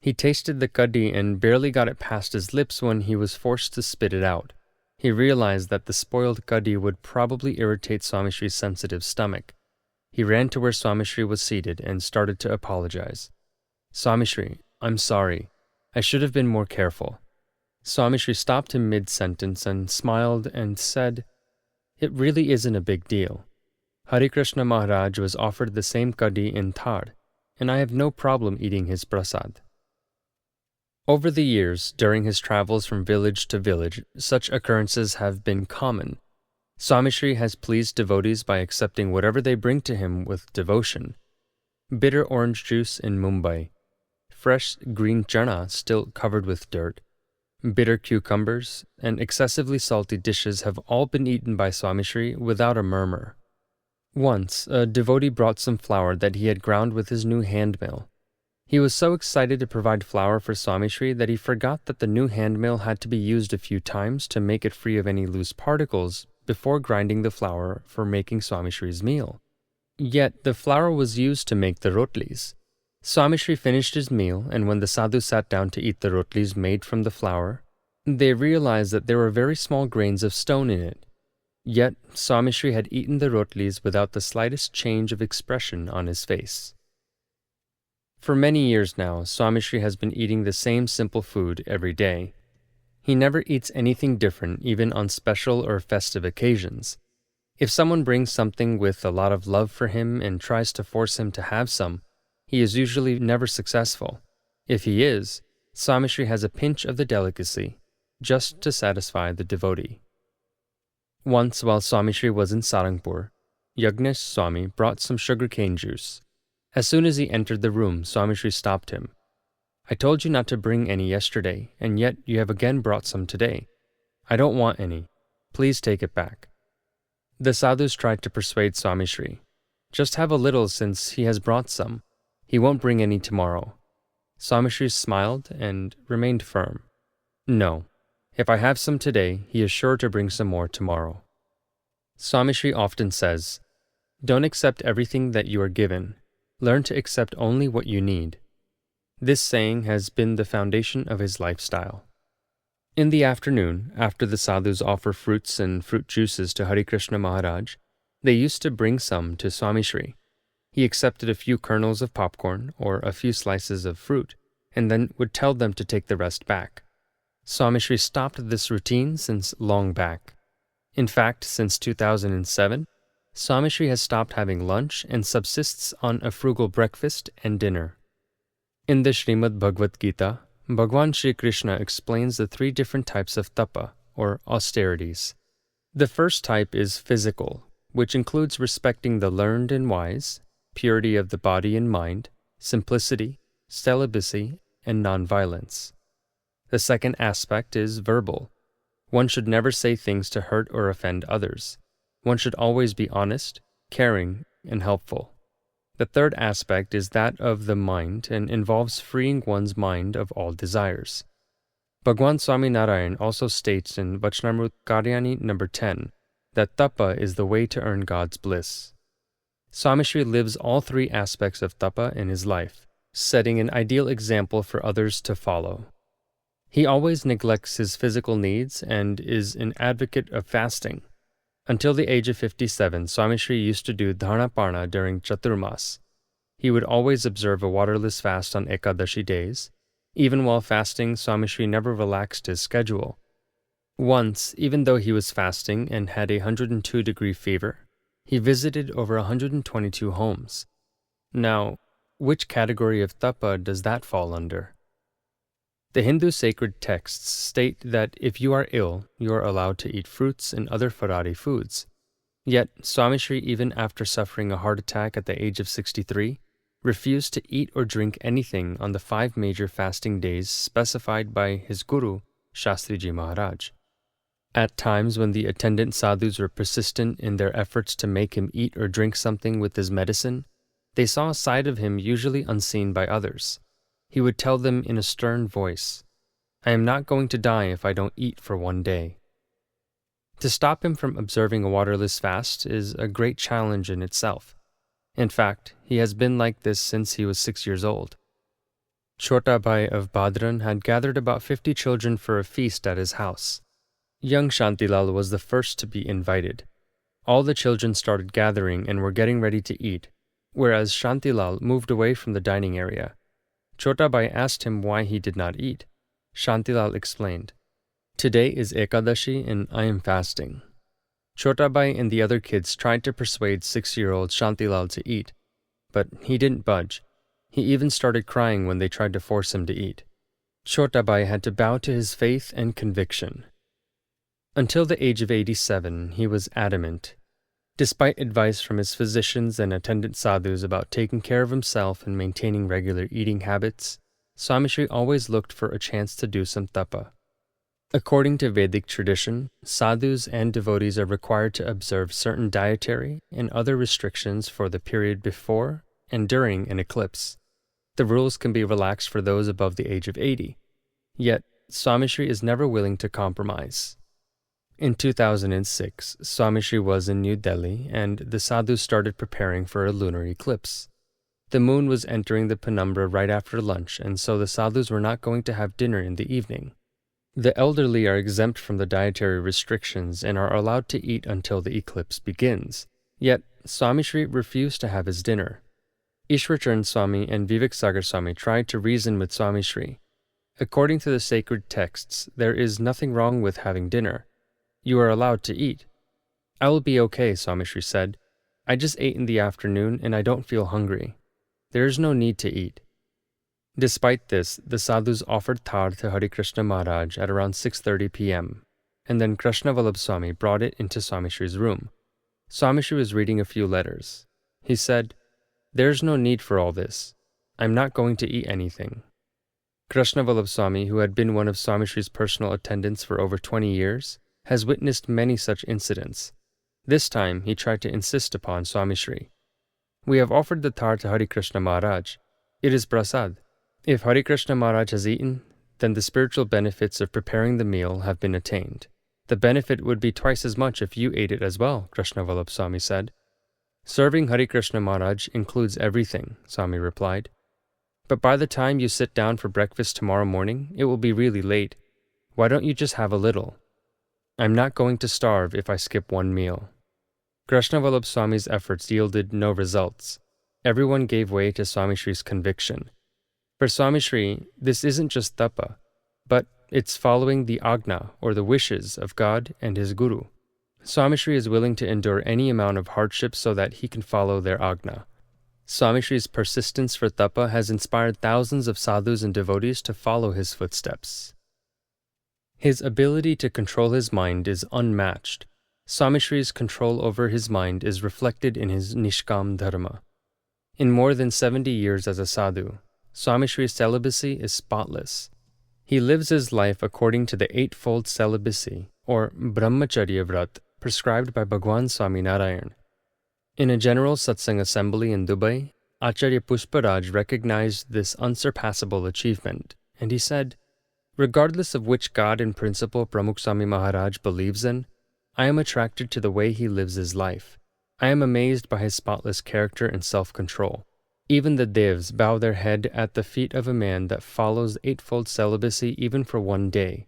He tasted the kadhi and barely got it past his lips when he was forced to spit it out. He realized that the spoiled kadhi would probably irritate Swamishri's sensitive stomach. He ran to where Swamishri was seated and started to apologize. "Swamishri, I'm sorry. I should have been more careful." Swamishri stopped him mid-sentence and smiled and said, "It really isn't a big deal. Hare Krishna Maharaj was offered the same kadhi in thar, and I have no problem eating his prasad." Over the years, during his travels from village to village, such occurrences have been common. Swamishri has pleased devotees by accepting whatever they bring to him with devotion. Bitter orange juice in Mumbai, fresh green chana still covered with dirt, bitter cucumbers, and excessively salty dishes have all been eaten by Swamishri without a murmur. Once, a devotee brought some flour that he had ground with his new hand mill. He was so excited to provide flour for Swamishri that he forgot that the new hand mill had to be used a few times to make it free of any loose particles before grinding the flour for making Swamishri's meal. Yet the flour was used to make the rotlis. Swamishri finished his meal, and when the sadhu sat down to eat the rotlis made from the flour, they realized that there were very small grains of stone in it. Yet Swamishri had eaten the rotlis without the slightest change of expression on his face. For many years now, Swamishri has been eating the same simple food every day. He never eats anything different, even on special or festive occasions. If someone brings something with a lot of love for him and tries to force him to have some, he is usually never successful. If he is, Swamishri has a pinch of the delicacy, just to satisfy the devotee. Once, while Swamishri was in Sarangpur, Yagnesh Swami brought some sugarcane juice. As soon as he entered the room, Swamishri stopped him. "I told you not to bring any yesterday, and yet you have again brought some today. I don't want any. Please take it back." The sadhus tried to persuade Swamishri. "Just have a little since he has brought some. He won't bring any tomorrow." Swamishri smiled and remained firm. "No. If I have some today, he is sure to bring some more tomorrow." Swamishri often says, "Don't accept everything that you are given. Learn to accept only what you need." This saying has been the foundation of his lifestyle. In the afternoon, after the sadhus offer fruits and fruit juices to Hare Krishna Maharaj, they used to bring some to Swamishri. He accepted a few kernels of popcorn or a few slices of fruit, and then would tell them to take the rest back. Swamishri stopped this routine since long back. In fact, since 2007, Swamishri has stopped having lunch and subsists on a frugal breakfast and dinner. In the Srimad Bhagavad Gita, Bhagwan Shri Krishna explains the 3 different types of tapa, or austerities. The first type is physical, which includes respecting the learned and wise, purity of the body and mind, simplicity, celibacy, and non-violence. The second aspect is verbal. One should never say things to hurt or offend others. One should always be honest, caring, and helpful. The third aspect is that of the mind and involves freeing one's mind of all desires. Bhagwan Swami Narayan also states in Vachnamrut Karyani number 10 that tapa is the way to earn God's bliss. Swamishri lives all 3 aspects of tapa in his life, setting an ideal example for others to follow. He always neglects his physical needs and is an advocate of fasting. Until the age of 57, Swamishri used to do dharnaparna during Chaturmas. He would always observe a waterless fast on Ekadashi days, Even while fasting, Swami Shri never relaxed his schedule. Once, even though he was fasting and had a 102-degree fever, he visited over 122 homes. Now, which category of tapa does that fall under? The Hindu sacred texts state that if you are ill, you are allowed to eat fruits and other farari foods. Yet, Swami Shri, even after suffering a heart attack at the age of 63, refused to eat or drink anything on the 5 major fasting days specified by his guru, Shastriji Maharaj. At times when the attendant sadhus were persistent in their efforts to make him eat or drink something with his medicine, they saw a side of him usually unseen by others. He would tell them in a stern voice, "I am not going to die if I don't eat for 1 day." To stop him from observing a waterless fast is a great challenge in itself. In fact, he has been like this since he was 6 years old. Chota Bhai of Badran had gathered about 50 children for a feast at his house. Young Shantilal was the first to be invited. All the children started gathering and were getting ready to eat, whereas Shantilal moved away from the dining area. Chota Bhai asked him why he did not eat. Shantilal explained, "Today is Ekadashi and I am fasting." Chota Bhai and the other kids tried to persuade 6-year-old Shantilal to eat, but he didn't budge. He even started crying when they tried to force him to eat. Chota Bhai had to bow to his faith and conviction. Until the age of 87, he was adamant. Despite advice from his physicians and attendant sadhus about taking care of himself and maintaining regular eating habits, Swami Shri always looked for a chance to do some tapa. According to Vedic tradition, sadhus and devotees are required to observe certain dietary and other restrictions for the period before and during an eclipse. The rules can be relaxed for those above the age of 80. Yet, Swami Shri is never willing to compromise. In 2006, Swami Shri was in New Delhi and the sadhus started preparing for a lunar eclipse. The moon was entering the penumbra right after lunch, and so the sadhus were not going to have dinner in the evening. The elderly are exempt from the dietary restrictions and are allowed to eat until the eclipse begins. Yet, Swami Shri refused to have his dinner. Ishwarcharan Swami and Vivek Sagar Swami tried to reason with Swami Shri. According to the sacred texts, there is nothing wrong with having dinner. You are allowed to eat. "I will be okay," Swami Shri said. "I just ate in the afternoon and I don't feel hungry. There is no need to eat." Despite this, the sadhus offered thar to Hari Krishna Maharaj at around 6:30 p.m., and then Krishna Vallabh Swami brought it into Swami Shri's room. Swami Shri was reading a few letters. He said, "There's no need for all this. I'm not going to eat anything." Krishna Vallabh Swami, who had been one of Swami Shri's personal attendants for over 20 years, has witnessed many such incidents. This time, he tried to insist upon Swami Shri. "We have offered the thar to Hari Krishna Maharaj. It is prasad. If Hari Krishna Maharaj has eaten, then the spiritual benefits of preparing the meal have been attained. The benefit would be twice as much if you ate it as well," Krishna Vallabh Swami said. "Serving Hari Krishna Maharaj includes everything," Swami replied. "But by the time you sit down for breakfast tomorrow morning, it will be really late. Why don't you just have a little? I'm not going to starve if I skip one meal." Krishna Vallabh Swami's efforts yielded no results. Everyone gave way to Swami Shri's conviction. For Swami Shri, this isn't just tapa, but it's following the agna, or the wishes of God and his guru. Swami Shri is willing to endure any amount of hardship so that he can follow their agna. Swami Shri's persistence for tapa has inspired thousands of sadhus and devotees to follow his footsteps. His ability to control his mind is unmatched. Swami Shri's control over his mind is reflected in his Nishkam Dharma. In more than 70 years as a sadhu, Swami Shri's celibacy is spotless. He lives his life according to the eightfold celibacy, or Brahmacharya Vrat, prescribed by Bhagwan Swami Narayan. In a general satsang assembly in Dubai, Acharya Pushparaj recognized this unsurpassable achievement, and he said, "Regardless of which God and principle Pramukh Swami Maharaj believes in, I am attracted to the way he lives his life. I am amazed by his spotless character and self-control. Even the devs bow their head at the feet of a man that follows eightfold celibacy even for 1 day.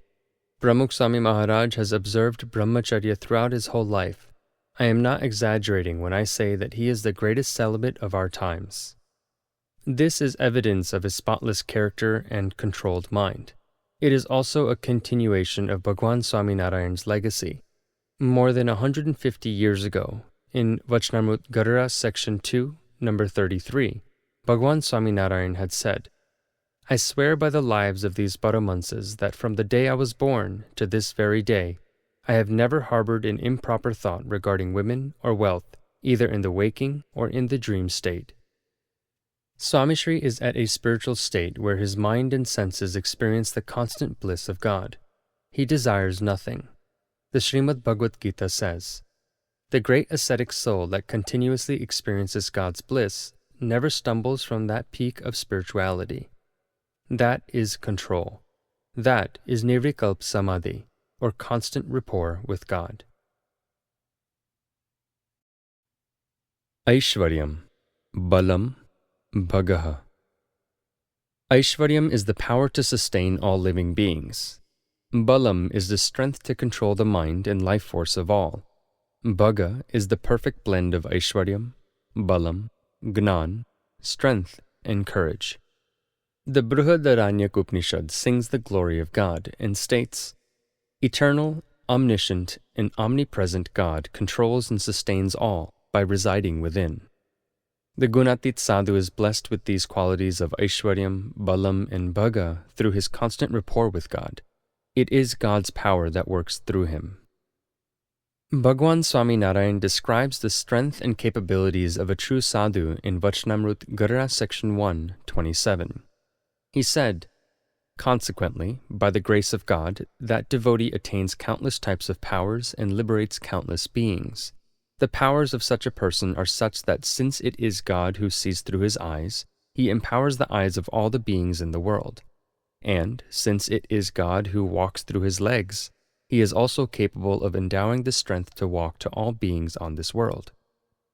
Pramukh Swami Maharaj has observed Brahmacharya throughout his whole life. I am not exaggerating when I say that he is the greatest celibate of our times." This is evidence of his spotless character and controlled mind. It is also a continuation of Bhagwan Swaminarayan's legacy. More than 150 years ago, in Vachnamrut Garura Section 2, number 33, Bhagwan Swaminarayan had said, "I swear by the lives of these Paramahansas that from the day I was born to this very day, I have never harbored an improper thought regarding women or wealth, either in the waking or in the dream state." Swami Shri is at a spiritual state where his mind and senses experience the constant bliss of God. He desires nothing. The Srimad Bhagavad Gita says, "The great ascetic soul that continuously experiences God's bliss never stumbles from that peak of spirituality." That is control. That is nirvikalp samadhi, or constant rapport with God. Aishwaryam, Balam, Bhagaha. Aishwaryam is the power to sustain all living beings. Balam is the strength to control the mind and life force of all. Bhaga is the perfect blend of Aishwaryam, Balam, Gnan, strength, and courage. The Brihadaranyaka Upanishad sings the glory of God and states, "Eternal, omniscient, and omnipresent God controls and sustains all by residing within." The Gunatit Sadhu is blessed with these qualities of Aishwaryam, Balam, and Bhaga through his constant rapport with God. It is God's power that works through him. Bhagwan Swaminarayan describes the strength and capabilities of a true sadhu in Vachnamrut Garura Section 1, 27. He said, "Consequently, by the grace of God, that devotee attains countless types of powers and liberates countless beings. The powers of such a person are such that since it is God who sees through his eyes, he empowers the eyes of all the beings in the world. And since it is God who walks through his legs, he is also capable of endowing the strength to walk to all beings on this world.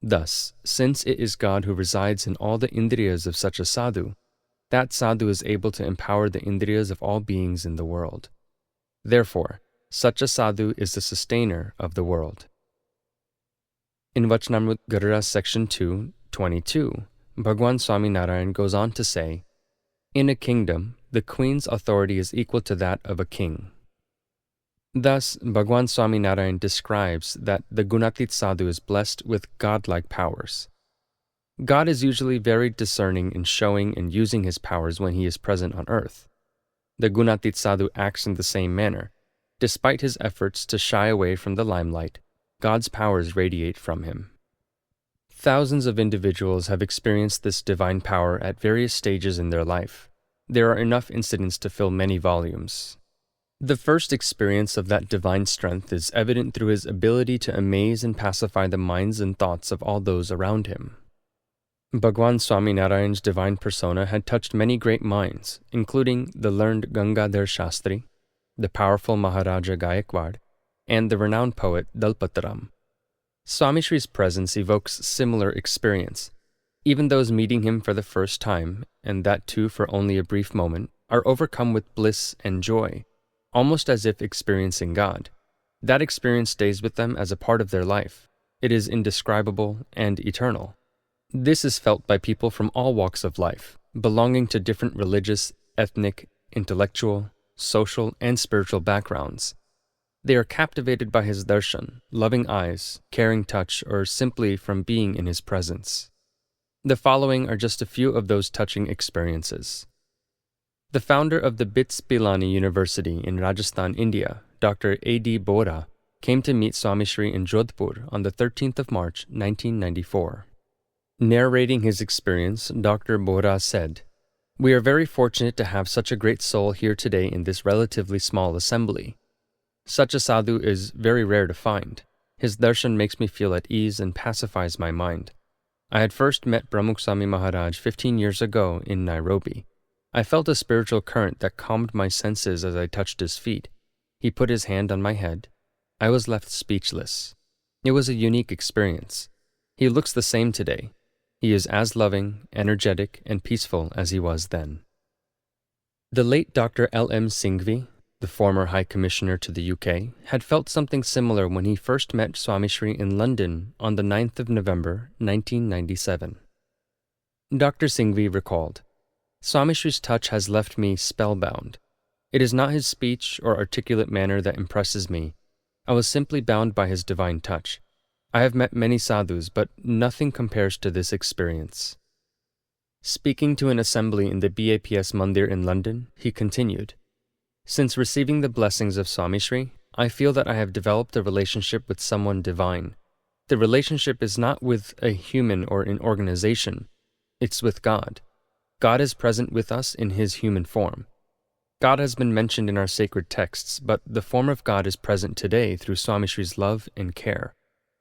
Thus, since it is God who resides in all the indriyas of such a sadhu, that sadhu is able to empower the indriyas of all beings in the world. Therefore, such a sadhu is the sustainer of the world." In Vachnamrut Garura Section 2, 22, Bhagwan Swaminarayan goes on to say, "In a kingdom, the queen's authority is equal to that of a king." Thus, Bhagwan Swaminarayan describes that the Gunatit Sadhu is blessed with godlike powers. God is usually very discerning in showing and using his powers when he is present on earth. The Gunatit Sadhu acts in the same manner. Despite his efforts to shy away from the limelight, God's powers radiate from him. Thousands of individuals have experienced this divine power at various stages in their life. There are enough incidents to fill many volumes. The first experience of that divine strength is evident through his ability to amaze and pacify the minds and thoughts of all those around him. Bhagwan Swaminarayan's divine persona had touched many great minds, including the learned Gangadhar Shastri, the powerful Maharaja Gayakwad, and the renowned poet Dalpataram. Swami Shri's presence evokes similar experience. Even those meeting him for the first time, and that too for only a brief moment, are overcome with bliss and joy, almost as if experiencing God. That experience stays with them as a part of their life. It is indescribable and eternal. This is felt by people from all walks of life, belonging to different religious, ethnic, intellectual, social, and spiritual backgrounds. They are captivated by his darshan, loving eyes, caring touch, or simply from being in his presence. The following are just a few of those touching experiences. The founder of the BITS Pilani University in Rajasthan, India, Dr. A.D. Bohra, came to meet Swami Shri in Jodhpur on the 13th of March, 1994. Narrating his experience, Dr. Bohra said, "We are very fortunate to have such a great soul here today in this relatively small assembly. Such a sadhu is very rare to find. His darshan makes me feel at ease and pacifies my mind. I had first met Pramukh Swami Maharaj 15 years ago in Nairobi. I felt a spiritual current that calmed my senses as I touched his feet. He put his hand on my head. I was left speechless. It was a unique experience. He looks the same today. He is as loving, energetic, and peaceful as he was then." The late Dr. L.M. Singhvi, the former High Commissioner to the UK, had felt something similar when he first met Swami Shri in London on the 9th of November, 1997. Dr. Singhvi recalled, Swami Shri's touch has left me spellbound. It is not his speech or articulate manner that impresses me. I was simply bound by his divine touch. I have met many sadhus, but nothing compares to this experience. Speaking to an assembly in the BAPS Mandir in London, he continued, Since receiving the blessings of Swami Shri, I feel that I have developed a relationship with someone divine. The relationship is not with a human or an organization. It's with God. God is present with us in His human form. God has been mentioned in our sacred texts, but the form of God is present today through Swami Shri's love and care.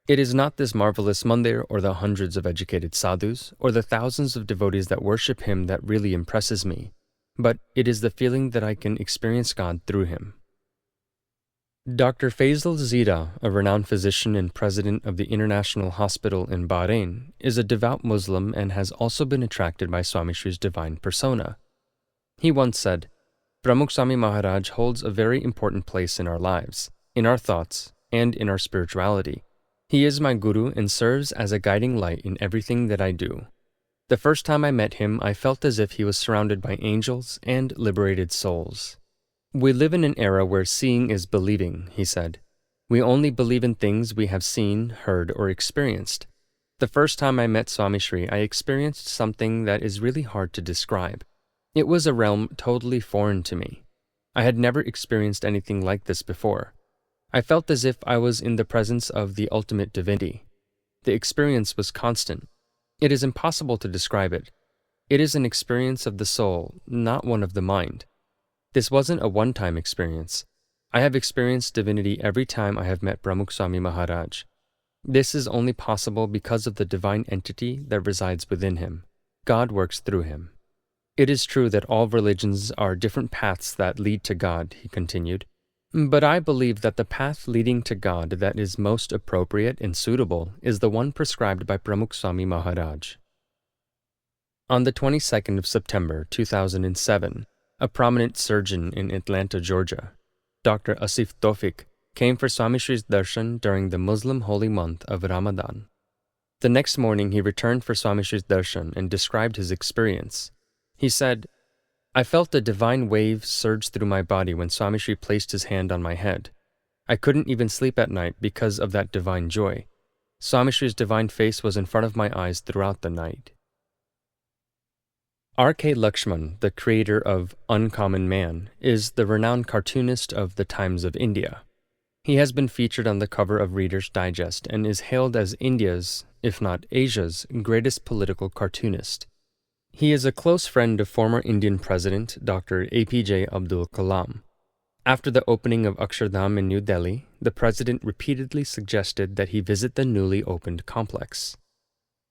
It is not this marvelous mandir or the hundreds of educated sadhus or the thousands of devotees that worship Him that really impresses me, but it is the feeling that I can experience God through Him. Dr. Faisal Zida, a renowned physician and president of the International Hospital in Bahrain, is a devout Muslim and has also been attracted by Swami Shri's divine persona. He once said, Pramukh Swami Maharaj holds a very important place in our lives, in our thoughts, and in our spirituality. He is my guru and serves as a guiding light in everything that I do. The first time I met him, I felt as if he was surrounded by angels and liberated souls. We live in an era where seeing is believing, he said. We only believe in things we have seen, heard, or experienced. The first time I met Swami Shri, I experienced something that is really hard to describe. It was a realm totally foreign to me. I had never experienced anything like this before. I felt as if I was in the presence of the ultimate divinity. The experience was constant. It is impossible to describe it. It is an experience of the soul, not one of the mind. This wasn't a one-time experience. I have experienced divinity every time I have met Pramukh Swami Maharaj. This is only possible because of the divine entity that resides within him. God works through him. It is true that all religions are different paths that lead to God, he continued. But I believe that the path leading to God that is most appropriate and suitable is the one prescribed by Pramukh Swami Maharaj. On the 22nd of September 2007, a prominent surgeon in Atlanta, Georgia, Dr. Asif Tofik, came for Swami Shri's darshan during the Muslim holy month of Ramadan. The next morning he returned for Swami Shri's darshan and described his experience. He said, I felt a divine wave surge through my body when Swami Shri placed his hand on my head. I couldn't even sleep at night because of that divine joy. Swami Shri's divine face was in front of my eyes throughout the night. R.K. Lakshman, the creator of Uncommon Man, is the renowned cartoonist of the Times of India. He has been featured on the cover of Reader's Digest and is hailed as India's, if not Asia's, greatest political cartoonist. He is a close friend of former Indian President Dr. APJ Abdul Kalam. After the opening of Akshardham in New Delhi, the president repeatedly suggested that he visit the newly opened complex.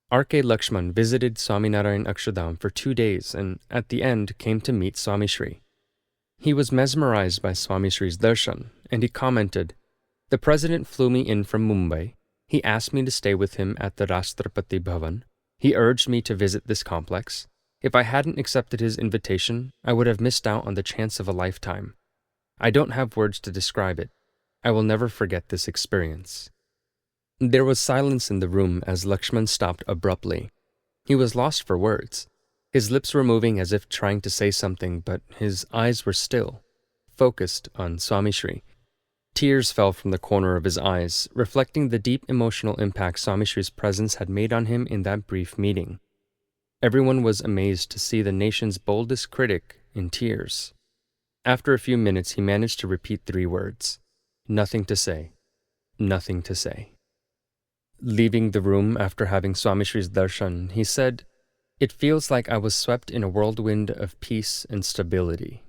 R.K. Lakshman visited Swaminarayan Akshardham for 2 days and, at the end, came to meet Swami Shri. He was mesmerized by Swami Shri's darshan, and he commented, The president flew me in from Mumbai. He asked me to stay with him at the Rashtrapati Bhavan. He urged me to visit this complex. If I hadn't accepted his invitation, I would have missed out on the chance of a lifetime. I don't have words to describe it. I will never forget this experience. There was silence in the room as Lakshman stopped abruptly. He was lost for words. His lips were moving as if trying to say something, but his eyes were still, focused on Swami Shri. Tears fell from the corner of his eyes, reflecting the deep emotional impact Swami Shri's presence had made on him in that brief meeting. Everyone was amazed to see the nation's boldest critic in tears. After a few minutes, he managed to repeat 3 words. Nothing to say. Nothing to say. Leaving the room after having Swami Shri's darshan, he said, It feels like I was swept in a whirlwind of peace and stability.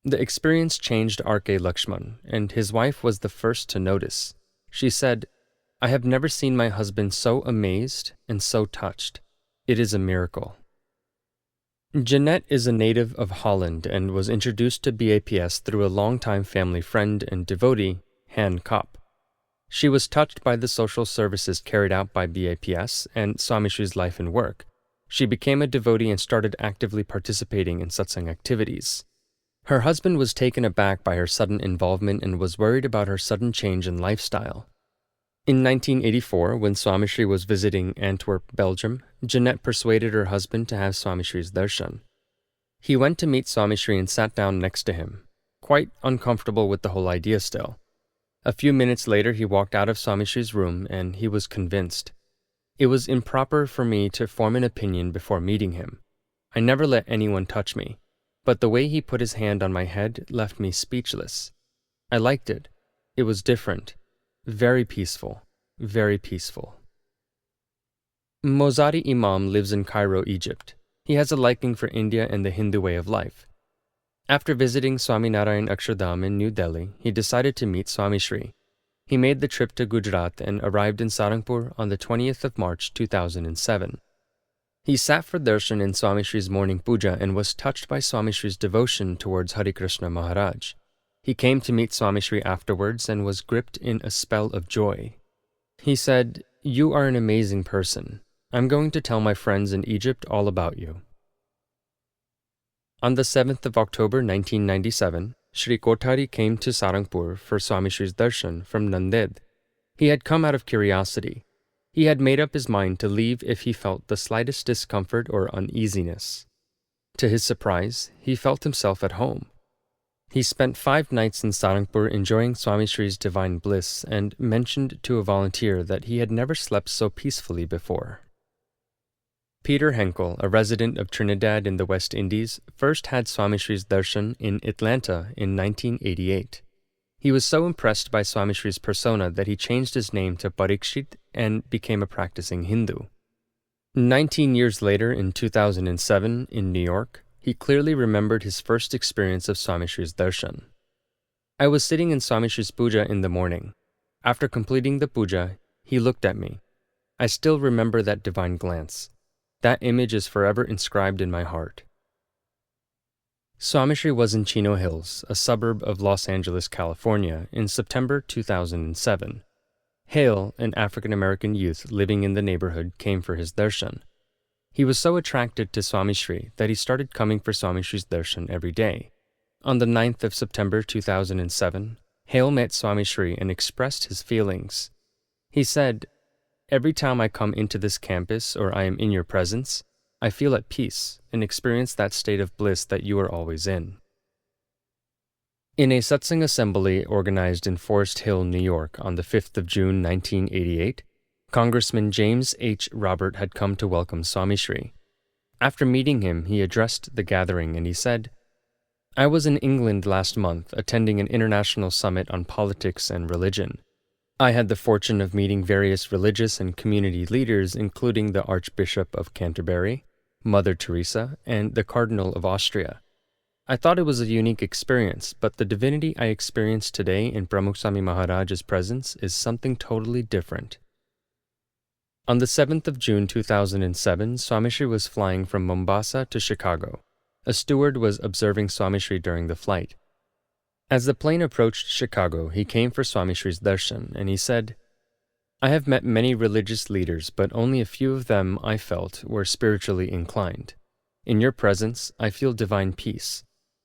The experience changed R.K. Lakshman, and his wife was the first to notice. She said, I have never seen my husband so amazed and so touched. It is a miracle. Jeanette is a native of Holland and was introduced to BAPS through a longtime family friend and devotee, Han Kopp. She was touched by the social services carried out by BAPS and Swami Shri's life and work. She became a devotee and started actively participating in satsang activities. Her husband was taken aback by her sudden involvement and was worried about her sudden change in lifestyle. In 1984, when Swami Shri was visiting Antwerp, Belgium, Jeanette persuaded her husband to have Swami Shri's darshan. He went to meet Swami Shri and sat down next to him, quite uncomfortable with the whole idea still. A few minutes later, he walked out of Swami Shri's room and he was convinced. It was improper for me to form an opinion before meeting him. I never let anyone touch me, but the way he put his hand on my head left me speechless. I liked it. It was different. Very peaceful. Very peaceful. Mozari Imam lives in Cairo, Egypt. He has a liking for India and the Hindu way of life. After visiting Swami Narayan Akshardham in New Delhi, he decided to meet Swami Shri. He made the trip to Gujarat and arrived in Sarangpur on the 20th of March 2007. He sat for darshan in Swami Shri's morning puja and was touched by Swami Shri's devotion towards Hari Krishna Maharaj. He came to meet Swami Shri afterwards and was gripped in a spell of joy. He said, "You are an amazing person. I'm going to tell my friends in Egypt all about you." On the 7th of October 1997, Shri Kothari came to Sarangpur for Swami Shri's darshan from Nanded. He had come out of curiosity. He had made up his mind to leave if he felt the slightest discomfort or uneasiness. To his surprise, he felt himself at home. He spent 5 nights in Sarangpur enjoying Swami Shri's divine bliss and mentioned to a volunteer that he had never slept so peacefully before. Peter Henkel, a resident of Trinidad in the West Indies, first had Swami Shri's darshan in Atlanta in 1988. He was so impressed by Swami Shri's persona that he changed his name to Parikshit and became a practicing Hindu. 19 years later, in 2007, in New York, he clearly remembered his first experience of Swami Shri's darshan. "I was sitting in Swami Shri's puja in the morning. After completing the puja, he looked at me. I still remember that divine glance. That image is forever inscribed in my heart." Swami Shri was in Chino Hills, a suburb of Los Angeles, California, in September 2007. Hale, an African-American youth living in the neighborhood, came for his darshan. He was so attracted to Swami Shri that he started coming for Swami Shri's darshan every day. On the 9th of September 2007, Hale met Swami Shri and expressed his feelings. He said, "Every time I come into this campus or I am in your presence, I feel at peace and experience that state of bliss that you are always in." In a satsang assembly organized in Forest Hill, New York on the 5th of June 1988, Congressman James H. Robert had come to welcome Swami Shri. After meeting him, he addressed the gathering and he said, "I was in England last month attending an international summit on politics and religion. I had the fortune of meeting various religious and community leaders, including the Archbishop of Canterbury, Mother Teresa, and the Cardinal of Austria. I thought it was a unique experience, but the divinity I experienced today in Pramukh Swami Maharaj's presence is something totally different." On the 7th of June 2007, Swami Shri was flying from Mombasa to Chicago. A steward was observing Swami Shri during the flight. As the plane approached Chicago, he came for Swami Shri's darshan, and he said, "I have met many religious leaders, but only a few of them, I felt, were spiritually inclined. In your presence, I feel divine peace.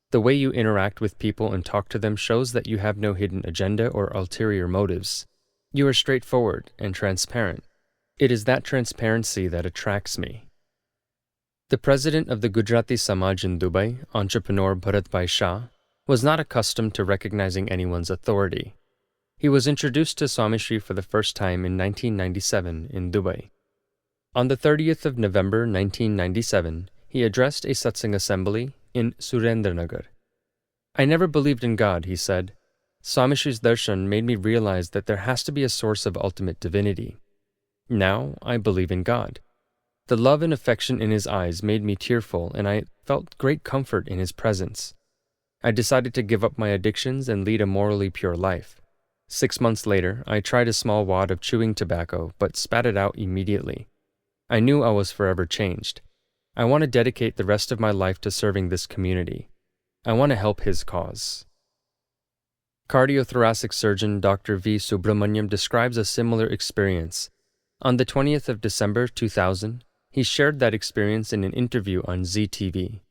The way you interact with people and talk to them shows that you have no hidden agenda or ulterior motives. You are straightforward and transparent. It is that transparency that attracts me." The president of the Gujarati Samaj in Dubai, entrepreneur Bharatbhai Shah, was not accustomed to recognizing anyone's authority. He was introduced to Swami Shri for the first time in 1997 in Dubai. On the 30th of November 1997, he addressed a satsang assembly in Surendranagar. "I never believed in God," he said. "Swami Shri's darshan made me realize that there has to be a source of ultimate divinity. Now I believe in God. The love and affection in his eyes made me tearful, and I felt great comfort in his presence. I decided to give up my addictions and lead a morally pure life. 6 months later, I tried a small wad of chewing tobacco, but spat it out immediately. I knew I was forever changed. I want to dedicate the rest of my life to serving this community. I want to help his cause." Cardiothoracic surgeon Dr. V. Subramaniam describes a similar experience. On the 20th of December 2000, he shared that experience in an interview on ZTV.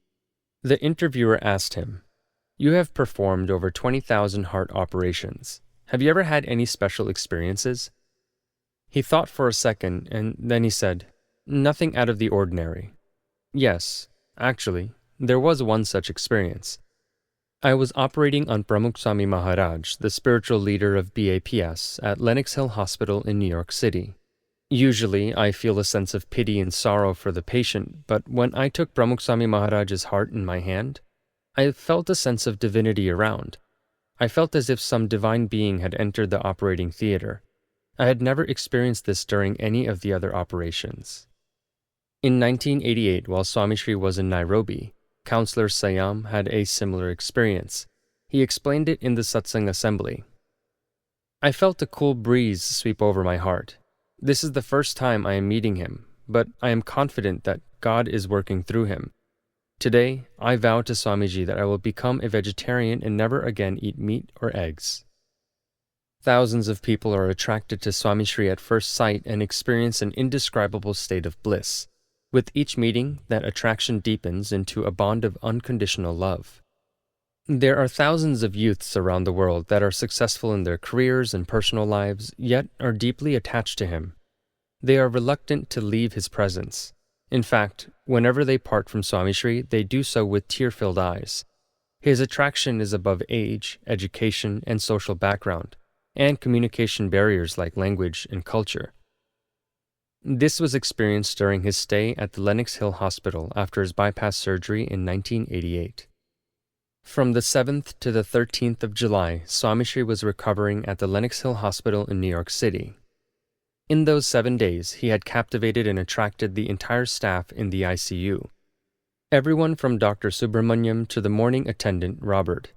The interviewer asked him, "You have performed over 20,000 heart operations. Have you ever had any special experiences?" He thought for a second, and then he said, "Nothing out of the ordinary." Yes, actually, there was one such experience. I was operating on Pramukh Swami Maharaj, the spiritual leader of BAPS, at Lenox Hill Hospital in New York City. Usually, I feel a sense of pity and sorrow for the patient, but when I took Pramukh Swami Maharaj's heart in my hand, I felt a sense of divinity around. I felt as if some divine being had entered the operating theater. I had never experienced this during any of the other operations. In 1988, while Swami Shri was in Nairobi, Counselor Sayam had a similar experience. He explained it in the satsang assembly. I felt a cool breeze sweep over my heart. This is the first time I am meeting him, but I am confident that God is working through him. Today, I vow to Swamiji that I will become a vegetarian and never again eat meat or eggs. Thousands of people are attracted to Swami Shri at first sight and experience an indescribable state of bliss. With each meeting, that attraction deepens into a bond of unconditional love. There are thousands of youths around the world that are successful in their careers and personal lives, yet are deeply attached to him. They are reluctant to leave his presence. In fact, whenever they part from Swami Shri, they do so with tear-filled eyes. His attraction is above age, education, and social background, and communication barriers like language and culture. This was experienced during his stay at the Lenox Hill Hospital after his bypass surgery in 1988. From the 7th to the 13th of July, Swami Shri was recovering at the Lenox Hill Hospital in New York City. In those 7 days, he had captivated and attracted the entire staff in the ICU. Everyone from Dr. Subramaniam to the morning attendant, Robert,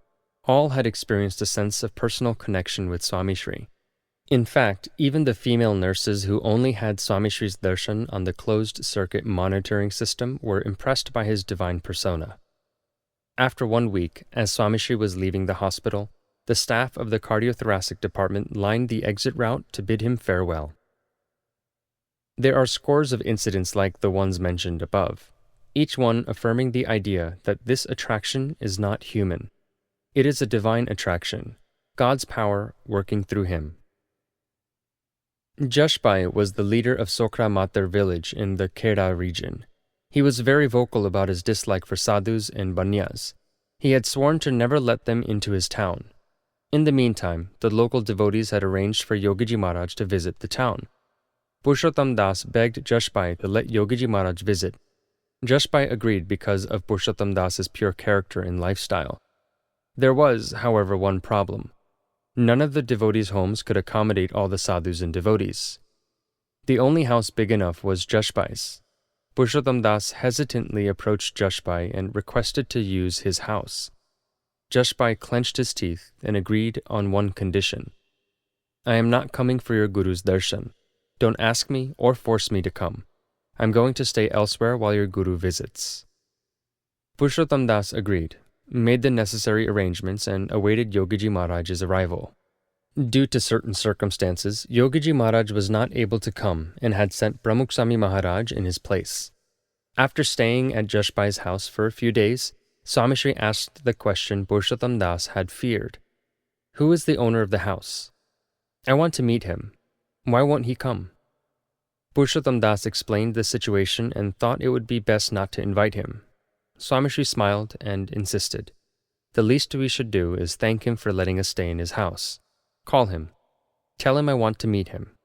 all had experienced a sense of personal connection with Swami Shri. In fact, even the female nurses who only had Swami Shri's darshan on the closed-circuit monitoring system were impressed by his divine persona. After 1 week, as Swami Shri was leaving the hospital, the staff of the cardiothoracic department lined the exit route to bid him farewell. There are scores of incidents like the ones mentioned above, each one affirming the idea that this attraction is not human. It is a divine attraction, God's power working through him. Jashbai was the leader of Sokra Matar village in the Kheda region. He was very vocal about his dislike for sadhus and banyas. He had sworn to never let them into his town. In the meantime, the local devotees had arranged for Yogiji Maharaj to visit the town. Purushottam Das begged Jashbai to let Yogiji Maharaj visit. Jashbai agreed because of Purushottam Das's pure character and lifestyle. There was, however, one problem. None of the devotees' homes could accommodate all the sadhus and devotees. The only house big enough was Jashbai's. Purushottam Das hesitantly approached Jashbai and requested to use his house. Jashbai clenched his teeth and agreed on one condition. "I am not coming for your guru's darshan. Don't ask me or force me to come. I'm going to stay elsewhere while your guru visits." Purushottam Das agreed, made the necessary arrangements, and awaited Yogiji Maharaj's arrival. Due to certain circumstances, Yogiji Maharaj was not able to come and had sent Pramukh Swami Maharaj in his place. After staying at Jashbai's house for a few days, Swami Shri asked the question Purushottam Das had feared. "Who is the owner of the house? I want to meet him. Why won't he come?" Purushottam Das explained the situation and thought it would be best not to invite him. Swami Shri smiled and insisted. "The least we should do is thank him for letting us stay in his house. Call him. Tell him I want to meet him."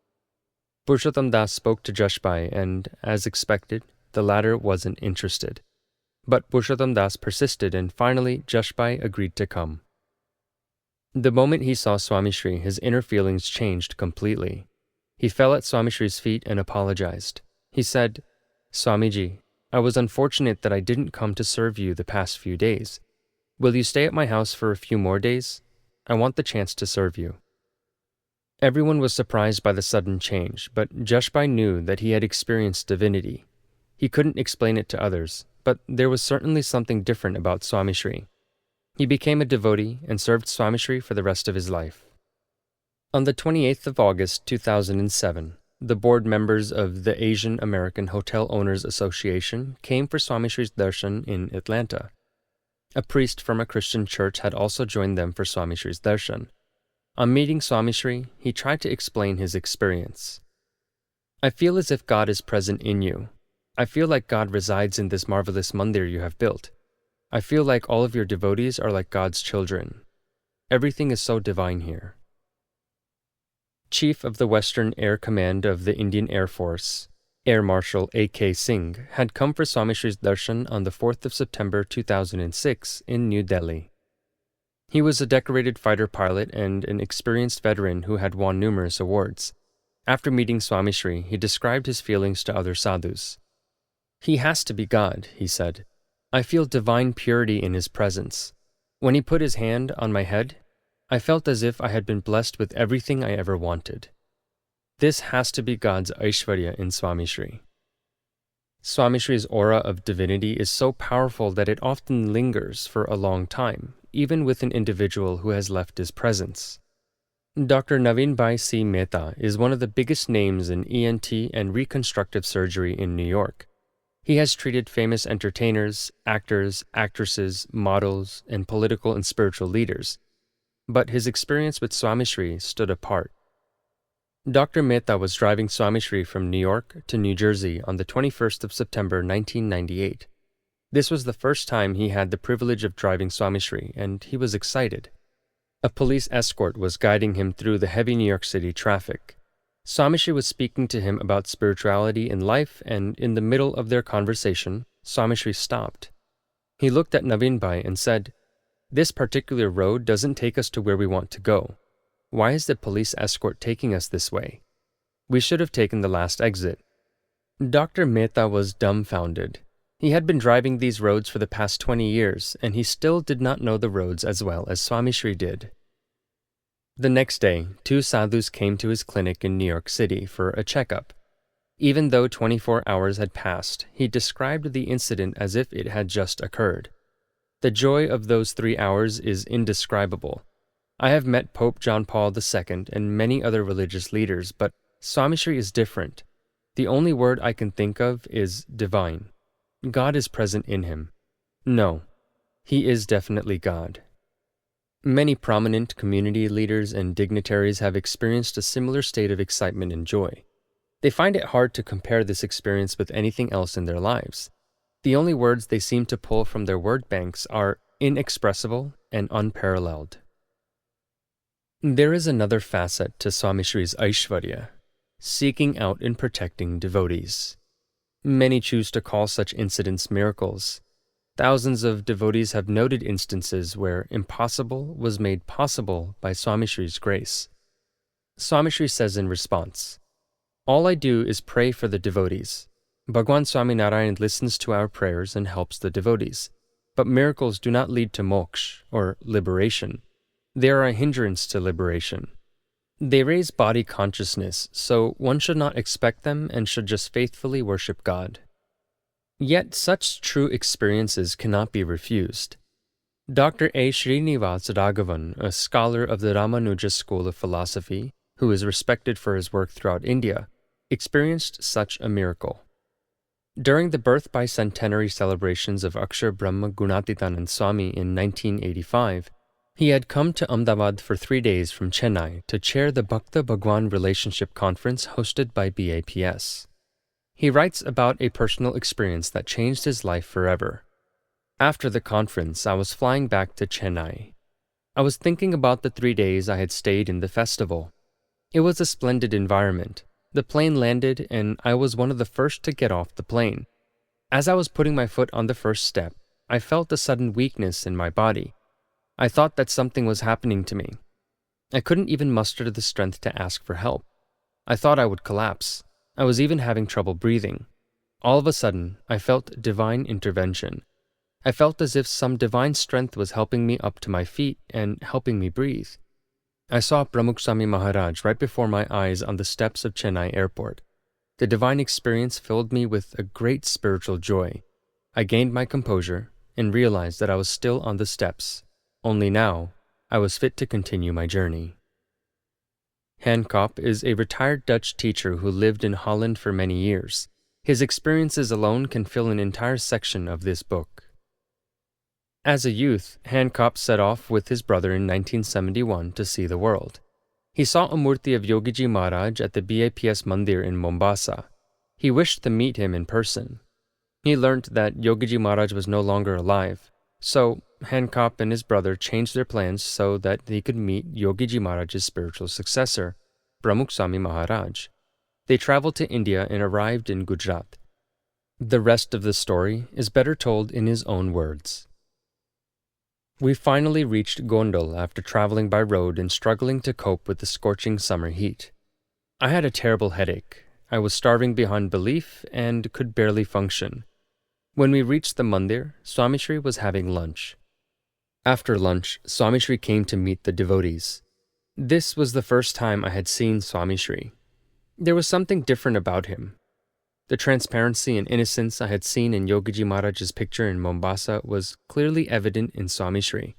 Purushottam Das spoke to Jashbai and, as expected, the latter wasn't interested. But Purushottam Das persisted and finally Jashbai agreed to come. The moment he saw Swami Shri, his inner feelings changed completely. He fell at Swami Shri's feet and apologized. He said, "Swamiji, I was unfortunate that I didn't come to serve you the past few days. Will you stay at my house for a few more days? I want the chance to serve you." Everyone was surprised by the sudden change, but Jashbai knew that he had experienced divinity. He couldn't explain it to others, but there was certainly something different about Swami Shri. He became a devotee and served Swami Shri for the rest of his life. On the 28th of August 2007, the board members of the Asian American Hotel Owners Association came for Swami Shri's darshan in Atlanta. A priest from a Christian church had also joined them for Swami Shri's darshan. On meeting Swami Shri, he tried to explain his experience. I feel as if God is present in you. I feel like God resides in this marvelous mandir you have built. I feel like all of your devotees are like God's children. Everything is so divine here. Chief of the Western Air Command of the Indian Air Force, Air Marshal A.K. Singh, had come for Swami Shri's darshan on the 4th of September 2006 in New Delhi. He was a decorated fighter pilot and an experienced veteran who had won numerous awards. After meeting Swami Shri, he described his feelings to other sadhus. "He has to be God," he said. "I feel divine purity in his presence. When he put his hand on my head, I felt as if I had been blessed with everything I ever wanted. This has to be God's Aishwarya in Swami Shri." Swami Shri's aura of divinity is so powerful that it often lingers for a long time, even with an individual who has left his presence. Dr. Naveen Bhai C. Mehta is one of the biggest names in ENT and reconstructive surgery in New York. He has treated famous entertainers, actors, actresses, models, and political and spiritual leaders. But his experience with Swami Shri stood apart. Dr. Mehta was driving Swami Shri from New York to New Jersey on the 21st of September 1998. This was the first time he had the privilege of driving Swami Shri, and he was excited. A police escort was guiding him through the heavy New York City traffic. Swami Shri was speaking to him about spirituality in life, and in the middle of their conversation, Swami Shri stopped. He looked at Naveen Bhai and said, "This particular road doesn't take us to where we want to go. Why is the police escort taking us this way? We should have taken the last exit." Dr. Mehta was dumbfounded. He had been driving these roads for the past 20 years, and he still did not know the roads as well as Swami Shri did. The next day, 2 sadhus came to his clinic in New York City for a checkup. Even though 24 hours had passed, he described the incident as if it had just occurred. The joy of those 3 hours is indescribable. I have met Pope John Paul II and many other religious leaders, but Swami Shri is different. The only word I can think of is divine. God is present in him. No, he is definitely God. Many prominent community leaders and dignitaries have experienced a similar state of excitement and joy. They find it hard to compare this experience with anything else in their lives. The only words they seem to pull from their word banks are inexpressible and unparalleled. There is another facet to Swami Shri's Aishwarya, seeking out and protecting devotees. Many choose to call such incidents miracles. Thousands of devotees have noted instances where impossible was made possible by Swami Shri's grace. Swami Shri says in response, "All I do is pray for the devotees. Bhagwan Swaminarayan listens to our prayers and helps the devotees. But miracles do not lead to moksha, or liberation. They are a hindrance to liberation. They raise body consciousness, so one should not expect them and should just faithfully worship God." Yet such true experiences cannot be refused. Dr. A. Srinivas Raghavan, a scholar of the Ramanuja School of Philosophy, who is respected for his work throughout India, experienced such a miracle. During the birth bicentenary celebrations of Akshar Brahma Gunatitanand Swami in 1985, he had come to Ahmedabad for 3 days from Chennai to chair the Bhakta Bhagwan Relationship Conference hosted by BAPS. He writes about a personal experience that changed his life forever. After the conference, I was flying back to Chennai. I was thinking about the 3 days I had stayed in the festival. It was a splendid environment. The plane landed, and I was one of the first to get off the plane. As I was putting my foot on the first step, I felt a sudden weakness in my body. I thought that something was happening to me. I couldn't even muster the strength to ask for help. I thought I would collapse. I was even having trouble breathing. All of a sudden, I felt divine intervention. I felt as if some divine strength was helping me up to my feet and helping me breathe. I saw Pramukh Swami Maharaj right before my eyes on the steps of Chennai Airport. The divine experience filled me with a great spiritual joy. I gained my composure and realized that I was still on the steps. Only now, I was fit to continue my journey. Hancock is a retired Dutch teacher who lived in Holland for many years. His experiences alone can fill an entire section of this book. As a youth, Hancock set off with his brother in 1971 to see the world. He saw a murti of Yogiji Maharaj at the BAPS Mandir in Mombasa. He wished to meet him in person. He learnt that Yogiji Maharaj was no longer alive, so Hancock and his brother changed their plans so that he could meet Yogiji Maharaj's spiritual successor, Pramukh Swami Maharaj. They traveled to India and arrived in Gujarat. The rest of the story is better told in his own words. We finally reached Gondal after traveling by road and struggling to cope with the scorching summer heat. I had a terrible headache. I was starving beyond belief and could barely function. When we reached the mandir, Swami Shri was having lunch. After lunch, Swami Shri came to meet the devotees. This was the first time I had seen Swami Shri. There was something different about him. The transparency and innocence I had seen in Yogiji Maharaj's picture in Mombasa was clearly evident in Swami Shri.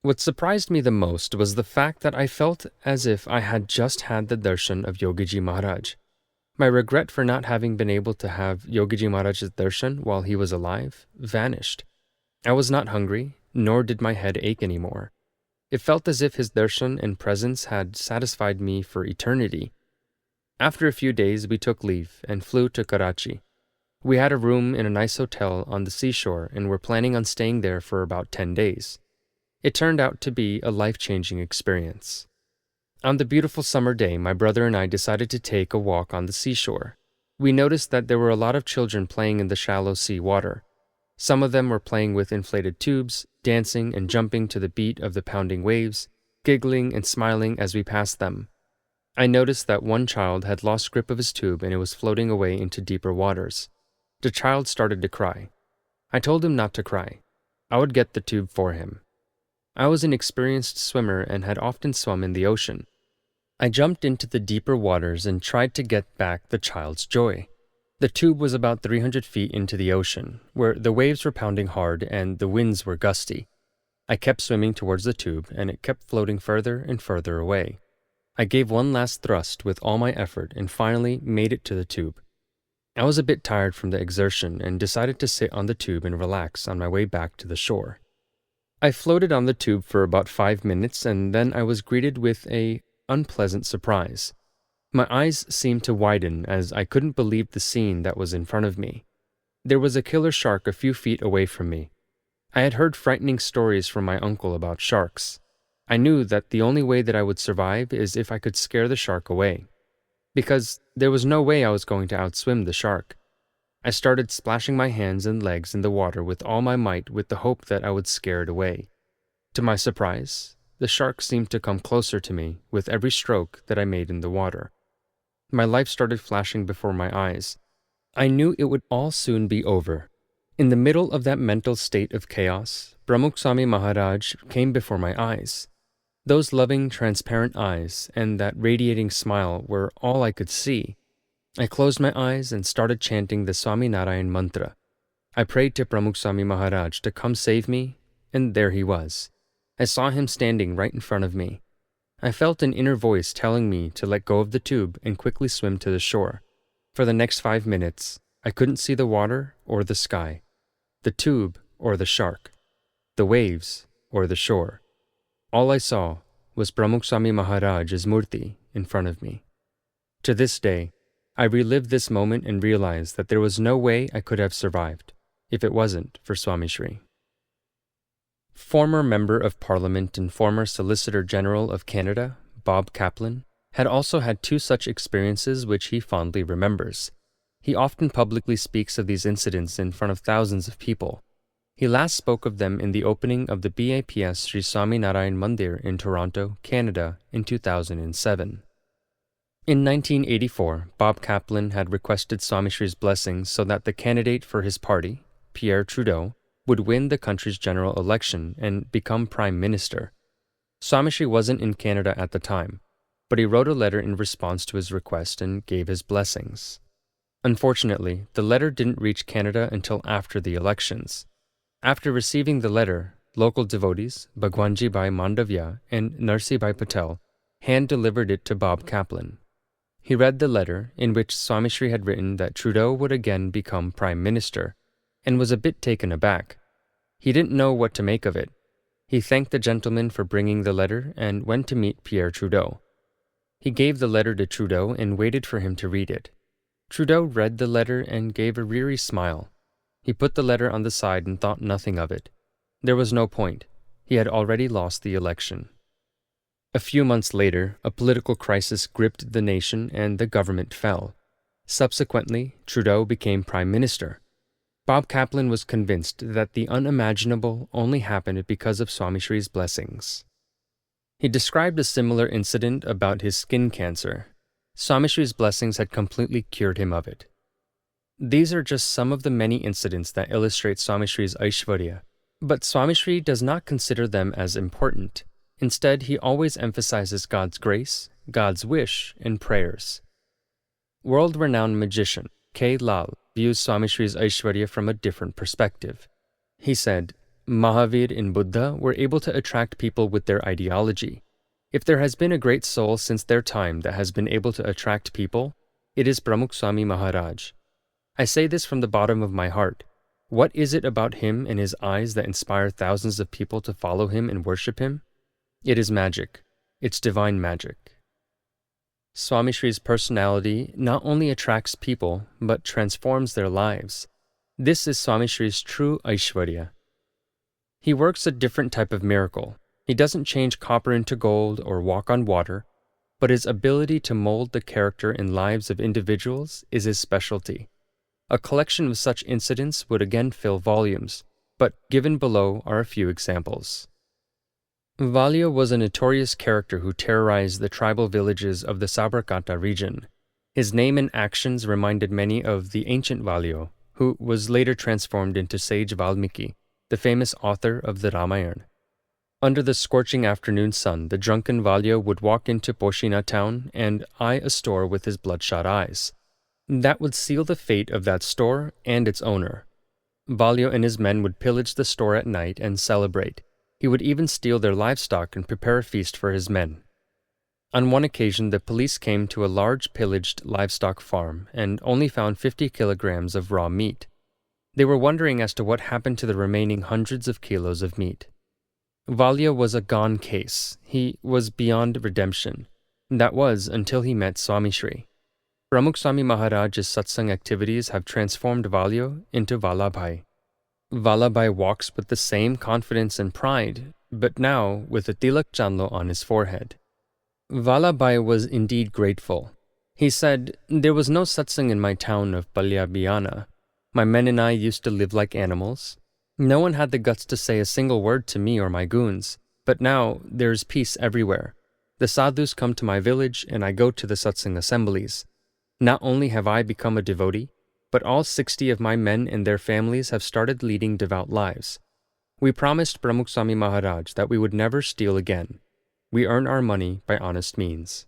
What surprised me the most was the fact that I felt as if I had just had the darshan of Yogiji Maharaj. My regret for not having been able to have Yogiji Maharaj's darshan while he was alive vanished. I was not hungry, nor did my head ache anymore. It felt as if his darshan and presence had satisfied me for eternity. After a few days, we took leave and flew to Karachi. We had a room in a nice hotel on the seashore and were planning on staying there for about 10 days. It turned out to be a life-changing experience. On the beautiful summer day, my brother and I decided to take a walk on the seashore. We noticed that there were a lot of children playing in the shallow sea water. Some of them were playing with inflated tubes, dancing and jumping to the beat of the pounding waves, giggling and smiling as we passed them. I noticed that one child had lost grip of his tube and it was floating away into deeper waters. The child started to cry. I told him not to cry. I would get the tube for him. I was an experienced swimmer and had often swum in the ocean. I jumped into the deeper waters and tried to get back the child's joy. The tube was about 300 feet into the ocean, where the waves were pounding hard and the winds were gusty. I kept swimming towards the tube and it kept floating further and further away. I gave one last thrust with all my effort and finally made it to the tube. I was a bit tired from the exertion and decided to sit on the tube and relax on my way back to the shore. I floated on the tube for about 5 minutes and then I was greeted with an unpleasant surprise. My eyes seemed to widen as I couldn't believe the scene that was in front of me. There was a killer shark a few feet away from me. I had heard frightening stories from my uncle about sharks. I knew that the only way that I would survive is if I could scare the shark away, because there was no way I was going to outswim the shark. I started splashing my hands and legs in the water with all my might with the hope that I would scare it away. To my surprise, the shark seemed to come closer to me with every stroke that I made in the water. My life started flashing before my eyes. I knew it would all soon be over. In the middle of that mental state of chaos, Pramukh Swami Maharaj came before my eyes. Those loving, transparent eyes and that radiating smile were all I could see. I closed my eyes and started chanting the Swami Narayan mantra. I prayed to Pramukh Swami Maharaj to come save me, and there he was. I saw him standing right in front of me. I felt an inner voice telling me to let go of the tube and quickly swim to the shore. For the next 5 minutes, I couldn't see the water or the sky, the tube or the shark, the waves or the shore. All I saw was Pramukh Swami Maharaj's murti in front of me. To this day, I relive this moment and realize that there was no way I could have survived if it wasn't for Swami Shri. Former Member of Parliament and former Solicitor General of Canada, Bob Kaplan, had also had 2 such experiences which he fondly remembers. He often publicly speaks of these incidents in front of thousands of people. He last spoke of them in the opening of the BAPS Sri Swami Narayan Mandir in Toronto, Canada in 2007. In 1984, Bob Kaplan had requested Swami Shri's blessings so that the candidate for his party, Pierre Trudeau, would win the country's general election and become Prime Minister. Swami Shri wasn't in Canada at the time, but he wrote a letter in response to his request and gave his blessings. Unfortunately, the letter didn't reach Canada until after the elections. After receiving the letter, local devotees, Bhagwanji Bhai Mandavya and Narsi Bhai Patel, hand-delivered it to Bob Kaplan. He read the letter, in which Swami Shri had written that Trudeau would again become Prime Minister, and was a bit taken aback. He didn't know what to make of it. He thanked the gentleman for bringing the letter and went to meet Pierre Trudeau. He gave the letter to Trudeau and waited for him to read it. Trudeau read the letter and gave a weary smile. He put the letter on the side and thought nothing of it. There was no point. He had already lost the election. A few months later, a political crisis gripped the nation and the government fell. Subsequently, Trudeau became Prime Minister. Bob Kaplan was convinced that the unimaginable only happened because of Swami Shri's blessings. He described a similar incident about his skin cancer. Swami Shri's blessings had completely cured him of it. These are just some of the many incidents that illustrate Swami Shri's Aishwarya, but Swami Shri does not consider them as important. Instead, he always emphasizes God's grace, God's wish, and prayers. World-renowned magician K. Lal views Swami Shri's Aishwarya from a different perspective. He said, Mahavir and Buddha were able to attract people with their ideology. If there has been a great soul since their time that has been able to attract people, it is Pramukh Swami Maharaj. I say this from the bottom of my heart. What is it about him and his eyes that inspire thousands of people to follow him and worship him? It is magic. It's divine magic. Swami Shri's personality not only attracts people, but transforms their lives. This is Swami Shri's true Aishwarya. He works a different type of miracle. He doesn't change copper into gold or walk on water, but his ability to mold the character and lives of individuals is his specialty. A collection of such incidents would again fill volumes, but given below are a few examples. Valio was a notorious character who terrorized the tribal villages of the Sabarkanta region. His name and actions reminded many of the ancient Valio, who was later transformed into sage Valmiki, the famous author of the Ramayana. Under the scorching afternoon sun, the drunken Valio would walk into Poshina town and eye a store with his bloodshot eyes. That would seal the fate of that store and its owner. Valio and his men would pillage the store at night and celebrate. He would even steal their livestock and prepare a feast for his men. On one occasion, the police came to a large pillaged livestock farm and only found 50 kilograms of raw meat. They were wondering as to what happened to the remaining hundreds of kilos of meat. Valio was a gone case. He was beyond redemption. That was until he met Swami Shri. Pramukh Swami Maharaj's satsang activities have transformed Valio into Vallabhai. Vallabhai walks with the same confidence and pride, but now with a tilak chanlo on his forehead. Vallabhai was indeed grateful. He said, "There was no satsang in my town of Palyabiana. My men and I used to live like animals. No one had the guts to say a single word to me or my goons, but now there is peace everywhere. The sadhus come to my village and I go to the satsang assemblies. Not only have I become a devotee, but all 60 of my men and their families have started leading devout lives. We promised Pramukh Swami Maharaj that we would never steal again. We earn our money by honest means."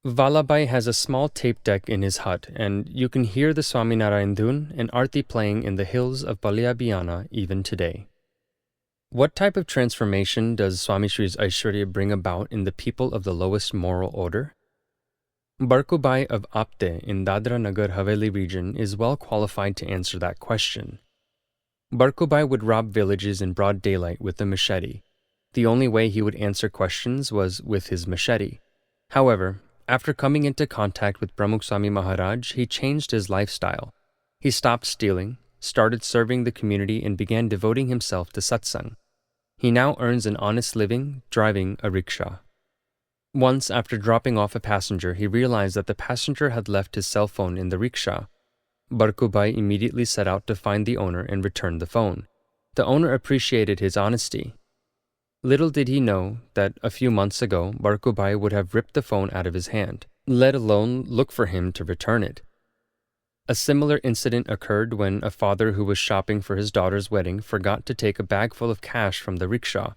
Vallabhai has a small tape deck in his hut, and you can hear the Swaminarayan Dhun and Arti playing in the hills of Palyabiana even today. What type of transformation does Swami Shri's Aishwarya bring about in the people of the lowest moral order? Barkubai of Apte in Dadra Nagar Haveli region is well qualified to answer that question. Barkubai would rob villages in broad daylight with a machete. The only way he would answer questions was with his machete. However, after coming into contact with Pramukh Swami Maharaj, he changed his lifestyle. He stopped stealing, started serving the community, and began devoting himself to satsang. He now earns an honest living driving a rickshaw. Once, after dropping off a passenger, he realized that the passenger had left his cell phone in the rickshaw. Barkubai immediately set out to find the owner and return the phone. The owner appreciated his honesty. Little did he know that a few months ago, Barkubai would have ripped the phone out of his hand, let alone look for him to return it. A similar incident occurred when a father who was shopping for his daughter's wedding forgot to take a bag full of cash from the rickshaw.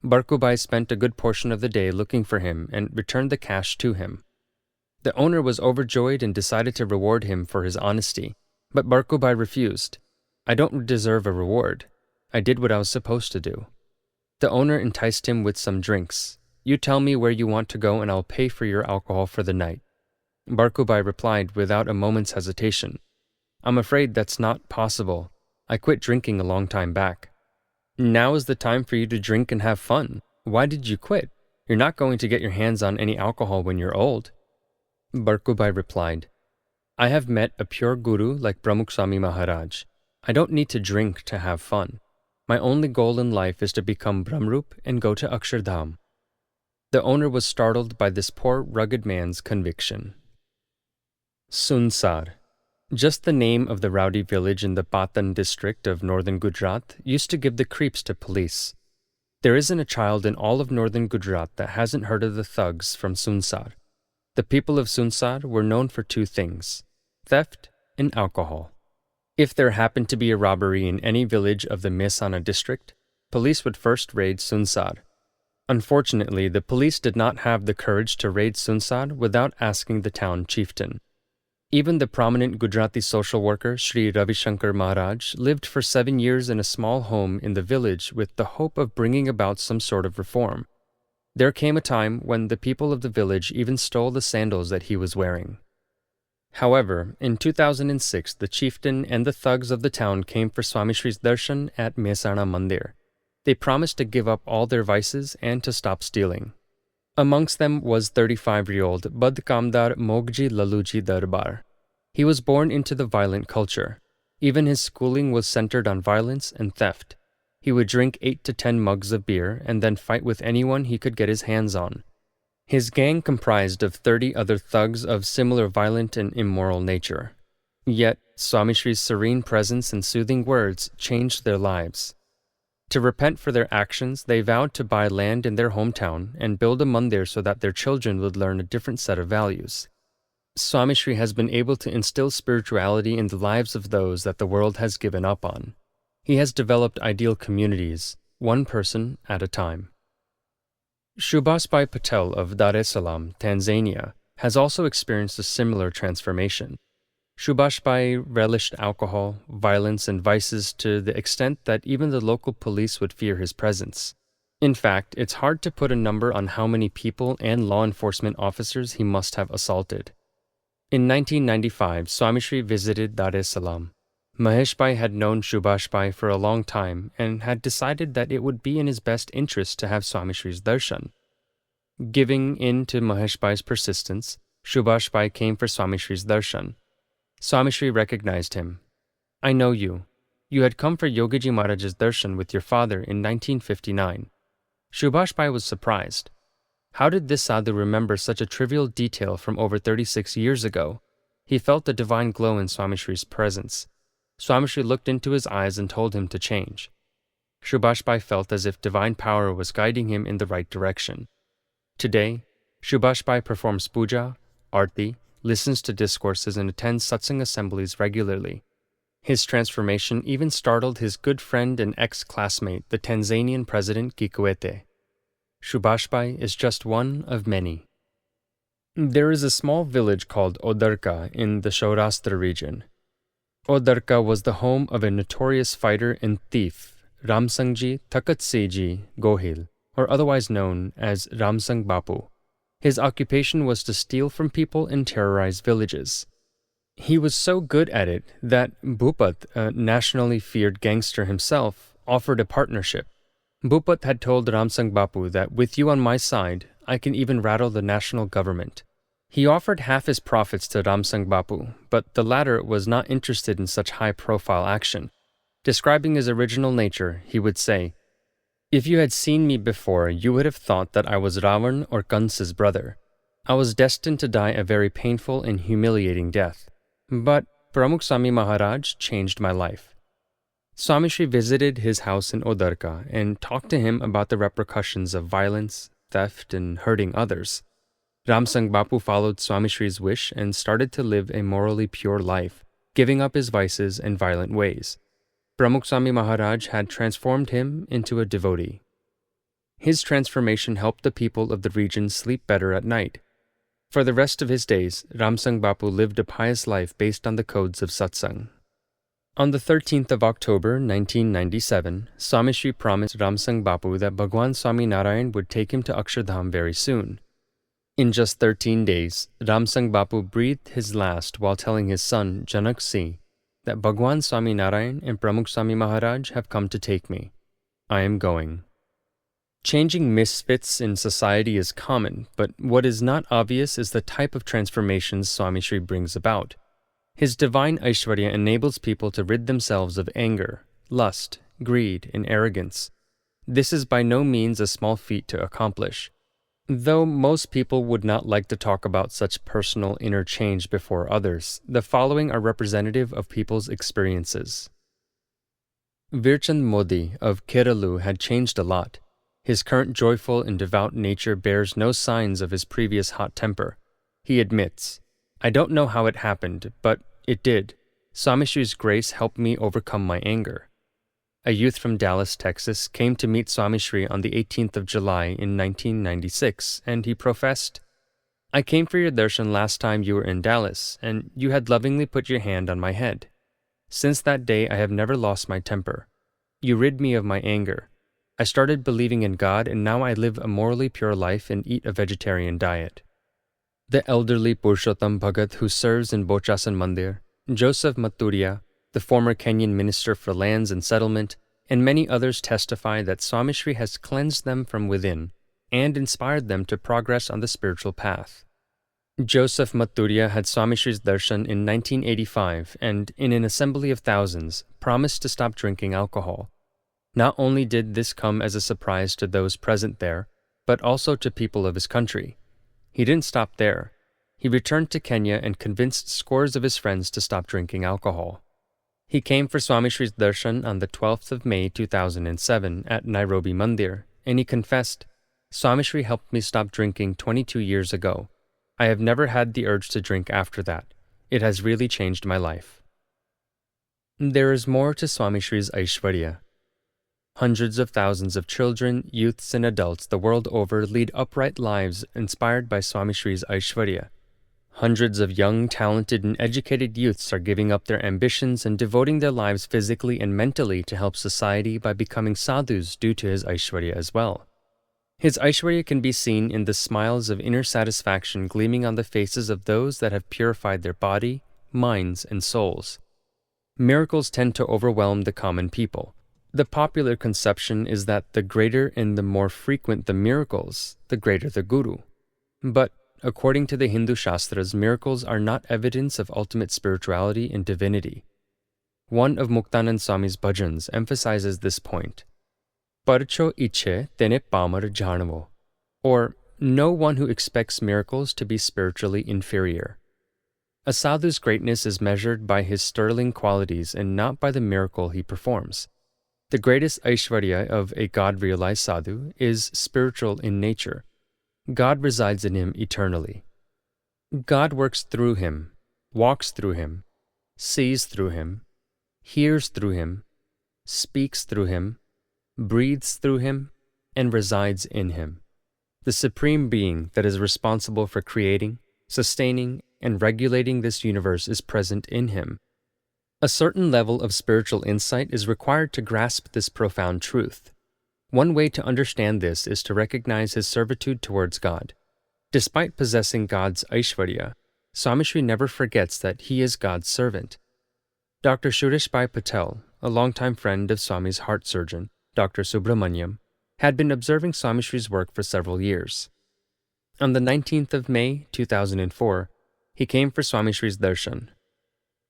Barkubai spent a good portion of the day looking for him and returned the cash to him. The owner was overjoyed and decided to reward him for his honesty, but Barkubai refused. "I don't deserve a reward. I did what I was supposed to do." The owner enticed him with some drinks. "You tell me where you want to go and I'll pay for your alcohol for the night." Barkubai replied without a moment's hesitation, "I'm afraid that's not possible. I quit drinking a long time back." "Now is the time for you to drink and have fun. Why did you quit?" You're not going to get your hands on any alcohol when you're old. Barkubai replied, I have met a pure guru like Pramukh Swami Maharaj. I don't need to drink to have fun. My only goal in life is to become Brahmrup and go to Akshardham. The owner was startled by this poor, rugged man's conviction. Sunsar. Just the name of the rowdy village in the Patan district of northern Gujarat used to give the creeps to police. There isn't a child in all of northern Gujarat that hasn't heard of the thugs from Sunsar. The people of Sunsar were known for two things: theft and alcohol. If there happened to be a robbery in any village of the Mehsana district, police would first raid Sunsar. Unfortunately, the police did not have the courage to raid Sunsar without asking the town chieftain. Even the prominent Gujarati social worker Sri Ravi Shankar Maharaj lived for 7 years in a small home in the village with the hope of bringing about some sort of reform. There came a time when the people of the village even stole the sandals that he was wearing. However, in 2006, the chieftain and the thugs of the town came for Swami Shri's darshan at Mehsana Mandir. They promised to give up all their vices and to stop stealing. Amongst them was 35-year-old Badkamdar Mogji Laluji Darbar. He was born into the violent culture. Even his schooling was centered on violence and theft. He would drink 8 to 10 mugs of beer and then fight with anyone he could get his hands on. His gang comprised of 30 other thugs of similar violent and immoral nature. Yet, Swami Shri's serene presence and soothing words changed their lives. To repent for their actions, they vowed to buy land in their hometown and build a mandir so that their children would learn a different set of values. Swami Shri has been able to instill spirituality in the lives of those that the world has given up on. He has developed ideal communities, one person at a time. Shubhasbhai Patel of Dar es Salaam, Tanzania, has also experienced a similar transformation. Shubhasbhai relished alcohol, violence, and vices to the extent that even the local police would fear his presence. In fact, it's hard to put a number on how many people and law enforcement officers he must have assaulted. In 1995, Swami Shri visited Dar es Salaam. Maheshbhai had known Shubhasbhai for a long time and had decided that it would be in his best interest to have Swami Shri's darshan. Giving in to Maheshbhai's persistence, Shubhasbhai came for Swami Shri's darshan. Swami Shri recognized him. I know you. You had come for Yogiji Maharaj's darshan with your father in 1959. Shubhasbhai was surprised. How did this sadhu remember such a trivial detail from over 36 years ago? He felt a divine glow in Swami Shri's presence. Swami Shri looked into his eyes and told him to change. Shubhasbhai felt as if divine power was guiding him in the right direction. Today, Shubhasbhai performs puja, arti, listens to discourses and attends satsang assemblies regularly. His transformation even startled his good friend and ex-classmate, the Tanzanian president Kikwete. Shubhasbhai is just one of many. There is a small village called Odarka in the Saurashtra region. Odarka was the home of a notorious fighter and thief, Ramsangji Takatsiji Gohil, or otherwise known as Ramsang Bapu. His occupation was to steal from people and terrorize villages. He was so good at it that Bhupat, a nationally feared gangster himself, offered a partnership. Bhupat had told Ramsang Bapu that with you on my side, I can even rattle the national government. He offered half his profits to Ramsang Bapu, but the latter was not interested in such high-profile action. Describing his original nature, he would say, If you had seen me before, you would have thought that I was Ravan or Kansa's brother. I was destined to die a very painful and humiliating death. But Pramukh Swami Maharaj changed my life. Swami Shri visited his house in Odarka and talked to him about the repercussions of violence, theft, and hurting others. Ramsang Bapu followed Swami Shri's wish and started to live a morally pure life, giving up his vices and violent ways. Pramukh Swami Maharaj had transformed him into a devotee. His transformation helped the people of the region sleep better at night. For the rest of his days, Ramsang Bapu lived a pious life based on the codes of satsang. On the 13th of October, 1997, Swami Shri promised Ramsang Bapu that Bhagwan Swami Narayan would take him to Akshardham very soon. In just 13 days, Ramsang Bapu breathed his last while telling his son, Janak Singh, that Bhagwan Swami Narayan and Pramukh Swami Maharaj have come to take me. I am going. Changing misfits in society is common, but what is not obvious is the type of transformations Swami Shri brings about. His divine Aishwarya enables people to rid themselves of anger, lust, greed, and arrogance. This is by no means a small feat to accomplish. Though most people would not like to talk about such personal inner change before others, the following are representative of people's experiences. Virchand Modi of Kerala had changed a lot. His current joyful and devout nature bears no signs of his previous hot temper. He admits, "I don't know how it happened, but it did. Swami Shri's grace helped me overcome my anger." A youth from Dallas, Texas, came to meet Swami Shri on the 18th of July in 1996, and he professed, "I came for your darshan last time you were in Dallas, and you had lovingly put your hand on my head. Since that day, I have never lost my temper. You rid me of my anger. I started believing in God, and now I live a morally pure life and eat a vegetarian diet." The elderly Purushottam Bhagat who serves in Bochasan Mandir, Joseph Maturia, the former Kenyan Minister for Lands and Settlement, and many others testify that Swami Shri has cleansed them from within and inspired them to progress on the spiritual path. Joseph Maturia had Swami Shri's darshan in 1985 and, in an assembly of thousands, promised to stop drinking alcohol. Not only did this come as a surprise to those present there, but also to people of his country. He didn't stop there. He returned to Kenya and convinced scores of his friends to stop drinking alcohol. He came for Swami Shri's darshan on the 12th of May 2007 at Nairobi Mandir, and he confessed, "Swami Shri helped me stop drinking 22 years ago. I have never had the urge to drink after that. It has really changed my life." There is more to Swami Shri's Aishwarya. Hundreds of thousands of children, youths, and adults the world over lead upright lives inspired by Swami Shri's Aishwarya. Hundreds of young, talented, and educated youths are giving up their ambitions and devoting their lives physically and mentally to help society by becoming sadhus due to his Aishwarya as well. His Aishwarya can be seen in the smiles of inner satisfaction gleaming on the faces of those that have purified their body, minds, and souls. Miracles tend to overwhelm the common people. The popular conception is that the greater and the more frequent the miracles, the greater the guru. But according to the Hindu Shastras, miracles are not evidence of ultimate spirituality and divinity. One of Muktanand Swami's bhajans emphasizes this point. Parcho iche tene pamar janavo, or no one who expects miracles to be spiritually inferior. A sadhu's greatness is measured by his sterling qualities and not by the miracle he performs. The greatest Aishwarya of a God-realized sadhu is spiritual in nature. God resides in him eternally. God works through him, walks through him, sees through him, hears through him, speaks through him, breathes through him, and resides in him. The Supreme Being that is responsible for creating, sustaining, and regulating this universe is present in him. A certain level of spiritual insight is required to grasp this profound truth. One way to understand this is to recognize his servitude towards God. Despite possessing God's Aishwarya, Swami Shri never forgets that he is God's servant. Dr. Sureshbhai Patel, a longtime friend of Swami's heart surgeon, Dr. Subramaniam, had been observing Swami Shri's work for several years. On the 19th of May, 2004, he came for Swami Shri's darshan.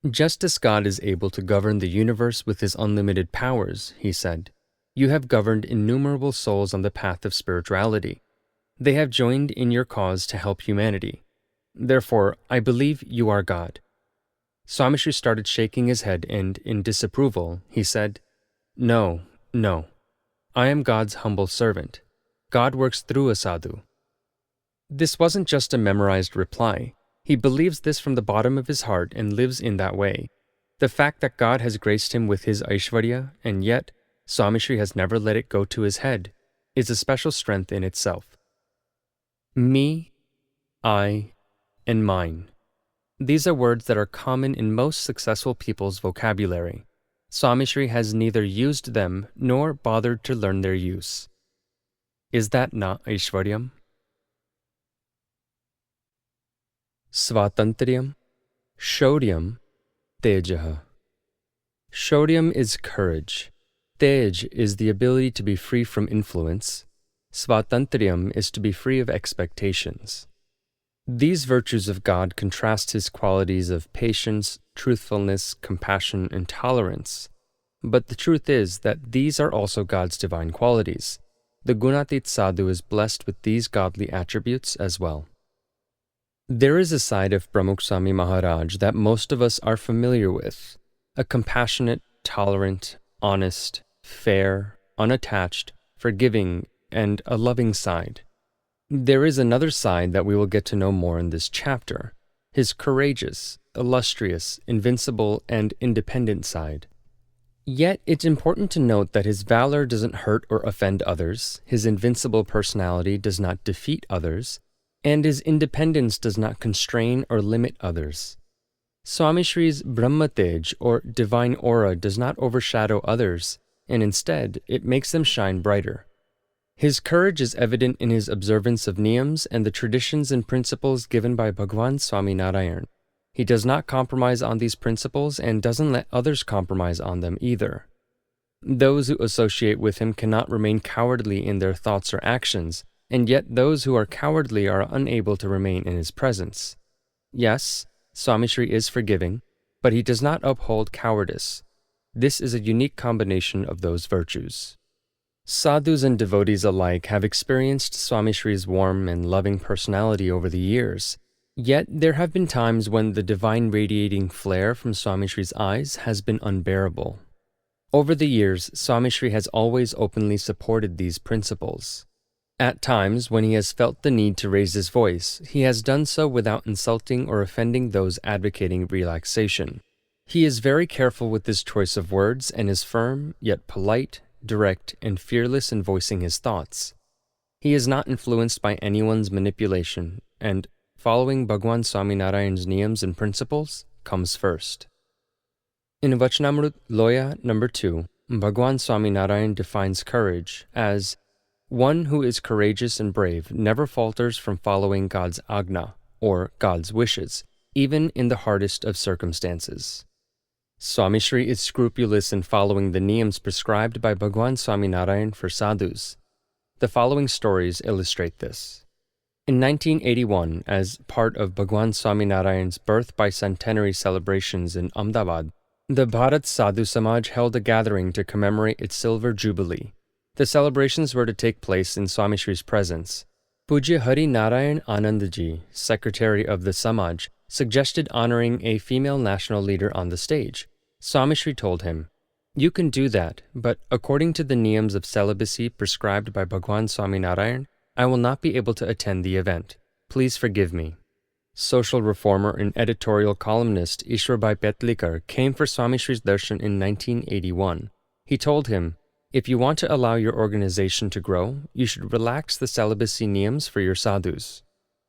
Just as God is able to govern the universe with his unlimited powers, he said, you have governed innumerable souls on the path of spirituality. They have joined in your cause to help humanity. Therefore, I believe you are God. Swami Shri started shaking his head and, in disapproval, he said, No. I am God's humble servant. God works through a sadhu. This wasn't just a memorized reply. He believes this from the bottom of his heart and lives in that way. The fact that God has graced him with his Aishwarya, and yet Swami Shri has never let it go to his head, is a special strength in itself. Me, I, and mine. These are words that are common in most successful people's vocabulary. Swami Shri has neither used them nor bothered to learn their use. Is that not Aishwaryam? Svatantriyam, Shauryam, Tejaha. Shauryam is courage. Tej is the ability to be free from influence. Svatantriyam is to be free of expectations. These virtues of God contrast his qualities of patience, truthfulness, compassion, and tolerance. But the truth is that these are also God's divine qualities. The Gunatit Sadhu is blessed with these godly attributes as well. There is a side of Pramukh Swami Maharaj that most of us are familiar with: a compassionate, tolerant, honest, fair, unattached, forgiving, and a loving side. There is another side that we will get to know more in this chapter: his courageous, illustrious, invincible, and independent side. Yet it's important to note that his valor doesn't hurt or offend others, his invincible personality does not defeat others, and his independence does not constrain or limit others. Swami Shri's Brahmatej, or divine aura, does not overshadow others, and instead it makes them shine brighter. His courage is evident in his observance of niyams and the traditions and principles given by Bhagwan Swami Narayan. He does not compromise on these principles and doesn't let others compromise on them either. Those who associate with him cannot remain cowardly in their thoughts or actions, and yet those who are cowardly are unable to remain in his presence. Yes, Swami Shri is forgiving, but he does not uphold cowardice. This is a unique combination of those virtues. Sadhus and devotees alike have experienced Swami Shri's warm and loving personality over the years, yet there have been times when the divine radiating flare from Swami Shri's eyes has been unbearable. Over the years, Swami Shri has always openly supported these principles. At times, when he has felt the need to raise his voice, he has done so without insulting or offending those advocating relaxation. He is very careful with his choice of words and is firm, yet polite, direct, and fearless in voicing his thoughts. He is not influenced by anyone's manipulation, and following Bhagwan Swami Narayan's niyams and principles comes first. In Vachanamrut Loya number 2, Bhagwan Swami Narayan defines courage as one who is courageous and brave never falters from following God's agna, or God's wishes, even in the hardest of circumstances. Swami Shri is scrupulous in following the niyams prescribed by Bhagwan Swami Narayan for sadhus. The following stories illustrate this. In 1981, as part of Bhagwan Swami Narayan's birth bicentenary celebrations in Ahmedabad, the Bharat Sadhu Samaj held a gathering to commemorate its silver jubilee. The celebrations were to take place in Swami Shri's presence. Pujya Hari Narayan Anandji, secretary of the Samaj, suggested honoring a female national leader on the stage. Swami Shri told him, "You can do that, but according to the niyams of celibacy prescribed by Bhagwan Swami Narayan, I will not be able to attend the event. Please forgive me." Social reformer and editorial columnist Ishwarbai Petlikar came for Swami Shri's darshan in 1981. He told him, "If you want to allow your organization to grow, you should relax the celibacy niyams for your sadhus."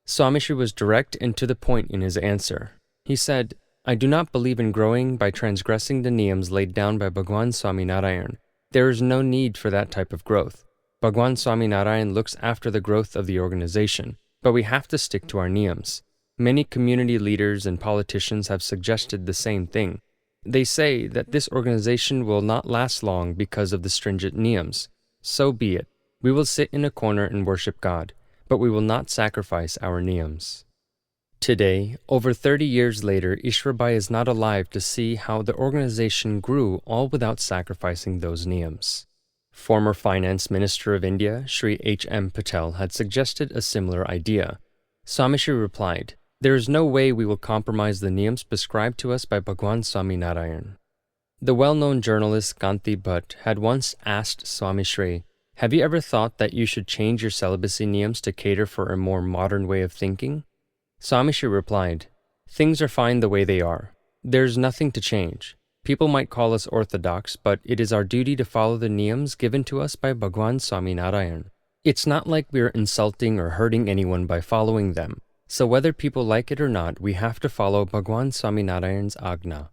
Swami Shri was direct and to the point in his answer. He said, "I do not believe in growing by transgressing the niyams laid down by Bhagwan Swami Narayan. There is no need for that type of growth. Bhagwan Swami Narayan looks after the growth of the organization, but we have to stick to our niyams. Many community leaders and politicians have suggested the same thing. They say that this organization will not last long because of the stringent niyams. So be it. We will sit in a corner and worship God, but we will not sacrifice our niyams." Today, over 30 years later, Ishwarbai is not alive to see how the organization grew all without sacrificing those niyams. Former Finance Minister of India, Sri H.M. Patel, had suggested a similar idea. Swami Shri replied, "There is no way we will compromise the niyams prescribed to us by Bhagwan Swami Narayan." The well-known journalist Kanti Bhatt had once asked Swami Shri, "Have you ever thought that you should change your celibacy niyams to cater for a more modern way of thinking?" Swami Shri replied, "Things are fine the way they are. There's nothing to change. People might call us orthodox, but it is our duty to follow the niyams given to us by Bhagwan Swami Narayan. It's not like we're insulting or hurting anyone by following them. So whether people like it or not, we have to follow Bhagwan Swami Narayan's agna."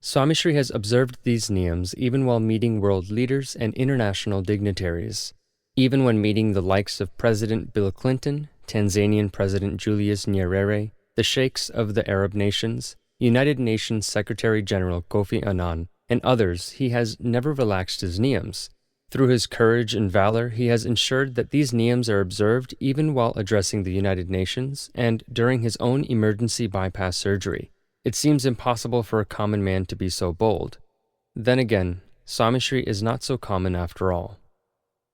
Swami Shri has observed these niyams even while meeting world leaders and international dignitaries. Even when meeting the likes of President Bill Clinton, Tanzanian President Julius Nyerere, the sheikhs of the Arab nations, United Nations Secretary-General Kofi Annan, and others, he has never relaxed his niyams. Through his courage and valor, he has ensured that these niyams are observed even while addressing the United Nations and during his own emergency bypass surgery. It seems impossible for a common man to be so bold. Then again, Swami Shri is not so common after all.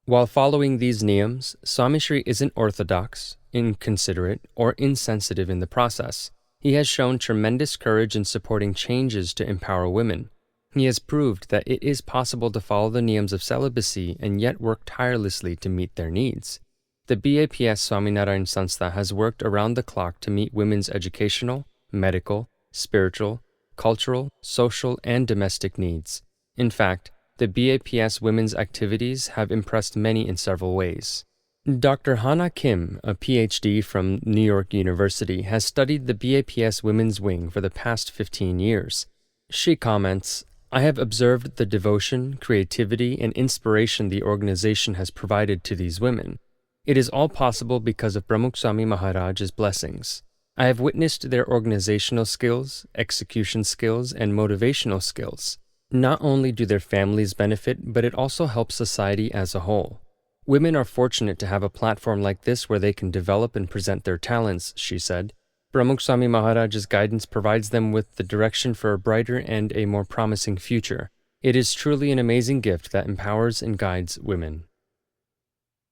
While following these niyams, Swami Shri isn't orthodox, inconsiderate, or insensitive in the process. He has shown tremendous courage in supporting changes to empower women. He has proved that it is possible to follow the niyams of celibacy and yet work tirelessly to meet their needs. The BAPS Swaminarayan Sanstha has worked around the clock to meet women's educational, medical, spiritual, cultural, social, and domestic needs. In fact, the BAPS women's activities have impressed many in several ways. Dr. Hannah Kim, a PhD from New York University, has studied the BAPS women's wing for the past 15 years. She comments, "I have observed the devotion, creativity, and inspiration the organization has provided to these women. It is all possible because of Pramukh Swami Maharaj's blessings. I have witnessed their organizational skills, execution skills, and motivational skills. Not only do their families benefit, but it also helps society as a whole. Women are fortunate to have a platform like this where they can develop and present their talents," she said. Pramukh Swami Maharaj's guidance provides them with the direction for a brighter and a more promising future. It is truly an amazing gift that empowers and guides women.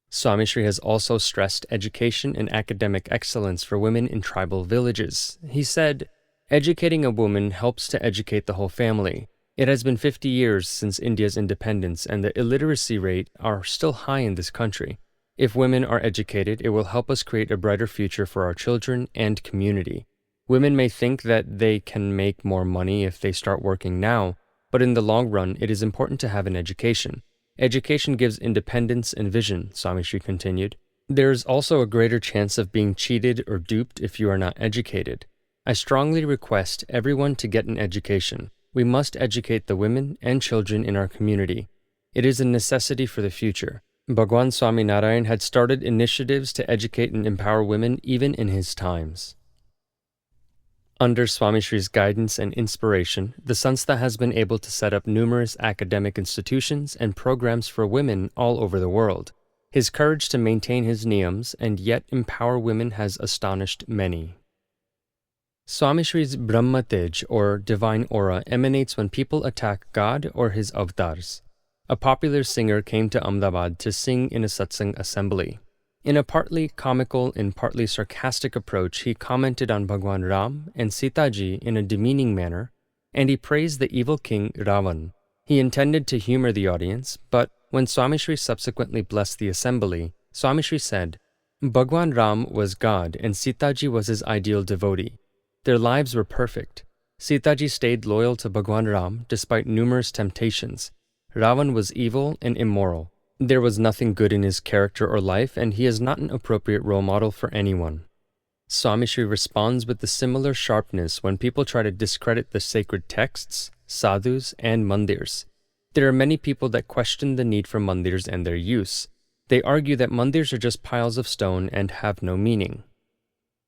Swami Shri has also stressed education and academic excellence for women in tribal villages. He said, "Educating a woman helps to educate the whole family. It has been 50 years since India's independence, and the illiteracy rate are still high in this country. If women are educated, it will help us create a brighter future for our children and community. Women may think that they can make more money if they start working now, but in the long run, it is important to have an education. Education gives independence and vision," Swami Shri continued. "There is also a greater chance of being cheated or duped if you are not educated. I strongly request everyone to get an education. We must educate the women and children in our community. It is a necessity for the future." Bhagwan Swaminarayan had started initiatives to educate and empower women even in his times. Under Swami Shri's guidance and inspiration, the Sanstha has been able to set up numerous academic institutions and programs for women all over the world. His courage to maintain his niyams and yet empower women has astonished many. Swami Shri's Brahma Tej, or divine aura, emanates when people attack God or his avatars. A popular singer came to Ahmedabad to sing in a satsang assembly. In a partly comical and partly sarcastic approach, he commented on Bhagwan Ram and Sita Ji in a demeaning manner, and he praised the evil king Ravan. He intended to humor the audience, but when Swami Shri subsequently blessed the assembly, Swami Shri said, "Bhagwan Ram was God and Sita Ji was his ideal devotee. Their lives were perfect. Sita Ji stayed loyal to Bhagwan Ram despite numerous temptations. Ravan was evil and immoral. There was nothing good in his character or life, and he is not an appropriate role model for anyone." Swami Shri responds with the similar sharpness when people try to discredit the sacred texts, sadhus, and mandirs. There are many people that question the need for mandirs and their use. They argue that mandirs are just piles of stone and have no meaning.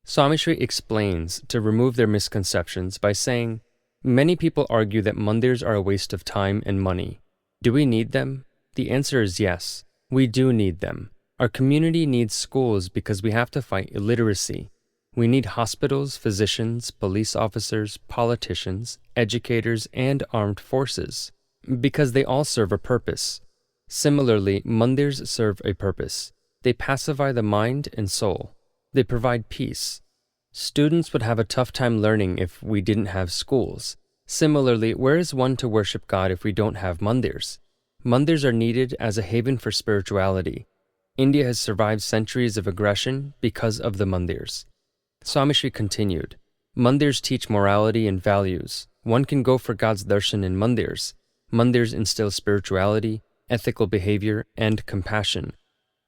Swami Shri explains to remove their misconceptions by saying, "Many people argue that mandirs are a waste of time and money. Do we need them? The answer is yes. We do need them. Our community needs schools because we have to fight illiteracy. We need hospitals, physicians, police officers, politicians, educators, and armed forces, because they all serve a purpose. Similarly, mandirs serve a purpose. They pacify the mind and soul. They provide peace. Students would have a tough time learning if we didn't have schools. Similarly, where is one to worship God if we don't have mandirs? Mandirs are needed as a haven for spirituality. India has survived centuries of aggression because of the mandirs." Swami Shri continued, "Mandirs teach morality and values. One can go for God's darshan in mandirs. Mandirs instill spirituality, ethical behavior, and compassion.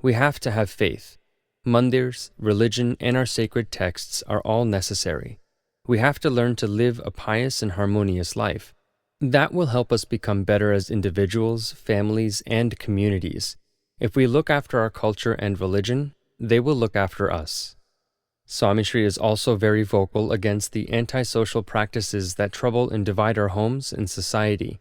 We have to have faith. Mandirs, religion, and our sacred texts are all necessary. We have to learn to live a pious and harmonious life. That will help us become better as individuals, families, and communities. If we look after our culture and religion, they will look after us." Swami Shri is also very vocal against the antisocial practices that trouble and divide our homes and society.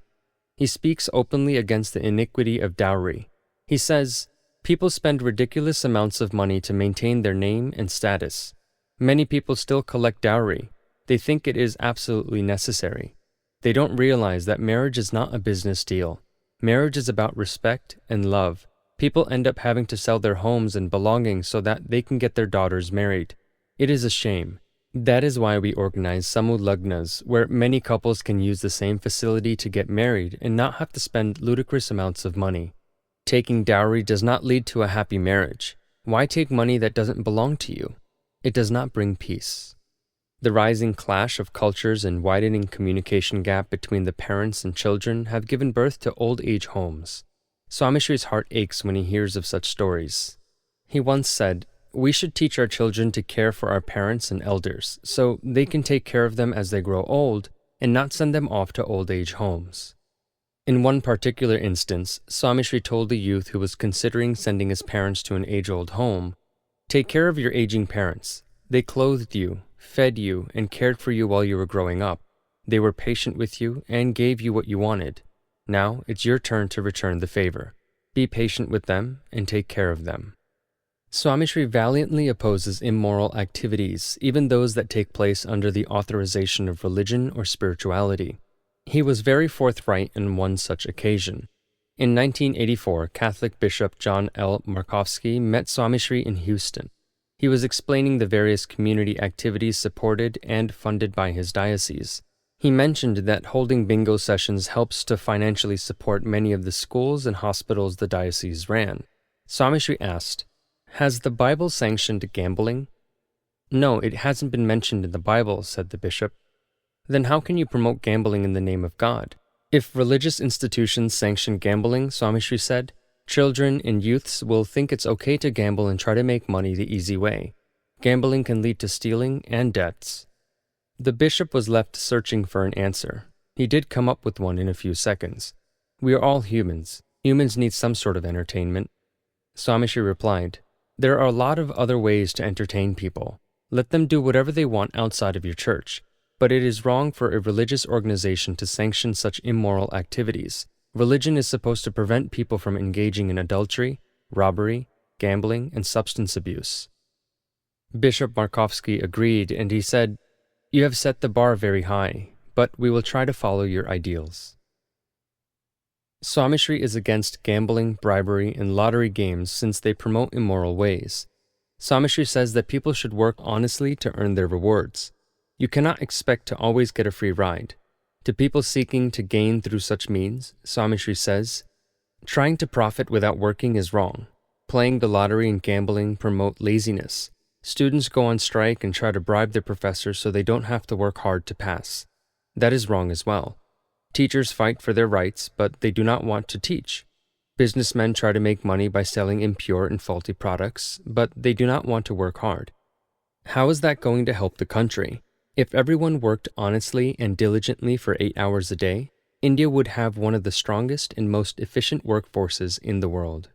He speaks openly against the iniquity of dowry. He says, people spend ridiculous amounts of money to maintain their name and status. Many people still collect dowry. They think it is absolutely necessary. They don't realize that marriage is not a business deal. Marriage is about respect and love. People end up having to sell their homes and belongings so that they can get their daughters married. It is a shame. That is why we organize samulagnas, where many couples can use the same facility to get married and not have to spend ludicrous amounts of money. Taking dowry does not lead to a happy marriage. Why take money that doesn't belong to you? It does not bring peace. The rising clash of cultures and widening communication gap between the parents and children have given birth to old age homes. Swami Shri's heart aches when he hears of such stories. He once said, "We should teach our children to care for our parents and elders, so they can take care of them as they grow old and not send them off to old age homes." In one particular instance, Swami Shri told a youth who was considering sending his parents to an age-old home, "Take care of your aging parents. They clothed you, fed you, and cared for you while you were growing up. They were patient with you and gave you what you wanted. Now it's your turn to return the favor. Be patient with them and take care of them." Swami Shri valiantly opposes immoral activities, even those that take place under the authorization of religion or spirituality. He was very forthright on one such occasion. In 1984, Catholic Bishop John L. Markovsky met Swami Shri in Houston. He was explaining the various community activities supported and funded by his diocese. He mentioned that holding bingo sessions helps to financially support many of the schools and hospitals the diocese ran. Swami Shri asked, "Has the Bible sanctioned gambling?" "No, it hasn't been mentioned in the Bible," said the bishop. "Then how can you promote gambling in the name of God?" "If religious institutions sanction gambling," Swami Shri said, "children and youths will think it's okay to gamble and try to make money the easy way. Gambling can lead to stealing and debts." The bishop was left searching for an answer. He did come up with one in a few seconds. "We are all humans. Humans need some sort of entertainment." Swami Shri replied, "There are a lot of other ways to entertain people. Let them do whatever they want outside of your church. But it is wrong for a religious organization to sanction such immoral activities. Religion is supposed to prevent people from engaging in adultery, robbery, gambling, and substance abuse." Bishop Markovsky agreed, and he said, "You have set the bar very high, but we will try to follow your ideals." Swami Shri is against gambling, bribery, and lottery games since they promote immoral ways. Swami Shri says that people should work honestly to earn their rewards. You cannot expect to always get a free ride. To people seeking to gain through such means, Swami Shri says, "Trying to profit without working is wrong. Playing the lottery and gambling promote laziness. Students go on strike and try to bribe their professors so they don't have to work hard to pass. That is wrong as well. Teachers fight for their rights, but they do not want to teach. Businessmen try to make money by selling impure and faulty products, but they do not want to work hard. How is that going to help the country? If everyone worked honestly and diligently for 8 hours a day, India would have one of the strongest and most efficient workforces in the world."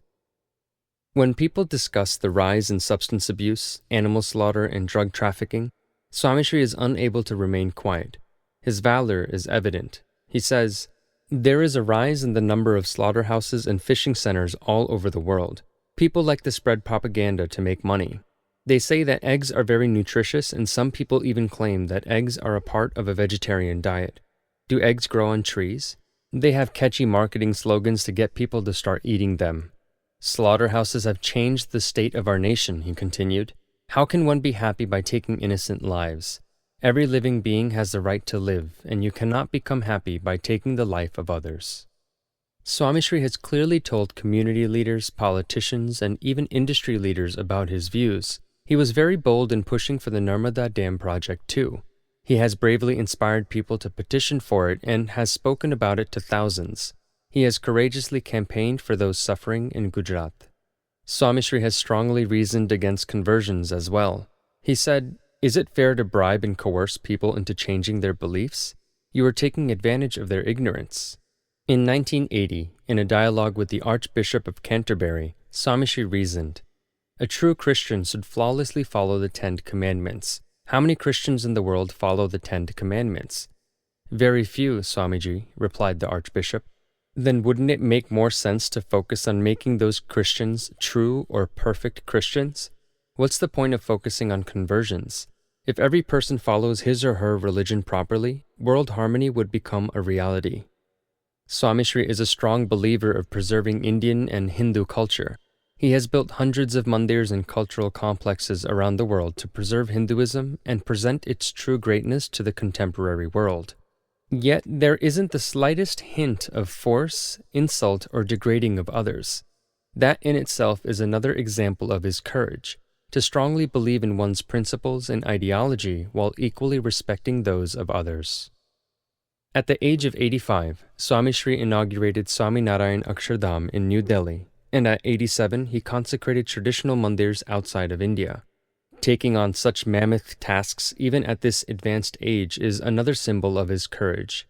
When people discuss the rise in substance abuse, animal slaughter, and drug trafficking, Swami Shri is unable to remain quiet. His valor is evident. He says, "There is a rise in the number of slaughterhouses and fishing centers all over the world. People like to spread propaganda to make money. They say that eggs are very nutritious, and some people even claim that eggs are a part of a vegetarian diet. Do eggs grow on trees? They have catchy marketing slogans to get people to start eating them. Slaughterhouses have changed the state of our nation," he continued. "How can one be happy by taking innocent lives? Every living being has the right to live, and you cannot become happy by taking the life of others." Swami Shri has clearly told community leaders, politicians, and even industry leaders about his views. He was very bold in pushing for the Narmada Dam project too. He has bravely inspired people to petition for it and has spoken about it to thousands. He has courageously campaigned for those suffering in Gujarat. Swami Shri has strongly reasoned against conversions as well. He said, "Is it fair to bribe and coerce people into changing their beliefs? You are taking advantage of their ignorance." In 1980, in a dialogue with the Archbishop of Canterbury, Swami Shri reasoned, "A true Christian should flawlessly follow the 10 Commandments. How many Christians in the world follow the 10 Commandments?" "Very few, Swamiji," replied the Archbishop. then wouldn't it make more sense to focus on making those Christians true or perfect Christians? What's the point of focusing on conversions? If every person follows his or her religion properly, world harmony would become a reality. Swami Shri is a strong believer of preserving Indian and Hindu culture. He has built hundreds of mandirs and cultural complexes around the world to preserve Hinduism and present its true greatness to the contemporary world. Yet there isn't the slightest hint of force, insult, or degrading of others. That in itself is another example of his courage, to strongly believe in one's principles and ideology while equally respecting those of others. At the age of 85, Swami Shri inaugurated Swaminarayan Akshardham in New Delhi, and at 87 he consecrated traditional mandirs outside of India. Taking on such mammoth tasks even at this advanced age is another symbol of his courage.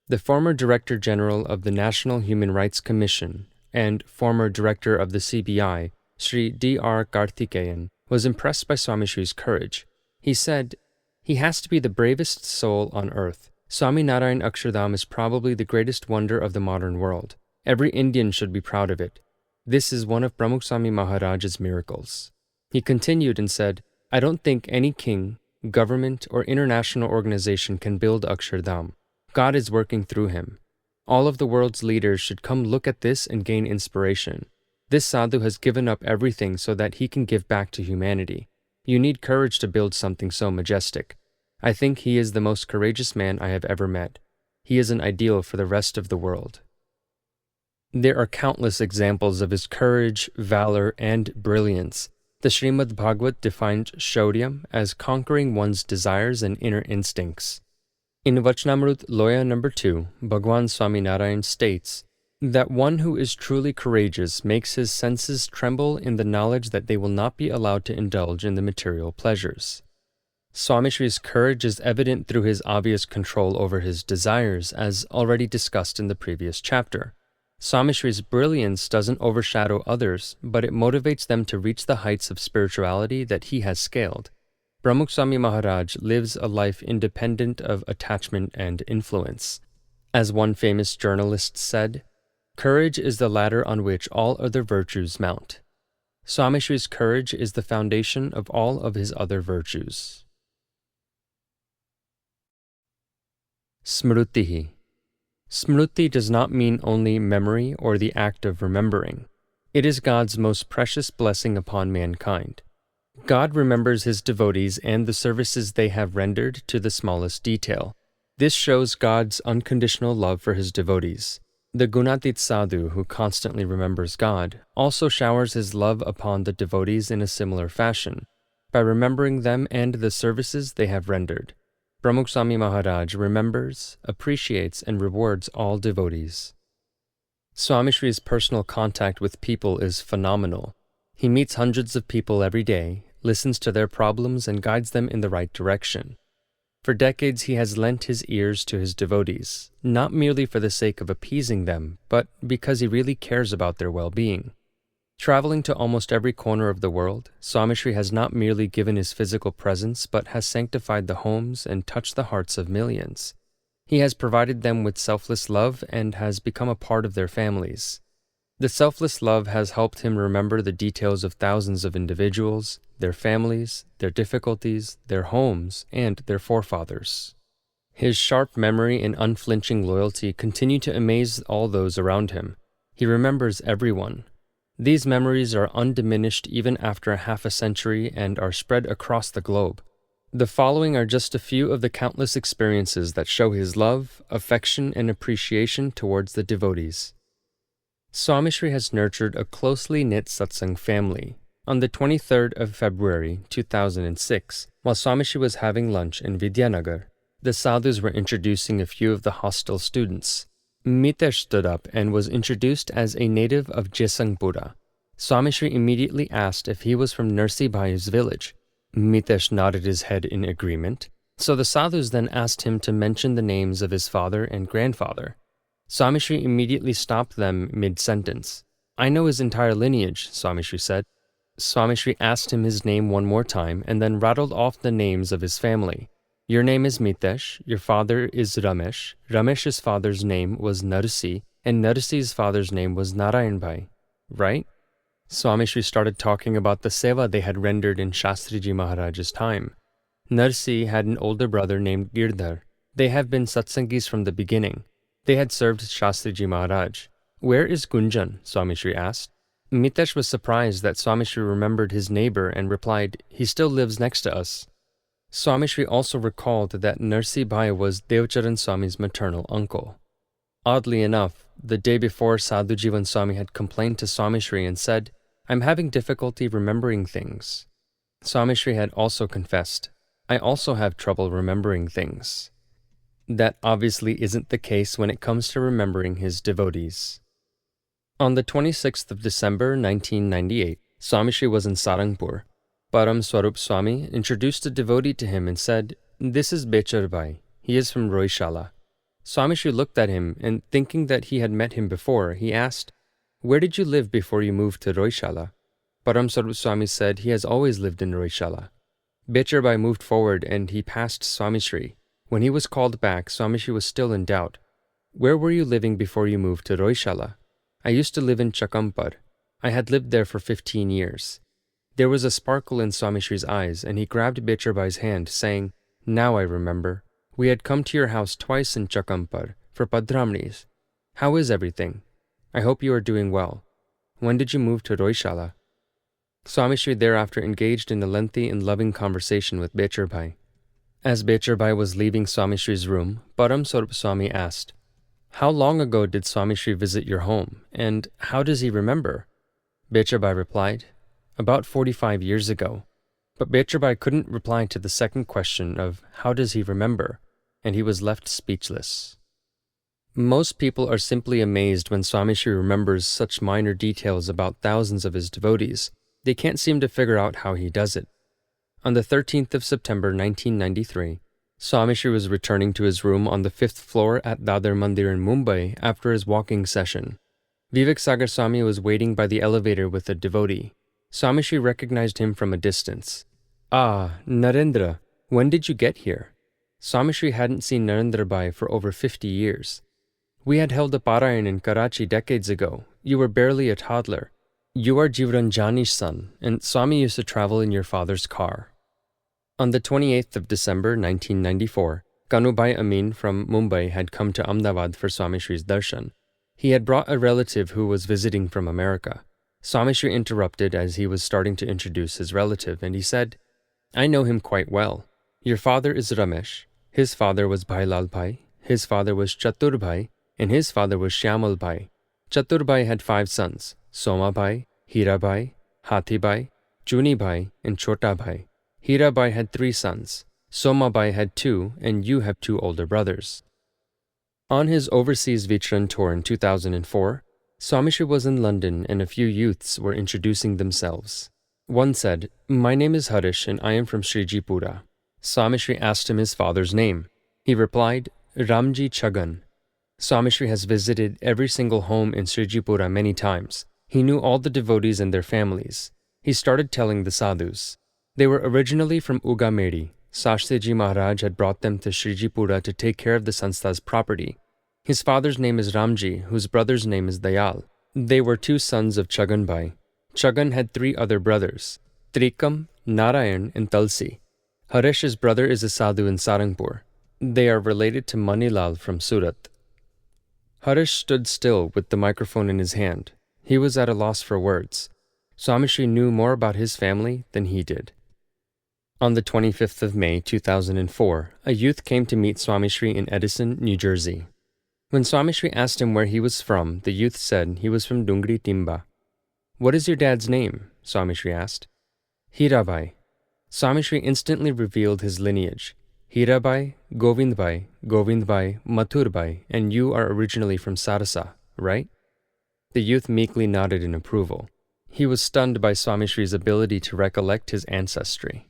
The former Director General of the National Human Rights Commission and former Director of the CBI, Sri D.R. Karthikeyan, was impressed by Swami Shri's courage. He said, "He has to be the bravest soul on earth. Swaminarayan Akshardham is probably the greatest wonder of the modern world. Every Indian should be proud of it. This is one of Pramukh Swami Maharaj's miracles." He continued and said, "I don't think any king, government, or international organization can build Akshardham. God is working through him. All of the world's leaders should come look at this and gain inspiration. This sadhu has given up everything so that he can give back to humanity. You need courage to build something so majestic. I think he is the most courageous man I have ever met. He is an ideal for the rest of the world." There are countless examples of his courage, valor, and brilliance. The Srimad Bhagavat defined Shauryam as conquering one's desires and inner instincts. In Vachnamrut Loya No. 2, Bhagwan Swaminarayan states that one who is truly courageous makes his senses tremble in the knowledge that they will not be allowed to indulge in the material pleasures. Swami Shri's courage is evident through his obvious control over his desires, as already discussed in the previous chapter. Swami Shri's brilliance doesn't overshadow others, but it motivates them to reach the heights of spirituality that he has scaled. Pramukh Swami Maharaj lives a life independent of attachment and influence. As one famous journalist said, "Courage is the ladder on which all other virtues mount." Swami Shri's courage is the foundation of all of his other virtues. Smrutihi. Smruti does not mean only memory or the act of remembering. It is God's most precious blessing upon mankind. God remembers his devotees and the services they have rendered to the smallest detail. This shows God's unconditional love for his devotees. The Gunatit Sadhu, who constantly remembers God, also showers his love upon the devotees in a similar fashion, by remembering them and the services they have rendered. Pramukh Swami Maharaj remembers, appreciates, and rewards all devotees. Swami Shri's personal contact with people is phenomenal. He meets hundreds of people every day, listens to their problems, and guides them in the right direction. For decades he has lent his ears to his devotees, not merely for the sake of appeasing them, but because he really cares about their well-being. Traveling to almost every corner of the world, Swami Shri has not merely given his physical presence, but has sanctified the homes and touched the hearts of millions. He has provided them with selfless love and has become a part of their families. The selfless love has helped him remember the details of thousands of individuals, their families, their difficulties, their homes, and their forefathers. His sharp memory and unflinching loyalty continue to amaze all those around him. He remembers everyone. These memories are undiminished even after half a century and are spread across the globe. The following are just a few of the countless experiences that show his love, affection, and appreciation towards the devotees. Swami Shri has nurtured a closely knit satsang family. On the 23rd of February 2006, while Swami Shri was having lunch in Vidyanagar, the sadhus were introducing a few of the hostel students. Mitesh stood up and was introduced as a native of Jesangpura. Swami Shri immediately asked if he was from Nursi Bhai's village. Mitesh nodded his head in agreement, so the sadhus then asked him to mention the names of his father and grandfather. Swami Shri immediately stopped them mid-sentence. "I know his entire lineage," Swami Shri said. Swami Shri asked him his name one more time and then rattled off the names of his family. "Your name is Mitesh, your father is Ramesh, Ramesh's father's name was Narsi, and Narsi's father's name was Narayan Bhai, right? Swami Shri started talking about the seva they had rendered in Shastriji Maharaj's time. Narsi had an older brother named Girdhar. They have been satsangis from the beginning. They had served Shastriji Maharaj. Where is Gunjan? Swami Shri asked. Mitesh was surprised that Swami Shri remembered his neighbor and replied, he still lives next to us. Swami Shri also recalled that Narsi Bhai was Devcharan Swami's maternal uncle. Oddly enough, the day before, Sadhu Jivan Swami had complained to Swami Shri and said, I'm having difficulty remembering things. Swami Shri had also confessed, I also have trouble remembering things. That obviously isn't the case when it comes to remembering his devotees. On the 26th of December 1998, Swami Shri was in Sarangpur. Param Swarup Swami introduced a devotee to him and said, this is Bechar Bhai. He is from Roishala. Swami Shri looked at him and, thinking that he had met him before, he asked, where did you live before you moved to Roishala? Param Swarup Swami said he has always lived in Roishala. Bechar Bhai moved forward and he passed Swami Shri. When he was called back, Swami Shri was still in doubt. Where were you living before you moved to Roishala? I used to live in Chakampar. I had lived there for 15 years. There was a sparkle in Swami Shri's eyes, and he grabbed Bechar Bhai's hand, saying, now I remember. We had come to your house twice in Chakampar for Padramnis. How is everything? I hope you are doing well. When did you move to Roishala? Swami Shri thereafter engaged in a lengthy and loving conversation with Bechar Bhai. As Bechar Bhai was leaving Swami Shri's room, Param Swarup Swami asked, how long ago did Swami Shri visit your home, and how does he remember? Bechar Bhai replied, about 45 years ago. But Bechar Bhai couldn't reply to the second question of how does he remember, and he was left speechless. Most people are simply amazed when Swami Shri remembers such minor details about thousands of his devotees. They can't seem to figure out how he does it. On the 13th of September 1993, Swami Shri was returning to his room on the 5th floor at Dadar Mandir in Mumbai after his walking session. Vivek Sagar Swami was waiting by the elevator with a devotee. Swami Shri recognized him from a distance. Ah, Narendra, when did you get here? Swami Shri hadn't seen Narendra Bhai for over 50 years. We had held a Parayan in Karachi decades ago. You were barely a toddler. You are Jivranjani's son, and Swami used to travel in your father's car. On the 28th of December 1994, Kanubhai Amin from Mumbai had come to Ahmedabad for Swami Shri's darshan. He had brought a relative who was visiting from America. Swami Shri interrupted as he was starting to introduce his relative, and he said, I know him quite well. Your father is Ramesh. His father was Bhai Lal Bhai. His father was Chatur Bhai, and his father was Shyamal Bhai. Chatur Bhai had 5 sons, Soma Bhai, Hira Bhai, Hathi Bhai, Chuni Bhai, and Chota Bhai. Hira Bhai had 3 sons. Soma Bhai had 2, and you have 2 older brothers. On his overseas Vichran tour in 2004, Swami Shri was in London and a few youths were introducing themselves. One said, my name is Harish and I am from Srijipura. Swami Shri asked him his father's name. He replied, Ramji Chagan. Swami Shri has visited every single home in Srijipura many times. He knew all the devotees and their families. He started telling the sadhus. They were originally from Ugameri. Shastriji Maharaj had brought them to Srijipura to take care of the Sanstha's property. His father's name is Ramji, whose brother's name is Dayal. They were 2 sons of Chagan Bhai. Chagan had 3 other brothers, Trikam, Narayan, and Tulsi. Harish's brother is a sadhu in Sarangpur. They are related to Manilal from Surat. Harish stood still with the microphone in his hand. He was at a loss for words. Swami Shri knew more about his family than he did. On the 25th of May 2004, a youth came to meet Swami Shri in Edison, New Jersey. When Swami Shri asked him where he was from, the youth said he was from Dungri Timba. What is your dad's name? Swami Shri asked. Hirabai. Swami Shri instantly revealed his lineage. Hirabai, Govindbai, Govindbai, Mathurbai, and you are originally from Sarasa, right? The youth meekly nodded in approval. He was stunned by Swami Shri's ability to recollect his ancestry.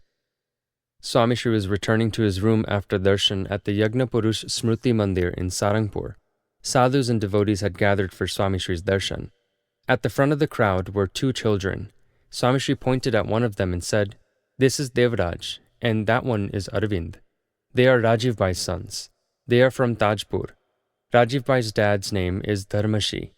Swami Shri was returning to his room after darshan at the Yagnapurush Smriti Mandir in Sarangpur. Sadhus and devotees had gathered for Swami Shri's darshan. At the front of the crowd were 2 children. Swami Shri pointed at one of them and said, This is Devraj, and that one is Arvind. They are Rajiv Bhai's sons. They are from Tajpur. Rajiv Bhai's dad's name is Dharmasi.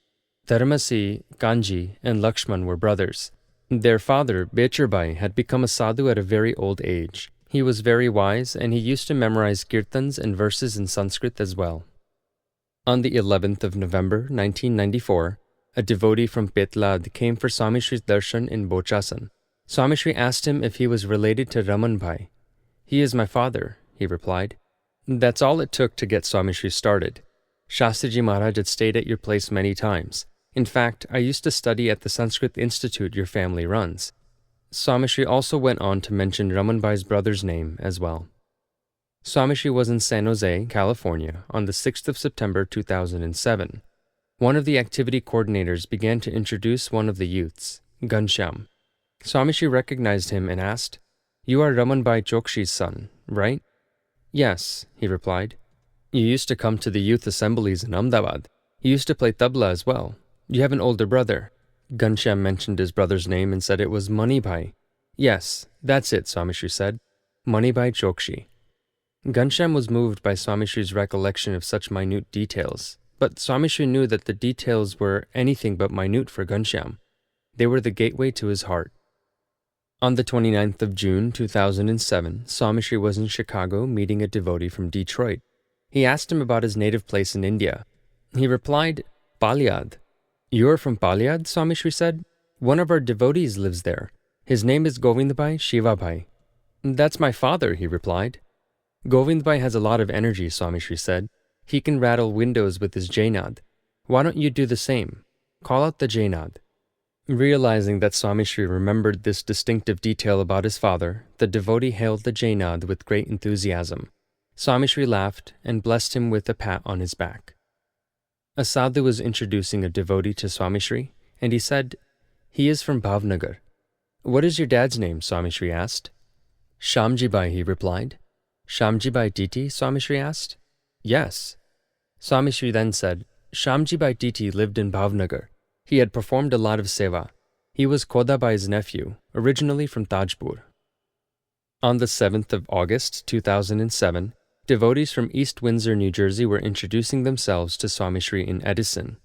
Dharmasi, Kanji, and Lakshman were brothers. Their father, Bechar Bhai, had become a sadhu at a very old age. He was very wise, and he used to memorize kirtans and verses in Sanskrit as well. On the 11th of November, 1994, a devotee from Petlad came for Swami Shri's darshan in Bochasan. Swami Shri asked him if he was related to Raman Bhai. "He is my father," he replied. That's all it took to get Swami Shri started. Shastriji Maharaj had stayed at your place many times. In fact, I used to study at the Sanskrit Institute your family runs. Swami Shri also went on to mention Raman Bhai's brother's name as well. Swami Shri was in San Jose, California, on the 6th of September 2007. One of the activity coordinators began to introduce one of the youths, Ghanshyam. Swami Shri recognized him and asked, "You are Raman Bhai Chokshi's son, right?" "Yes," he replied. "You used to come to the youth assemblies in Ahmedabad. You used to play tabla as well. You have an older brother." Ghanshyam mentioned his brother's name and said it was Mani Bhai. "Yes, that's it," Swami Shri said. "Mani Bhai Chokshi." Ghanshyam was moved by Swami Shri's recollection of such minute details, but Swami Shri knew that the details were anything but minute for Ghanshyam. They were the gateway to his heart. On the 29th of June 2007, Swami Shri was in Chicago meeting a devotee from Detroit. He asked him about his native place in India. He replied, "Palyad." "You are from Palyad?" Swami Shri said. "One of our devotees lives there. His name is Govind Bhai Shiva Bhai." "That's my father," he replied. "Govind Bhai has a lot of energy," Swami Shri said. "He can rattle windows with his Jainad. Why don't you do the same? Call out the Jainad." Realizing that Swami Shri remembered this distinctive detail about his father, the devotee hailed the Jainad with great enthusiasm. Swami Shri laughed and blessed him with a pat on his back. A sadhu was introducing a devotee to Swami Shri, and he said, "He is from Bhavnagar." "What is your dad's name?" Swami Shri asked. "Shamji Bhai," he replied. "Shamji Bhai Titi?" Swami Shri asked. "Yes." Swami Shri then said, "Shamji Bhai Titi lived in Bhavnagar. He had performed a lot of seva. He was Khoda Bhai's nephew, originally from Tajpur." On the 7th of August 2007, devotees from East Windsor, New Jersey were introducing themselves to Swami Shri in Edison.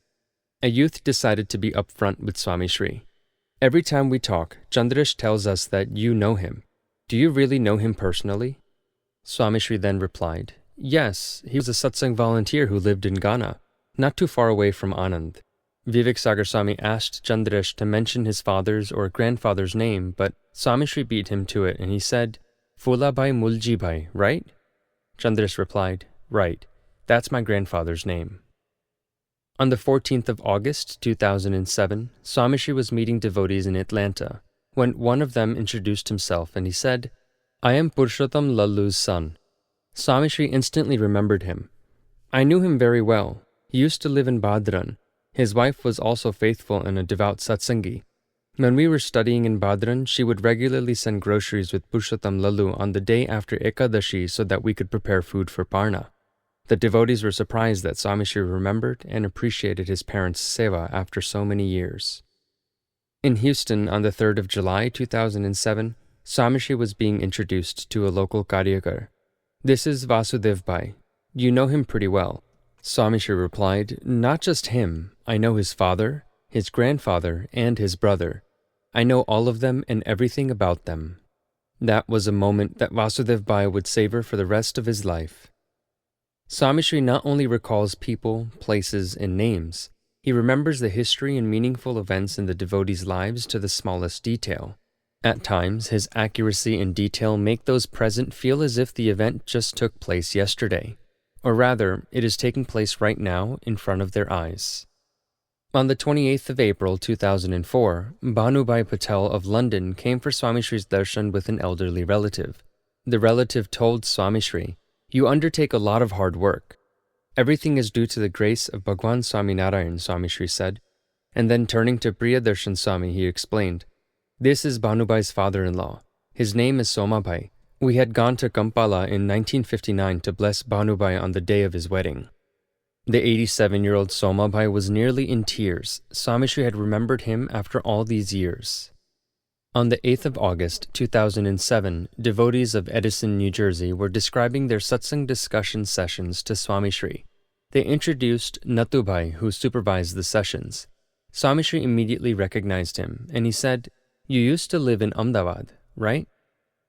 A youth decided to be upfront with Swami Shri. "Every time we talk, Chandresh tells us that you know him. Do you really know him personally?" Swami Shri then replied, "Yes, he was a satsang volunteer who lived in Ghana, not too far away from Anand." Vivek Sagar Swami asked Chandresh to mention his father's or grandfather's name, but Swami Shri beat him to it and he said, "Phula Bhai Mulji Bhai, right?" Chandresh replied, "Right, that's my grandfather's name." On the 14th of August 2007, Swami Shri was meeting devotees in Atlanta when one of them introduced himself and he said, "I am Purushottam Lallu's son." Swami Shri instantly remembered him. "I knew him very well. He used to live in Badran. His wife was also faithful and a devout satsangi. When we were studying in Badran, she would regularly send groceries with Purushottam Lallu on the day after Ekadashi so that we could prepare food for Parna." The devotees were surprised that Swami Shri remembered and appreciated his parents' seva after so many years. In Houston on the 3rd of July 2007, Swami Shri was being introduced to a local Karyakar. "This is Vasudev Bhai. You know him pretty well." Swami Shri replied, "Not just him. I know his father, his grandfather, and his brother. I know all of them and everything about them." That was a moment that Vasudev Bhai would savor for the rest of his life. Swami Shri not only recalls people, places, and names, he remembers the history and meaningful events in the devotees' lives to the smallest detail. At times, his accuracy and detail make those present feel as if the event just took place yesterday. Or rather, it is taking place right now in front of their eyes. On the 28th of April 2004, Bhanubhai Patel of London came for Swami Shri's darshan with an elderly relative. The relative told Swami Shri, "You undertake a lot of hard work. Everything is due to the grace of Bhagwan Swami Narayan," Swami Shri said. And then turning to Priyadarshan Swami, he explained, "This is Bhanubhai's father-in-law. His name is Somabhai. We had gone to Kampala in 1959 to bless Bhanubhai on the day of his wedding." The 87-year-old Somabhai was nearly in tears. Swami Shri had remembered him after all these years. On the 8th of August 2007, devotees of Edison, New Jersey were describing their satsang discussion sessions to Swami Shri. They introduced Natubhai, who supervised the sessions. Swami Shri immediately recognized him, and he said, "You used to live in Ahmedabad, right?"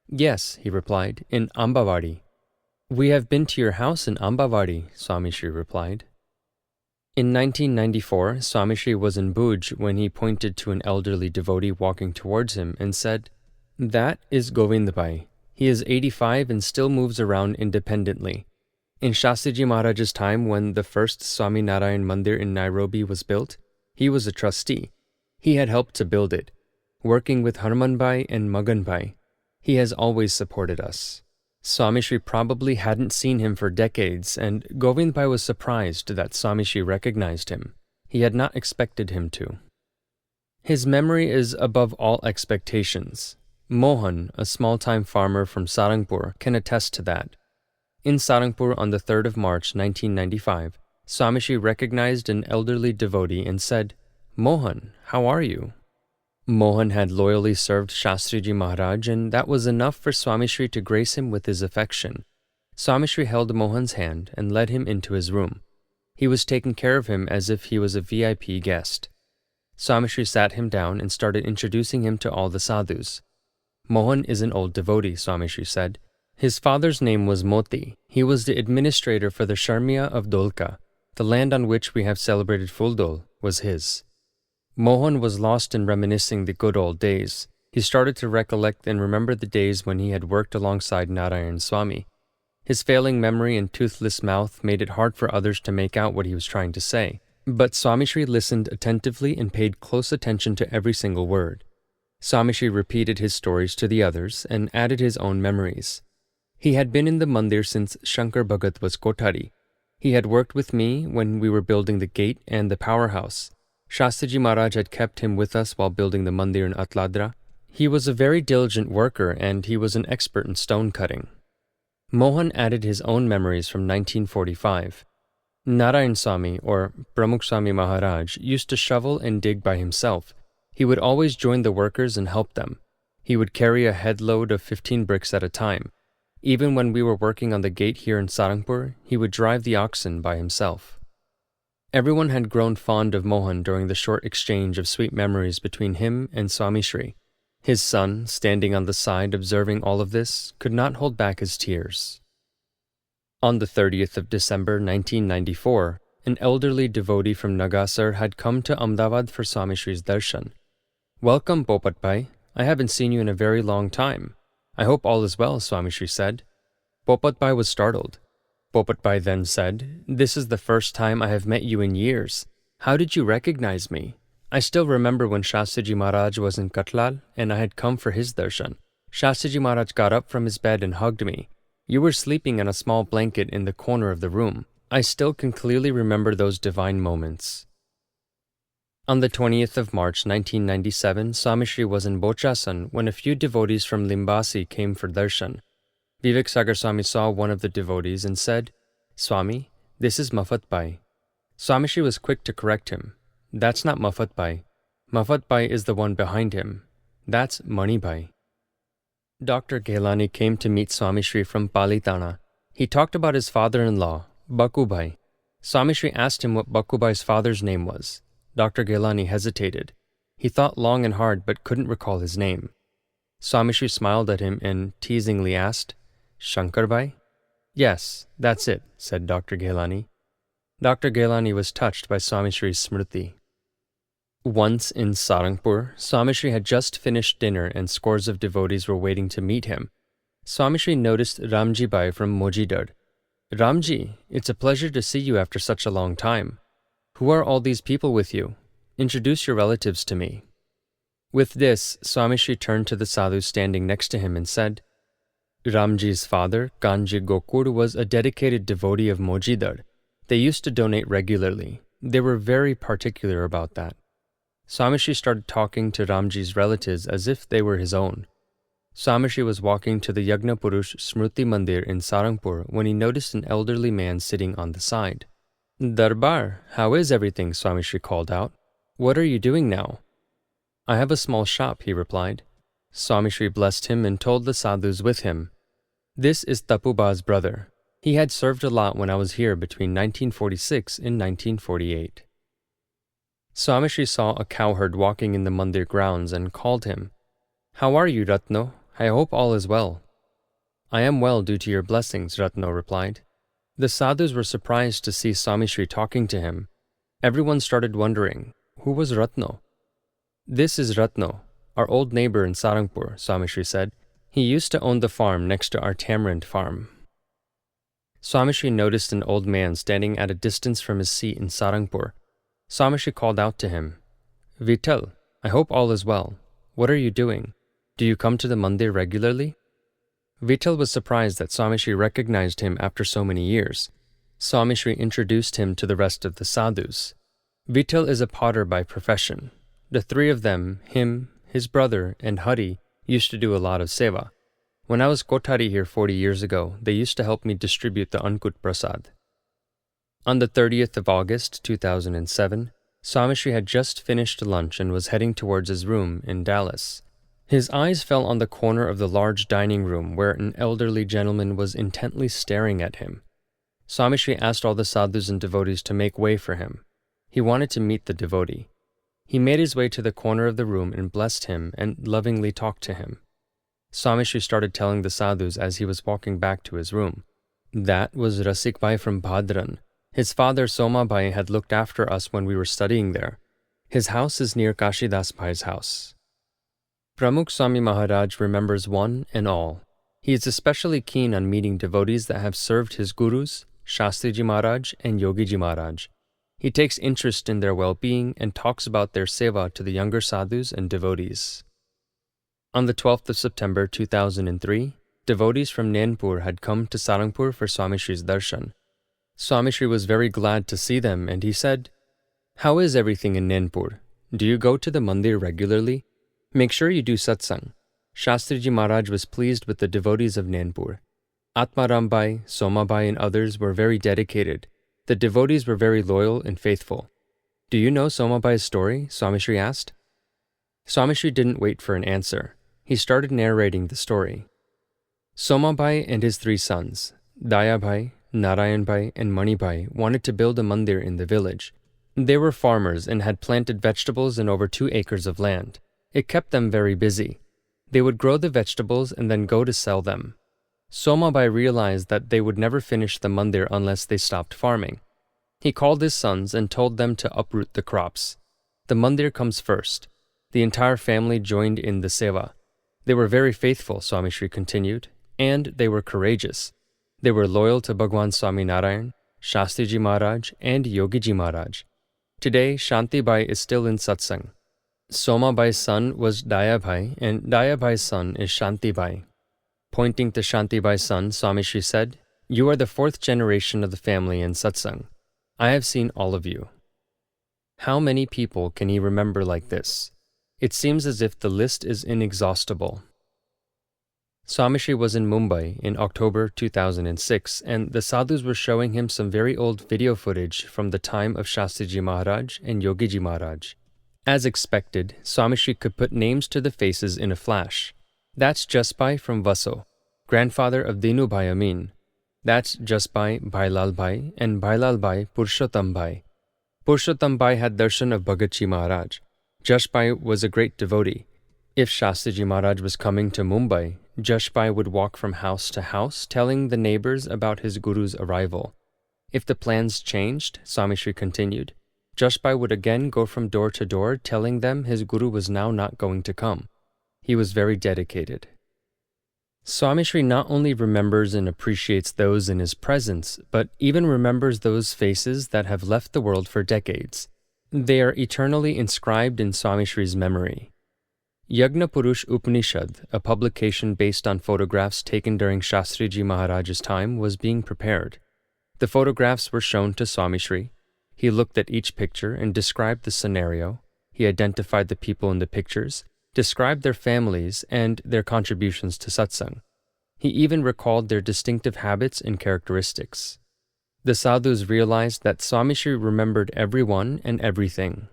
"Yes," he replied, "in Ambavadi." "We have been to your house in Ambavadi," Swami Shri replied. In 1994, Swami Shri was in Bhuj when he pointed to an elderly devotee walking towards him and said, "That is Govindbhai. He is 85 and still moves around independently. In Shastriji Maharaj's time, when the first Swami Narayan Mandir in Nairobi was built, he was a trustee. He had helped to build it. Working with Harmanbhai and Maganbhai, he has always supported us." Swami Shri probably hadn't seen him for decades, and Govindbhai was surprised that Swami Shri recognized him. He had not expected him to. His memory is above all expectations. Mohan, a small-time farmer from Sarangpur, can attest to that. In Sarangpur on the 3rd of March 1995, Swami Shri recognized an elderly devotee and said, "Mohan, how are you?" Mohan had loyally served Shastriji Maharaj, and that was enough for Swami Shri to grace him with his affection. Swami Shri held Mohan's hand and led him into his room. He was taking care of him as if he was a VIP guest. Swami Shri sat him down and started introducing him to all the sadhus. "Mohan is an old devotee," Swami Shri said. "His father's name was Moti. He was the administrator for the Sharmiya of Dolka. The land on which we have celebrated Fuldol was his." Mohan was lost in reminiscing the good old days. He started to recollect and remember the days when he had worked alongside Narayan Swami. His failing memory and toothless mouth made it hard for others to make out what he was trying to say. But Swami Shri listened attentively and paid close attention to every single word. Swami Shri repeated his stories to the others and added his own memories. He had been in the mandir since Shankar Bhagat was Kothari. He had worked with me when we were building the gate and the powerhouse. Shastriji Maharaj had kept him with us while building the mandir in Atladra. He was a very diligent worker and he was an expert in stone cutting. Mohan added his own memories from 1945. Narayan Swami, or Pramukh Swami Maharaj, used to shovel and dig by himself. He would always join the workers and help them. He would carry a headload of 15 bricks at a time. Even when we were working on the gate here in Sarangpur, he would drive the oxen by himself. Everyone had grown fond of Mohan during the short exchange of sweet memories between him and Swami Shri. His son, standing on the side observing all of this, could not hold back his tears. On the 30th of December 1994, an elderly devotee from Nagasar had come to Ahmedabad for Swami Shri's darshan. "Welcome, Popat Bhai. I haven't seen you in a very long time. I hope all is well," Swami Shri said. Popat Bhai was startled. Popat Bhai then said, "This is the first time I have met you in years. How did you recognize me? I still remember when Shastriji Maharaj was in Katlal and I had come for his darshan. Shastriji Maharaj got up from his bed and hugged me. You were sleeping in a small blanket in the corner of the room. I still can clearly remember those divine moments." On the 20th of March 1997, Swami Shri was in Bochasan when a few devotees from Limbasi came for darshan. Vivek Sagar Swami saw one of the devotees and said, "Swami, this is Mafat Bhai." Swami Shri was quick to correct him. "That's not Mafat Bhai. Mafat Bhai is the one behind him. That's Mani Bhai." Dr. Ghelani came to meet Swami Shri from Palitana. He talked about his father-in-law, Baku Bhai. Swami Shri asked him what Baku Bhai's father's name was. Dr. Ghelani hesitated. He thought long and hard but couldn't recall his name. Swami Shri smiled at him and teasingly asked, "Shankar Bhai?" "Yes, that's it," said Dr. Ghelani. Dr. Ghelani was touched by Swami Shri's smriti. Once in Sarangpur, Swami Shri had just finished dinner and scores of devotees were waiting to meet him. Swami Shri noticed Ramji Bhai from Mojidad. "Ramji, it's a pleasure to see you after such a long time. Who are all these people with you? Introduce your relatives to me." With this, Swami Shri turned to the sadhu standing next to him and said, "Ramji's father, Kanji Gokur, was a dedicated devotee of Mojidad. They used to donate regularly. They were very particular about that." Swami Shri started talking to Ramji's relatives as if they were his own. Swami Shri was walking to the Yagna Purush Smriti Mandir in Sarangpur when he noticed an elderly man sitting on the side. "Darbar, how is everything?" Swami Shri called out. "What are you doing now?" "I have a small shop," he replied. Swami Shri blessed him and told the sadhus with him, "This is Tapuba's brother. He had served a lot when I was here between 1946 and 1948. Swami Shri saw a cowherd walking in the mandir grounds and called him. "How are you, Ratno? I hope all is well." "I am well due to your blessings," Ratno replied. The sadhus were surprised to see Swami Shri talking to him. Everyone started wondering, who was Ratno? "This is Ratno, our old neighbor in Sarangpur," Swami Shri said. "He used to own the farm next to our tamarind farm." Swami Shri noticed an old man standing at a distance from his seat in Sarangpur. Swami Shri called out to him, "Vital, I hope all is well. What are you doing? Do you come to the mandir regularly?" Vital was surprised that Swami Shri recognized him after so many years. Swami Shri introduced him to the rest of the sadhus. Vital is a potter by profession. The three of them, him, his brother, and Hari, used to do a lot of seva. When I was Kothari here 40 years ago, they used to help me distribute the Ankut Prasad. On the 30th of August, 2007, Swami Shri had just finished lunch and was heading towards his room in Dallas. His eyes fell on the corner of the large dining room where an elderly gentleman was intently staring at him. Swami Shri asked all the sadhus and devotees to make way for him. He wanted to meet the devotee. He made his way to the corner of the room and blessed him and lovingly talked to him. Swami Shri started telling the sadhus as he was walking back to his room. "That was Rasik Bhai from Bhadran. His father Soma Bhai had looked after us when we were studying there. His house is near Kashidas Bhai's house." Pramukh Swami Maharaj remembers one and all. He is especially keen on meeting devotees that have served his gurus, Shastriji Maharaj and Yogiji Maharaj. He takes interest in their well-being and talks about their seva to the younger sadhus and devotees. On the 12th of September 2003, devotees from Nainpur had come to Sarangpur for Swami Shri's darshan. Swami Shri was very glad to see them and he said, "How is everything in Nainpur? Do you go to the mandir regularly? Make sure you do satsang." Shastriji Maharaj was pleased with the devotees of Nainpur. Atmaram Bhai, Soma Bhai and others were very dedicated. The devotees were very loyal and faithful. "Do you know Soma Bhai's story?" Swami Shri asked. Swami Shri didn't wait for an answer. He started narrating the story. Soma Bhai and his three sons, Daya Bhai, Narayan Bhai and Mani Bhai, wanted to build a mandir in the village. They were farmers and had planted vegetables in over 2 acres of land. It kept them very busy. They would grow the vegetables and then go to sell them. Soma Bhai realized that they would never finish the mandir unless they stopped farming. He called his sons and told them to uproot the crops. The mandir comes first. The entire family joined in the seva. They were very faithful, Swami Shri continued, and they were courageous. They were loyal to Bhagwan Swami Narayan, Shastriji Maharaj, and Yogiji Maharaj. Today, Shanti Bai is still in satsang. Soma Bai's son was Daya Bhai, and Daya Bhai's son is Shanti Bai. Pointing to Shanti Bai's son, Swami Shri said, "You are the 4th generation of the family in satsang. I have seen all of you." How many people can he remember like this? It seems as if the list is inexhaustible. Swami Shri was in Mumbai in October 2006, and the sadhus were showing him some very old video footage from the time of Shastriji Maharaj and Yogiji Maharaj. As expected, Swami Shri could put names to the faces in a flash. That's Jaspai from Vaso, grandfather of Dinu Bhai Amin. That's Jaspai Bhailal Bhai and Bhailal Bhai Purushottam Bhai. Purushottam Bhai had darshan of Bhagatji Maharaj. Jaspai was a great devotee. If Shastriji Maharaj was coming to Mumbai, Jaspai would walk from house to house telling the neighbors about his guru's arrival. If the plans changed, Swami Shri continued, Jaspai would again go from door to door telling them his guru was now not going to come. He was very dedicated. Swami Shri not only remembers and appreciates those in his presence, but even remembers those faces that have left the world for decades. They are eternally inscribed in Swami Shri's memory. Yagna Purush Upanishad, a publication based on photographs taken during Shastriji Maharaj's time, was being prepared. The photographs were shown to Swami Shri. He looked at each picture and described the scenario. He identified the people in the pictures, described their families and their contributions to satsang. He even recalled their distinctive habits and characteristics. The sadhus realized that Swami Shri remembered everyone and everything.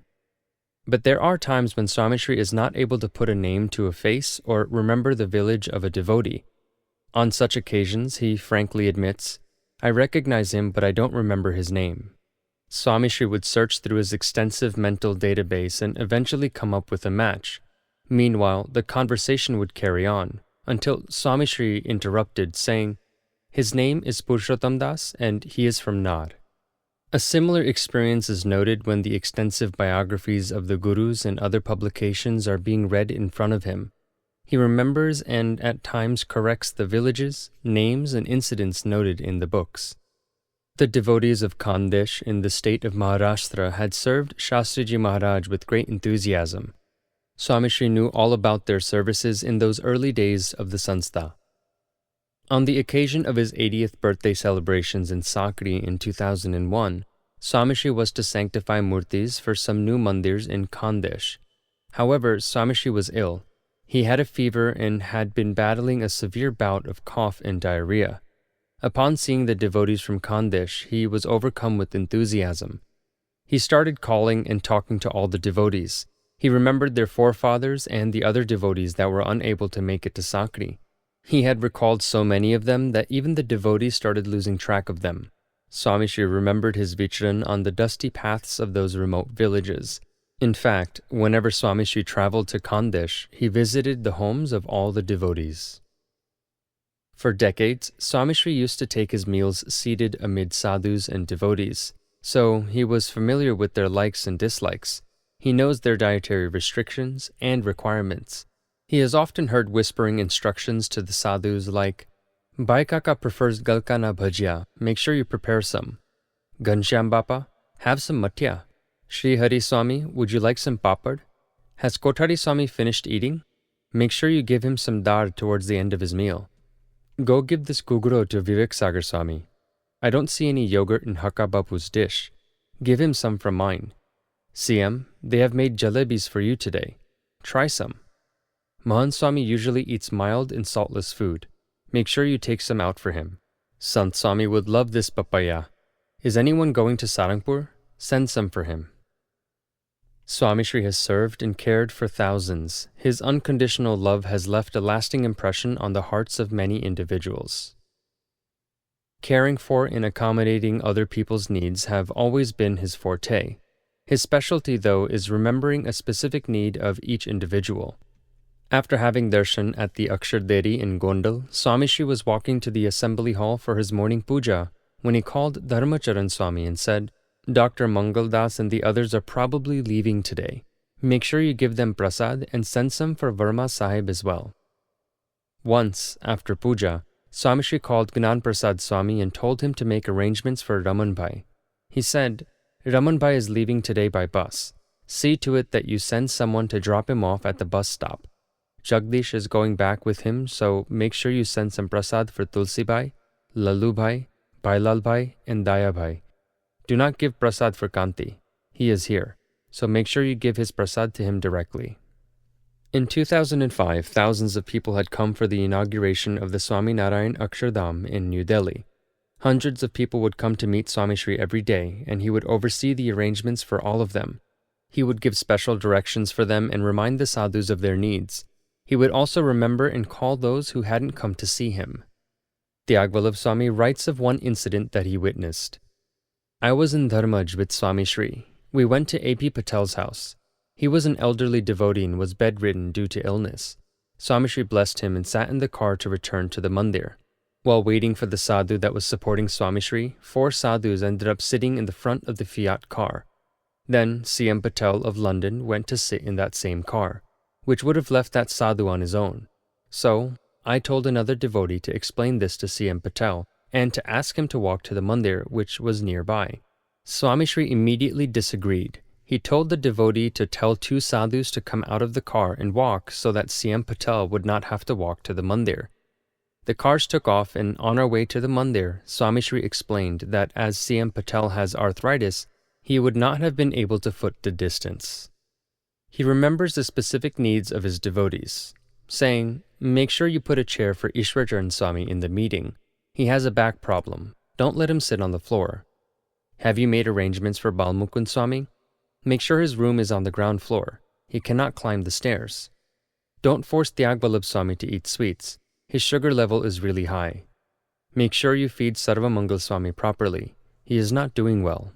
But there are times when Swami Shri is not able to put a name to a face or remember the village of a devotee. On such occasions, he frankly admits, I recognize him, but I don't remember his name. Swami Shri would search through his extensive mental database and eventually come up with a match. Meanwhile, the conversation would carry on, until Swami Shri interrupted, saying, "His name is Purushottam Das, and he is from Nar." A similar experience is noted when the extensive biographies of the gurus and other publications are being read in front of him. He remembers and at times corrects the villages, names, and incidents noted in the books. The devotees of Khandesh in the state of Maharashtra had served Shastriji Maharaj with great enthusiasm. Swami Shri knew all about their services in those early days of the Sanstha. On the occasion of his 80th birthday celebrations in Sakri in 2001, Swami Shri was to sanctify murtis for some new mandirs in Khandesh. However, Swami Shri was ill. He had a fever and had been battling a severe bout of cough and diarrhea. Upon seeing the devotees from Khandesh, he was overcome with enthusiasm. He started calling and talking to all the devotees. He remembered their forefathers and the other devotees that were unable to make it to Sakri. He had recalled so many of them that even the devotees started losing track of them. Swami Shri remembered his vichran on the dusty paths of those remote villages. In fact, whenever Swami Shri traveled to Khandesh, he visited the homes of all the devotees. For decades, Swami Shri used to take his meals seated amid sadhus and devotees, so he was familiar with their likes and dislikes. He knows their dietary restrictions and requirements. He has often heard whispering instructions to the sadhus like, "Bhai Kaka prefers galka na bhajia, make sure you prepare some. Ghanshyam Bapa, have some matya. Shri Hari Swami, would you like some papad? Has Kothari Swami finished eating? Make sure you give him some dal towards the end of his meal. Go give this gugro to Vivek Sagar Swami. I don't see any yogurt in Hakka Bapu's dish. Give him some from mine. CM, they have made jalebis for you today. Try some. Mahan Swami usually eats mild and saltless food. Make sure you take some out for him. Sant Swami would love this papaya. Is anyone going to Sarangpur? Send some for him." Swami Shri has served and cared for thousands. His unconditional love has left a lasting impression on the hearts of many individuals. Caring for and accommodating other people's needs have always been his forte. His specialty, though, is remembering a specific need of each individual. After having darshan at the Aksharderi in Gondal, Swami Shri was walking to the assembly hall for his morning puja when he called Dharmacharan Swami and said, "Dr. Mangal Das and the others are probably leaving today. Make sure you give them prasad and send some for Verma Sahib as well." Once, after puja, Swami Shri called Gnan Prasad Swami and told him to make arrangements for Raman Bhai. He said, "Raman Bhai is leaving today by bus. See to it that you send someone to drop him off at the bus stop. Jagdish is going back with him, so make sure you send some prasad for Tulsi Bhai, Lalu Bhai, Bailal Bhai, and Daya Bhai. Do not give prasad for Kanti. He is here, so make sure you give his prasad to him directly." In 2005, thousands of people had come for the inauguration of the Swami Narayan Akshardham in New Delhi. Hundreds of people would come to meet Swami Shri every day, and he would oversee the arrangements for all of them. He would give special directions for them and remind the sadhus of their needs. He would also remember and call those who hadn't come to see him. Tyagvallabh Swami writes of one incident that he witnessed. "I was in Dharmaj with Swami Shri. We went to A.P. Patel's house. He was an elderly devotee and was bedridden due to illness. Swami Shri blessed him and sat in the car to return to the mandir. While waiting for the sadhu that was supporting Swami Shri, 4 sadhus ended up sitting in the front of the Fiat car. Then C.M. Patel of London went to sit in that same car, which would have left that sadhu on his own. So, I told another devotee to explain this to C.M. Patel and to ask him to walk to the mandir, which was nearby. Swami Shri immediately disagreed. He told the devotee to tell 2 sadhus to come out of the car and walk so that C.M. Patel would not have to walk to the mandir. The cars took off, and on our way to the mandir, Swami Shri explained that as C.M. Patel has arthritis, he would not have been able to foot the distance. He remembers the specific needs of his devotees, saying, "Make sure you put a chair for Ishwarcharan Swami in the meeting. He has a back problem. Don't let him sit on the floor. Have you made arrangements for Balmukund Swami? Make sure his room is on the ground floor. He cannot climb the stairs. Don't force Tyagvallabh Swami to eat sweets. His sugar level is really high. Make sure you feed Sarvamangal Swami properly. He is not doing well.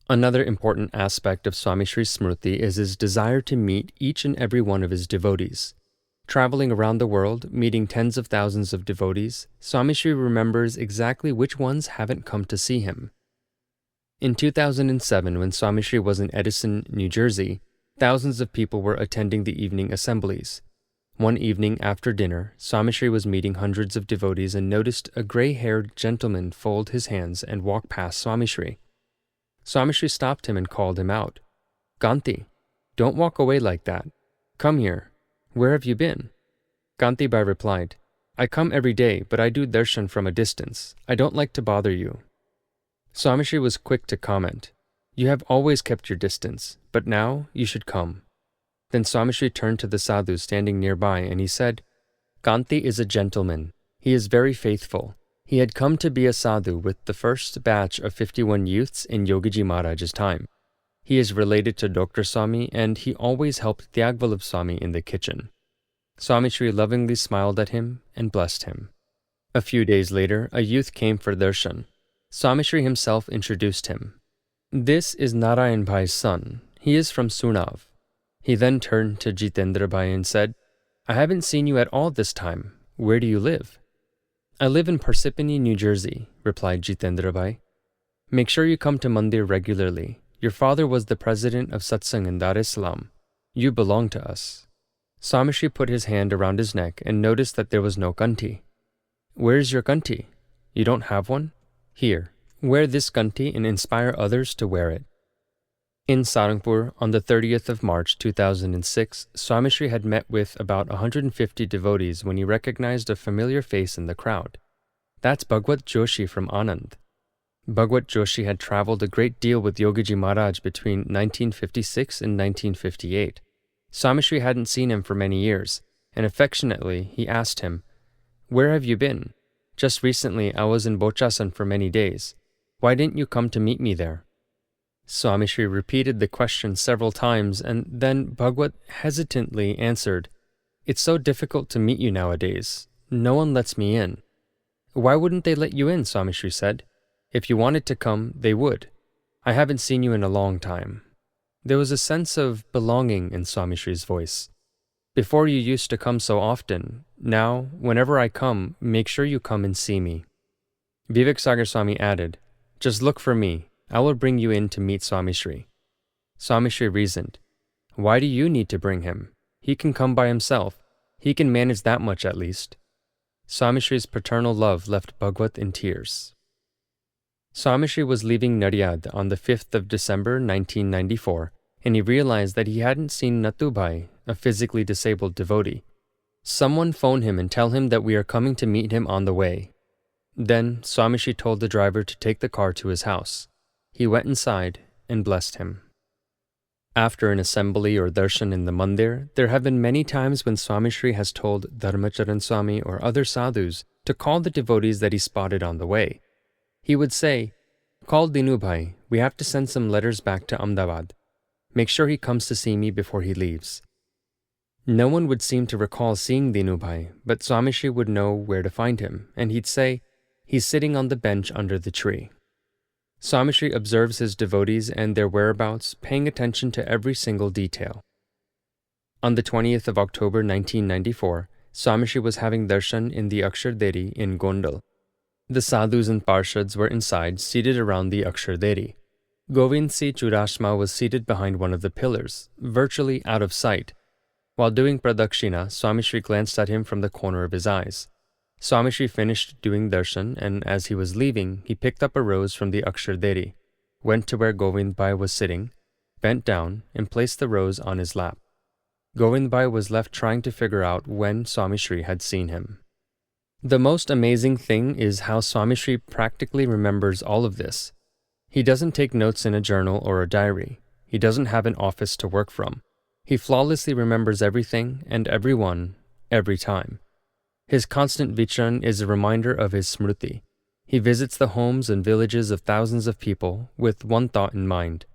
Another important aspect of Swami Shri's Smriti is his desire to meet each and every one of his devotees. Traveling around the world, meeting tens of thousands of devotees, Swami Shri remembers exactly which ones haven't come to see him. In 2007, when Swami Shri was in Edison, New Jersey, thousands of people were attending the evening assemblies. One evening after dinner, Swami Shri was meeting hundreds of devotees and noticed a gray-haired gentleman fold his hands and walk past Swami Shri. Swami Shri stopped him and called him out. "Kanti, don't walk away like that. Come here. Where have you been?" Kanti Bai replied, "I come every day, but I do darshan from a distance. I don't like to bother you." Swami Shri was quick to comment, "You have always kept your distance, but now you should come." Then Swami Shri turned to the sadhu standing nearby and he said, "Kanti is a gentleman. He is very faithful. He had come to be a sadhu with the first batch of 51 youths in Yogiji Maharaj's time. He is related to Dr. Swami and he always helped Tyagvallabh Swami in the kitchen." Swami Shri lovingly smiled at him and blessed him. A few days later, a youth came for darshan. Swami Shri himself introduced him. "This is Narayan Bhai's son. He is from Sunav." He then turned to Jitendra Bhai and said, "I haven't seen you at all this time. Where do you live?" "I live in Parsippany, New Jersey," replied Jitendra Bhai. "Make sure you come to Mandir regularly. Your father was the president of Satsang in Dar es Salaam. You belong to us." Swami Shri put his hand around his neck and noticed that there was no kanti. "Where is your kanti? You don't have one? Here, wear this kanti and inspire others to wear it." In Sarangpur, on the 30th of March 2006, Swami Shri had met with about 150 devotees when he recognized a familiar face in the crowd. That's Bhagwat Joshi from Anand. Bhagwat Joshi had traveled a great deal with Yogiji Maharaj between 1956 and 1958. Swami Shri hadn't seen him for many years, and affectionately he asked him, "Where have you been? Just recently I was in Bochasan for many days. Why didn't you come to meet me there?" Swami Shri repeated the question several times, and then Bhagwat hesitantly answered, "It's so difficult to meet you nowadays. No one lets me in." "Why wouldn't they let you in?" Swami Shri said. "If you wanted to come, they would. I haven't seen you in a long time." There was a sense of belonging in Swami Shri's voice. "Before you used to come so often. Now, whenever I come, make sure you come and see me." Vivek Sagar Swami added, "Just look for me. I will bring you in to meet Swami Shri." Swami Shri reasoned, "Why do you need to bring him? He can come by himself. He can manage that much at least." Swami Shri's paternal love left Bhagwat in tears. Swami Shri was leaving Naryad on the 5th of December 1994, and he realized that he hadn't seen Natubhai, a physically disabled devotee. "Someone phone him and tell him that we are coming to meet him on the way." Then Swami Shri told the driver to take the car to his house. He went inside and blessed him. After an assembly or darshan in the mandir, there have been many times when Swami Shri has told Dharmacharan Swami or other sadhus to call the devotees that he spotted on the way. He would say, "Call Dinu Bhai, we have to send some letters back to Ahmedabad. Make sure he comes to see me before he leaves." No one would seem to recall seeing Dinu Bhai, but Swami Shri would know where to find him, and he'd say, "He's sitting on the bench under the tree." Swami Shri observes his devotees and their whereabouts, paying attention to every single detail. On the 20th of October 1994, Swami Shri was having darshan in the Akshardheri in Gondal. The sadhus and parshads were inside, seated around the Akshardheri. Govind Si Churashma was seated behind one of the pillars, virtually out of sight. While doing pradakshina, Swami Shri glanced at him from the corner of his eyes. Swami Shri finished doing darshan, and as he was leaving, he picked up a rose from the Akshardheri, went to where Govind Bhai was sitting, bent down, and placed the rose on his lap. Govind Bhai was left trying to figure out when Swami Shri had seen him. The most amazing thing is how Swami Shri practically remembers all of this. He doesn't take notes in a journal or a diary. He doesn't have an office to work from. He flawlessly remembers everything and everyone, every time. His constant vicharan is a reminder of his smriti. He visits the homes and villages of thousands of people with one thought in mind.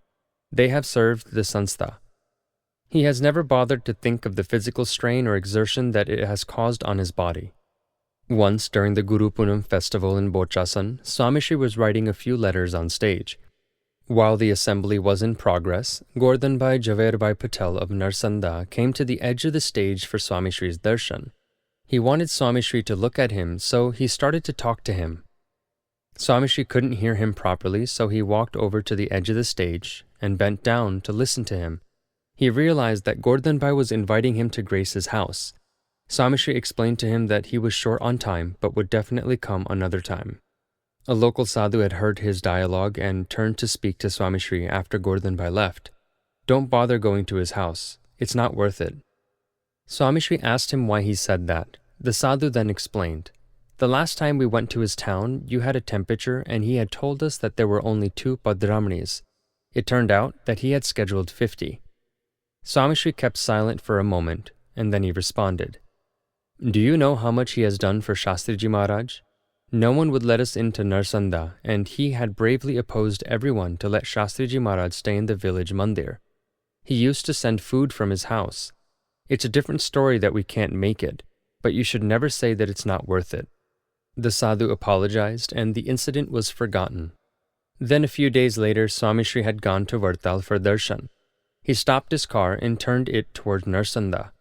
They have served the sanstha. He has never bothered to think of the physical strain or exertion that it has caused on his body. Once, during the Guru Punam festival in Bochasan, Swami Shri was writing a few letters on stage. While the assembly was in progress, Gordhanbhai Jhaverbhai Patel of Narsanda came to the edge of the stage for Swami Shri's darshan. He wanted Swami Shri to look at him, so he started to talk to him. Swami Shri couldn't hear him properly, so he walked over to the edge of the stage and bent down to listen to him. He realized that Gordhanbhai was inviting him to grace his house. Swami Shri explained to him that he was short on time but would definitely come another time. A local sadhu had heard his dialogue and turned to speak to Swami Shri after Gordhanbhai left. "Don't bother going to his house. It's not worth it." Swami Shri asked him why he said that. The sadhu then explained, "The last time we went to his town, you had a temperature and he had told us that there were only 2 padramanis. It turned out that he had scheduled 50. Swami Shri kept silent for a moment, and then he responded, "Do you know how much he has done for Shastriji Maharaj? No one would let us into Narsanda, and he had bravely opposed everyone to let Shastriji Maharaj stay in the village mandir. He used to send food from his house. It's a different story that we can't make it, but you should never say that it's not worth it." The sadhu apologized, and the incident was forgotten. Then a few days later, Swami Shri had gone to Vartal for darshan. He stopped his car and turned it toward Narsanda.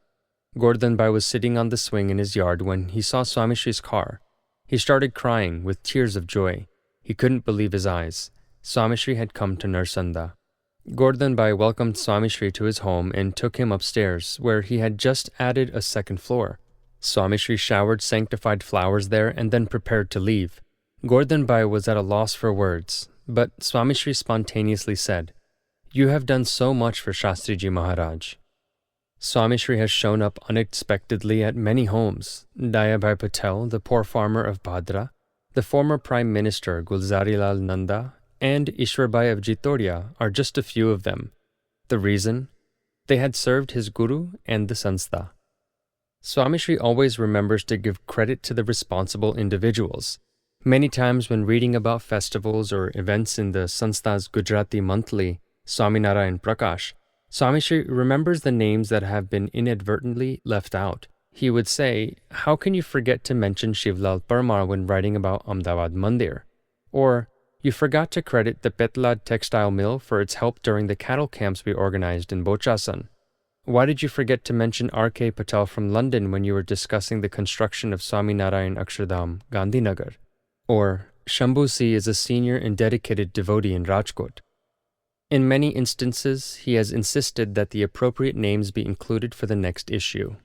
Gordhanbhai was sitting on the swing in his yard when he saw Swami Shri's car. He started crying with tears of joy. He couldn't believe his eyes. Swami Shri had come to Narsanda. Gordhanbhai welcomed Swami Shri to his home and took him upstairs, where he had just added a second floor. Swami Shri showered sanctified flowers there and then prepared to leave. Gordhanbhai was at a loss for words, but Swami Shri spontaneously said, "You have done so much for Shastriji Maharaj." Swami Shri has shown up unexpectedly at many homes. Dayabhai Patel, the poor farmer of Bhadra, the former Prime Minister Gulzarilal Nanda, and Ishwarbai of Jitoria are just a few of them. The reason? They had served his guru and the sanstha. Swami Shri always remembers to give credit to the responsible individuals. Many times when reading about festivals or events in the sanstha's Gujarati monthly, Swaminarayan Prakash, Swami Shri remembers the names that have been inadvertently left out. He would say, "How can you forget to mention Shivlal Parmar when writing about Ahmedabad Mandir?" Or, "You forgot to credit the Petlad textile mill for its help during the cattle camps we organized in Bochasan. Why did you forget to mention R.K. Patel from London when you were discussing the construction of Swaminarayan Akshardham, Gandhinagar?" Or, "Shambhu C is a senior and dedicated devotee in Rajkot." In many instances, he has insisted that the appropriate names be included for the next issue.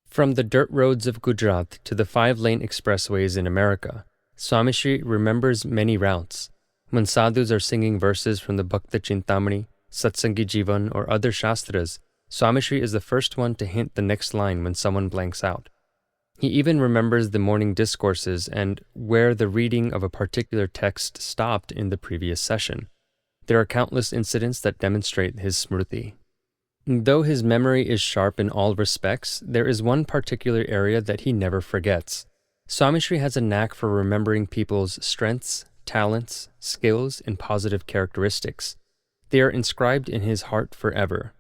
From the dirt roads of Gujarat to the 5-lane expressways in America, Swami Shri remembers many routes. When sadhus are singing verses from the Bhakta Chintamani, Satsangi Jivan, or other shastras, Swami Shri is the first one to hint the next line when someone blanks out. He even remembers the morning discourses and where the reading of a particular text stopped in the previous session. There are countless incidents that demonstrate his smriti. Though his memory is sharp in all respects, there is one particular area that he never forgets. Swami Shri has a knack for remembering people's strengths, talents, skills, and positive characteristics. They are inscribed in his heart forever.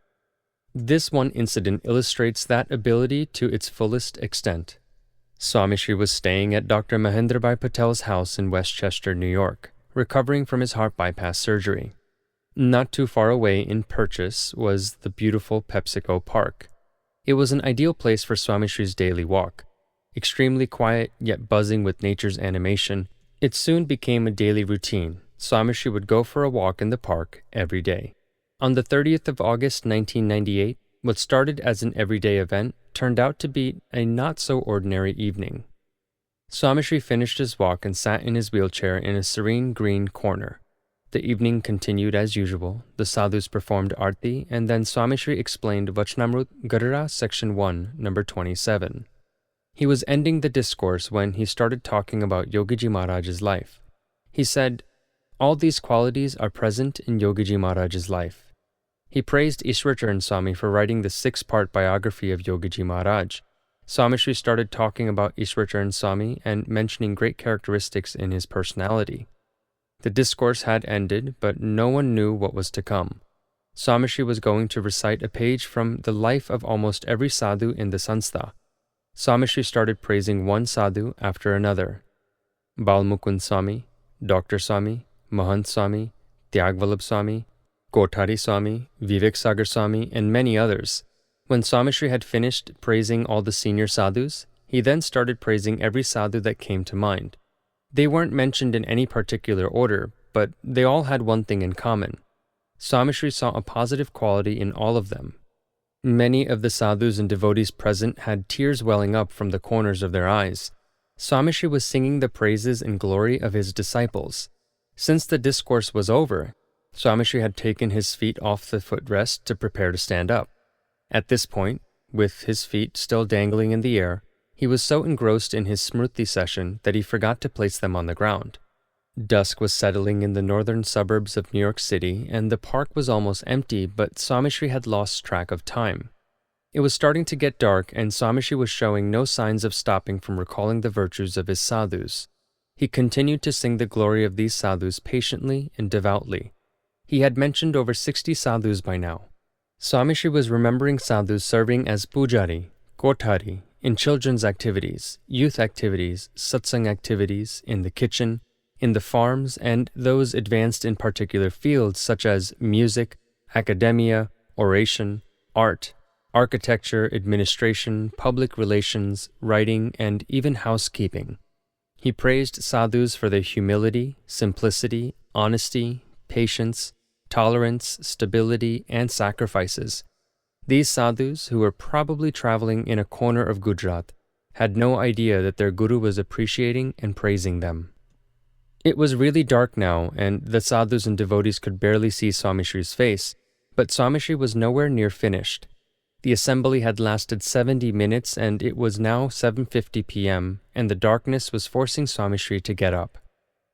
This one incident illustrates that ability to its fullest extent. Swami Shri was staying at Dr. Mahendrabhai Patel's house in Westchester, New York, recovering from his heart bypass surgery. Not too far away in Purchase was the beautiful PepsiCo Park. It was an ideal place for Swami Shri's daily walk. Extremely quiet, yet buzzing with nature's animation, it soon became a daily routine. Swami Shri would go for a walk in the park every day. On the 30th of August 1998, what started as an everyday event turned out to be a not-so-ordinary evening. Swami Shri finished his walk and sat in his wheelchair in a serene green corner. The evening continued as usual. The sadhus performed arti, and then Swami Shri explained Vachnamrut Garira Section 1, number 27. He was ending the discourse when he started talking about Yogiji Maharaj's life. He said, "All these qualities are present in Yogiji Maharaj's life." He praised Ishwarcharan Swami for writing the 6-part biography of Yogiji Maharaj. Swami Shri started talking about Ishwarcharan Swami and mentioning great characteristics in his personality. The discourse had ended, but no one knew what was to come. Swami Shri was going to recite a page from the life of almost every sadhu in the sanstha. Swami Shri started praising one sadhu after another. Balmukund Swami, Dr. Swami, Mahant Swami, Tyagvallabh Swami, Kothari Swami, Vivek Sagar Swami, and many others. When Swami Shri had finished praising all the senior sadhus, he then started praising every sadhu that came to mind. They weren't mentioned in any particular order, but they all had one thing in common. Swami Shri saw a positive quality in all of them. Many of the sadhus and devotees present had tears welling up from the corners of their eyes. Swami Shri was singing the praises and glory of his disciples. Since the discourse was over, Swami Shri had taken his feet off the footrest to prepare to stand up. At this point, with his feet still dangling in the air, he was so engrossed in his smruti session that he forgot to place them on the ground. Dusk was settling in the northern suburbs of New York City, and the park was almost empty, but Swami Shri had lost track of time. It was starting to get dark, and Swami Shri was showing no signs of stopping from recalling the virtues of his sadhus. He continued to sing the glory of these sadhus patiently and devoutly. He had mentioned over 60 sadhus by now. Swami Shri was remembering sadhus serving as pujari, kothari, in children's activities, youth activities, satsang activities, in the kitchen, in the farms, and those advanced in particular fields such as music, academia, oration, art, architecture, administration, public relations, writing, and even housekeeping. He praised sadhus for their humility, simplicity, honesty, patience, tolerance, stability, and sacrifices. These sadhus, who were probably traveling in a corner of Gujarat, had no idea that their guru was appreciating and praising them. It was really dark now, and the sadhus and devotees could barely see Swami Shri's face, but Swami Shri was nowhere near finished. The assembly had lasted 70 minutes, and it was now 7:50 p.m., and the darkness was forcing Swami Shri to get up.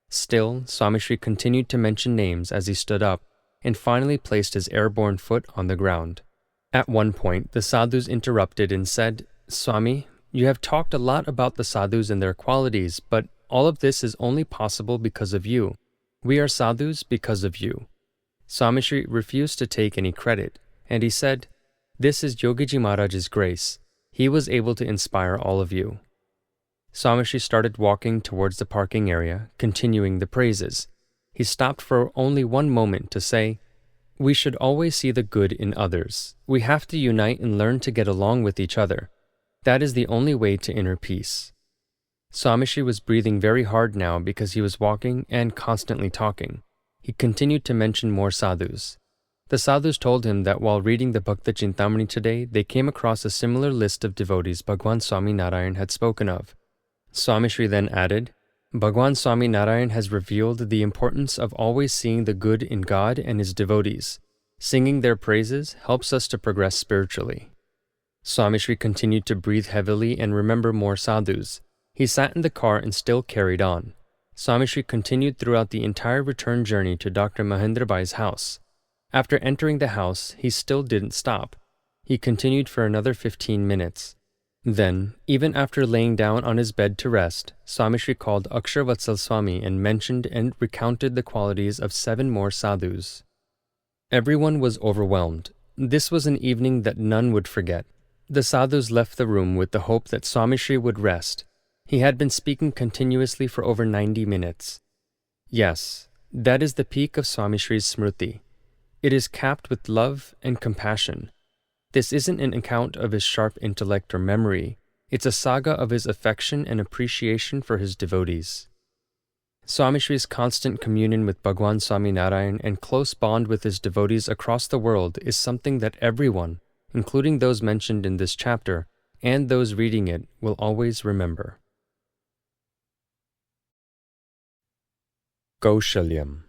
Still, Swami Shri continued to mention names as he stood up, and finally placed his airborne foot on the ground. At one point, the sadhus interrupted and said, "Swami, you have talked a lot about the sadhus and their qualities, but all of this is only possible because of you. We are sadhus because of you." Swami Shri refused to take any credit, and he said, "This is Yogiji Maharaj's grace. He was able to inspire all of you." Swami Shri started walking towards the parking area, continuing the praises. He stopped for only one moment to say, "We should always see the good in others. We have to unite and learn to get along with each other. That is the only way to inner peace." Swami Shri was breathing very hard now because he was walking and constantly talking. He continued to mention more sadhus. The sadhus told him that while reading the Bhakta Chintamani today, they came across a similar list of devotees Bhagwan Swami Narayan had spoken of. Swami Shri then added, "Bhagwan Swami Narayan has revealed the importance of always seeing the good in God and his devotees. Singing their praises helps us to progress spiritually." Swami Shri continued to breathe heavily and remember more sadhus. He sat in the car and still carried on. Swami Shri continued throughout the entire return journey to Dr. Mahendra Bai's house. After entering the house, he still didn't stop. He continued for another 15 minutes. Then, even after laying down on his bed to rest, Swami Shri called Aksharvatsal Swami and mentioned and recounted the qualities of 7 more sadhus. Everyone was overwhelmed. This was an evening that none would forget. The sadhus left the room with the hope that Swami Shri would rest. He had been speaking continuously for over 90 minutes. Yes, that is the peak of Swami Shri's smruti. It is capped with love and compassion. This isn't an account of his sharp intellect or memory. It's a saga of his affection and appreciation for his devotees. Swami Shri's constant communion with Bhagwan Swami Narayan and close bond with his devotees across the world is something that everyone, including those mentioned in this chapter, and those reading it, will always remember. Kaushalyam.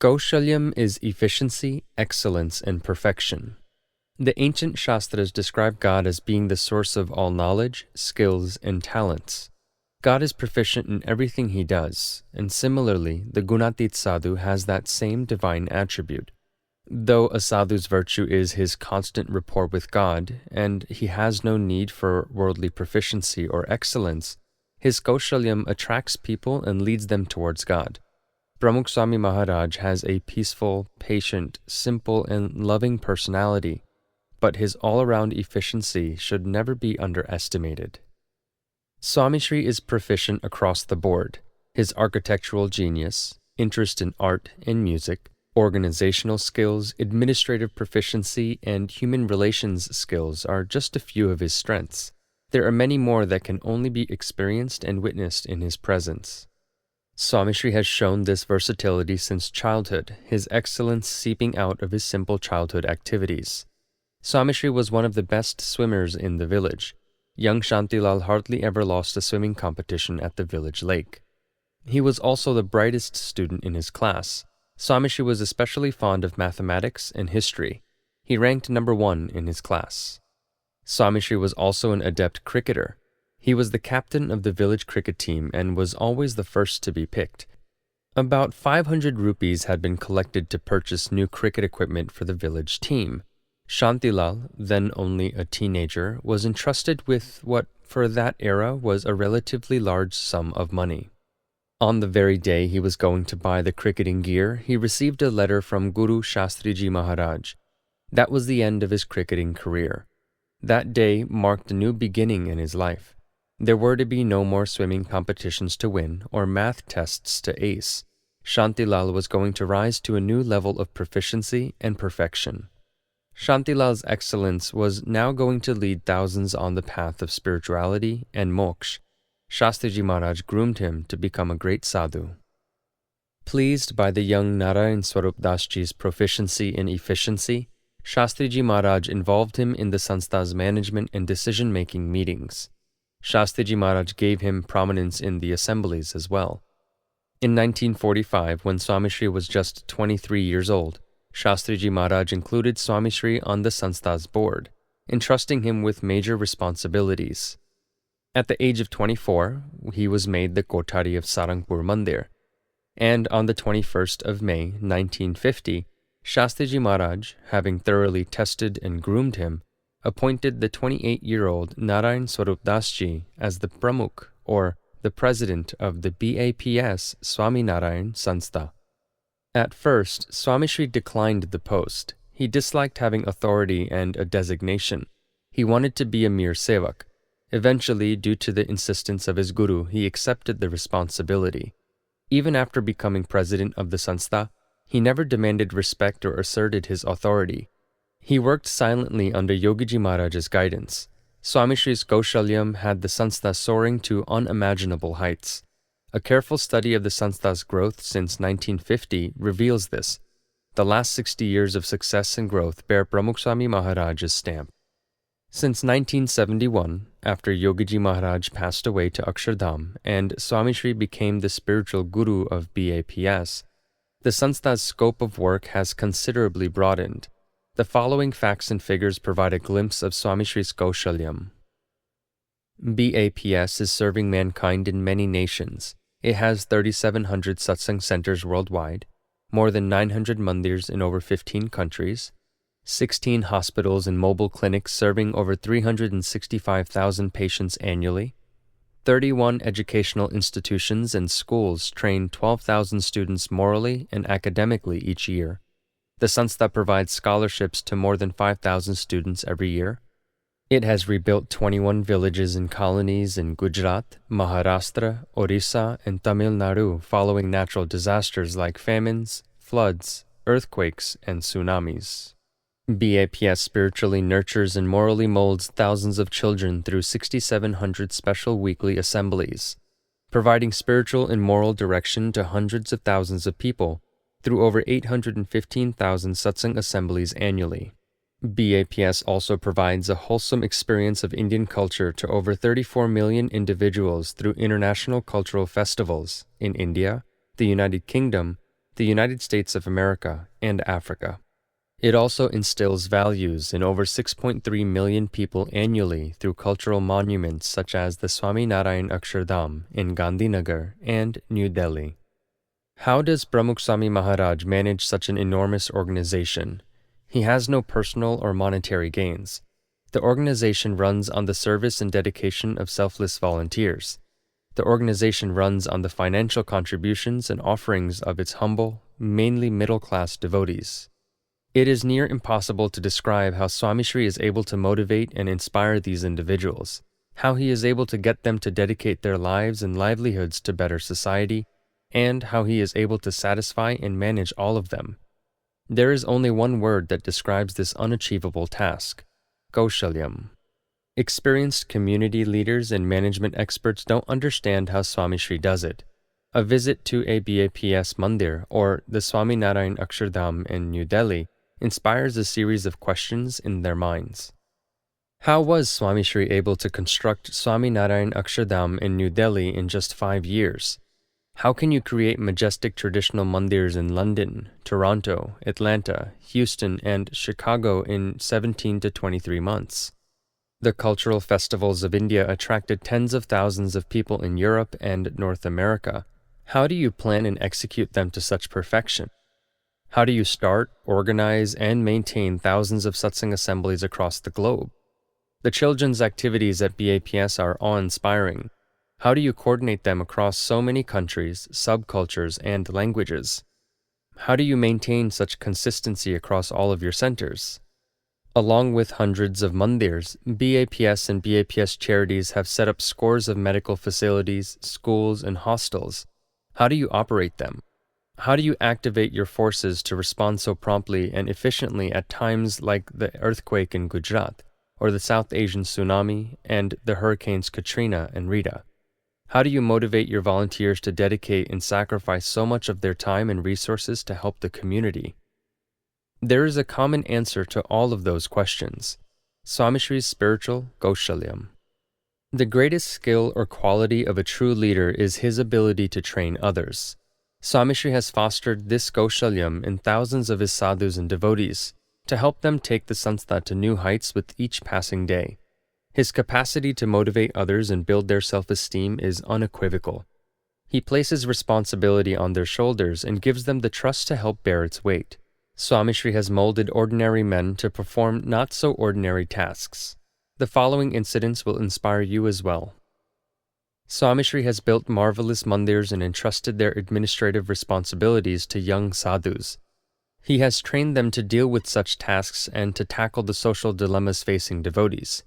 Kaushalyam is efficiency, excellence, and perfection. The ancient Shastras describe God as being the source of all knowledge, skills, and talents. God is proficient in everything he does, and similarly, the Gunatit sadhu has that same divine attribute. Though a sadhu's virtue is his constant rapport with God, and he has no need for worldly proficiency or excellence, his Kaushalyam attracts people and leads them towards God. Pramukh Swami Maharaj has a peaceful, patient, simple, and loving personality. but his all-around efficiency should never be underestimated. Swami Shri is proficient across the board. His architectural genius, interest in art and music, organizational skills, administrative proficiency, and human relations skills are just a few of his strengths. There are many more that can only be experienced and witnessed in his presence. Swami Shri has shown this versatility since childhood, his excellence seeping out of his simple childhood activities. Swami Shri was one of the best swimmers in the village. Young Shantilal hardly ever lost a swimming competition at the village lake. He was also the brightest student in his class. Swami Shri was especially fond of mathematics and history. He ranked number 1 in his class. Swami Shri was also an adept cricketer. He was the captain of the village cricket team and was always the first to be picked. About 500 rupees had been collected to purchase new cricket equipment for the village team. Shantilal, then only a teenager, was entrusted with what, for that era, was a relatively large sum of money. On the very day he was going to buy the cricketing gear, he received a letter from Guru Shastriji Maharaj. That was the end of his cricketing career. That day marked a new beginning in his life. There were to be no more swimming competitions to win or math tests to ace. Shantilal was going to rise to a new level of proficiency and perfection. Shantilal's excellence was now going to lead thousands on the path of spirituality and moksha. Shastriji Maharaj groomed him to become a great sadhu. Pleased by the young Narayan Swarup Das Ji's proficiency and efficiency, Shastriji Maharaj involved him in the sanstha's management and decision-making meetings. Shastriji Maharaj gave him prominence in the assemblies as well. In 1945, when Swami Shri was just 23 years old, Shastriji Maharaj included Swami Shri on the sanstha's board, entrusting him with major responsibilities. At the age of 24, he was made the Kotari of Sarangpur Mandir, and on the 21st of May, 1950, Shastriji Maharaj, having thoroughly tested and groomed him, appointed the 28-year-old Narayan Swarup Das Ji as the pramukh, or the president of the BAPS Swami Narayan Sanstha. At first, Swami Shri declined the post. He disliked having authority and a designation. He wanted to be a mere sevak. Eventually, due to the insistence of his guru, he accepted the responsibility. Even after becoming president of the sanstha, he never demanded respect or asserted his authority. He worked silently under Yogiji Maharaj's guidance. Swami Shri's Kaushalyam had the sanstha soaring to unimaginable heights. A careful study of the sanstha's growth since 1950 reveals this. The last 60 years of success and growth bear Pramukh Swami Maharaj's stamp. Since 1971, after Yogiji Maharaj passed away to Akshardham and Swami Shri became the spiritual guru of BAPS, the sanstha's scope of work has considerably broadened. The following facts and figures provide a glimpse of Swami Shri's Kaushalyam. BAPS is serving mankind in many nations. It has 3,700 satsang centers worldwide, more than 900 mandirs in over 15 countries, 16 hospitals and mobile clinics serving over 365,000 patients annually, 31 educational institutions and schools train 12,000 students morally and academically each year. The sanstha provides scholarships to more than 5,000 students every year. It has rebuilt 21 villages and colonies in Gujarat, Maharashtra, Orissa, and Tamil Nadu following natural disasters like famines, floods, earthquakes, and tsunamis. BAPS spiritually nurtures and morally molds thousands of children through 6,700 special weekly assemblies, providing spiritual and moral direction to hundreds of thousands of people through over 815,000 satsang assemblies annually. BAPS also provides a wholesome experience of Indian culture to over 34 million individuals through international cultural festivals in India, the United Kingdom, the United States of America, and Africa. It also instills values in over 6.3 million people annually through cultural monuments such as the Swami Narayan Akshardham in Gandhinagar and New Delhi. How does Pramukh Swami Maharaj manage such an enormous organization? He has no personal or monetary gains. The organization runs on the service and dedication of selfless volunteers. The organization runs on the financial contributions and offerings of its humble, mainly middle-class devotees. It is near impossible to describe how Swami Shri is able to motivate and inspire these individuals, how he is able to get them to dedicate their lives and livelihoods to better society, and how he is able to satisfy and manage all of them. There is only one word that describes this unachievable task: Kaushalyam. Experienced community leaders and management experts don't understand how Swami Shri does it. A visit to a BAPS mandir or the Swami Narayan Akshardham in New Delhi inspires a series of questions in their minds. How was Swami Shri able to construct Swami Narayan Akshardham in New Delhi in just 5 years? How can you create majestic traditional mandirs in London, Toronto, Atlanta, Houston, and Chicago in 17 to 23 months? The cultural festivals of India attracted tens of thousands of people in Europe and North America. How do you plan and execute them to such perfection? How do you start, organize, and maintain thousands of satsang assemblies across the globe? The children's activities at BAPS are awe-inspiring. How do you coordinate them across so many countries, subcultures, and languages? How do you maintain such consistency across all of your centers? Along with hundreds of mandirs, BAPS and BAPS charities have set up scores of medical facilities, schools, and hostels. How do you operate them? How do you activate your forces to respond so promptly and efficiently at times like the earthquake in Gujarat, or the South Asian tsunami, and the hurricanes Katrina and Rita? How do you motivate your volunteers to dedicate and sacrifice so much of their time and resources to help the community? There is a common answer to all of those questions: Swami Shri's spiritual Kaushalyam. The greatest skill or quality of a true leader is his ability to train others. Swami Shri has fostered this Kaushalyam in thousands of his sadhus and devotees to help them take the sanstha to new heights with each passing day. His capacity to motivate others and build their self-esteem is unequivocal. He places responsibility on their shoulders and gives them the trust to help bear its weight. Swami Shri has molded ordinary men to perform not-so-ordinary tasks. The following incidents will inspire you as well. Swami Shri has built marvelous mandirs and entrusted their administrative responsibilities to young sadhus. He has trained them to deal with such tasks and to tackle the social dilemmas facing devotees.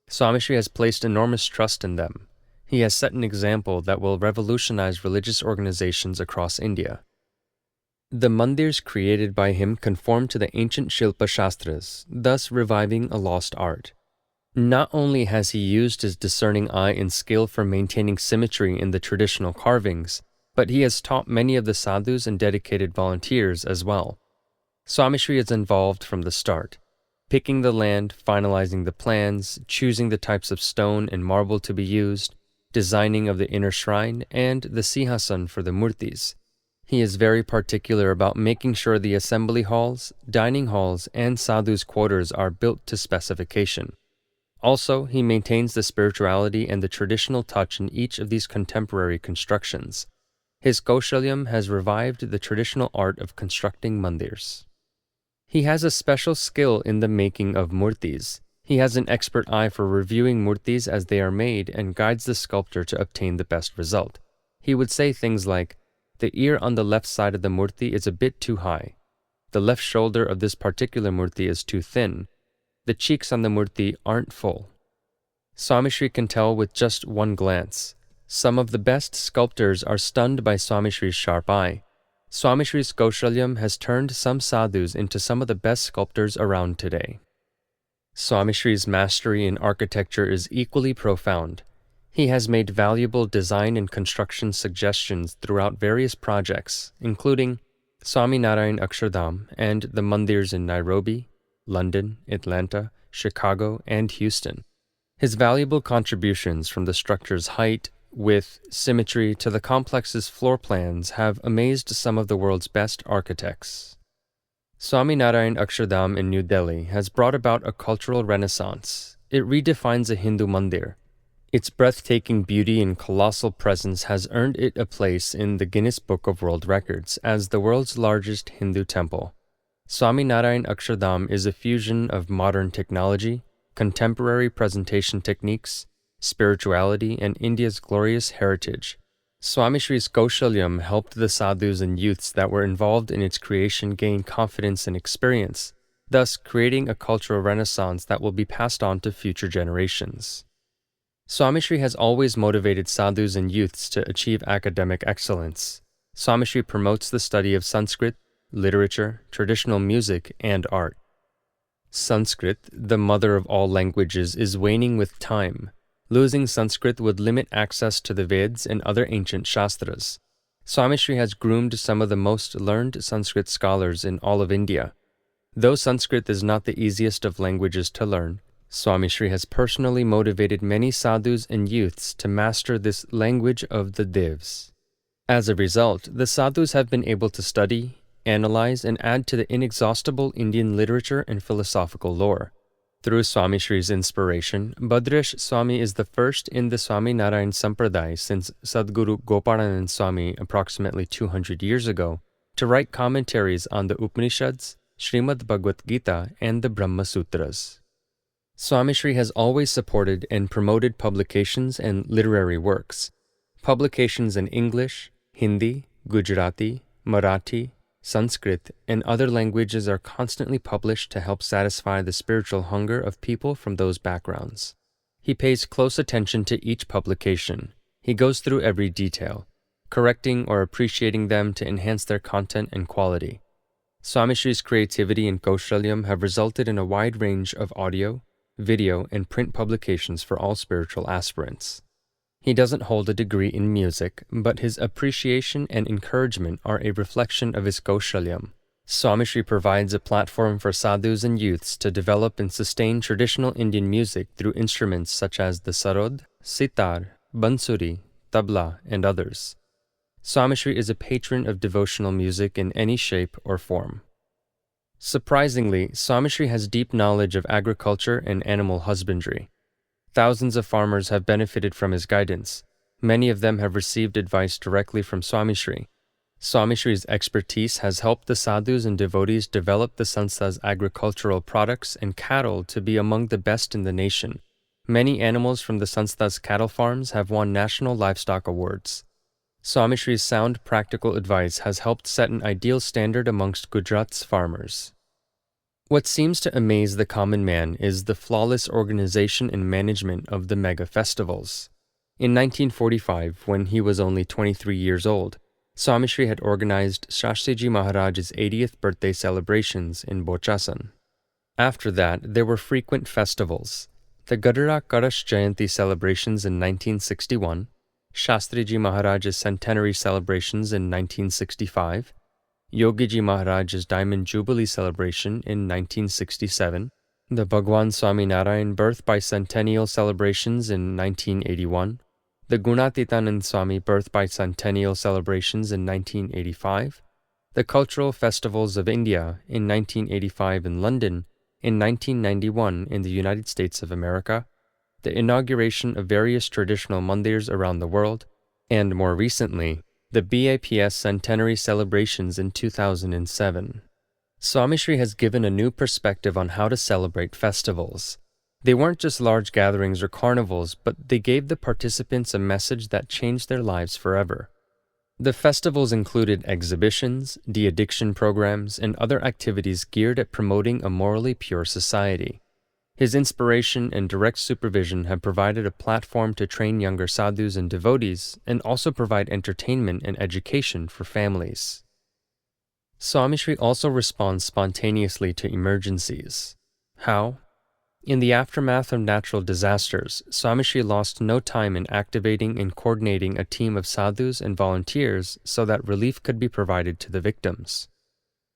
Swami Shri has placed enormous trust in them. He has set an example that will revolutionize religious organizations across India. The mandirs created by him conform to the ancient Shilpa Shastras, thus reviving a lost art. Not only has he used his discerning eye and skill for maintaining symmetry in the traditional carvings, but he has taught many of the sadhus and dedicated volunteers as well. Swami Shri is involved from the start, picking the land, finalizing the plans, choosing the types of stone and marble to be used, designing of the inner shrine, and the sihasan for the murtis. He is very particular about making sure the assembly halls, dining halls, and sadhus' quarters are built to specification. Also, he maintains the spirituality and the traditional touch in each of these contemporary constructions. His Kaushalyam has revived the traditional art of constructing mandirs. He has a special skill in the making of murtis. He has an expert eye for reviewing murtis as they are made and guides the sculptor to obtain the best result. He would say things like, "The ear on the left side of the murti is a bit too high. The left shoulder of this particular murti is too thin. The cheeks on the murti aren't full." Swami Shri can tell with just one glance. Some of the best sculptors are stunned by Swami Shri's sharp eye. Swami Shri's Kaushalyam has turned some sadhus into some of the best sculptors around today. Swami Shri's mastery in architecture is equally profound. He has made valuable design and construction suggestions throughout various projects, including Swami Narayan Akshardham and the mandirs in Nairobi, London, Atlanta, Chicago, and Houston. His valuable contributions from the structure's height, width, symmetry to the complex's floor plans have amazed some of the world's best architects. Swami Narayan Akshardham in New Delhi has brought about a cultural renaissance. It redefines a Hindu mandir. Its breathtaking beauty and colossal presence has earned it a place in the Guinness Book of World Records as the world's largest Hindu temple. Swami Narayan Akshardham is a fusion of modern technology, contemporary presentation techniques, spirituality, and India's glorious heritage. Swami Shri's Kaushalyam helped the sadhus and youths that were involved in its creation gain confidence and experience, thus creating a cultural renaissance that will be passed on to future generations. Swami Shri has always motivated sadhus and youths to achieve academic excellence. Swami Shri promotes the study of Sanskrit, literature, traditional music, and art. Sanskrit, the mother of all languages, is waning with time. Losing Sanskrit would limit access to the Vedas and other ancient Shastras. Swami Shri has groomed some of the most learned Sanskrit scholars in all of India. Though Sanskrit is not the easiest of languages to learn, Swami Shri has personally motivated many sadhus and youths to master this language of the Devs. As a result, the sadhus have been able to study, analyze, and add to the inexhaustible Indian literature and philosophical lore. Through Swami Shri's inspiration, Bhadresh Swami is the first in the Swami Narayan Sampradaya since Sadguru Gopalanand Swami approximately 200 years ago to write commentaries on the Upanishads, Srimad Bhagavad Gita, and the Brahma Sutras. Swami Shri has always supported and promoted publications and literary works. Publications in English, Hindi, Gujarati, Marathi, Sanskrit, and other languages are constantly published to help satisfy the spiritual hunger of people from those backgrounds. He pays close attention to each publication. He goes through every detail, correcting or appreciating them to enhance their content and quality. Swami Shri's creativity and Kaushalyam have resulted in a wide range of audio, video, and print publications for all spiritual aspirants. He doesn't hold a degree in music, but his appreciation and encouragement are a reflection of his Kaushalyam. Swami Shri provides a platform for sadhus and youths to develop and sustain traditional Indian music through instruments such as the sarod, sitar, bansuri, tabla, and others. Swami Shri is a patron of devotional music in any shape or form. Surprisingly, Swami Shri has deep knowledge of agriculture and animal husbandry. Thousands of farmers have benefited from his guidance. Many of them have received advice directly from Swami Shri. Swami Shri's expertise has helped the sadhus and devotees develop the sanstha's agricultural products and cattle to be among the best in the nation. Many animals from the sanstha's cattle farms have won national livestock awards. Swami Shri's sound practical advice has helped set an ideal standard amongst Gujarat's farmers. What seems to amaze the common man is the flawless organization and management of the mega festivals. In 1945, when he was only 23 years old, Swami Shri had organized Shastriji Maharaj's 80th birthday celebrations in Bochasan. After that, there were frequent festivals. The Gadara Karash Jayanti celebrations in 1961, Shastriji Maharaj's centenary celebrations in 1965, Yogiji Maharaj's Diamond Jubilee celebration in 1967, the Bhagwan Swami Narayan birth bicentennial celebrations in 1981, the Gunatitanand Swami birth bicentennial celebrations in 1985, the Cultural Festivals of India in 1985 in London, in 1991 in the United States of America, the inauguration of various traditional mandirs around the world, and more recently, the BAPS centenary celebrations in 2007. Swami Shri has given a new perspective on how to celebrate festivals. They weren't just large gatherings or carnivals, but they gave the participants a message that changed their lives forever. The festivals included exhibitions, de-addiction programs, and other activities geared at promoting a morally pure society. His inspiration and direct supervision have provided a platform to train younger sadhus and devotees, and also provide entertainment and education for families. Swami Shri also responds spontaneously to emergencies. How? In the aftermath of natural disasters, Swami Shri lost no time in activating and coordinating a team of sadhus and volunteers so that relief could be provided to the victims.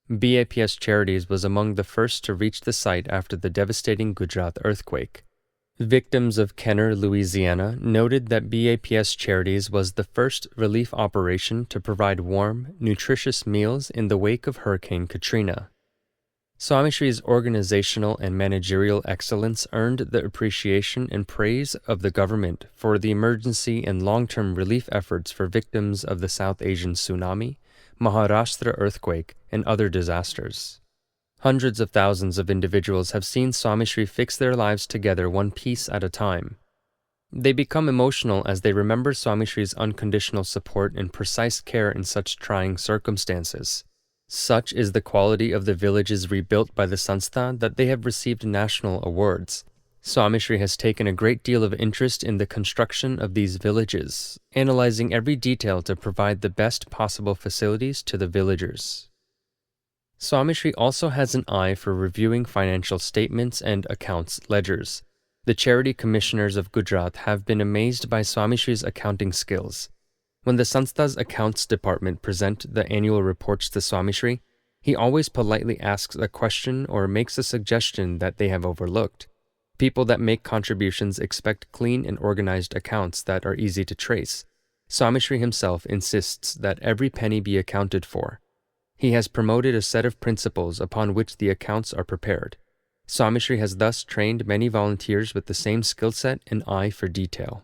BAPS Charities was among the first to reach the site after the devastating Gujarat earthquake. Victims of Kenner, Louisiana, noted that BAPS Charities was the first relief operation to provide warm, nutritious meals in the wake of Hurricane Katrina. Swami Shri's organizational and managerial excellence earned the appreciation and praise of the government for the emergency and long-term relief efforts for victims of the South Asian tsunami, Maharashtra earthquake, and other disasters. Hundreds of thousands of individuals have seen Swami Shri fix their lives together one piece at a time. They become emotional as they remember Swami Shri's unconditional support and precise care in such trying circumstances. Such is the quality of the villages rebuilt by the Sanstha that they have received national awards. Swami Shri has taken a great deal of interest in the construction of these villages, analyzing every detail to provide the best possible facilities to the villagers. Swami Shri also has an eye for reviewing financial statements and accounts ledgers. The charity commissioners of Gujarat have been amazed by Swami Shri's accounting skills. When the Sanstha's accounts department present the annual reports to Swami Shri, he always politely asks a question or makes a suggestion that they have overlooked. People that make contributions expect clean and organized accounts that are easy to trace. Swami Shri himself insists that every penny be accounted for. He has promoted a set of principles upon which the accounts are prepared. Swami Shri has thus trained many volunteers with the same skill set and eye for detail.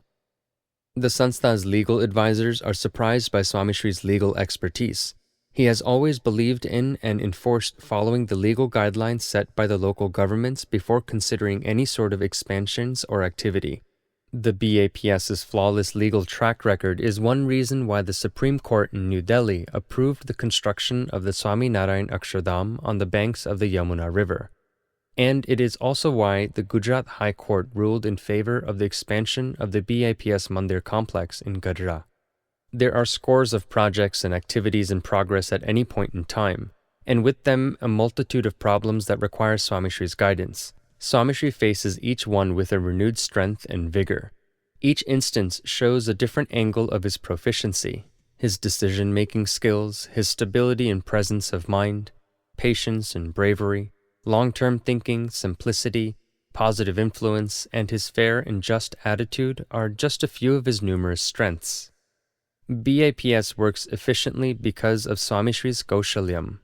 The Sanstha's legal advisors are surprised by Swami Shri's legal expertise. He has always believed in and enforced following the legal guidelines set by the local governments before considering any sort of expansions or activity. The BAPS's flawless legal track record is one reason why the Supreme Court in New Delhi approved the construction of the Swami Narayan Akshardham on the banks of the Yamuna River. And it is also why the Gujarat High Court ruled in favor of the expansion of the BAPS Mandir complex in Gadra. There are scores of projects and activities in progress at any point in time, and with them a multitude of problems that require Swami Shri's guidance. Swami Shri faces each one with a renewed strength and vigor. Each instance shows a different angle of his proficiency, his decision-making skills, his stability and presence of mind, patience and bravery, long-term thinking, simplicity, positive influence, and his fair and just attitude are just a few of his numerous strengths. BAPS works efficiently because of Swami Shri's Kaushalyam.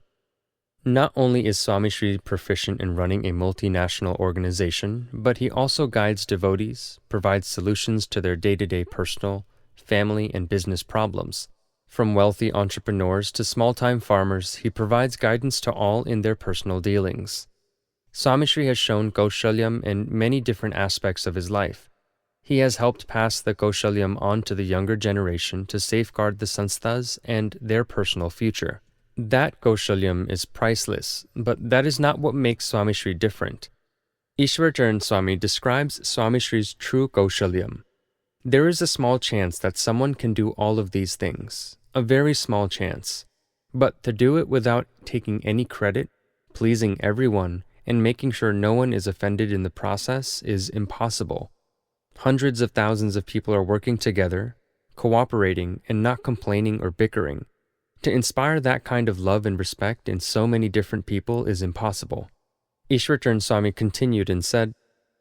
Not only is Swami Shri proficient in running a multinational organization, but he also guides devotees, provides solutions to their day-to-day personal, family, and business problems. From wealthy entrepreneurs to small-time farmers, he provides guidance to all in their personal dealings. Swami Shri has shown Kaushalyam in many different aspects of his life. He has helped pass the Kaushalyam on to the younger generation to safeguard the Sanstha's and their personal future. That Kaushalyam is priceless, but that is not what makes Swami Shri different. Ishwarcharan Swami describes Swami Shri's true Kaushalyam. There is a small chance that someone can do all of these things, a very small chance. But to do it without taking any credit, pleasing everyone, and making sure no one is offended in the process is impossible. Hundreds of thousands of people are working together, cooperating, and not complaining or bickering. To inspire that kind of love and respect in so many different people is impossible. Ishwarcharan Swami continued and said,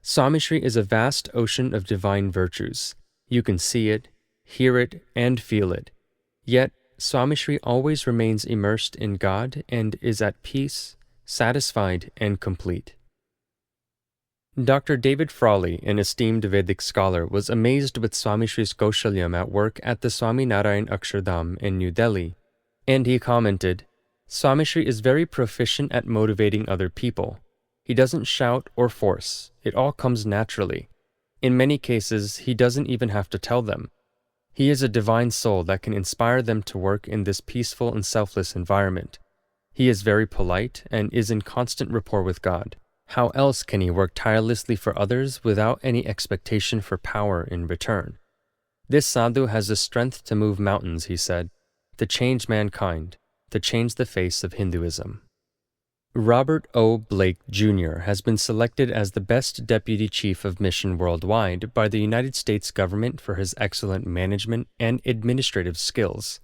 Swami Shri is a vast ocean of divine virtues. You can see it, hear it, and feel it. Yet, Swami Shri always remains immersed in God and is at peace, satisfied, and complete. Dr. David Frawley, an esteemed Vedic scholar, was amazed with Swami Shri's Kaushalyam at work at the Swami Narayan Akshardham in New Delhi, and he commented, Swami Shri is very proficient at motivating other people. He doesn't shout or force. It all comes naturally. In many cases, he doesn't even have to tell them. He is a divine soul that can inspire them to work in this peaceful and selfless environment. He is very polite and is in constant rapport with God. How else can he work tirelessly for others without any expectation for power in return? This sadhu has the strength to move mountains, he said, to change mankind, to change the face of Hinduism. Robert O. Blake, Jr. has been selected as the best Deputy Chief of Mission worldwide by the United States government for his excellent management and administrative skills.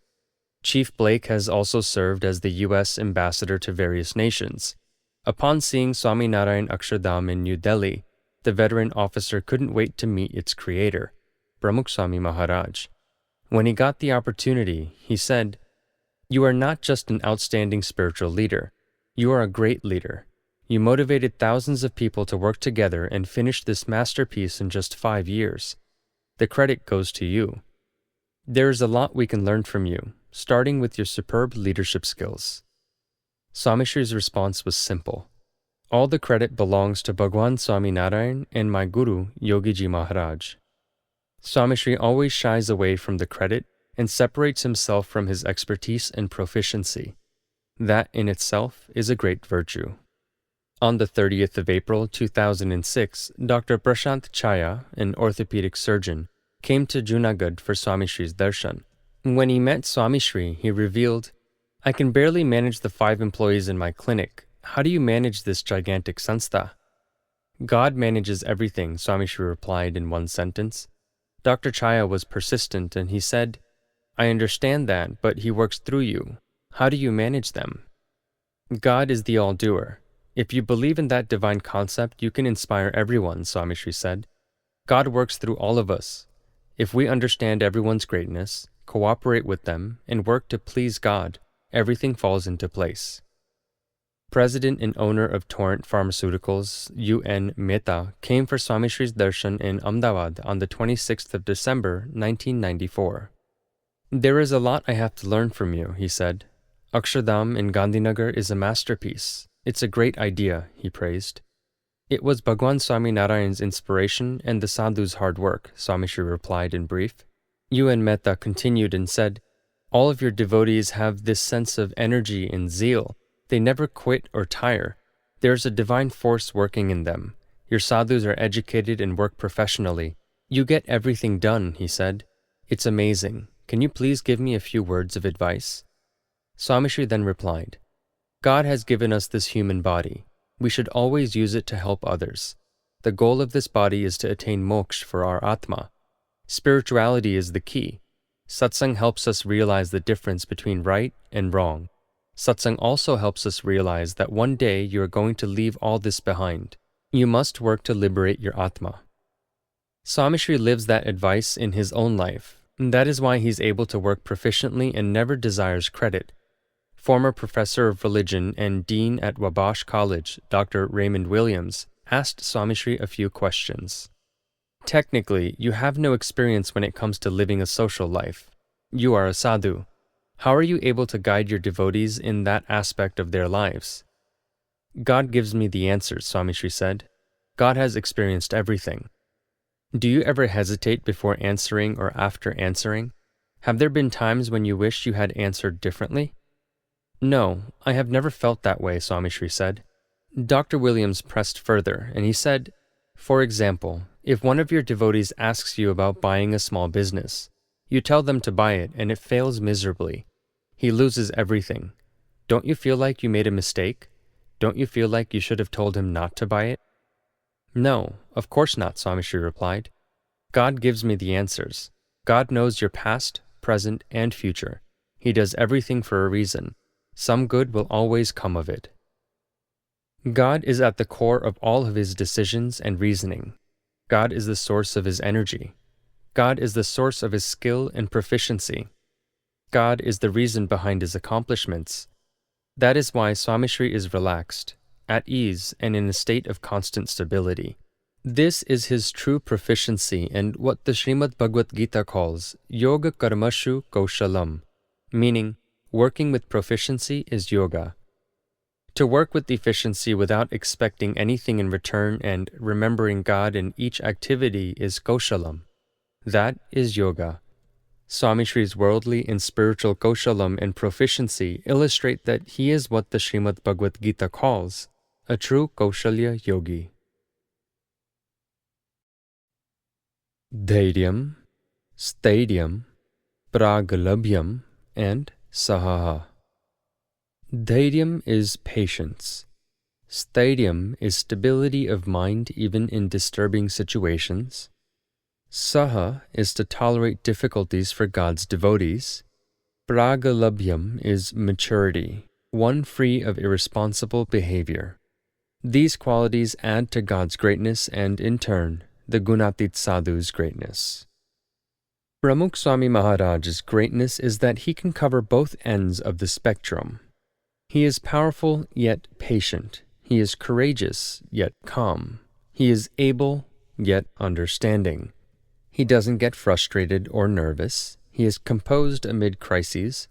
Chief Blake has also served as the U.S. Ambassador to various nations. Upon seeing Swami Narayan Akshardham in New Delhi, the veteran officer couldn't wait to meet its creator, Pramukh Swami Maharaj. When he got the opportunity, he said, You are not just an outstanding spiritual leader. You are a great leader. You motivated thousands of people to work together and finished this masterpiece in just 5 years. The credit goes to you. There is a lot we can learn from you, starting with your superb leadership skills. Swami Shri's response was simple. All the credit belongs to Bhagwan Swami Narayan and my Guru, Yogiji Maharaj. Swami Shri always shies away from the credit and separates himself from his expertise and proficiency. That in itself is a great virtue. On the 30th of April 2006, Dr. Prashant Chaya, an orthopedic surgeon, came to Junagadh for Swami Shri's darshan. When he met Swami Shri, he revealed, "I can barely manage the 5 employees in my clinic. How do you manage this gigantic sanstha?" "God manages everything," Swami Shri replied in one sentence. Dr. Chaya was persistent and he said, "I understand that, but he works through you. How do you manage them?" God is the all-doer. If you believe in that divine concept, you can inspire everyone, Swami Shri said. God works through all of us. If we understand everyone's greatness, cooperate with them, and work to please God, everything falls into place. President and owner of Torrent Pharmaceuticals, U.N. Mehta, came for Swami Shri's darshan in Ahmedabad on the 26th of December, 1994. "There is a lot I have to learn from you," he said. "Akshardham in Gandhinagar is a masterpiece. It's a great idea," he praised. "It was Bhagwan Swami Narayan's inspiration and the sadhu's hard work," Swami Shri replied in brief. U.N. Mehta continued and said, "All of your devotees have this sense of energy and zeal. They never quit or tire. There's a divine force working in them. Your sadhus are educated and work professionally. You get everything done," he said. "It's amazing. Can you please give me a few words of advice?" Swami Shri then replied, "God has given us this human body. We should always use it to help others. The goal of this body is to attain moksha for our Atma. Spirituality is the key. Satsang helps us realize the difference between right and wrong. Satsang also helps us realize that one day you are going to leave all this behind. You must work to liberate your Atma." Swami Shri lives that advice in his own life, and that is why he's able to work proficiently and never desires credit. Former professor of religion and dean at Wabash College, Dr. Raymond Williams, asked Swami Shri a few questions. "Technically, you have no experience when it comes to living a social life. You are a sadhu. How are you able to guide your devotees in that aspect of their lives?" "God gives me the answers," Swami Shri said. "God has experienced everything." "Do you ever hesitate before answering or after answering? Have there been times when you wish you had answered differently?" "No, I have never felt that way," Swami Shri said. Dr. Williams pressed further, and he said, "For example, if one of your devotees asks you about buying a small business, you tell them to buy it and it fails miserably. He loses everything. Don't you feel like you made a mistake? Don't you feel like you should have told him not to buy it?" "No, of course not," Swami Shri replied. "God gives me the answers. God knows your past, present, and future. He does everything for a reason. Some good will always come of it." God is at the core of all of his decisions and reasoning. God is the source of his energy. God is the source of his skill and proficiency. God is the reason behind his accomplishments. That is why Swami Shri is relaxed, at ease, and in a state of constant stability. This is his true proficiency and what the Srimad Bhagavad Gita calls Yoga Karmashu Kaushalam, meaning working with proficiency is yoga. To work with efficiency without expecting anything in return and remembering God in each activity is kaushalam. That is yoga. Swami Shri's worldly and spiritual kaushalam and proficiency illustrate that he is what the Srimad Bhagavad Gita calls a true kaushalya yogi. Dhairyam, Stairyam, Pragalabhyam, and Sahaha. Dhairyam is patience. Stairyam is stability of mind even in disturbing situations. Saha is to tolerate difficulties for God's devotees. Pragalabhyam is maturity, one free of irresponsible behavior. These qualities add to God's greatness and, in turn, the Gunatit Sadhu's greatness. Pramukh Swami Maharaj's greatness is that he can cover both ends of the spectrum. He is powerful yet patient. He is courageous yet calm. He is able yet understanding. He doesn't get frustrated or nervous. He is composed amid crises.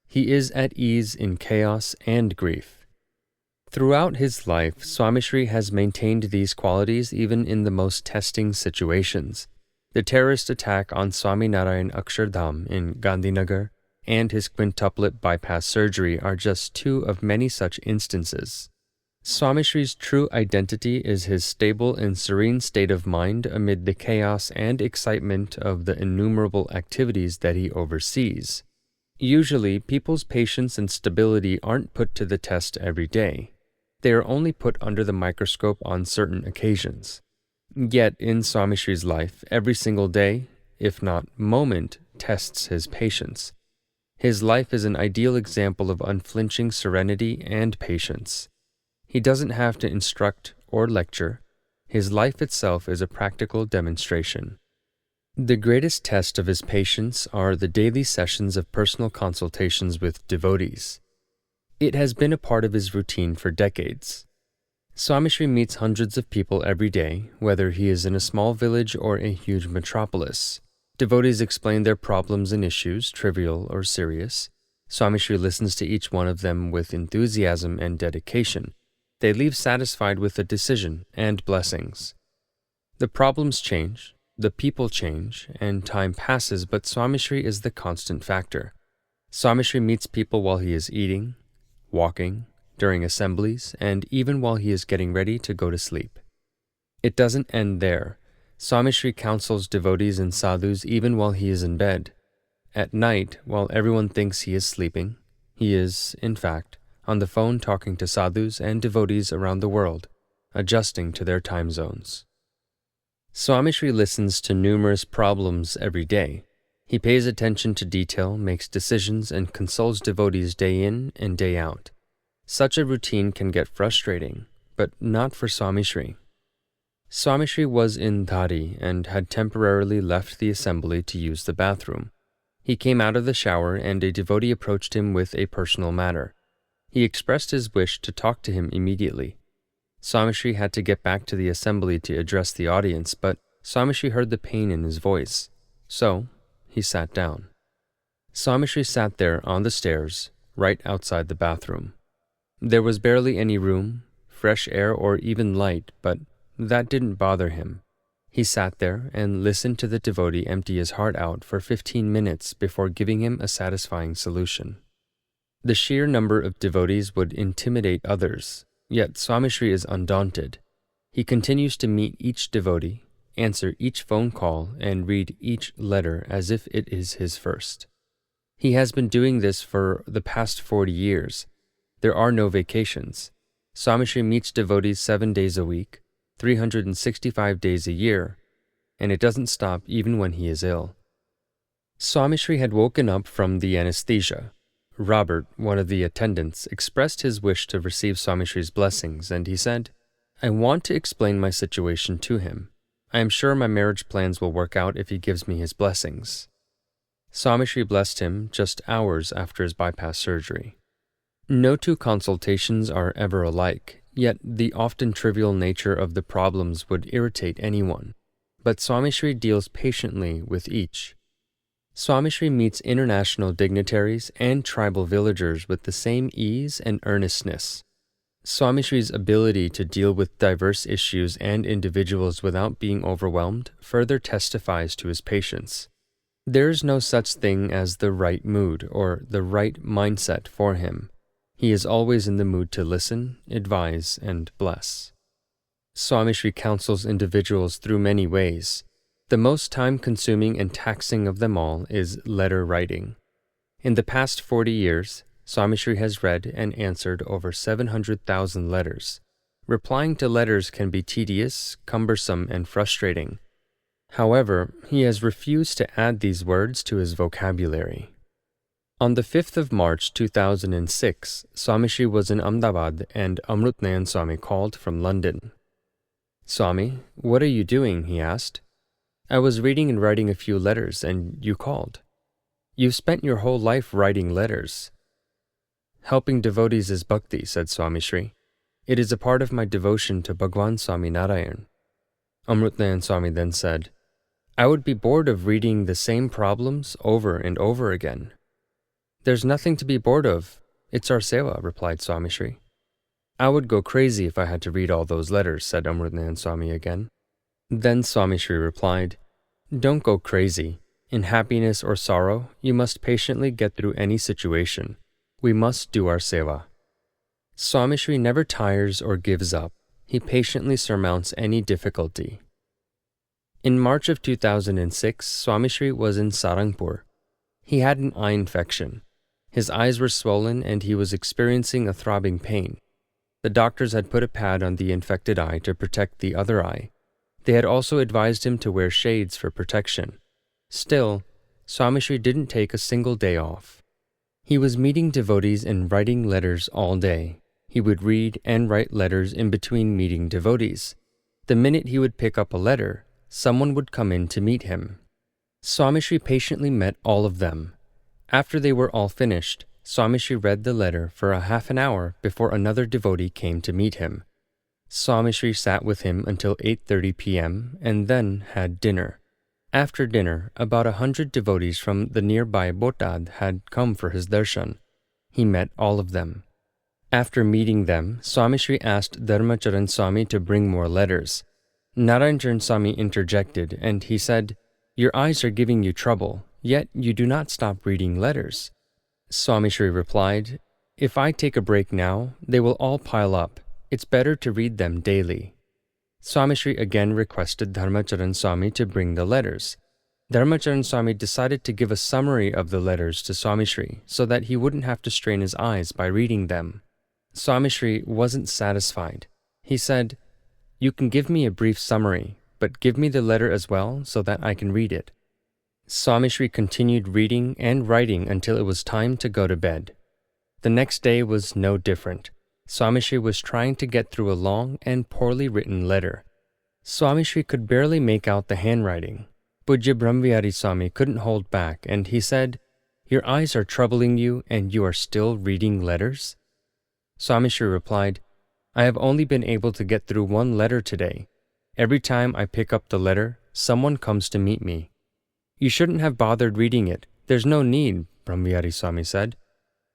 He is at ease in chaos and grief. Throughout his life, Swami Shri has maintained these qualities even in the most testing situations. The terrorist attack on Swami Narayan Akshardham in Gandhinagar and his quintuplet bypass surgery are just two of many such instances. Swami Shri's true identity is his stable and serene state of mind amid the chaos and excitement of the innumerable activities that he oversees. Usually, people's patience and stability aren't put to the test every day. They are only put under the microscope on certain occasions. Yet, in Swami Shri's life, every single day, if not moment, tests his patience. His life is an ideal example of unflinching serenity and patience. He doesn't have to instruct or lecture. His life itself is a practical demonstration. The greatest test of his patience are the daily sessions of personal consultations with devotees. It has been a part of his routine for decades. Swami Shri meets hundreds of people every day, whether he is in a small village or a huge metropolis. Devotees explain their problems and issues, trivial or serious. Swami Shri listens to each one of them with enthusiasm and dedication. They leave satisfied with a decision and blessings. The problems change, the people change, and time passes, but Swami Shri is the constant factor. Swami Shri meets people while he is eating, walking, during assemblies, and even while he is getting ready to go to sleep. It doesn't end there. Swami Shri counsels devotees and sadhus even while he is in bed. At night, while everyone thinks he is sleeping, he is, in fact, on the phone talking to sadhus and devotees around the world, adjusting to their time zones. Swami Shri listens to numerous problems every day. He pays attention to detail, makes decisions, and consoles devotees day in and day out. Such a routine can get frustrating, but not for Swami Shri. Swami Shri was in Dhari and had temporarily left the assembly to use the bathroom. He came out of the shower and a devotee approached him with a personal matter. He expressed his wish to talk to him immediately. Swami Shri had to get back to the assembly to address the audience, but Swami Shri heard the pain in his voice. So, he sat down. Swami Shri sat there on the stairs, right outside the bathroom. There was barely any room, fresh air, or even light, but that didn't bother him. He sat there and listened to the devotee empty his heart out for 15 minutes before giving him a satisfying solution. The sheer number of devotees would intimidate others, yet Swami Shri is undaunted. He continues to meet each devotee, answer each phone call, and read each letter as if it is his first. He has been doing this for the past 40 years. There are no vacations. Swami Shri meets devotees 7 days a week, 365 days a year, and it doesn't stop even when he is ill. Swami Shri had woken up from the anesthesia. Robert, one of the attendants, expressed his wish to receive Swami Shri's blessings, and he said, "I want to explain my situation to him. I am sure my marriage plans will work out if he gives me his blessings." Swami Shri blessed him just hours after his bypass surgery. No two consultations are ever alike, yet the often trivial nature of the problems would irritate anyone. But Swami Shri deals patiently with each. Swami Shri meets international dignitaries and tribal villagers with the same ease and earnestness. Swami Shri's ability to deal with diverse issues and individuals without being overwhelmed further testifies to his patience. There is no such thing as the right mood or the right mindset for him. He is always in the mood to listen, advise, and bless. Swami Shri counsels individuals through many ways. The most time-consuming and taxing of them all is letter writing. In the past 40 years, Swami Shri has read and answered over 700,000 letters. Replying to letters can be tedious, cumbersome, and frustrating. However, he has refused to add these words to his vocabulary. On the 5th of March 2006, Swami Shri was in Ahmedabad and Amrutnayan Swami called from London. "Swami, what are you doing?" he asked. "I was reading and writing a few letters, and you called. You've spent your whole life writing letters." "Helping devotees is bhakti," said Swami Shri. "It is a part of my devotion to Bhagwan Swami Narayan." Amrutnayan Swami then said, "I would be bored of reading the same problems over and over again." "There's nothing to be bored of. It's our seva," replied Swami Shri. "I would go crazy if I had to read all those letters," said Amrutnayan Swami again. Then Swami Shri replied, Don't go crazy. In happiness or sorrow, you must patiently get through any situation. We must do our seva. Swami Shri never tires or gives up. He patiently surmounts any difficulty. In March of 2006, Swami Shri was in Sarangpur. He had an eye infection. His eyes were swollen and he was experiencing a throbbing pain. The doctors had put a pad on the infected eye to protect the other eye. They had also advised him to wear shades for protection. Still, Swami Shri didn't take a single day off. He was meeting devotees and writing letters all day. He would read and write letters in between meeting devotees. The minute he would pick up a letter, someone would come in to meet him. Swami Shri patiently met all of them. After they were all finished, Swami Shri read the letter for a half an hour before another devotee came to meet him. Swami Shri sat with him until 8:30 p.m. and then had dinner. After dinner, about 100 devotees from the nearby Botad had come for his darshan. He met all of them. After meeting them, Swami Shri asked Dharmacharan Swami to bring more letters. Narayancharan Swami interjected and he said, "Your eyes are giving you trouble, yet you do not stop reading letters." Swami Shri replied, "If I take a break now, they will all pile up. It's better to read them daily." Swami Shri again requested Dharmacharan Swami to bring the letters. Dharmacharan Swami decided to give a summary of the letters to Swami Shri so that he wouldn't have to strain his eyes by reading them. Swami Shri wasn't satisfied. He said, "You can give me a brief summary, but give me the letter as well so that I can read it." Swami Shri continued reading and writing until it was time to go to bed. The next day was no different. Swami Shri was trying to get through a long and poorly written letter. Swami Shri could barely make out the handwriting. Pujya Brahmavihari Swami couldn't hold back and he said, "Your eyes are troubling you and you are still reading letters?" Swami Shri replied, "I have only been able to get through one letter today. Every time I pick up the letter, someone comes to meet me." "You shouldn't have bothered reading it. There's no need," Brahmavihari Swami said.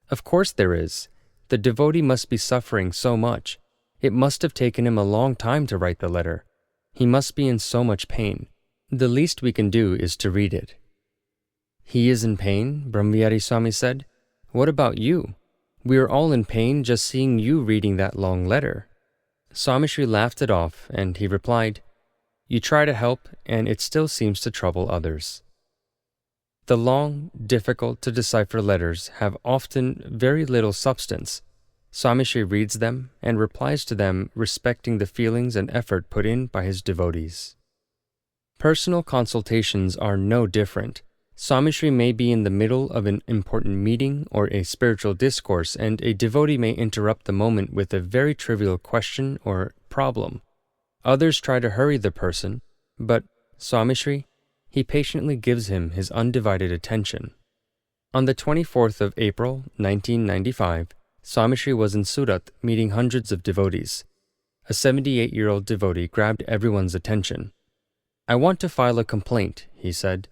"Of course there is. The devotee must be suffering so much. It must have taken him a long time to write the letter. He must be in so much pain. The least we can do is to read it." "He is in pain?" Brahmavihari Swami said. "What about you? We are all in pain just seeing you reading that long letter." Swami Shri laughed it off and he replied, "You try to help and it still seems to trouble others." The long, difficult to decipher letters have often very little substance. Swami Shri reads them and replies to them respecting the feelings and effort put in by his devotees. Personal consultations are no different. Swami Shri may be in the middle of an important meeting or a spiritual discourse and a devotee may interrupt the moment with a very trivial question or problem. Others try to hurry the person, but Swami Shri, he patiently gives him his undivided attention. On the 24th of April, 1995, Swami Shri was in Surat meeting hundreds of devotees. A 78-year-old devotee grabbed everyone's attention. "I want to file a complaint," he said.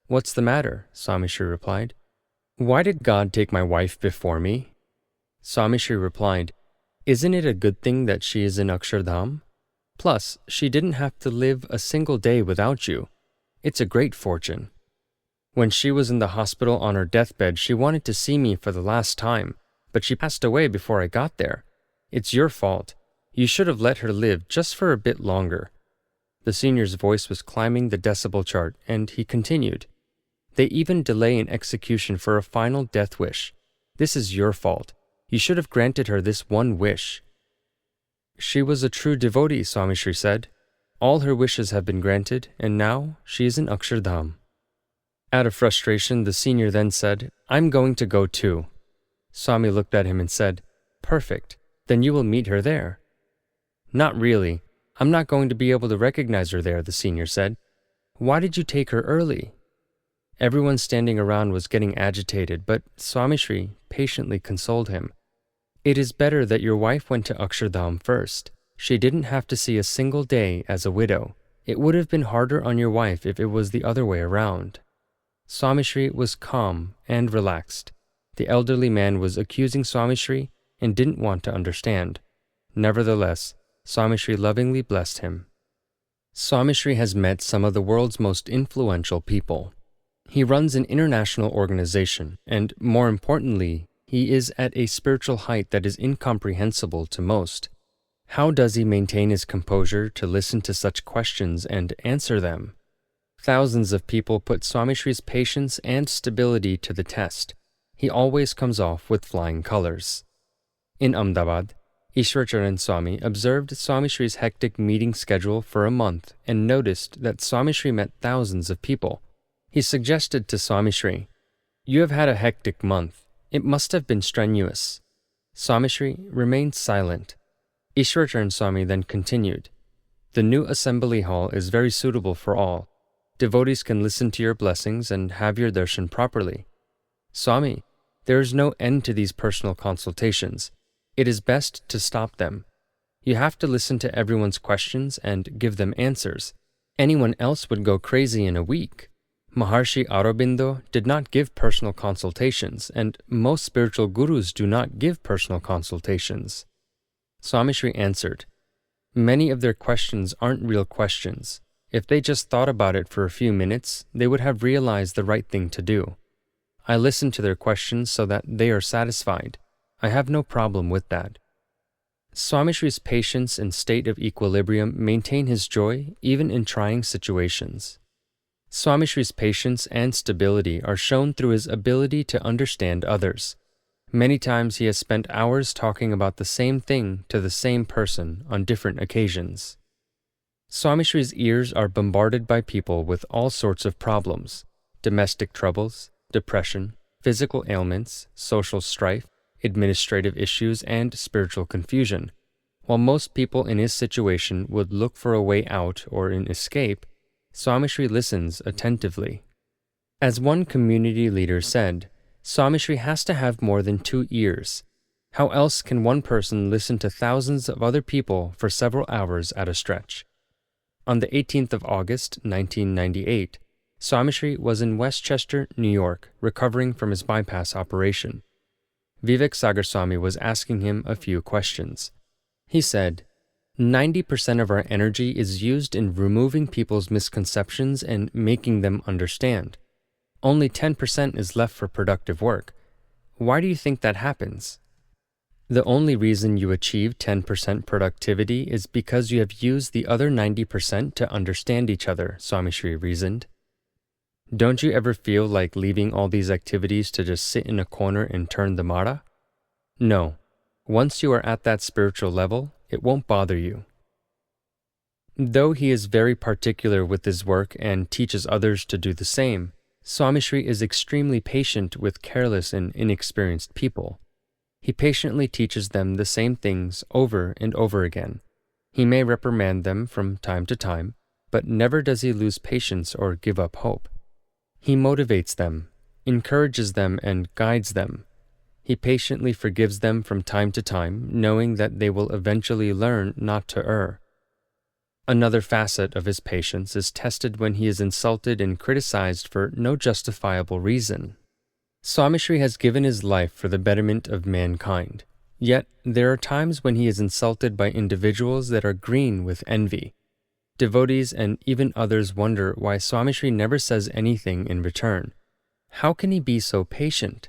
"What's the matter?" Swami Shri replied. "Why did God take my wife before me?" Swami Shri replied, "Isn't it a good thing that she is in Akshardham? Plus, she didn't have to live a single day without you. It's a great fortune. When she was in the hospital on her deathbed, she wanted to see me for the last time, but she passed away before I got there. It's your fault. You should have let her live just for a bit longer." The senior's voice was climbing the decibel chart, and he continued, "They even delay an execution for a final death wish. This is your fault. You should have granted her this one wish." "She was a true devotee," Swami Shri said. "All her wishes have been granted, and now she is in Akshardham." Out of frustration, the senior then said, "I'm going to go too." Swami looked at him and said, "Perfect. Then you will meet her there." "Not really. I'm not going to be able to recognize her there," the senior said. "Why did you take her early?" Everyone standing around was getting agitated, but Swami Shri patiently consoled him. "It is better that your wife went to Akshardham first. She didn't have to see a single day as a widow. It would have been harder on your wife if it was the other way around." Swami Shri was calm and relaxed. The elderly man was accusing Swami Shri and didn't want to understand. Nevertheless, Swami Shri lovingly blessed him. Swami Shri has met some of the world's most influential people. He runs an international organization, and more importantly, he is at a spiritual height that is incomprehensible to most. How does he maintain his composure to listen to such questions and answer them? Thousands of people put Swami Shri's patience and stability to the test. He always comes off with flying colors. In Ahmedabad, Ishwarcharan Swami observed Swami Shri's hectic meeting schedule for a month and noticed that Swami Shri met thousands of people. He suggested to Swami Shri, "You have had a hectic month. It must have been strenuous." Swami Shri remained silent. Ishwarcharan Swami then continued, "The new assembly hall is very suitable for all. Devotees can listen to your blessings and have your darshan properly. Swami, there is no end to these personal consultations. It is best to stop them. You have to listen to everyone's questions and give them answers. Anyone else would go crazy in a week. Maharshi Aurobindo did not give personal consultations, and most spiritual gurus do not give personal consultations." Swami Shri answered, "Many of their questions aren't real questions. If they just thought about it for a few minutes, they would have realized the right thing to do. I listen to their questions so that they are satisfied. I have no problem with that." Swami Shri's patience and state of equilibrium maintain his joy even in trying situations. Swami Shri's patience and stability are shown through his ability to understand others. Many times he has spent hours talking about the same thing to the same person on different occasions. Swami Shri's ears are bombarded by people with all sorts of problems: domestic troubles, depression, physical ailments, social strife, administrative issues, and spiritual confusion. While most people in his situation would look for a way out or an escape, Swami Shri listens attentively. As one community leader said, Swami Shri has to have more than 2 ears. How else can one person listen to thousands of other people for several hours at a stretch? On the 18th of August, 1998, Swami Shri was in Westchester, New York, recovering from his bypass operation. Vivek Sagar Swami was asking him a few questions. He said, 90% of our energy is used in removing people's misconceptions and making them understand. Only 10% is left for productive work. Why do you think that happens? The only reason you achieve 10% productivity is because you have used the other 90% to understand each other, Swami Shri reasoned. Don't you ever feel like leaving all these activities to just sit in a corner and turn the Mara? No. Once you are at that spiritual level, it won't bother you. Though he is very particular with his work and teaches others to do the same, Swami Shri is extremely patient with careless and inexperienced people. He patiently teaches them the same things over and over again. He may reprimand them from time to time, but never does he lose patience or give up hope. He motivates them, encourages them, and guides them. He patiently forgives them from time to time, knowing that they will eventually learn not to err. Another facet of his patience is tested when he is insulted and criticized for no justifiable reason. Swami Shri has given his life for the betterment of mankind, yet there are times when he is insulted by individuals that are green with envy. Devotees and even others wonder why Swami Shri never says anything in return. How can he be so patient?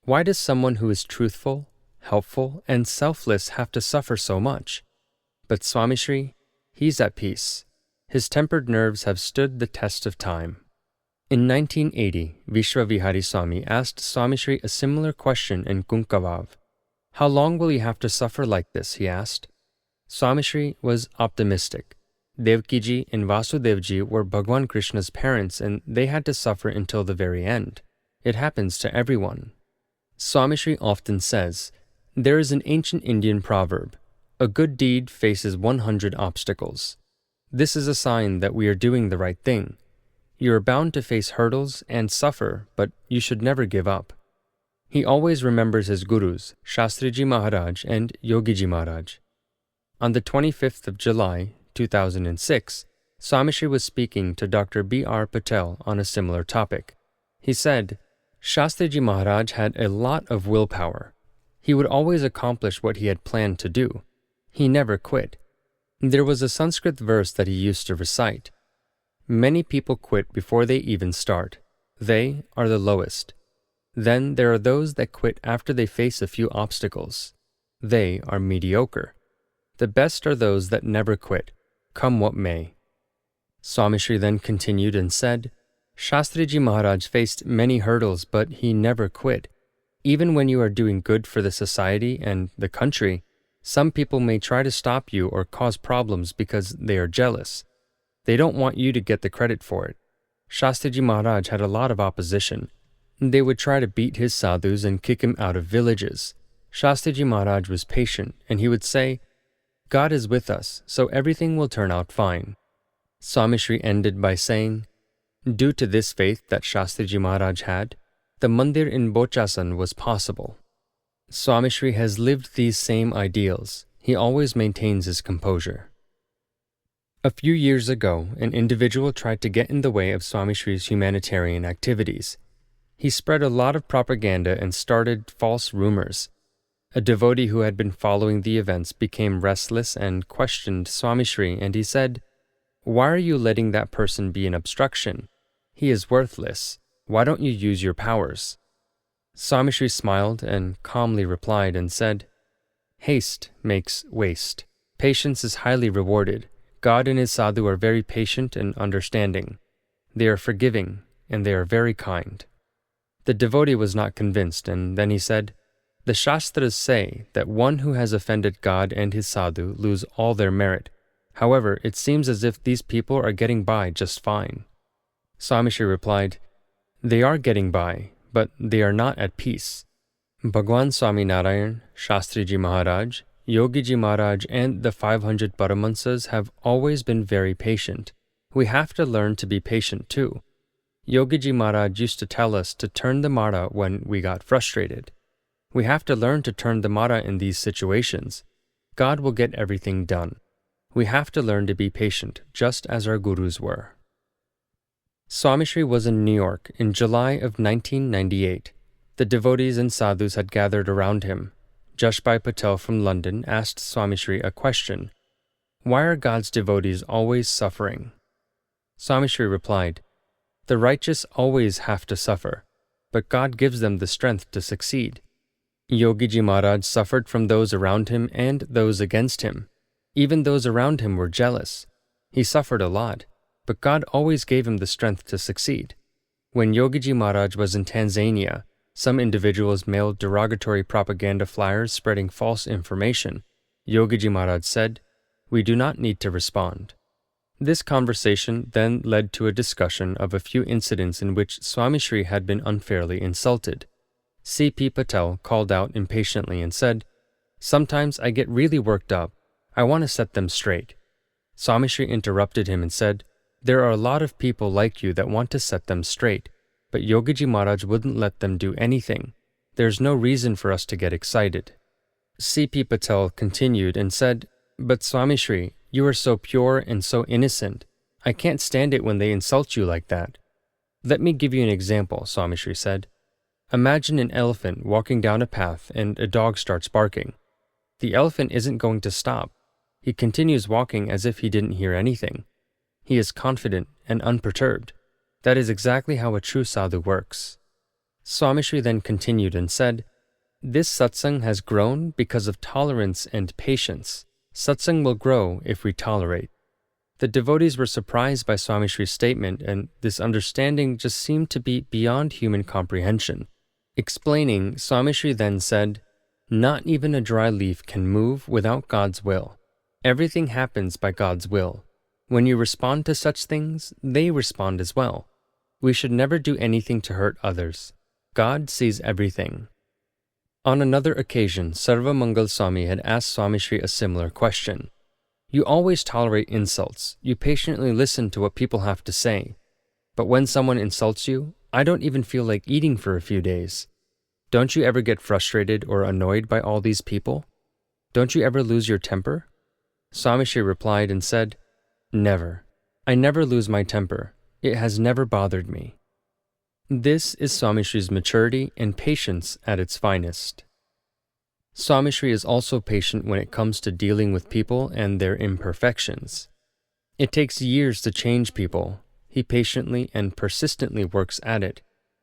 Why does someone who is truthful, helpful, and selfless have to suffer so much? But Swami Shri, he's at peace. His tempered nerves have stood the test of time. In 1980, Vishwavihari Swami asked Swami Shri a similar question in Kunkavav. How long will you have to suffer like this, he asked. Swami Shri was optimistic. Devkiji and Vasudevji were Bhagwan Krishna's parents, and they had to suffer until the very end. It happens to everyone. Swami Shri often says, there is an ancient Indian proverb, a good deed faces 100 obstacles. This is a sign that we are doing the right thing. You are bound to face hurdles and suffer, but you should never give up. He always remembers his gurus, Shastriji Maharaj and Yogiji Maharaj. On the 25th of July, 2006, Swami Shri was speaking to Dr. B.R. Patel on a similar topic. He said, Shastriji Maharaj had a lot of willpower. He would always accomplish what he had planned to do. He never quit. There was a Sanskrit verse that he used to recite. Many people quit before they even start. They are the lowest. Then there are those that quit after they face a few obstacles. They are mediocre. The best are those that never quit, come what may. Swami Shri then continued and said, Shastriji Maharaj faced many hurdles, but he never quit. Even when you are doing good for the society and the country, some people may try to stop you or cause problems because they are jealous. They don't want you to get the credit for it. Shastriji Maharaj had a lot of opposition. They would try to beat his sadhus and kick him out of villages. Shastriji Maharaj was patient, and he would say, God is with us, so everything will turn out fine. Swami Shri ended by saying, due to this faith that Shastriji Maharaj had, the mandir in Bochasan was possible. Swami Shri has lived these same ideals. He always maintains his composure. A few years ago, an individual tried to get in the way of Swami Shri's humanitarian activities. He spread a lot of propaganda and started false rumors. A devotee who had been following the events became restless and questioned Swami Shri, and he said, why are you letting that person be an obstruction? He is worthless. Why don't you use your powers? Swami Shri smiled and calmly replied and said, haste makes waste. Patience is highly rewarded. God and his sadhu are very patient and understanding. They are forgiving, and they are very kind. The devotee was not convinced, and then he said, the Shastras say that one who has offended God and his sadhu lose all their merit. However, it seems as if these people are getting by just fine. Swami Shri replied, they are getting by, but they are not at peace. Bhagwan Swami Narayan, Shastriji Maharaj, Yogiji Maharaj, and the 500 Paramahansas have always been very patient. We have to learn to be patient too. Yogiji Maharaj used to tell us to turn the Mara when we got frustrated. We have to learn to turn the Mara in these situations. God will get everything done. We have to learn to be patient, just as our gurus were. Swami Shri was in New York in July of 1998. The devotees and sadhus had gathered around him. Jashbhai Patel from London asked Swami Shri a question. Why are God's devotees always suffering? Swami Shri replied, the righteous always have to suffer, but God gives them the strength to succeed. Yogiji Maharaj suffered from those around him and those against him. Even those around him were jealous. He suffered a lot, but God always gave him the strength to succeed. When Yogiji Maharaj was in Tanzania, some individuals mailed derogatory propaganda flyers spreading false information. Yogiji Maharaj said, we do not need to respond. This conversation then led to a discussion of a few incidents in which Swami Shri had been unfairly insulted. C.P. Patel called out impatiently and said, sometimes I get really worked up. I want to set them straight. Swami Shri interrupted him and said, there are a lot of people like you that want to set them straight, but Yogiji Maharaj wouldn't let them do anything. There's no reason for us to get excited. C.P. Patel continued and said, but Swami Shri, you are so pure and so innocent. I can't stand it when they insult you like that. Let me give you an example, Swami Shri said. Imagine an elephant walking down a path and a dog starts barking. The elephant isn't going to stop. He continues walking as if he didn't hear anything. He is confident and unperturbed. That is exactly how a true sadhu works. Swami Shri then continued and said, this satsang has grown because of tolerance and patience. Satsang will grow if we tolerate. The devotees were surprised by Swami Shri's statement, and this understanding just seemed to be beyond human comprehension. Explaining, Swami Shri then said, not even a dry leaf can move without God's will. Everything happens by God's will. When you respond to such things, they respond as well. We should never do anything to hurt others. God sees everything. On another occasion, Sarva Mangal Swami had asked Swami Shri a similar question. You always tolerate insults. You patiently listen to what people have to say. But when someone insults you, I don't even feel like eating for a few days. Don't you ever get frustrated or annoyed by all these people? Don't you ever lose your temper? Swami Shri replied and said, never. I never lose my temper. It has never bothered me. This is Swami Shri's maturity and patience at its finest. Swami Shri is also patient when it comes to dealing with people and their imperfections. It takes years to change people. He patiently and persistently works at it.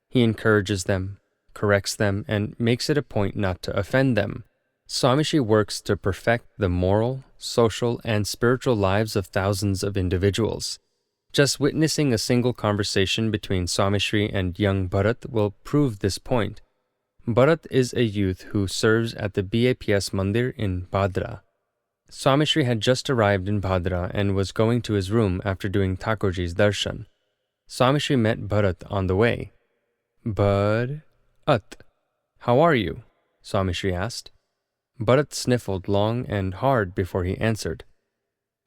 He encourages them, corrects them, and makes it a point not to offend them. Swami Shri works to perfect the moral, social, and spiritual lives of thousands of individuals. Just witnessing a single conversation between Swami Shri and young Bharat will prove this point. Bharat is a youth who serves at the BAPS Mandir in Bhadra. Swami Shri had just arrived in Bhadra and was going to his room after doing Thakurji's darshan. Swami Shri met Bharat on the way. Bharat, how are you? Swami Shri asked. Bharat sniffled long and hard before he answered.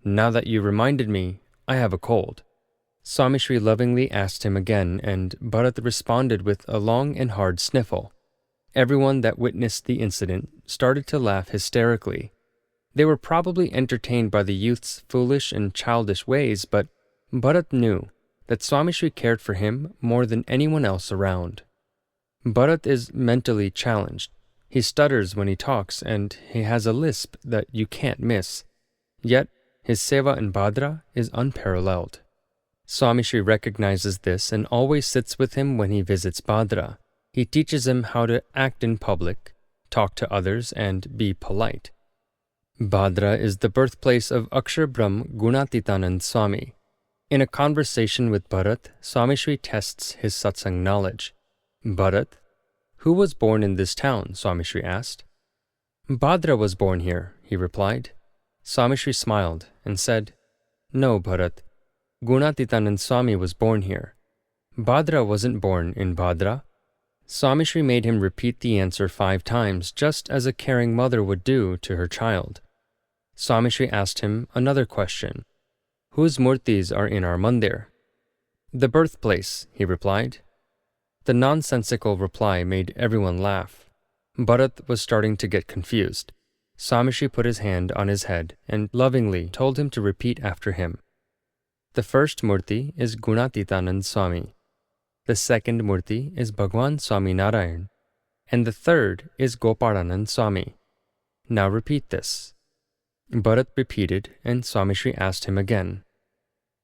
Now that you reminded me, I have a cold. Swami Shri lovingly asked him again, and Bharat responded with a long and hard sniffle. Everyone that witnessed the incident started to laugh hysterically. They were probably entertained by the youth's foolish and childish ways, but Bharat knew that Swami Shri cared for him more than anyone else around. Bharat is mentally challenged. He stutters when he talks, and he has a lisp that you can't miss. Yet, his seva in Bhadra is unparalleled. Swami Shri recognizes this and always sits with him when he visits Bhadra. He teaches him how to act in public, talk to others, and be polite. Bhadra is the birthplace of Akshar Brahm Gunatitanand Swami. In a conversation with Bharat, Swami Shri tests his satsang knowledge. Bharat, who was born in this town? Swami Shri asked. Bhadra was born here, he replied. Swami Shri smiled and said, No, Bharat. Gunatitanand Swami was born here. Bhadra wasn't born in Bhadra. Swami Shri made him repeat the answer 5 times, just as a caring mother would do to her child. Swami Shri asked him another question. Whose murtis are in our mandir? The birthplace, he replied. The nonsensical reply made everyone laugh. Bharat was starting to get confused. Swami Shri put his hand on his head and lovingly told him to repeat after him. The first murti is Gunatitanand Swami. The second murti is Bhagwan Swami Narayan. And the third is Gopalanand Swami. Now repeat this. Bharat repeated, and Swami Shri asked him again.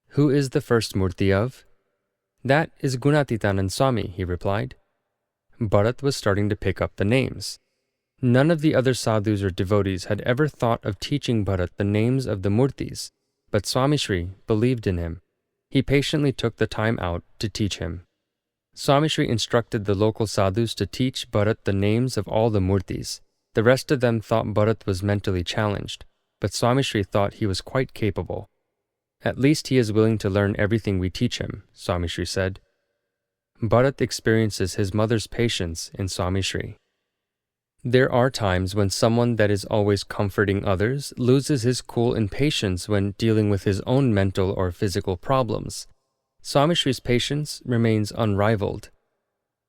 Who is the first murti of? That is Gunatitanand Swami, he replied. Bharat was starting to pick up the names. None of the other sadhus or devotees had ever thought of teaching Bharat the names of the murtis, but Swami Shri believed in him. He patiently took the time out to teach him. Swami Shri instructed the local sadhus to teach Bharat the names of all the murtis. The rest of them thought Bharat was mentally challenged, but Swami Shri thought he was quite capable. At least he is willing to learn everything we teach him, Swami Shri said. Bharat experiences his mother's patience in Swami Shri. There are times when someone that is always comforting others loses his cool and patience when dealing with his own mental or physical problems. Swami Shri's patience remains unrivaled.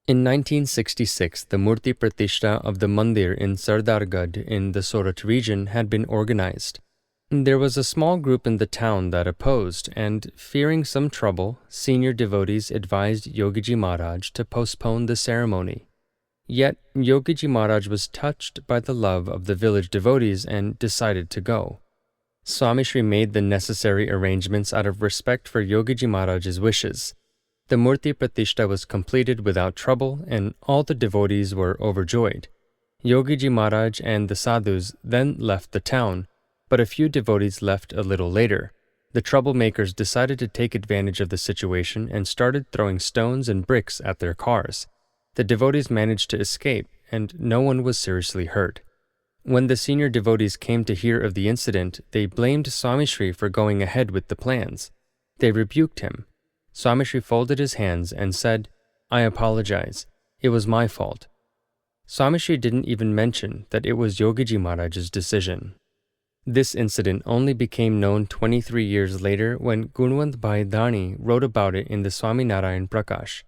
In 1966, the Murti Pratishta of the Mandir in Sardargarh in the Surat region had been organized. There was a small group in the town that opposed, and fearing some trouble, senior devotees advised Yogiji Maharaj to postpone the ceremony. Yet, Yogiji Maharaj was touched by the love of the village devotees and decided to go. Swami Shri made the necessary arrangements out of respect for Yogiji Maharaj's wishes. The Murti Pratishta was completed without trouble, and all the devotees were overjoyed. Yogiji Maharaj and the sadhus then left the town, but a few devotees left a little later. The troublemakers decided to take advantage of the situation and started throwing stones and bricks at their cars. The devotees managed to escape, and no one was seriously hurt. When the senior devotees came to hear of the incident, they blamed Swami Shri for going ahead with the plans. They rebuked him. Swami Shri folded his hands and said, I apologize. It was my fault. Swami Shri didn't even mention that it was Yogiji Maharaj's decision. This incident only became known 23 years later when Gunwant Bhai Dhani wrote about it in the Swami Narayan Prakash.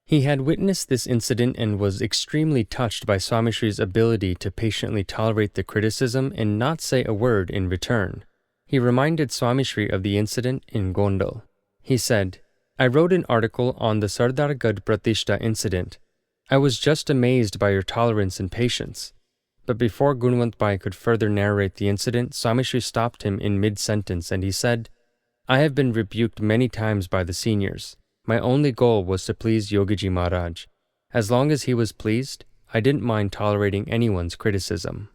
He had witnessed this incident and was extremely touched by Swami Shri's ability to patiently tolerate the criticism and not say a word in return. He reminded Swami Shri of the incident in Gondal. He said, I wrote an article on the Sardargarh Pratishta incident. I was just amazed by your tolerance and patience. But before Gunwant Bai could further narrate the incident, Swami Shri stopped him in mid-sentence and he said, "I have been rebuked many times by the seniors. My only goal was to please Yogiji Maharaj. As long as he was pleased, I didn't mind tolerating anyone's criticism."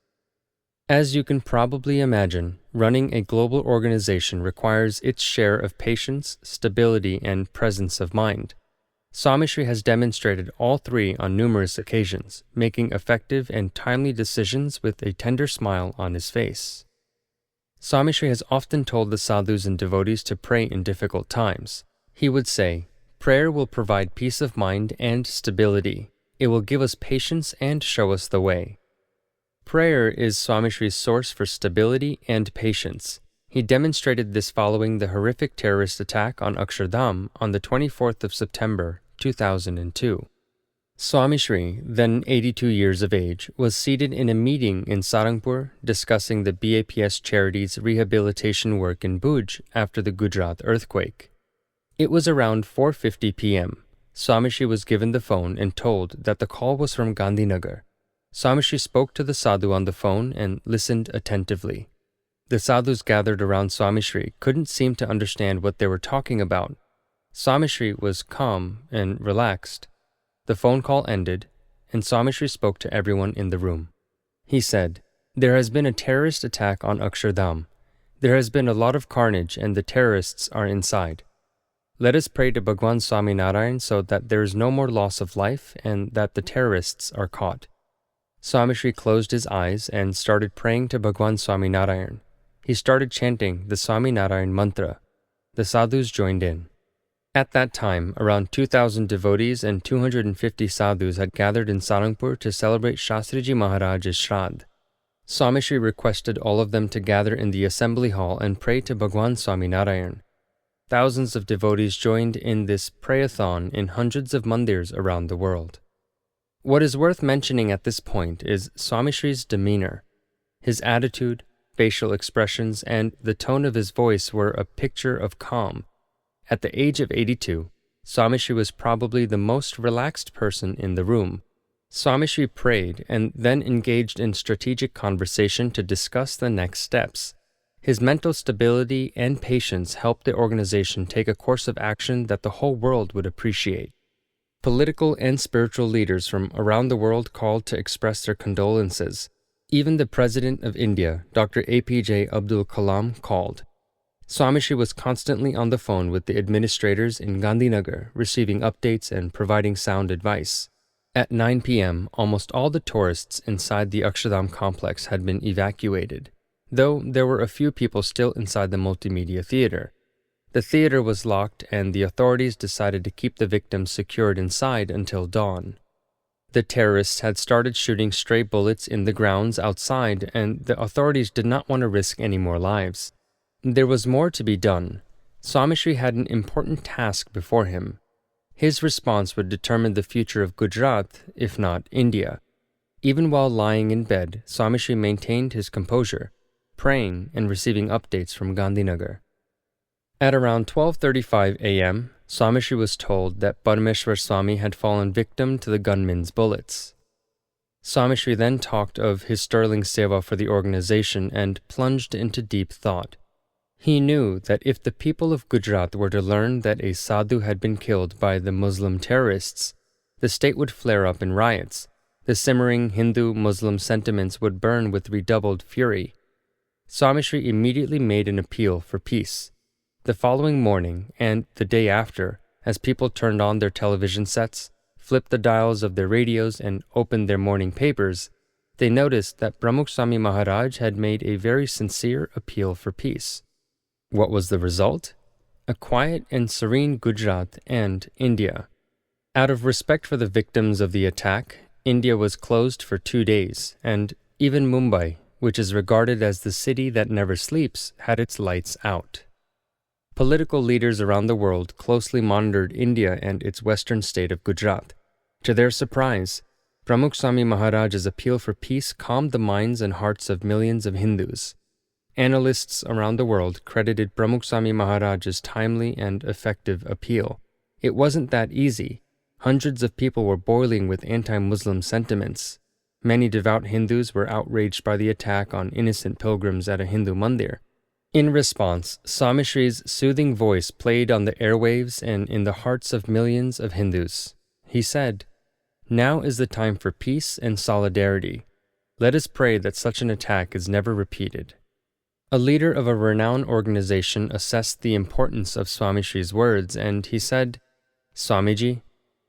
As you can probably imagine, running a global organization requires its share of patience, stability, and presence of mind. Swami Shri has demonstrated all three on numerous occasions, making effective and timely decisions with a tender smile on his face. Swami Shri has often told the sadhus and devotees to pray in difficult times. He would say, "Prayer will provide peace of mind and stability. It will give us patience and show us the way." Prayer is Swami Shri's source for stability and patience. He demonstrated this following the horrific terrorist attack on Akshardham on the 24th of September, 2002. Swami Shri, then 82 years of age, was seated in a meeting in Sarangpur discussing the BAPS charity's rehabilitation work in Bhuj after the Gujarat earthquake. It was around 4:50 p.m. Swami Shri was given the phone and told that the call was from Gandhinagar. Swami Shri spoke to the sadhu on the phone and listened attentively. The sadhus gathered around Swami Shri couldn't seem to understand what they were talking about. Swami Shri was calm and relaxed. The phone call ended, and Swami Shri spoke to everyone in the room. He said, "There has been a terrorist attack on Akshardham. There has been a lot of carnage and the terrorists are inside. Let us pray to Bhagwan Swami Narayan so that there is no more loss of life and that the terrorists are caught." Swami Shri closed his eyes and started praying to Bhagwan Swami Narayan. He started chanting the Swami Narayan mantra. The sadhus joined in. At that time, around 2,000 devotees and 250 sadhus had gathered in Sarangpur to celebrate Shastriji Maharaj's Shraddh. Swami Shri requested all of them to gather in the assembly hall and pray to Bhagwan Swami Narayan. Thousands of devotees joined in this prayathon in hundreds of mandirs around the world. What is worth mentioning at this point is Swami Shri's demeanor. His attitude, facial expressions, and the tone of his voice were a picture of calm. At the age of 82, Swami Shri was probably the most relaxed person in the room. Swami Shri prayed and then engaged in strategic conversation to discuss the next steps. His mental stability and patience helped the organization take a course of action that the whole world would appreciate. Political and spiritual leaders from around the world called to express their condolences. Even the President of India, Dr. APJ Abdul Kalam, called. Swami Shri was constantly on the phone with the administrators in Gandhinagar, receiving updates and providing sound advice. At 9 p.m., almost all the tourists inside the Akshardham complex had been evacuated, though there were a few people still inside the multimedia theater. The theater was locked and the authorities decided to keep the victims secured inside until dawn. The terrorists had started shooting stray bullets in the grounds outside and the authorities did not want to risk any more lives. There was more to be done. Swami Shri had an important task before him. His response would determine the future of Gujarat, if not India. Even while lying in bed, Swami Shri maintained his composure, praying and receiving updates from Gandhinagar. At around 12:35 a.m., Swami Shri was told that Parameshwar Swami had fallen victim to the gunmen's bullets. Swami Shri then talked of his sterling seva for the organization and plunged into deep thought. He knew that if the people of Gujarat were to learn that a sadhu had been killed by the Muslim terrorists, the state would flare up in riots. The simmering Hindu-Muslim sentiments would burn with redoubled fury. Swami Shri immediately made an appeal for peace. The following morning, and the day after, as people turned on their television sets, flipped the dials of their radios, and opened their morning papers, they noticed that Pramukh Swami Maharaj had made a very sincere appeal for peace. What was the result? A quiet and serene Gujarat and India. Out of respect for the victims of the attack, India was closed for 2 days, and even Mumbai, which is regarded as the city that never sleeps, had its lights out. Political leaders around the world closely monitored India and its western state of Gujarat. To their surprise, Pramukh Swami Maharaj's appeal for peace calmed the minds and hearts of millions of Hindus. Analysts around the world credited Pramukh Swami Maharaj's timely and effective appeal. It wasn't that easy. Hundreds of people were boiling with anti-Muslim sentiments. Many devout Hindus were outraged by the attack on innocent pilgrims at a Hindu mandir. In response, Swami Shri's soothing voice played on the airwaves and in the hearts of millions of Hindus. He said, "Now is the time for peace and solidarity. Let us pray that such an attack is never repeated." A leader of a renowned organization assessed the importance of Swami Shri's words, and he said, "Swamiji,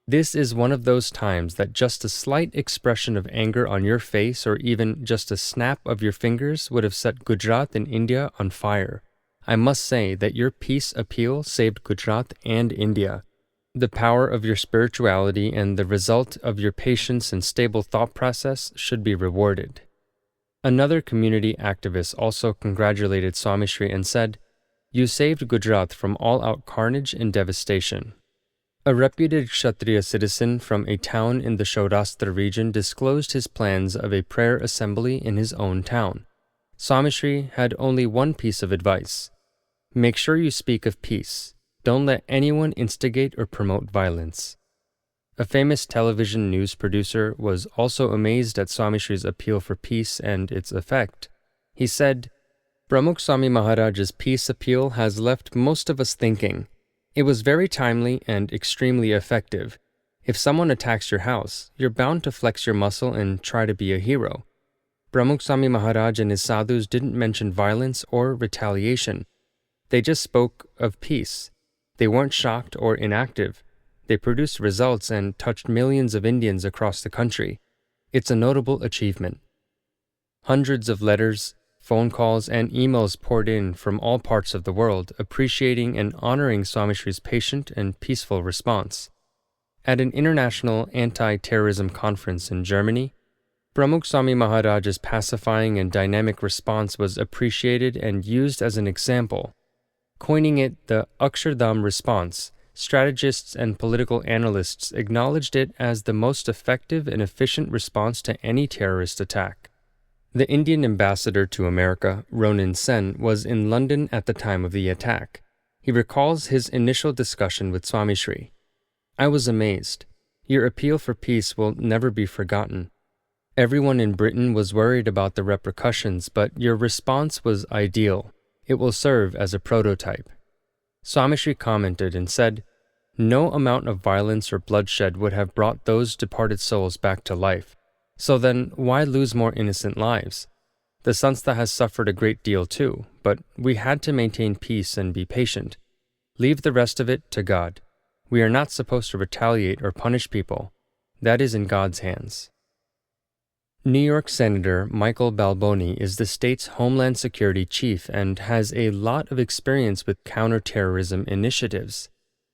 this is one of those times that just a slight expression of anger on your face or even just a snap of your fingers would have set Gujarat and India on fire. I must say that your peace appeal saved Gujarat and India. The power of your spirituality and the result of your patience and stable thought process should be rewarded." Another community activist also congratulated Swami Shri and said, "You saved Gujarat from all-out carnage and devastation." A reputed Kshatriya citizen from a town in the Saurashtra region disclosed his plans of a prayer assembly in his own town. Swami Shri had only one piece of advice: make sure you speak of peace. Don't let anyone instigate or promote violence. A famous television news producer was also amazed at Swami Shri's appeal for peace and its effect. He said, "Pramukh Swami Maharaj's peace appeal has left most of us thinking. It was very timely and extremely effective. If someone attacks your house, you're bound to flex your muscle and try to be a hero. Pramukh Swami Maharaj and his sadhus didn't mention violence or retaliation. They just spoke of peace. They weren't shocked or inactive. They produced results and touched millions of Indians across the country. It's a notable achievement." Hundreds of letters, phone calls, and emails poured in from all parts of the world, appreciating and honoring Swami Shri's patient and peaceful response. At an international anti-terrorism conference in Germany, Pramukh Swami Maharaj's pacifying and dynamic response was appreciated and used as an example. Coining it the Akshardham response, strategists and political analysts acknowledged it as the most effective and efficient response to any terrorist attack. The Indian ambassador to America, Ronan Sen, was in London at the time of the attack. He recalls his initial discussion with Swami Shri. "I was amazed. Your appeal for peace will never be forgotten. Everyone in Britain was worried about the repercussions, but your response was ideal. It will serve as a prototype." Swami Shri commented and said, "No amount of violence or bloodshed would have brought those departed souls back to life. So then, why lose more innocent lives? The Sanstha has suffered a great deal too, but we had to maintain peace and be patient. Leave the rest of it to God. We are not supposed to retaliate or punish people. That is in God's hands." New York Senator Michael Balboni is the state's Homeland Security chief and has a lot of experience with counterterrorism initiatives.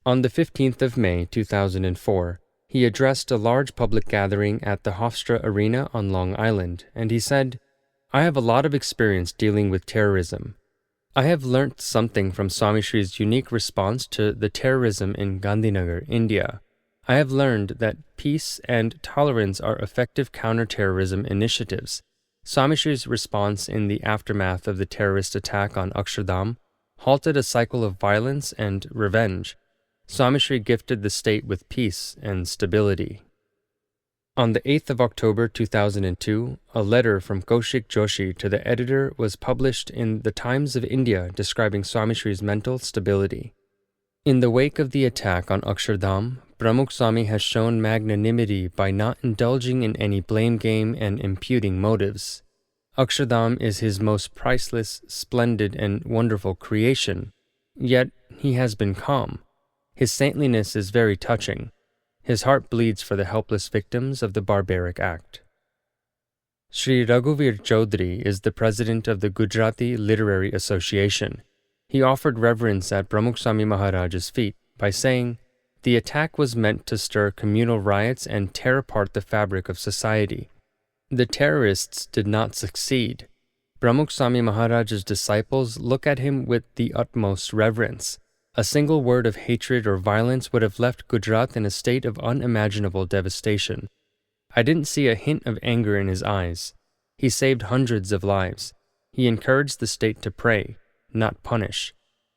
On the 15th of May, 2004, he addressed a large public gathering at the Hofstra Arena on Long Island, and he said, "I have a lot of experience dealing with terrorism. I have learnt something from Swami Shri's unique response to the terrorism in Gandhinagar, India. I have learned that peace and tolerance are effective counterterrorism initiatives. Swami Shri's response in the aftermath of the terrorist attack on Akshardham halted a cycle of violence and revenge. Swami Shri gifted the state with peace and stability." On the 8th of October 2002, a letter from Kaushik Joshi to the editor was published in the Times of India describing Swami Shri's mental stability. In the wake of the attack on Akshardham, Pramukh Swami has shown magnanimity by not indulging in any blame game and imputing motives. Akshardham is his most priceless, splendid, and wonderful creation, yet he has been calm. His saintliness is very touching. His heart bleeds for the helpless victims of the barbaric act. Sri Raghuvir Chaudhary is the president of the Gujarati Literary Association. He offered reverence at Pramukh Swami Maharaj's feet by saying, "The attack was meant to stir communal riots and tear apart the fabric of society. The terrorists did not succeed. Pramukh Swami Maharaj's disciples look at him with the utmost reverence. A single word of hatred or violence would have left Gujarat in a state of unimaginable devastation. I didn't see a hint of anger in his eyes. He saved hundreds of lives. He encouraged the state to pray, not punish.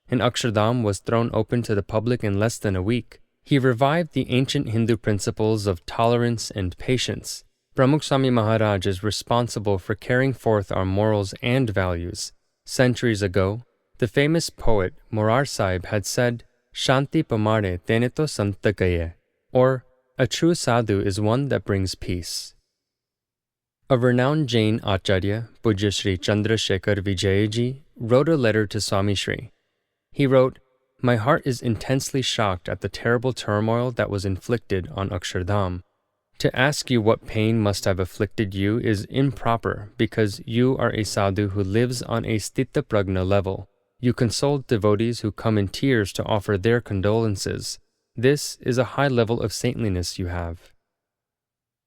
And Akshardham was thrown open to the public in less than a week. He revived the ancient Hindu principles of tolerance and patience. Pramukh Swami Maharaj is responsible for carrying forth our morals and values. Centuries ago, the famous poet Morar Sahib had said, Shanti pamare teneto santa kaye, or a true sadhu is one that brings peace. A renowned Jain Acharya, Pujya Sri Chandra Shekhar Vijayaji, wrote a letter to Swami Shri. He wrote, My heart is intensely shocked at the terrible turmoil that was inflicted on Akshardham. To ask you what pain must have afflicted you is improper because you are a sadhu who lives on a sthita prajna level. You console devotees who come in tears to offer their condolences. This is a high level of saintliness you have.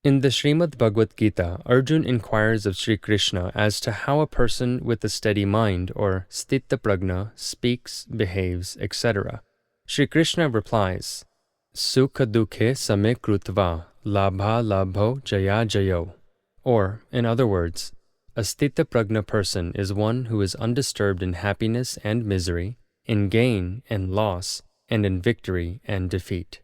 In the Srimad Bhagavad Gita, Arjun inquires of Sri Krishna as to how a person with a steady mind or sthita prajna speaks, behaves, etc. Sri Krishna replies, Sukha dukhe same krutva labha labho jaya jayo. Or, in other words, a sthita prajna person is one who is undisturbed in happiness and misery, in gain and loss, and in victory and defeat.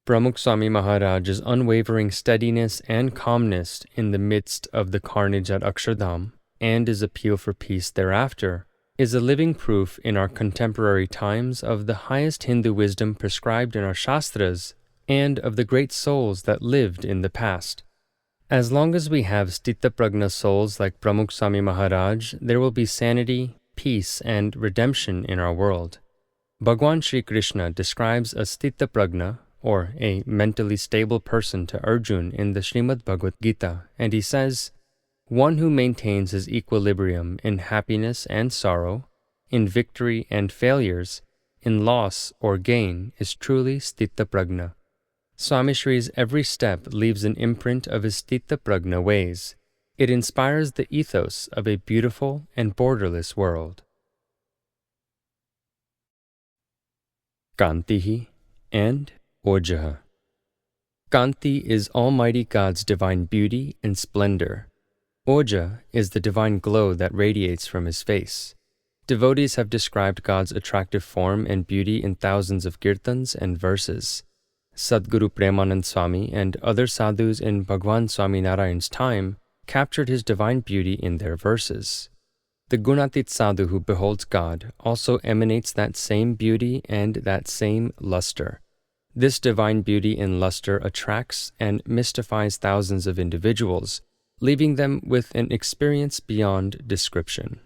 Pramukh Swami Maharaj's unwavering steadiness and calmness in the midst of the carnage at Akshardham, and his appeal for peace thereafter, is a living proof in our contemporary times of the highest Hindu wisdom prescribed in our Shastras and of the great souls that lived in the past. As long as we have sthita prajna souls like Pramukh Swami Maharaj, there will be sanity, peace, and redemption in our world. Bhagwan Sri Krishna describes a sthita prajna, or a mentally stable person, to Arjun in the Srimad Bhagavad Gita, and he says, One who maintains his equilibrium in happiness and sorrow, in victory and failures, in loss or gain is truly sthita prajna. Swami Shri's every step leaves an imprint of his sthita prajna ways. It inspires the ethos of a beautiful and borderless world. Kantihi and Ojaha. Kanti is Almighty God's divine beauty and splendor. Oja is the divine glow that radiates from his face. Devotees have described God's attractive form and beauty in thousands of kirtans and verses. Sadguru Premanand Swami and other sadhus in Bhagwan Swami Narayan's time captured his divine beauty in their verses. The Gunatit sadhu who beholds God also emanates that same beauty and that same luster. This divine beauty and luster attracts and mystifies thousands of individuals, leaving them with an experience beyond description.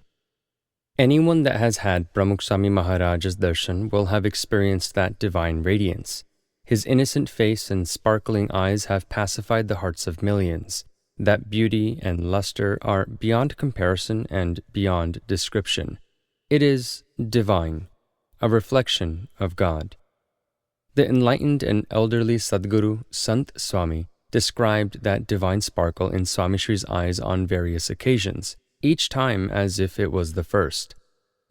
Anyone that has had Pramukh Swami Maharaj's darshan will have experienced that divine radiance. His innocent face and sparkling eyes have pacified the hearts of millions. That beauty and luster are beyond comparison and beyond description. It is divine, a reflection of God. The enlightened and elderly Sadguru Sant Swami described that divine sparkle in Swami Shri's eyes on various occasions, each time as if it was the first.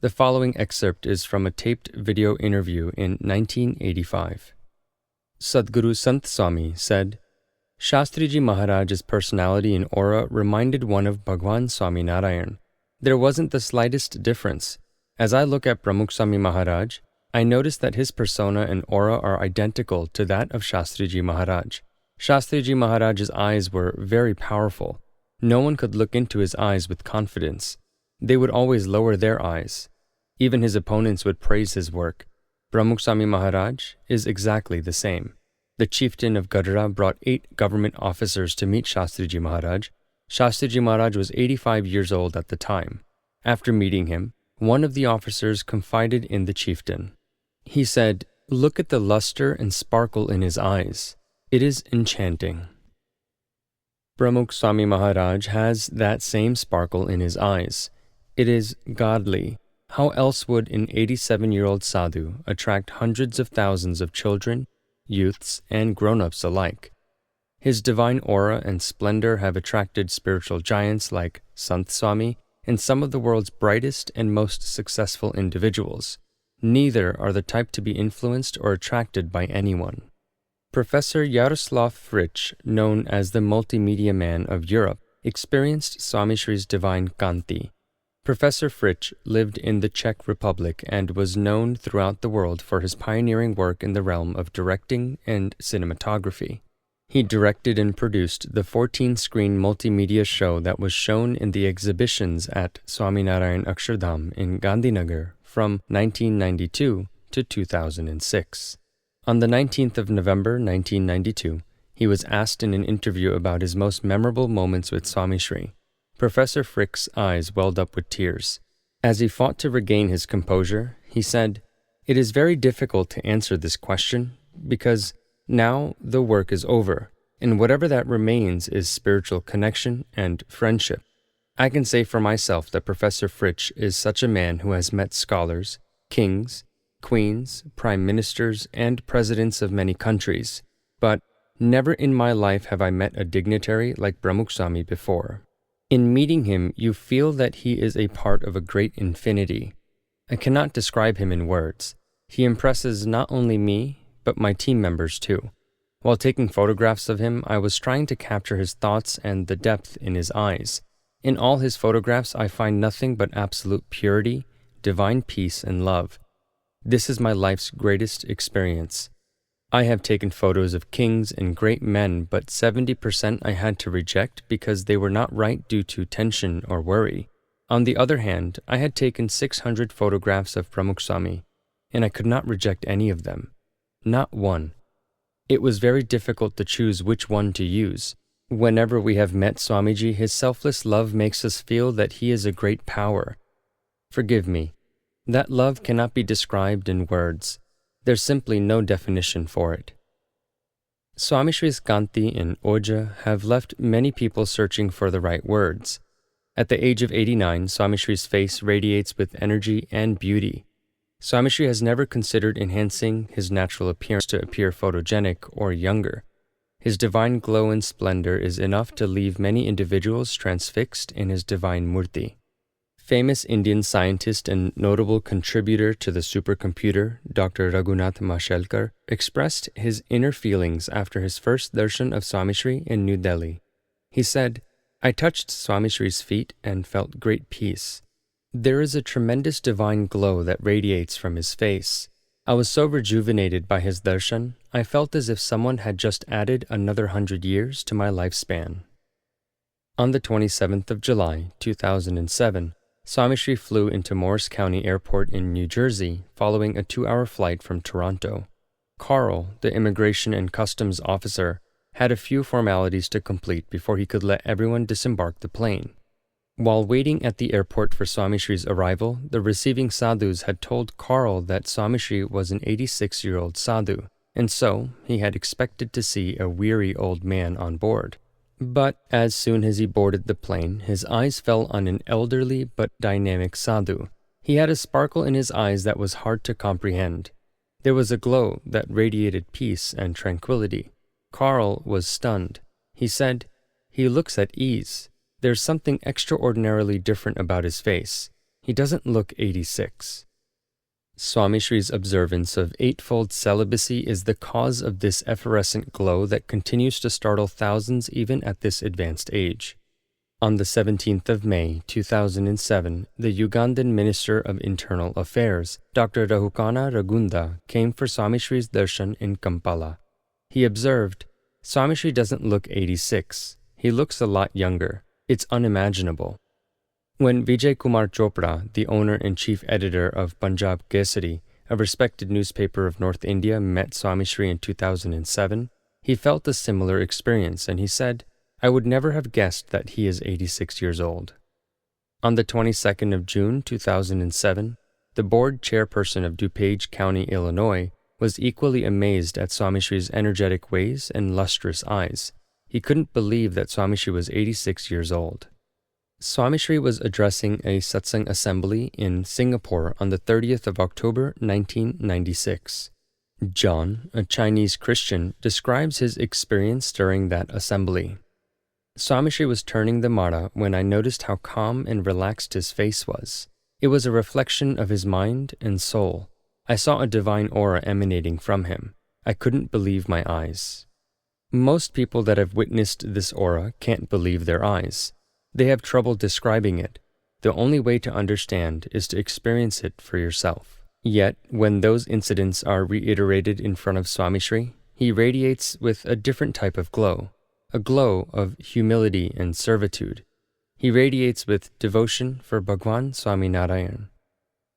The following excerpt is from a taped video interview in 1985. Sadguru Sant Swami said, Shastriji Maharaj's personality and aura reminded one of Bhagwan Swami Narayan. There wasn't the slightest difference. As I look at Pramukh Swami Maharaj, I notice that his persona and aura are identical to that of Shastriji Maharaj. Shastriji Maharaj's eyes were very powerful. No one could look into his eyes with confidence. They would always lower their eyes. Even his opponents would praise his work. Pramukh Swami Maharaj is exactly the same. The chieftain of Gadara brought 8 government officers to meet Shastriji Maharaj. Shastriji Maharaj was 85 years old at the time. After meeting him, one of the officers confided in the chieftain. He said, Look at the luster and sparkle in his eyes. It is enchanting. Pramukh Swami Maharaj has that same sparkle in his eyes. It is godly. How else would an 87-year-old sadhu attract hundreds of thousands of children, youths, and grown-ups alike? His divine aura and splendor have attracted spiritual giants like Sant Swami and some of the world's brightest and most successful individuals. Neither are the type to be influenced or attracted by anyone. Professor Yaroslav Fritsch, known as the multimedia man of Europe, experienced Swami Shri's divine Kanti. Professor Fritsch lived in the Czech Republic and was known throughout the world for his pioneering work in the realm of directing and cinematography. He directed and produced the 14-screen multimedia show that was shown in the exhibitions at Swaminarayan Akshardham in Gandhinagar from 1992 to 2006. On the 19th of November 1992, he was asked in an interview about his most memorable moments with Swami Shri. Professor Frick's eyes welled up with tears. As he fought to regain his composure, he said, "It is very difficult to answer this question because now the work is over, and whatever that remains is spiritual connection and friendship. I can say for myself that Professor Frick is such a man who has met scholars, kings, queens, prime ministers, and presidents of many countries, but never in my life have I met a dignitary like Pramukh Swami before. In meeting him, you feel that he is a part of a great infinity. I cannot describe him in words. He impresses not only me, but my team members too. While taking photographs of him, I was trying to capture his thoughts and the depth in his eyes. In all his photographs, I find nothing but absolute purity, divine peace, and love. This is my life's greatest experience. I have taken photos of kings and great men, but 70% I had to reject because they were not right due to tension or worry. On the other hand, I had taken 600 photographs of Pramukh Swami, and I could not reject any of them. Not one. It was very difficult to choose which one to use. Whenever we have met Swamiji, his selfless love makes us feel that he is a great power. Forgive me. That love cannot be described in words. There's simply no definition for it. Swami Shri's Kanti and Oja have left many people searching for the right words. At the age of 89, Swami Shri's face radiates with energy and beauty. Swami Shri has never considered enhancing his natural appearance to appear photogenic or younger. His divine glow and splendor is enough to leave many individuals transfixed in his divine murti. Famous Indian scientist and notable contributor to the supercomputer, Dr. Raghunath Mashelkar, expressed his inner feelings after his first darshan of Swami Shri in New Delhi. He said, "I touched Swami Shri's feet and felt great peace. There is a tremendous divine glow that radiates from his face. I was so rejuvenated by his darshan, I felt as if someone had just added another 100 years to my lifespan." On the 27th of July, 2007, Swami Shri flew into Morris County Airport in New Jersey following a 2-hour flight from Toronto. Carl, the immigration and customs officer, had a few formalities to complete before he could let everyone disembark the plane. While waiting at the airport for Swami Shri's arrival, the receiving sadhus had told Carl that Swami Shri was an 86-year-old sadhu, and so he had expected to see a weary old man on board. But as soon as he boarded the plane, his eyes fell on an elderly but dynamic sadhu. He had a sparkle in his eyes that was hard to comprehend. There was a glow that radiated peace and tranquility. Carl was stunned. He said, "He looks at ease. There's something extraordinarily different about his face. He doesn't look 86. Swami Shri's observance of eightfold celibacy is the cause of this efflorescent glow that continues to startle thousands even at this advanced age. On the 17th of May, 2007, the Ugandan Minister of Internal Affairs, Dr. Rahukana Ragunda, came for Swami Shri's darshan in Kampala. He observed, "Swami Shri doesn't look 86. He looks a lot younger. It's unimaginable." When Vijay Kumar Chopra, the owner and chief editor of Punjab Kesari, a respected newspaper of North India, met Swami Shri in 2007, he felt a similar experience and he said, "I would never have guessed that he is 86 years old." On the 22nd of June 2007, the board chairperson of DuPage County, Illinois, was equally amazed at Swami Shri's energetic ways and lustrous eyes. He couldn't believe that Swami Shri was 86 years old. Swami Shri was addressing a satsang assembly in Singapore on the 30th of October 1996. John, a Chinese Christian, describes his experience during that assembly. Swami Shri was turning the Mara when I noticed how calm and relaxed his face was. It was a reflection of his mind and soul. I saw a divine aura emanating from him. I couldn't believe my eyes. Most people that have witnessed this aura can't believe their eyes. They have trouble describing it. The only way to understand is to experience it for yourself. Yet, when those incidents are reiterated in front of Swami Shri, He radiates with a different type of glow, a glow of humility and servitude. He radiates with devotion for Bhagwan Swaminarayan.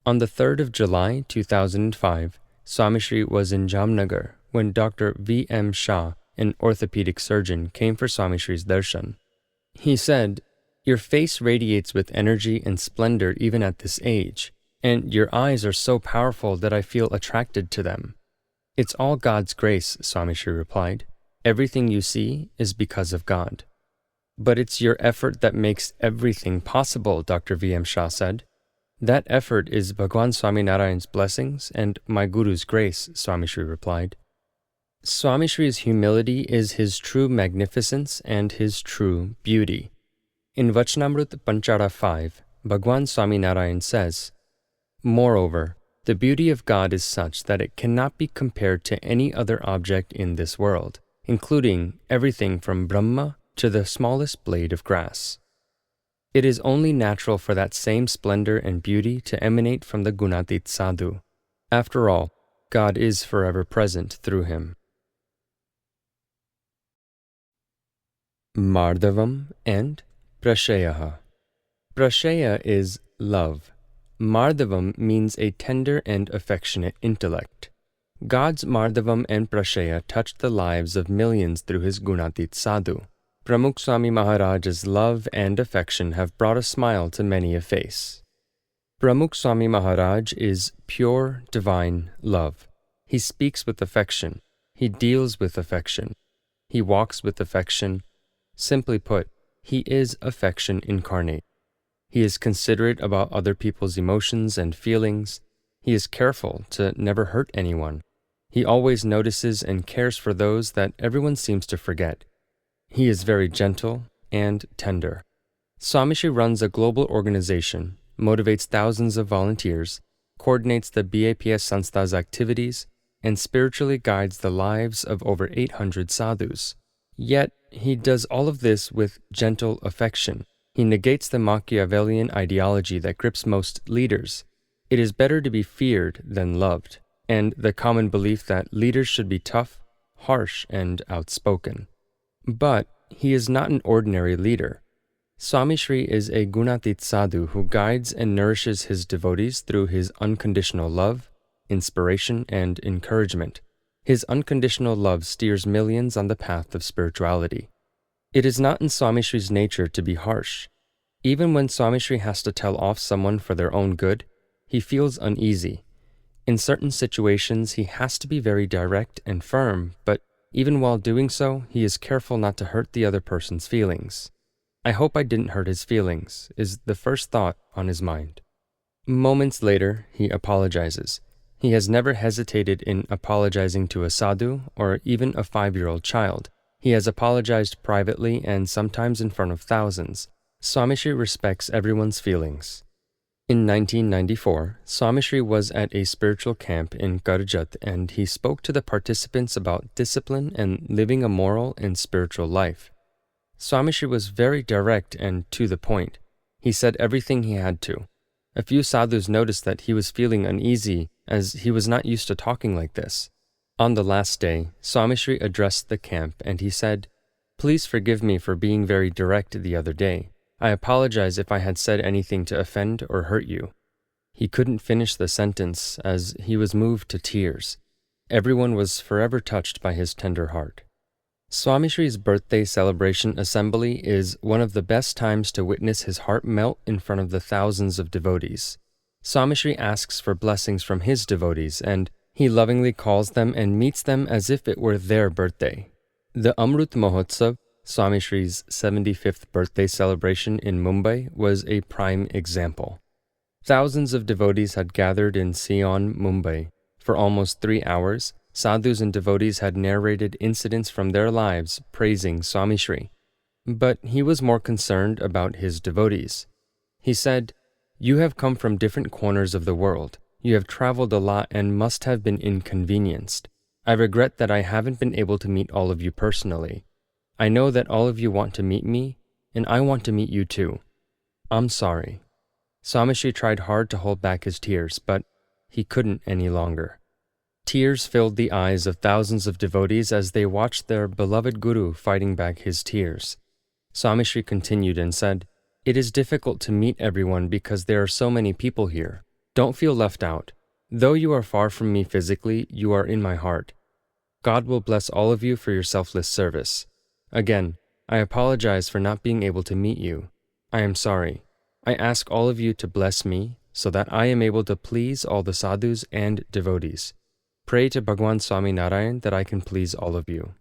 On the 3rd of July, 2005, Swami Shri was in Jamnagar when Dr. V.M. Shah, an orthopedic surgeon, came for Swami Shri's darshan. He said, "Your face radiates with energy and splendor even at this age, and your eyes are so powerful that I feel attracted to them." "It's all God's grace," Swami Shri replied. "Everything you see is because of God." "But it's your effort that makes everything possible," Dr. V.M. Shah said. "That effort is Bhagwan Swaminarayan's blessings and my Guru's grace," Swami Shri replied. Swami Shri's humility is his true magnificence and his true beauty. In Vachanamrut Panchara 5, Bhagwan Swaminarayan says, "Moreover, the beauty of God is such that it cannot be compared to any other object in this world, including everything from Brahma to the smallest blade of grass. It is only natural for that same splendor and beauty to emanate from the Gunatit Sadhu. After all, God is forever present through him." Mardhavam and Prashayaha. Prashaya is love. Mardhavam means a tender and affectionate intellect. God's Mardhavam and Prashaya touched the lives of millions through his Gunatit Sadhu. Pramukh Swami Maharaj's love and affection have brought a smile to many a face. Pramukh Swami Maharaj is pure, divine love. He speaks with affection. He deals with affection. He walks with affection. Simply put, he is affection incarnate. He is considerate about other people's emotions and feelings. He is careful to never hurt anyone. He always notices and cares for those that everyone seems to forget. He is very gentle and tender. Swami Shri runs a global organization, motivates thousands of volunteers, coordinates the BAPS Sanstha's activities, and spiritually guides the lives of over 800 sadhus. Yet, he does all of this with gentle affection. He negates the Machiavellian ideology that grips most leaders. It is better to be feared than loved, and the common belief that leaders should be tough, harsh, and outspoken. But he is not an ordinary leader. Swami Shri is a Gunatit Sadhu who guides and nourishes his devotees through his unconditional love, inspiration, and encouragement. His unconditional love steers millions on the path of spirituality. It is not in Swami Shri's nature to be harsh. Even when Swami Shri has to tell off someone for their own good, he feels uneasy. In certain situations, he has to be very direct and firm, but even while doing so, he is careful not to hurt the other person's feelings. "I hope I didn't hurt his feelings," is the first thought on his mind. Moments later, he apologizes. He has never hesitated in apologizing to a sadhu or even a 5-year-old child. He has apologized privately and sometimes in front of thousands. Swami Shri respects everyone's feelings. In 1994, Swami Shri was at a spiritual camp in Karjat and he spoke to the participants about discipline and living a moral and spiritual life. Swami Shri was very direct and to the point. He said everything he had to. A few sadhus noticed that he was feeling uneasy as he was not used to talking like this. On the last day, Swami Shri addressed the camp and he said, "Please forgive me for being very direct the other day. I apologize if I had said anything to offend or hurt you." He couldn't finish the sentence as he was moved to tears. Everyone was forever touched by his tender heart. Swami Shri's birthday celebration assembly is one of the best times to witness his heart melt in front of the thousands of devotees. Swami Shri asks for blessings from his devotees and he lovingly calls them and meets them as if it were their birthday. The Amrut Mahotsav, Swami Shri's 75th birthday celebration in Mumbai, was a prime example. Thousands of devotees had gathered in Sion, Mumbai. For almost 3 hours, sadhus and devotees had narrated incidents from their lives praising Swami Shri. But he was more concerned about his devotees. He said, "You have come from different corners of the world. You have traveled a lot and must have been inconvenienced. I regret that I haven't been able to meet all of you personally. I know that all of you want to meet me, and I want to meet you too. I'm sorry." Swami Shri tried hard to hold back his tears, but he couldn't any longer. Tears filled the eyes of thousands of devotees as they watched their beloved Guru fighting back his tears. Swami Shri continued and said, "It is difficult to meet everyone because there are so many people here. Don't feel left out. Though you are far from me physically, you are in my heart. God will bless all of you for your selfless service. Again, I apologize for not being able to meet you. I am sorry. I ask all of you to bless me so that I am able to please all the sadhus and devotees. Pray to Bhagwan Swami Narayan that I can please all of you."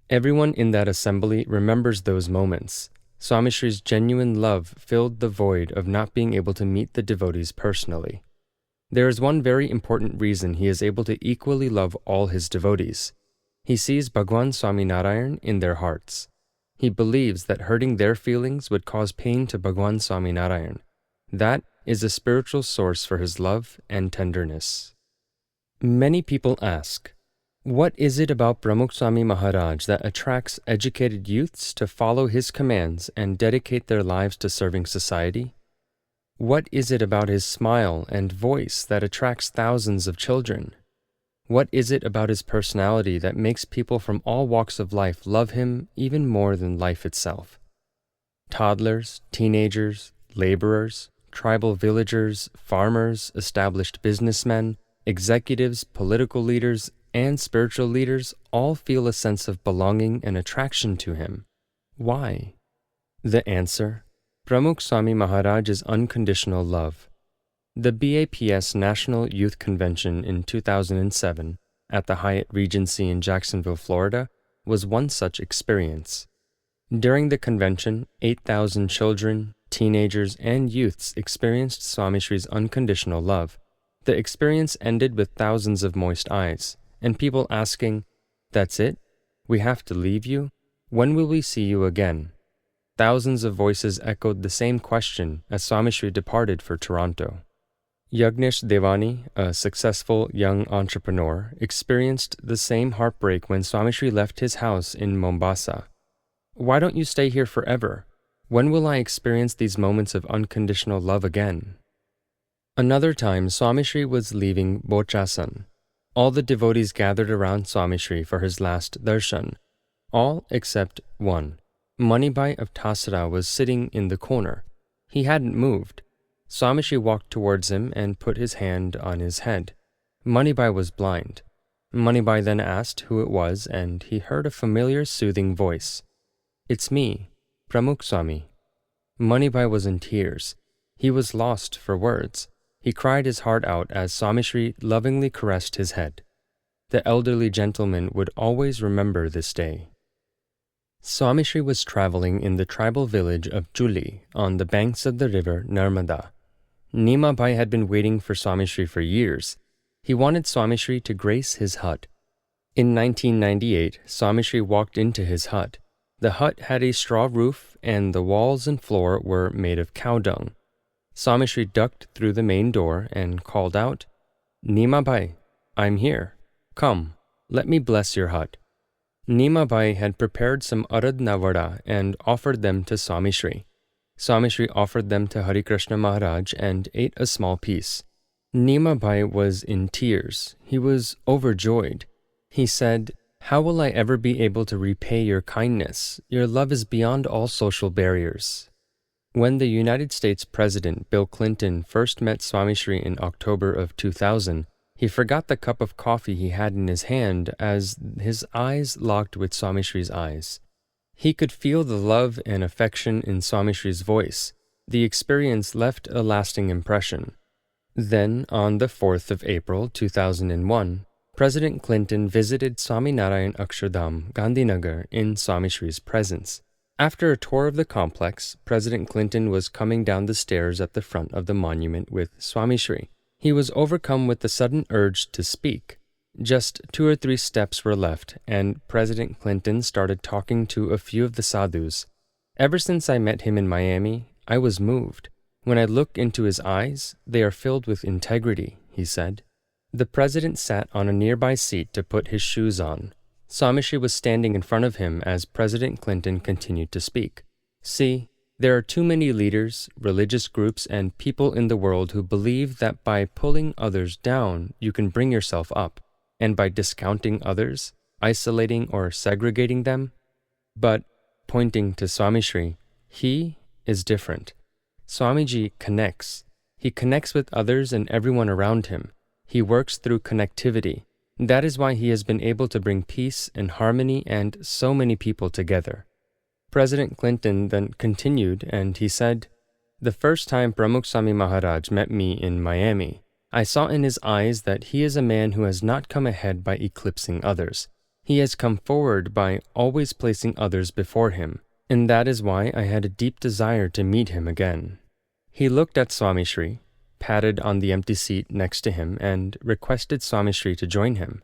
Everyone in that assembly remembers those moments. Swami Shri's genuine love filled the void of not being able to meet the devotees personally. There is one very important reason he is able to equally love all his devotees. He sees Bhagwan Swami Narayan in their hearts. He believes that hurting their feelings would cause pain to Bhagwan Swami Narayan. That is a spiritual source for his love and tenderness. Many people ask, what is it about Pramukh Swami Maharaj that attracts educated youths to follow his commands and dedicate their lives to serving society? What is it about his smile and voice that attracts thousands of children? What is it about his personality that makes people from all walks of life love him even more than life itself? Toddlers, teenagers, laborers, tribal villagers, farmers, established businessmen, executives, political leaders, and spiritual leaders all feel a sense of belonging and attraction to him. Why? The answer: Pramukh Swami Maharaj's unconditional love. The BAPS National Youth Convention in 2007 at the Hyatt Regency in Jacksonville, Florida, was one such experience. During the convention, 8,000 children, teenagers, and youths experienced Swami Shri's unconditional love. The experience ended with thousands of moist eyes, and people asking, "That's it? We have to leave you? When will we see you again?" Thousands of voices echoed the same question as Swami Shri departed for Toronto. Yagnesh Devani, a successful young entrepreneur, experienced the same heartbreak when Swami Shri left his house in Mombasa. "Why don't you stay here forever? When will I experience these moments of unconditional love again?" Another time, Swami Shri was leaving Bochasan. All the devotees gathered around Swami Shri for his last darshan. All except one. Manibai of Tasra was sitting in the corner. He hadn't moved. Swami Shri walked towards him and put his hand on his head. Manibai was blind. Manibai then asked who it was, and he heard a familiar soothing voice. "It's me, Pramukh Swami." Manibai was in tears. He was lost for words. He cried his heart out as Swami Shri lovingly caressed his head. The elderly gentleman would always remember this day. Swami Shri was traveling in the tribal village of Juli on the banks of the river Narmada. Nima Bhai had been waiting for Swami Shri for years. He wanted Swami Shri to grace his hut. In 1998, Swami Shri walked into his hut. The hut had a straw roof and the walls and floor were made of cow dung. Swami Shri ducked through the main door and called out, "Nima Bhai, I'm here. Come, let me bless your hut." Nima Bhai had prepared some aradna vada and offered them to Swami Shri. Swami Shri offered them to Hari Krishna Maharaj and ate a small piece. Nima Bhai was in tears. He was overjoyed. He said, "How will I ever be able to repay your kindness? Your love is beyond all social barriers." When the United States President Bill Clinton first met Swami Shri in October of 2000, he forgot the cup of coffee he had in his hand as his eyes locked with Swami Shri's eyes. He could feel the love and affection in Swami Shri's voice. The experience left a lasting impression. Then, on the 4th of April 2001, President Clinton visited Swami Narayan Akshardham, Gandhinagar, in Swami Shri's presence. After a tour of the complex, President Clinton was coming down the stairs at the front of the monument with Swami Shri. He was overcome with the sudden urge to speak. Just 2 or 3 steps were left, and President Clinton started talking to a few of the sadhus. "Ever since I met him in Miami, I was moved. When I look into his eyes, they are filled with integrity," he said. The president sat on a nearby seat to put his shoes on. Swami Shri was standing in front of him as President Clinton continued to speak. "See, there are too many leaders, religious groups, and people in the world who believe that by pulling others down, you can bring yourself up. and by discounting others, isolating or segregating them. But, pointing to Swami Shri, he is different. Swamiji connects. He connects with others and everyone around him. He works through connectivity. That is why he has been able to bring peace and harmony and so many people together. President Clinton then continued and he said, "The first time Pramukh Swami Maharaj met me in Miami, I saw in his eyes that he is a man who has not come ahead by eclipsing others. He has come forward by always placing others before him, and that is why I had a deep desire to meet him again." He looked at Swami Shri, patted on the empty seat next to him, and requested Swami Shri to join him.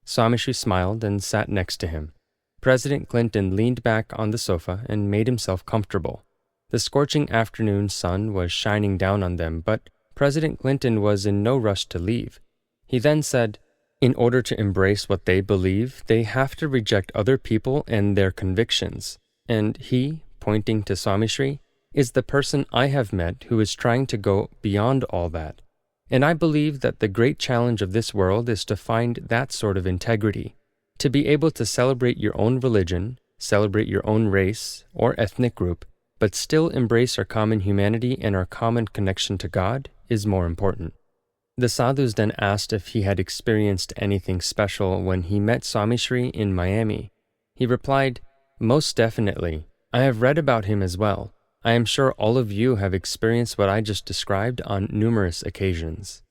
Swami Shri smiled and sat next to him. President Clinton leaned back on the sofa and made himself comfortable. The scorching afternoon sun was shining down on them, but President Clinton was in no rush to leave. He then said, in order to embrace what they believe, they have to reject other people and their convictions. And he, pointing to Swami Shri, is the person I have met who is trying to go beyond all that. And I believe that the great challenge of this world is to find that sort of integrity, to be able to celebrate your own religion, celebrate your own race or ethnic group, but still embrace our common humanity and our common connection to God is more important. The sadhus then asked if he had experienced anything special when he met Swami Shri in Miami. He replied, "Most definitely. I have read about him as well. I am sure all of you have experienced what I just described on numerous occasions."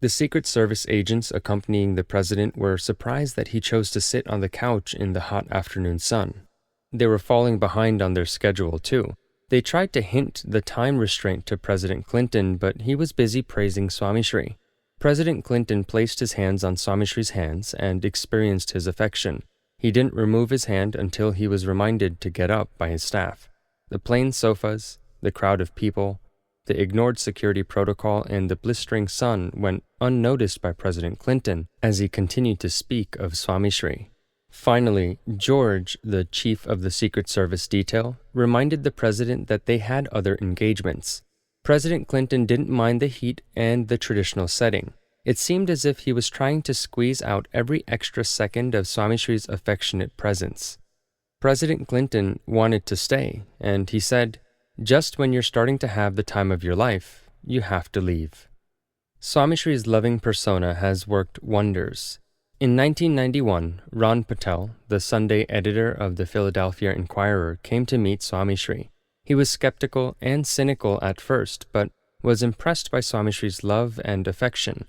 The Secret Service agents accompanying the president were surprised that he chose to sit on the couch in the hot afternoon sun. They were falling behind on their schedule too. They tried to hint the time restraint to President Clinton, but he was busy praising Swami Shri. President Clinton placed his hands on Swami Shri's hands and experienced his affection. He didn't remove his hand until he was reminded to get up by his staff. The plain sofas, the crowd of people, the ignored security protocol, and the blistering sun went unnoticed by President Clinton as he continued to speak of Swami Shri. Finally, George, the chief of the Secret Service detail, reminded the president that they had other engagements. President Clinton didn't mind the heat and the traditional setting. It seemed as if he was trying to squeeze out every extra second of Swami Shri's affectionate presence. President Clinton wanted to stay, and he said, "Just when you're starting to have the time of your life, you have to leave." Swami Shri's loving persona has worked wonders. In 1991, Ron Patel, the Sunday editor of the Philadelphia Inquirer, came to meet Swami Shri. He was skeptical and cynical at first, but was impressed by Swami Shri's love and affection.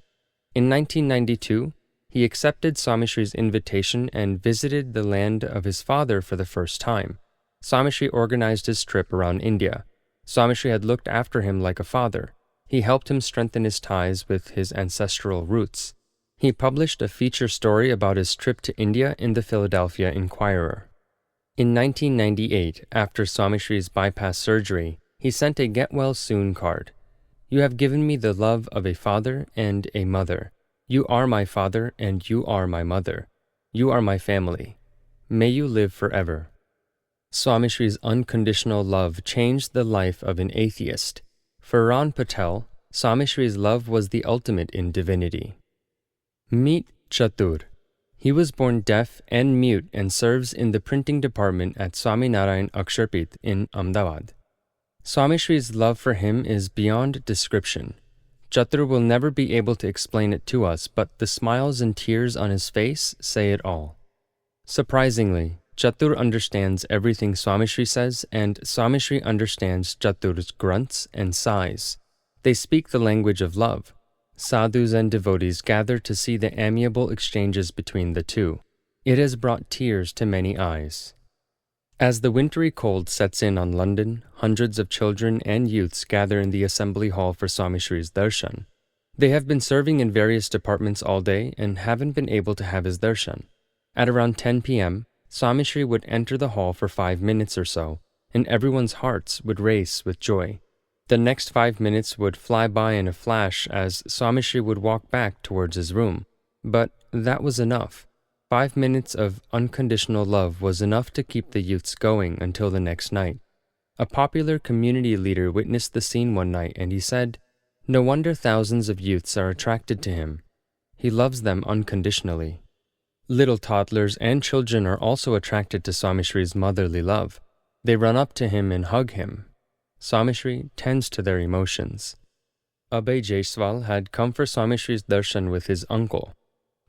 In 1992, he accepted Swami Shri's invitation and visited the land of his father for the first time. Swami Shri organized his trip around India. Swami Shri had looked after him like a father. He helped him strengthen his ties with his ancestral roots. He published a feature story about his trip to India in the Philadelphia Inquirer. In 1998, after Swami Shri's bypass surgery, he sent a "Get Well Soon" card. "You have given me the love of a father and a mother. You are my father and you are my mother. You are my family. May you live forever." Swami Shri's unconditional love changed the life of an atheist. For Ron Patel, Swami Shri's love was the ultimate in divinity. Meet Chatur. He was born deaf and mute and serves in the printing department at Swami Narayan Aksharpit in Ahmedabad. Swami Shri's love for him is beyond description. Chatur will never be able to explain it to us, but the smiles and tears on his face say it all. Surprisingly, Chatur understands everything Swami Shri says, and Swami Shri understands Chatur's grunts and sighs. They speak the language of love. Sadhus and devotees gather to see the amiable exchanges between the two. It has brought tears to many eyes. As the wintry cold sets in on London, hundreds of children and youths gather in the assembly hall for Swami Shri's darshan. They have been serving in various departments all day and haven't been able to have his darshan. At around 10 p.m., Swami Shri would enter the hall for 5 minutes or so, and everyone's hearts would race with joy. The next 5 minutes would fly by in a flash as Swami Shri would walk back towards his room. But that was enough. 5 minutes of unconditional love was enough to keep the youths going until the next night. A popular community leader witnessed the scene one night and he said, "No wonder thousands of youths are attracted to him. He loves them unconditionally. Little toddlers and children are also attracted to Swami Shri's motherly love. They run up to him and hug him. Swami Shri tends to their emotions. Abhay Jaiswal had come for Swami Shri's darshan with his uncle.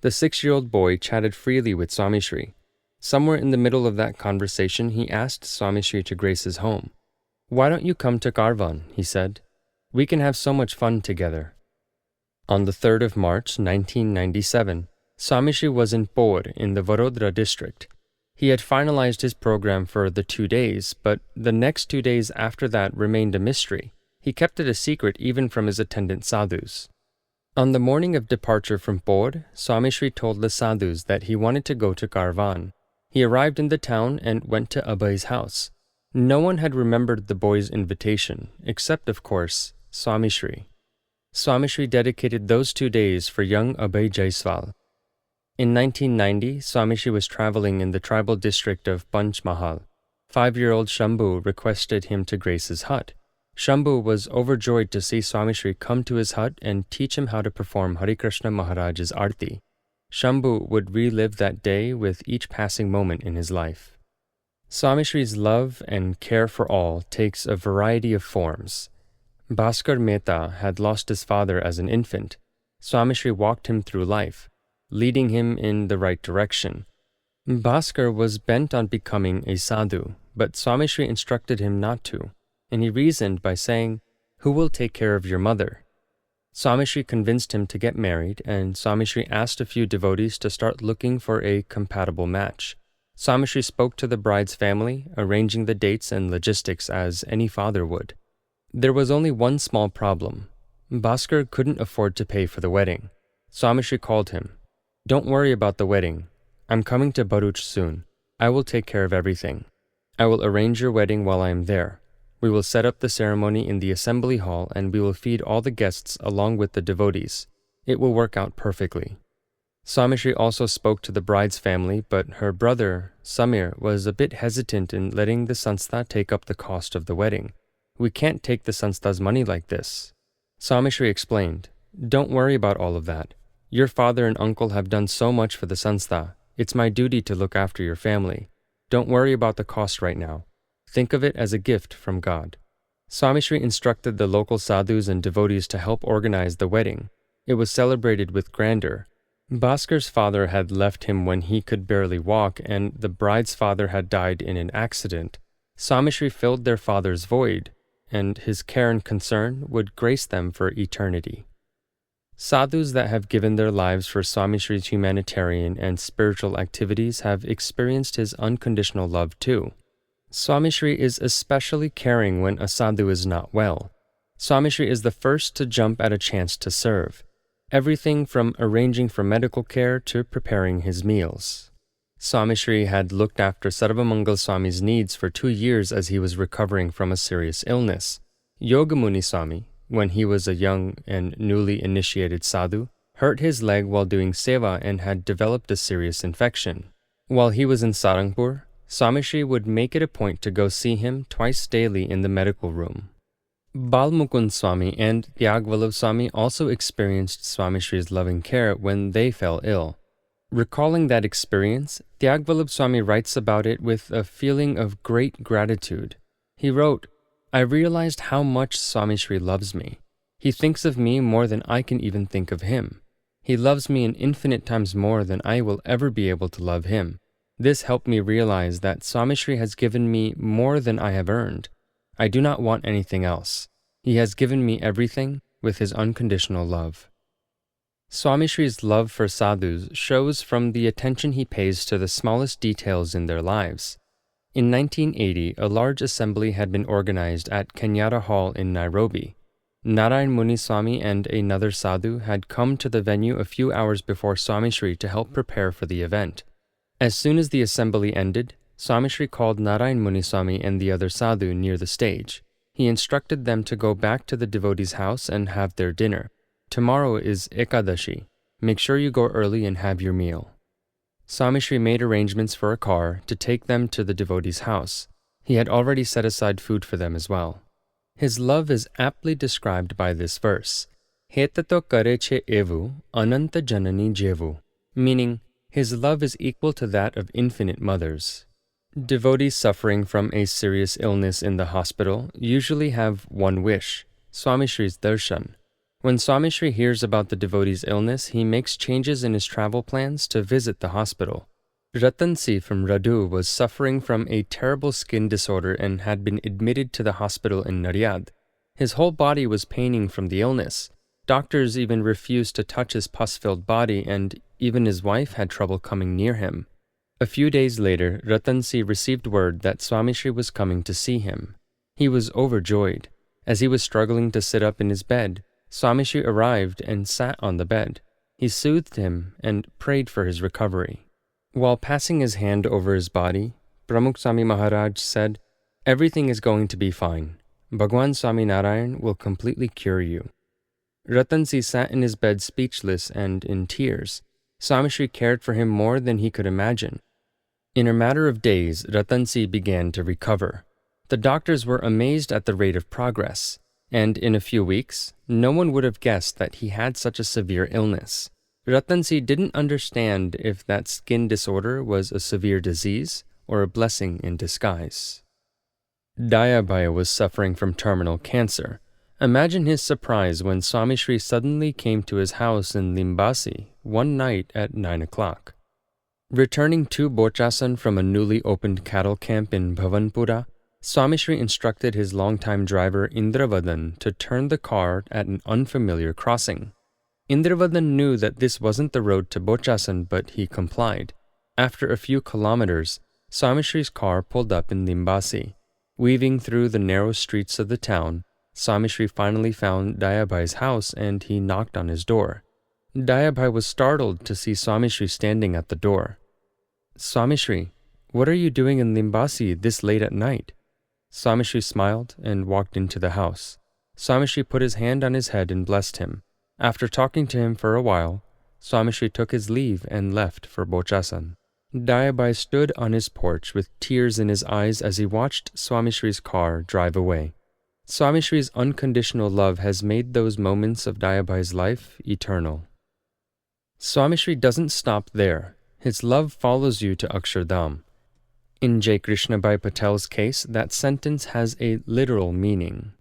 The 6-year-old boy chatted freely with Swami Shri. Somewhere in the middle of that conversation, he asked Swami Shri to grace his home. "Why don't you come to Karvan?" he said. "We can have so much fun together." On the 3rd of March, 1997, Swami Shri was in Por in the Vadodara district. He had finalized his program for the 2 days, but the next 2 days after that remained a mystery. He kept it a secret even from his attendant sadhus. On the morning of departure from Por, Swami Shri told the sadhus that he wanted to go to Karvan. He arrived in the town and went to Abhay's house. No one had remembered the boy's invitation, except, of course, Swami Shri. Swami Shri dedicated those 2 days for young Abhay Jaiswal. In 1990, Swami Shri was traveling in the tribal district of Panchmahal. 5-year-old Shambhu requested him to grace his hut. Shambhu was overjoyed to see Swami Shri come to his hut and teach him how to perform Hare Krishna Maharaj's Arti. Shambhu would relive that day with each passing moment in his life. Swami Shri's love and care for all takes a variety of forms. Bhaskar Mehta had lost his father as an infant. Swami Shri walked him through life, leading him in the right direction. Bhaskar was bent on becoming a sadhu, but Swami Shri instructed him not to, and he reasoned by saying, "Who will take care of your mother?" Swami Shri convinced him to get married, and Swami Shri asked a few devotees to start looking for a compatible match. Swami Shri spoke to the bride's family, arranging the dates and logistics as any father would. There was only one small problem. Bhaskar couldn't afford to pay for the wedding. Swami Shri called him. "Don't worry about the wedding. I'm coming to Bharuch soon. I will take care of everything. I will arrange your wedding while I am there. We will set up the ceremony in the assembly hall and we will feed all the guests along with the devotees. It will work out perfectly." Swami Shri also spoke to the bride's family, but her brother, Samir, was a bit hesitant in letting the sanstha take up the cost of the wedding. "We can't take the sanstha's money like this." Swami Shri explained, "Don't worry about all of that. Your father and uncle have done so much for the sanstha. It's my duty to look after your family. Don't worry about the cost right now. Think of it as a gift from God." Swami Shri instructed the local sadhus and devotees to help organize the wedding. It was celebrated with grandeur. Bhaskar's father had left him when he could barely walk, and the bride's father had died in an accident. Swami Shri filled their father's void, and his care and concern would grace them for eternity. Sadhus that have given their lives for Swami Shri's humanitarian and spiritual activities have experienced his unconditional love too. Swami Shri is especially caring when a sadhu is not well. Swami Shri is the first to jump at a chance to serve. Everything from arranging for medical care to preparing his meals. Swami Shri had looked after Sarvamangal Swami's needs for 2 years as he was recovering from a serious illness. Yogamuni Swami, when he was a young and newly initiated sadhu, hurt his leg while doing seva and had developed a serious infection. While he was in Sarangpur, Swami Shri would make it a point to go see him twice daily in the medical room. Balmukund Swami and Tyagvallabh Swami also experienced Swami Shri's loving care when they fell ill. Recalling that experience, Tyagvallabh Swami writes about it with a feeling of great gratitude. He wrote, "I realized how much Swami Shri loves me. He thinks of me more than I can even think of him. He loves me an infinite times more than I will ever be able to love him. This helped me realize that Swami Shri has given me more than I have earned. I do not want anything else. He has given me everything with his unconditional love." Swami Shri's love for sadhus shows from the attention he pays to the smallest details in their lives. In 1980, a large assembly had been organized at Kenyatta Hall in Nairobi. Narayan Muni Swami and another sadhu had come to the venue a few hours before Swami Shri to help prepare for the event. As soon as the assembly ended, Swami Shri called Narayan Muni Swami and the other sadhu near the stage. He instructed them to go back to the devotee's house and have their dinner. "Tomorrow is Ekadashi. Make sure you go early and have your meal." Swami Shri made arrangements for a car to take them to the devotee's house. He had already set aside food for them as well. His love is aptly described by this verse. Hetato kareche evu, ananta janani jevu, meaning, his love is equal to that of infinite mothers. Devotees suffering from a serious illness in the hospital usually have one wish, Swami Shri's darshan. When Swami Shri hears about the devotee's illness, he makes changes in his travel plans to visit the hospital. Ratan Si from Radu was suffering from a terrible skin disorder and had been admitted to the hospital in Naryad. His whole body was paining from the illness. Doctors even refused to touch his pus-filled body, and even his wife had trouble coming near him. A few days later, Ratan Si received word that Swami Shri was coming to see him. He was overjoyed. As he was struggling to sit up in his bed, Swami Shri arrived and sat on the bed. He soothed him and prayed for his recovery. While passing his hand over his body, Pramukh Swami Maharaj said, "Everything is going to be fine. Bhagwan Swami Narayan will completely cure you." Ratan Si sat in his bed speechless and in tears. Swami Shri cared for him more than he could imagine. In a matter of days, Ratan Si began to recover. The doctors were amazed at the rate of progress, and in a few weeks, no one would have guessed that he had such a severe illness. Ratan Si didn't understand if that skin disorder was a severe disease or a blessing in disguise. Dayabai was suffering from terminal cancer. Imagine his surprise when Swami Shri suddenly came to his house in Limbasi one night at 9 o'clock. Returning to Bochasan from a newly opened cattle camp in Bhavanpura, Swami Shri instructed his longtime driver Indravadan to turn the car at an unfamiliar crossing. Indravadan knew that this wasn't the road to Bochasan, but he complied. After a few kilometers, Swami Shri's car pulled up in Limbasi. Weaving through the narrow streets of the town, Swami Shri finally found Dayabhai's house and he knocked on his door. Dayabai was startled to see Swami Shri standing at the door. "Swami Shri, what are you doing in Limbasi this late at night?" Swami Shri smiled and walked into the house. Swami Shri put his hand on his head and blessed him. After talking to him for a while, Swami Shri took his leave and left for Bochasan. Dayabai stood on his porch with tears in his eyes as he watched Swami Shri's car drive away. Swami Shri's unconditional love has made those moments of Dayabai's life eternal. Swami Shri doesn't stop there. His love follows you to Akshardham. In Jai Krishnabai Patel's case, that sentence has a literal meaning.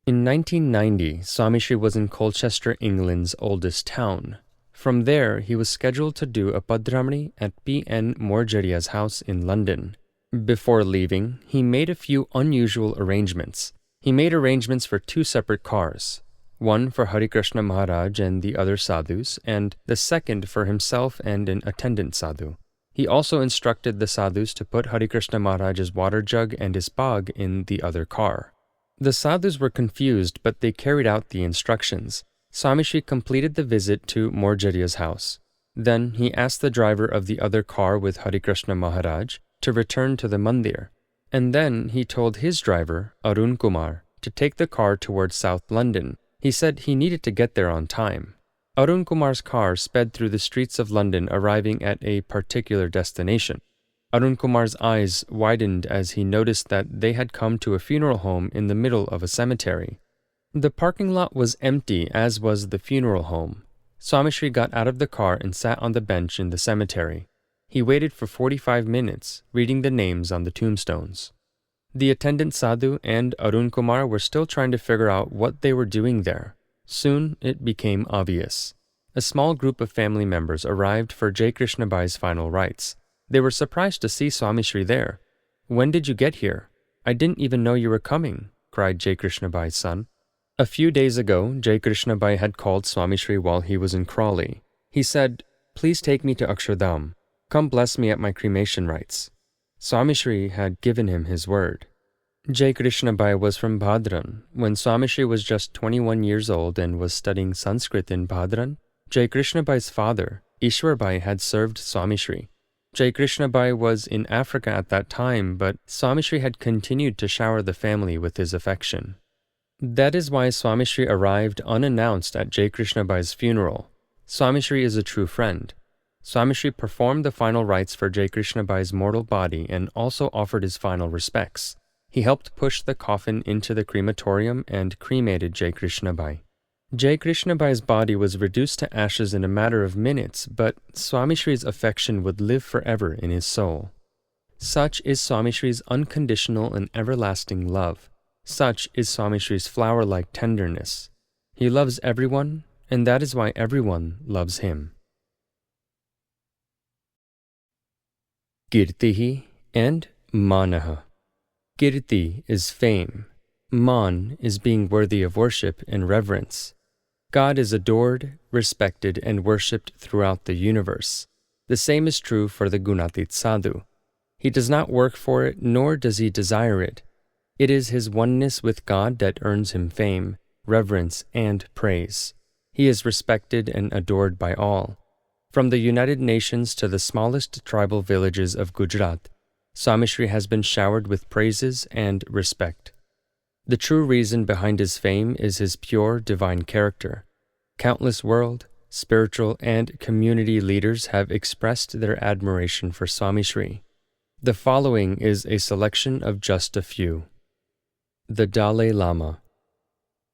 In 1990, Swami Shri was in Colchester, England's oldest town. From there, he was scheduled to do a Padramani at P.N. Morjaria's house in London. Before leaving, he made a few unusual arrangements. He made arrangements for 2 separate cars, one for Hari Krishna Maharaj and the other sadhus, and the second for himself and an attendant sadhu. He also instructed the sadhus to put Hari Krishna Maharaj's water jug and his bag in the other car. The sadhus were confused, but they carried out the instructions. Swami Shri completed the visit to Morjaria's house. Then he asked the driver of the other car with Hari Krishna Maharaj to return to the mandir. And then he told his driver, Arun Kumar, to take the car towards South London. He said he needed to get there on time. Arun Kumar's car sped through the streets of London, arriving at a particular destination. Arun Kumar's eyes widened as he noticed that they had come to a funeral home in the middle of a cemetery. The parking lot was empty, as was the funeral home. Swami Shri got out of the car and sat on the bench in the cemetery. He waited for 45 minutes, reading the names on the tombstones. The attendant sadhu and Arun Kumar were still trying to figure out what they were doing there. Soon it became obvious. A small group of family members arrived for Jai Krishnabai's final rites. They were surprised to see Swami Shri there. "When did you get here? I didn't even know you were coming," cried Jai Krishnabai's son. A few days ago, Jai Krishnabai had called Swami Shri while he was in Crawley. He said, "Please take me to Akshardham. Come bless me at my cremation rites." Swami Shri had given him his word. Jai Krishnabai was from Bhadran. When Swami Shri was just 21 years old and was studying Sanskrit in Bhadran, Jai Krishnabai's father, Ishwarbai, had served Swami Shri. Jai Krishnabai was in Africa at that time, but Swami Shri had continued to shower the family with his affection. That is why Swami Shri arrived unannounced at Jai Krishnabai's funeral. Swami Shri is a true friend. Swami Shri performed the final rites for Jai Krishnabai's mortal body and also offered his final respects. He helped push the coffin into the crematorium and cremated Jai Krishnabai. Jai Krishna Bhai's body was reduced to ashes in a matter of minutes, but Swami Shri's affection would live forever in his soul. Such is Swami Shri's unconditional and everlasting love. Such is Swami Shri's flower-like tenderness. He loves everyone, and that is why everyone loves him. Kirtihi and Manaha. Kirti is fame. Man is being worthy of worship and reverence. God is adored, respected, and worshipped throughout the universe. The same is true for the Gunatit Sadhu. He does not work for it, nor does he desire it. It is his oneness with God that earns him fame, reverence, and praise. He is respected and adored by all. From the United Nations to the smallest tribal villages of Gujarat, Swami Shri has been showered with praises and respect. The true reason behind his fame is his pure divine character. Countless world, spiritual, and community leaders have expressed their admiration for Swami Shri. The following is a selection of just a few. The Dalai Lama.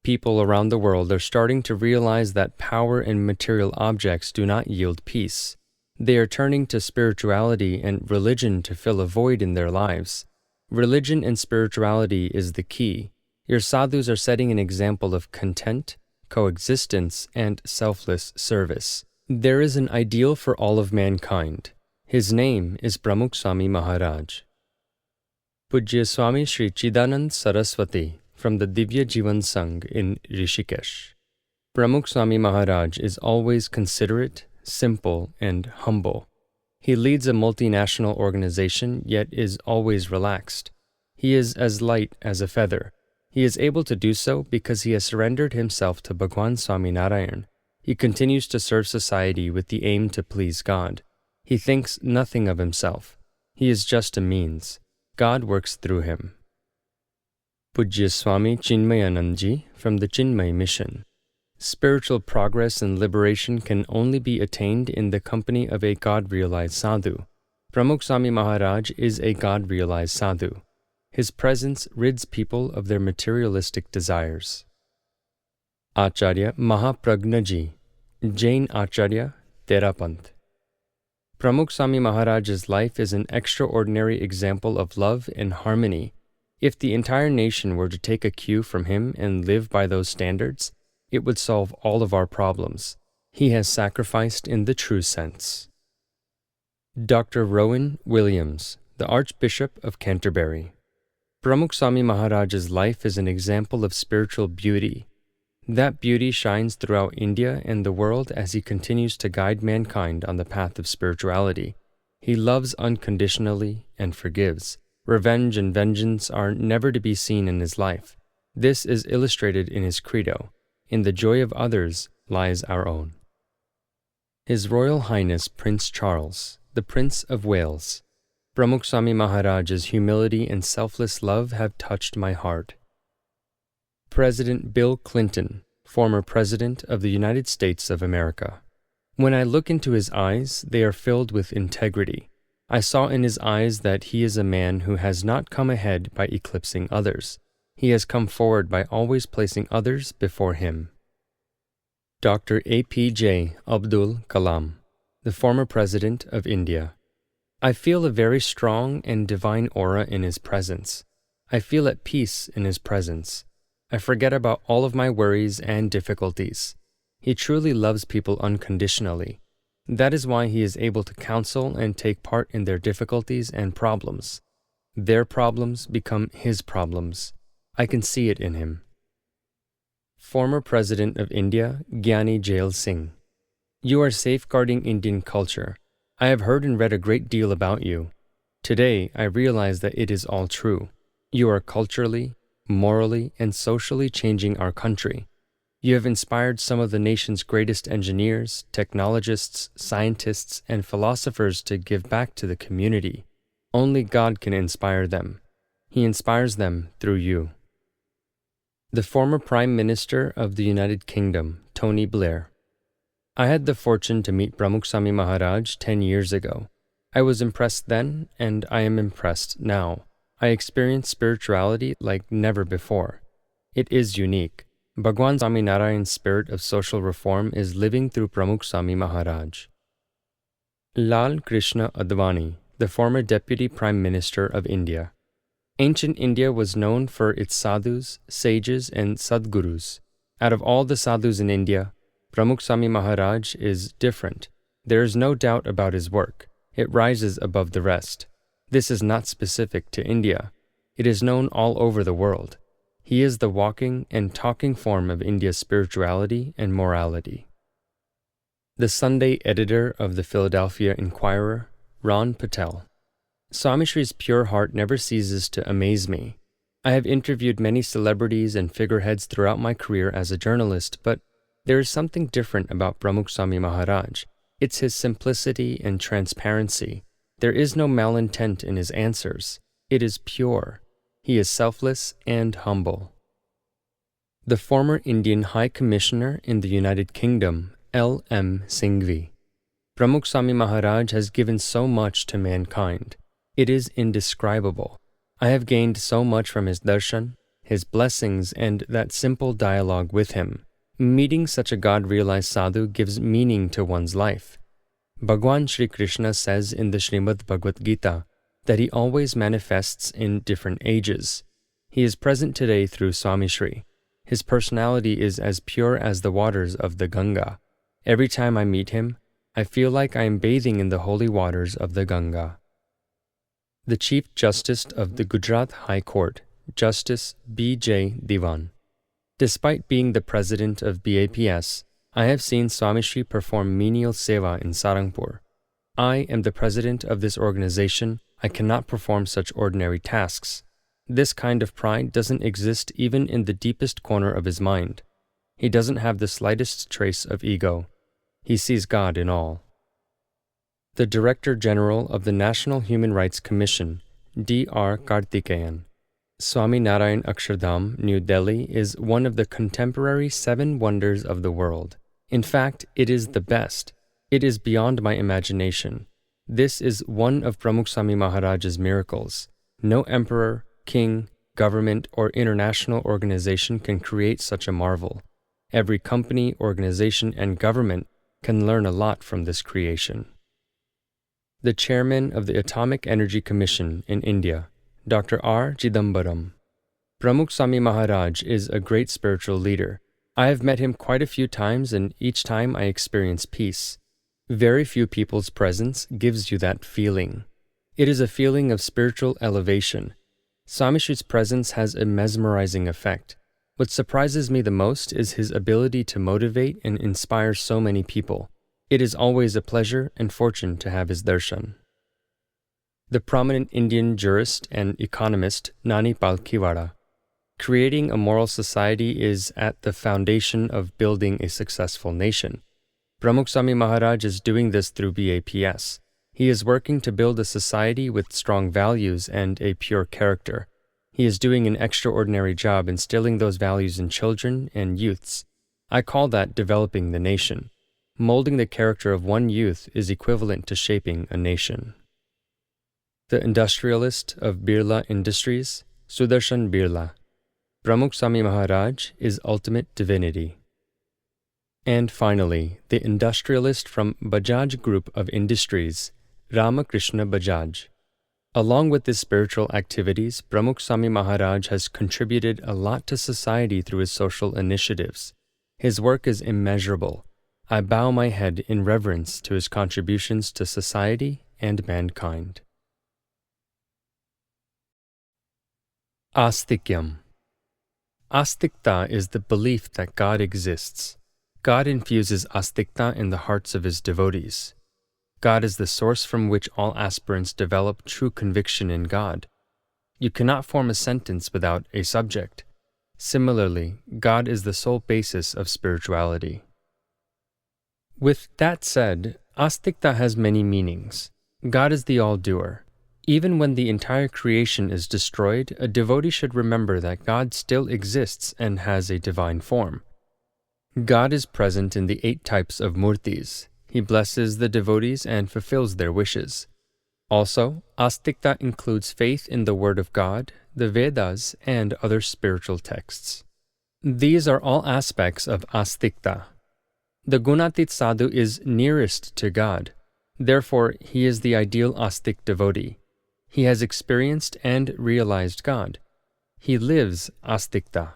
People around the world are starting to realize that power and material objects do not yield peace. They are turning to spirituality and religion to fill a void in their lives. Religion and spirituality is the key. Your sadhus are setting an example of content, coexistence, and selfless service. There is an ideal for all of mankind. His name is Pramukh Swami Maharaj. Pujya Swami Sri Chidanand Saraswati from the Divya Jivan Sangh in Rishikesh. Pramukh Swami Maharaj is always considerate, simple, and humble. He leads a multinational organization, yet is always relaxed. He is as light as a feather. He is able to do so because he has surrendered himself to Bhagwan Swami Narayan. He continues to serve society with the aim to please God. He thinks nothing of himself. He is just a means. God works through him. Pujya Swami Chinmayanandji from the Chinmay Mission. Spiritual progress and liberation can only be attained in the company of a God-realized sadhu. Pramukh Swami Maharaj is a God-realized sadhu. His presence rids people of their materialistic desires. Acharya Mahapragnaji, Jain Acharya, Therapant. Pramukh Swami Maharaj's life is an extraordinary example of love and harmony. If the entire nation were to take a cue from him and live by those standards, it would solve all of our problems. He has sacrificed in the true sense. Dr. Rowan Williams, the Archbishop of Canterbury. Pramukh Swami Maharaj's life is an example of spiritual beauty. That beauty shines throughout India and the world as he continues to guide mankind on the path of spirituality. He loves unconditionally and forgives. Revenge and vengeance are never to be seen in his life. This is illustrated in his credo. In the joy of others lies our own. His Royal Highness Prince Charles, the Prince of Wales. Pramukh Swami Maharaj's humility and selfless love have touched my heart. President Bill Clinton, former President of the United States of America. When I look into his eyes, they are filled with integrity. I saw in his eyes that he is a man who has not come ahead by eclipsing others. He has come forward by always placing others before him. Dr. APJ Abdul Kalam, the former President of India. I feel a very strong and divine aura in his presence. I feel at peace in his presence. I forget about all of my worries and difficulties. He truly loves people unconditionally. That is why he is able to counsel and take part in their difficulties and problems. Their problems become his problems. I can see it in him. Former President of India, Gyani Jail Singh. You are safeguarding Indian culture. I have heard and read a great deal about you. Today, I realize that it is all true. You are culturally, morally, and socially changing our country. You have inspired some of the nation's greatest engineers, technologists, scientists, and philosophers to give back to the community. Only God can inspire them. He inspires them through you. The former Prime Minister of the United Kingdom, Tony Blair. I had the fortune to meet Pramukh Swami Maharaj 10 years ago. I was impressed then, and I am impressed now. I experienced spirituality like never before. It is unique. Bhagwan Swami Narayan's spirit of social reform is living through Pramukh Swami Maharaj. Lal Krishna Advani, the former Deputy Prime Minister of India. Ancient India was known for its sadhus, sages, and sadgurus. Out of all the sadhus in India, Pramukh Swami Maharaj is different. There is no doubt about his work. It rises above the rest. This is not specific to India. It is known all over the world. He is the walking and talking form of India's spirituality and morality. The Sunday editor of the Philadelphia Inquirer, Ron Patel. Swami Shri's pure heart never ceases to amaze me. I have interviewed many celebrities and figureheads throughout my career as a journalist, but there is something different about Pramukh Swami Maharaj. It's his simplicity and transparency. There is no malintent in his answers. It is pure. He is selfless and humble. The former Indian High Commissioner in the United Kingdom, L.M. Singhvi. Pramukh Swami Maharaj has given so much to mankind. It is indescribable. I have gained so much from his darshan, his blessings, and that simple dialogue with him. Meeting such a God-realized sadhu gives meaning to one's life. Bhagwan Shri Krishna says in the Srimad Bhagavad Gita that he always manifests in different ages. He is present today through Swami Shri. His personality is as pure as the waters of the Ganga. Every time I meet him, I feel like I am bathing in the holy waters of the Ganga. The Chief Justice of the Gujarat High Court, Justice B.J. Diwan. Despite being the president of BAPS, I have seen Swami Shri perform menial seva in Sarangpur. I am the president of this organization. I cannot perform such ordinary tasks. This kind of pride doesn't exist even in the deepest corner of his mind. He doesn't have the slightest trace of ego. He sees God in all. The Director General of the National Human Rights Commission, D.R. Karthikeyan. Swami Narayan Akshardham, New Delhi, is one of the contemporary 7 wonders of the world. In fact, it is the best. It is beyond my imagination. This is one of Pramukh Swami Maharaj's miracles. No emperor, king, government, or international organization can create such a marvel. Every company, organization, and government can learn a lot from this creation. The chairman of the Atomic Energy Commission in India, Dr. R. Chidambaram. Pramukh Swami Maharaj is a great spiritual leader. I have met him quite a few times, and each time I experience peace. Very few people's presence gives you that feeling. It is a feeling of spiritual elevation. Swami Shri's presence has a mesmerizing effect. What surprises me the most is his ability to motivate and inspire so many people. It is always a pleasure and fortune to have his darshan. The prominent Indian jurist and economist Nani Palkhiwala. Creating a moral society is at the foundation of building a successful nation. Pramukh Swami Maharaj is doing this through BAPS. He is working to build a society with strong values and a pure character. He is doing an extraordinary job instilling those values in children and youths. I call that developing the nation. Molding the character of one youth is equivalent to shaping a nation. The industrialist of Birla Industries, Sudarshan Birla. Pramukh Swami Maharaj is ultimate divinity. And finally, the industrialist from Bajaj Group of Industries, Ramakrishna Bajaj. Along with his spiritual activities, Pramukh Swami Maharaj has contributed a lot to society through his social initiatives. His work is immeasurable. I bow my head in reverence to his contributions to society and mankind. Astikyam. Astikta is the belief that God exists. God infuses astikta in the hearts of his devotees. God is the source from which all aspirants develop true conviction in God. You cannot form a sentence without a subject. Similarly, God is the sole basis of spirituality. With that said, astikta has many meanings. God is the all-doer. Even when the entire creation is destroyed, a devotee should remember that God still exists and has a divine form. God is present in the 8 types of murtis. He blesses the devotees and fulfills their wishes. Also, astikta includes faith in the Word of God, the Vedas, and other spiritual texts. These are all aspects of astikta. The Gunatit sadhu is nearest to God. Therefore, he is the ideal astik devotee. He has experienced and realized God. He lives astikta.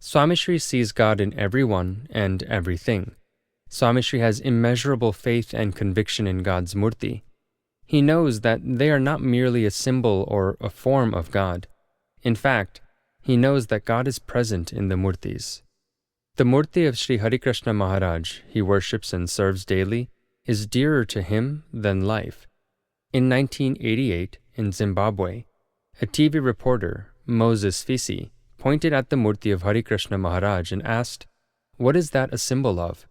Swami Shri sees God in everyone and everything. Swami Shri has immeasurable faith and conviction in God's murti. He knows that they are not merely a symbol or a form of God. In fact, he knows that God is present in the murtis. The murti of Sri Hari Krishna Maharaj he worships and serves daily is dearer to him than life. In 1988, in Zimbabwe, a TV reporter, Moses Fisi, pointed at the murti of Hari Krishna Maharaj and asked, "What is that a symbol of?"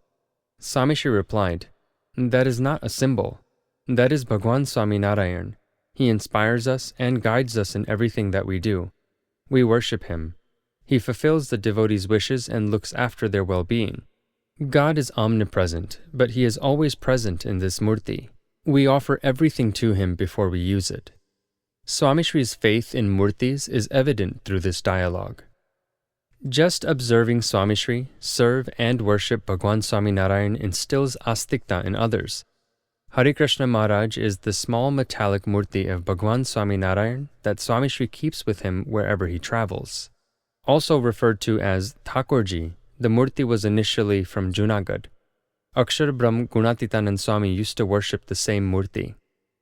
Swami Shri replied, "That is not a symbol. That is Bhagwan Swami Narayan. He inspires us and guides us in everything that we do. We worship him. He fulfills the devotees' wishes and looks after their well-being. God is omnipresent, but he is always present in this murti. We offer everything to him before we use it." Swami Shri's faith in murtis is evident through this dialogue. Just observing Swami Shri serve and worship Bhagwan Swami Narayan instills astikta in others. Hari Krishna Maharaj is the small metallic murti of Bhagwan Swami Narayan that Swami Shri keeps with him wherever he travels. Also referred to as Thakurji, the murti was initially from Junagadh. Akshar Brahm Gunatitanand Swami used to worship the same murti.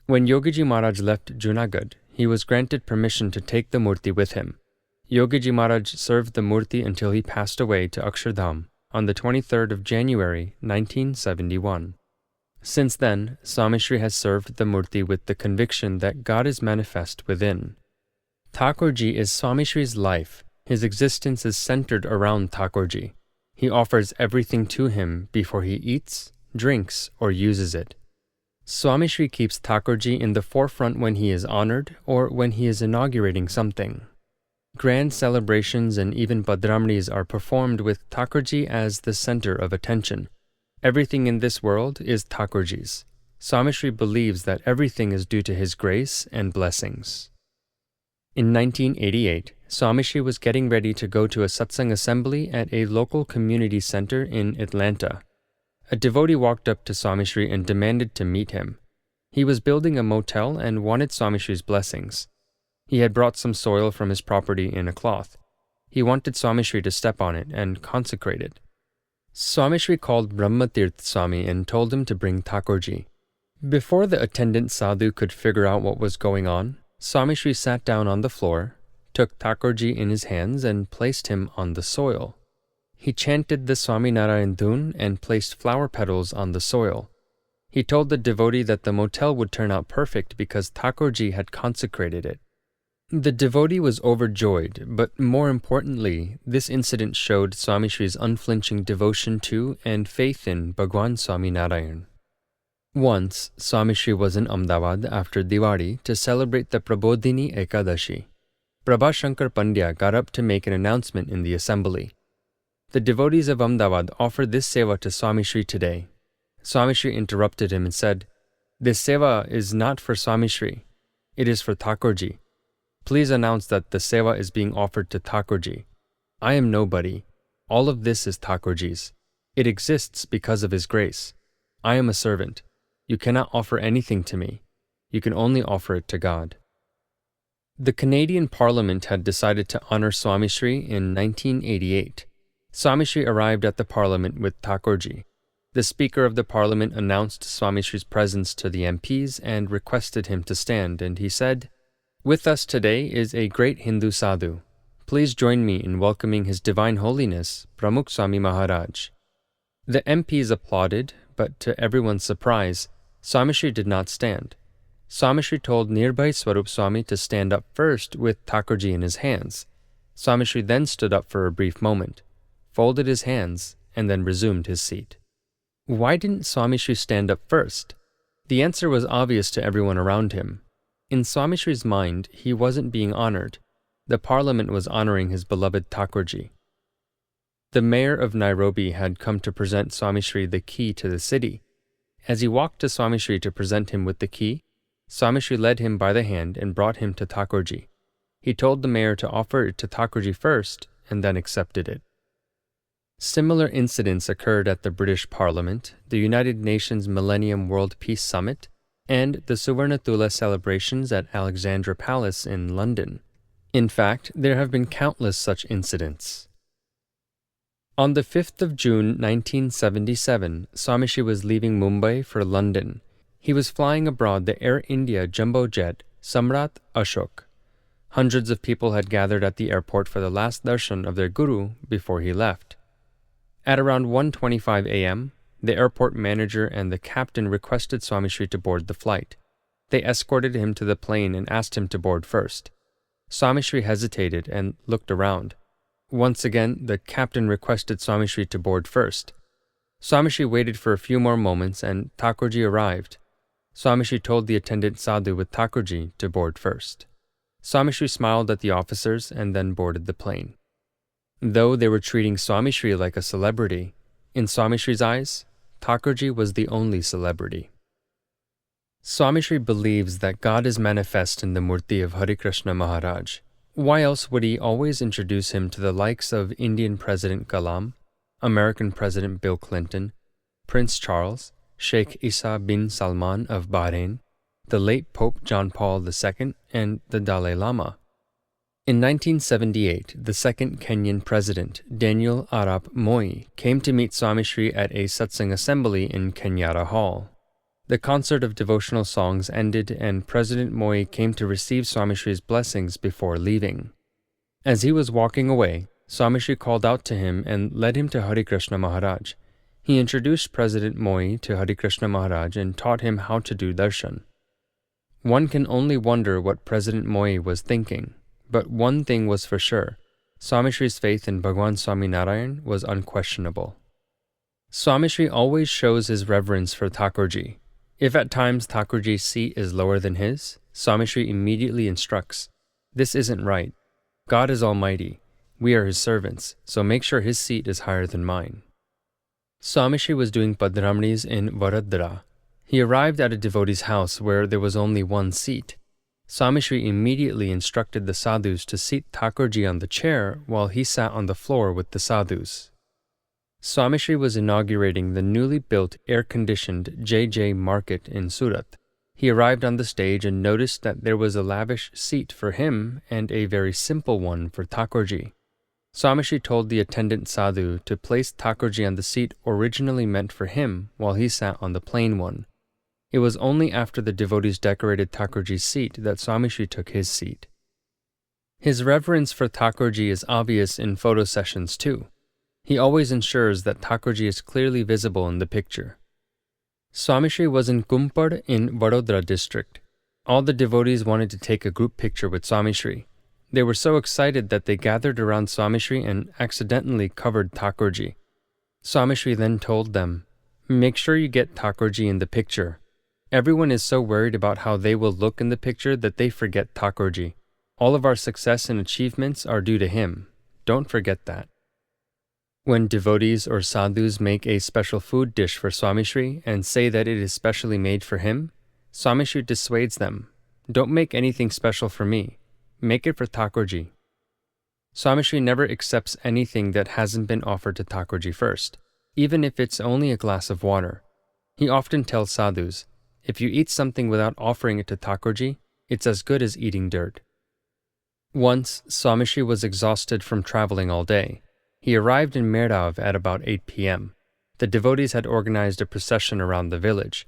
When Yogiji Maharaj left Junagadh, he was granted permission to take the murti with him. Yogiji Maharaj served the murti until he passed away to Akshardham on the 23rd of January, 1971. Since then, Swami Shri has served the murti with the conviction that God is manifest within. Thakurji is Swami Shri's life. His existence is centered around Thakurji. He offers everything to him before he eats, drinks, or uses it. Swami Shri keeps Thakurji in the forefront when he is honored or when he is inaugurating something. Grand celebrations and even badramnis are performed with Thakurji as the center of attention. Everything in this world is Thakurji's. Swami Shri believes that everything is due to his grace and blessings. In 1988, Swami Shri was getting ready to go to a satsang assembly at a local community center in Atlanta. A devotee walked up to Swami Shri and demanded to meet him. He was building a motel and wanted Swami Shri's blessings. He had brought some soil from his property in a cloth. He wanted Swami Shri to step on it and consecrate it. Swami Shri called Brahmatirth Swami and told him to bring Thakurji. Before the attendant sadhu could figure out what was going on, Swami Shri sat down on the floor, took Thakurji in his hands and placed him on the soil. He chanted the Swami Narayan Dhun and placed flower petals on the soil. He told the devotee that the motel would turn out perfect because Thakurji had consecrated it. The devotee was overjoyed, but more importantly, this incident showed Swami Shri's unflinching devotion to and faith in Bhagwan Swami Narayan. Once, Swami Shri was in Ahmedabad after Diwali to celebrate the Prabodhini Ekadashi. Prabha Shankar Pandya got up to make an announcement in the assembly. The devotees of Ahmedabad offered this seva to Swami Shri today. Swami Shri interrupted him and said, "This seva is not for Swami Shri. It is for Thakurji. Please announce that the seva is being offered to Thakurji. I am nobody. All of this is Thakurji's. It exists because of his grace. I am a servant. You cannot offer anything to me. You can only offer it to God." The Canadian Parliament had decided to honor Swami Shri in 1988. Swami Shri arrived at the Parliament with Thakurji. The Speaker of the Parliament announced Swami Shri's presence to the MPs and requested him to stand, and he said, "With us today is a great Hindu sadhu. Please join me in welcoming His Divine Holiness, Pramukh Swami Maharaj." The MPs applauded, but to everyone's surprise, Swami Shri did not stand. Swami Shri told Nirbhay Swarup Swami to stand up first with Thakurji in his hands. Swami Shri then stood up for a brief moment, folded his hands, and then resumed his seat. Why didn't Swami Shri stand up first? The answer was obvious to everyone around him. In Swami Shri's mind, he wasn't being honored. The Parliament was honoring his beloved Thakurji. The mayor of Nairobi had come to present Swami Shri the key to the city. As he walked to Swami Shri to present him with the key, Swami Shri led him by the hand and brought him to Thakurji. He told the mayor to offer it to Thakurji first and then accepted it. Similar incidents occurred at the British Parliament, the United Nations Millennium World Peace Summit, and the Suvarnatula celebrations at Alexandra Palace in London. In fact, there have been countless such incidents. On the 5th of June 1977, Swamishri was leaving Mumbai for London. He was flying abroad the Air India jumbo jet Samrat Ashok. Hundreds of people had gathered at the airport for the last darshan of their guru before he left. At around 1:25 a.m., the airport manager and the captain requested Swamishri to board the flight. They escorted him to the plane and asked him to board first. Swamishri hesitated and looked around. Once again, the captain requested Swamishri to board first. Swamishri waited for a few more moments and Thakurji arrived. Swamishri told the attendant sadhu with Thakurji to board first. Swamishri smiled at the officers and then boarded the plane. Though they were treating Swamishri like a celebrity, in Swamishri's eyes, Thakurji was the only celebrity. Swamishri believes that God is manifest in the murti of Hare Krishna Maharaj. Why else would he always introduce him to the likes of Indian President Kalam, American President Bill Clinton, Prince Charles, Sheikh Isa bin Salman of Bahrain, the late Pope John Paul II, and the Dalai Lama? In 1978, the second Kenyan president, Daniel Arap Moi, came to meet Swamishri at a satsang assembly in Kenyatta Hall. The concert of devotional songs ended and President Moi came to receive Swamishri's blessings before leaving. As he was walking away, Swamishri called out to him and led him to Hare Krishna Maharaj. He introduced President Moi to Hare Krishna Maharaj and taught him how to do darshan. One can only wonder what President Moi was thinking, but one thing was for sure: Swamishri's faith in Bhagwan Swaminarayan was unquestionable. Swamishri always shows his reverence for Thakurji. If at times Thakurji's seat is lower than his, Swamishri immediately instructs, "This isn't right. God is almighty. We are his servants, so make sure his seat is higher than mine." Swamishri was doing Padramnis in Vadodara. He arrived at a devotee's house where there was only one seat. Swamishri immediately instructed the sadhus to seat Thakurji on the chair while he sat on the floor with the sadhus. Swamishri was inaugurating the newly built air-conditioned JJ Market in Surat. He arrived on the stage and noticed that there was a lavish seat for him and a very simple one for Thakurji. Swamishri told the attendant sadhu to place Thakurji on the seat originally meant for him while he sat on the plain one. It was only after the devotees decorated Thakurji's seat that Swamishri took his seat. His reverence for Thakurji is obvious in photo sessions too. He always ensures that Thakurji is clearly visible in the picture. Swamishri was in Kumpad in Vadodara district. All the devotees wanted to take a group picture with Swamishri. They were so excited that they gathered around Swamishri and accidentally covered Thakurji. Swamishri then told them, "Make sure you get Thakurji in the picture. Everyone is so worried about how they will look in the picture that they forget Thakurji. All of our success and achievements are due to him. Don't forget that." When devotees or sadhus make a special food dish for Swamishri and say that it is specially made for him, Swamishri dissuades them. "Don't make anything special for me. Make it for Thakurji." Swamishri never accepts anything that hasn't been offered to Thakurji first, even if it's only a glass of water. He often tells sadhus, "If you eat something without offering it to Thakurji, it's as good as eating dirt." Once, Swamishri was exhausted from traveling all day. He arrived in Merdav at about 8 p.m. The devotees had organized a procession around the village.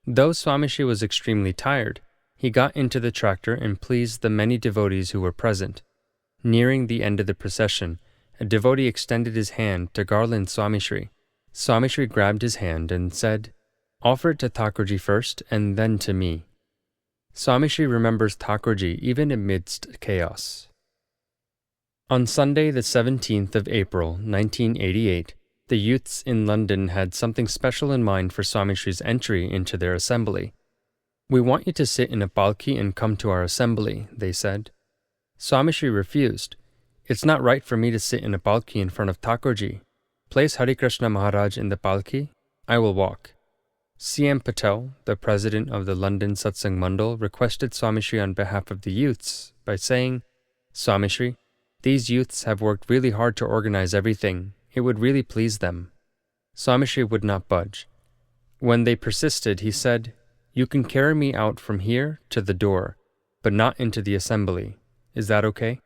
Though Swamishri was extremely tired, he got into the tractor and pleased the many devotees who were present. Nearing the end of the procession, a devotee extended his hand to garland Swamishri. Swamishri grabbed his hand and said, "Offer it to Thakurji first and then to me." Swamishri remembers Thakurji even amidst chaos. On Sunday, the 17th of April, 1988, the youths in London had something special in mind for Swamishri's entry into their assembly. "We want you to sit in a palki and come to our assembly," they said. Swamishri refused. "It's not right for me to sit in a palki in front of Thakurji. Place Hare Krishna Maharaj in the palki. I will walk." C.M. Patel, the president of the London Satsang Mandal, requested Swamishri on behalf of the youths by saying, "Swamishri, these youths have worked really hard to organize everything. It would really please them. Swami Shri would not budge. When they persisted, he said, "You can carry me out from here to the door, but not into the assembly. Is that okay?"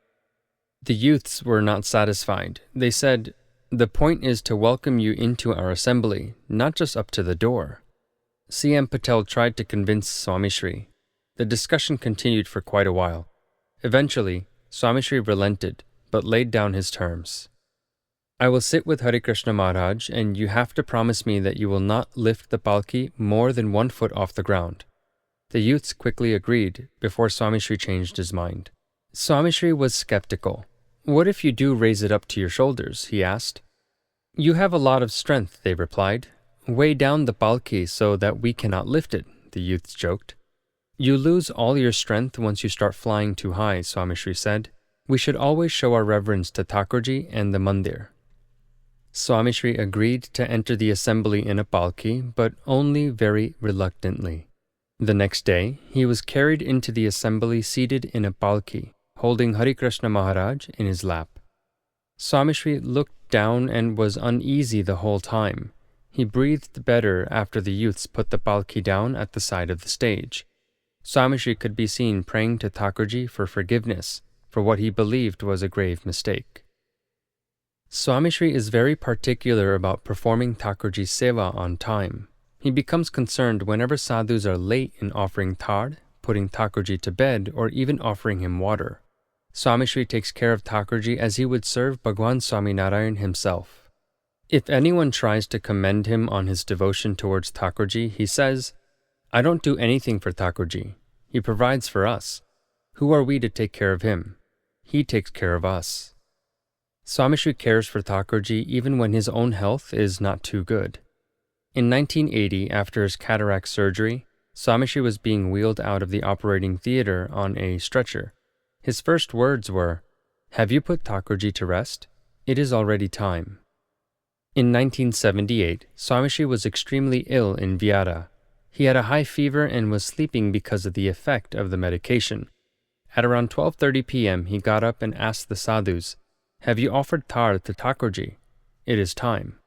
The youths were not satisfied. They said, "The point is to welcome you into our assembly, not just up to the door." C.M. Patel tried to convince Swami Shri. The discussion continued for quite a while. Eventually, Swami Shri relented, but laid down his terms. "I will sit with Hare Krishna Maharaj, and you have to promise me that you will not lift the palki more than 1 foot off the ground." The youths quickly agreed before Swami Shri changed his mind. Swami Shri was skeptical. "What if you do raise it up to your shoulders?" he asked. "You have a lot of strength," they replied. "Weigh down the palki so that we cannot lift it," the youths joked. "You lose all your strength once you start flying too high," Swami Shri said. "We should always show our reverence to Thakurji and the mandir." Swami Shri agreed to enter the assembly in a palki, but only very reluctantly. The next day, he was carried into the assembly seated in a palki, holding Hare Krishna Maharaj in his lap. Swami Shri looked down and was uneasy the whole time. He breathed better after the youths put the palki down at the side of the stage. Swami Shri could be seen praying to Thakurji for forgiveness for what he believed was a grave mistake. Swami Shri is very particular about performing Thakurji's seva on time. He becomes concerned whenever sadhus are late in offering thard, putting Thakurji to bed, or even offering him water. Swami Shri takes care of Thakurji as he would serve Bhagwan Swami Narayan himself. If anyone tries to commend him on his devotion towards Thakurji, he says, "I don't do anything for Thakurji. He provides for us. Who are we to take care of him? He takes care of us." Swami Shri cares for Thakurji even when his own health is not too good. In 1980, after his cataract surgery, Swami Shri was being wheeled out of the operating theater on a stretcher. His first words were, "Have you put Thakurji to rest? It is already time." In 1978, Swami Shri was extremely ill in Viara. He had a high fever and was sleeping because of the effect of the medication. At around 12:30 p.m., he got up and asked the sadhus, "Have you offered thard to Thakurji? It is time."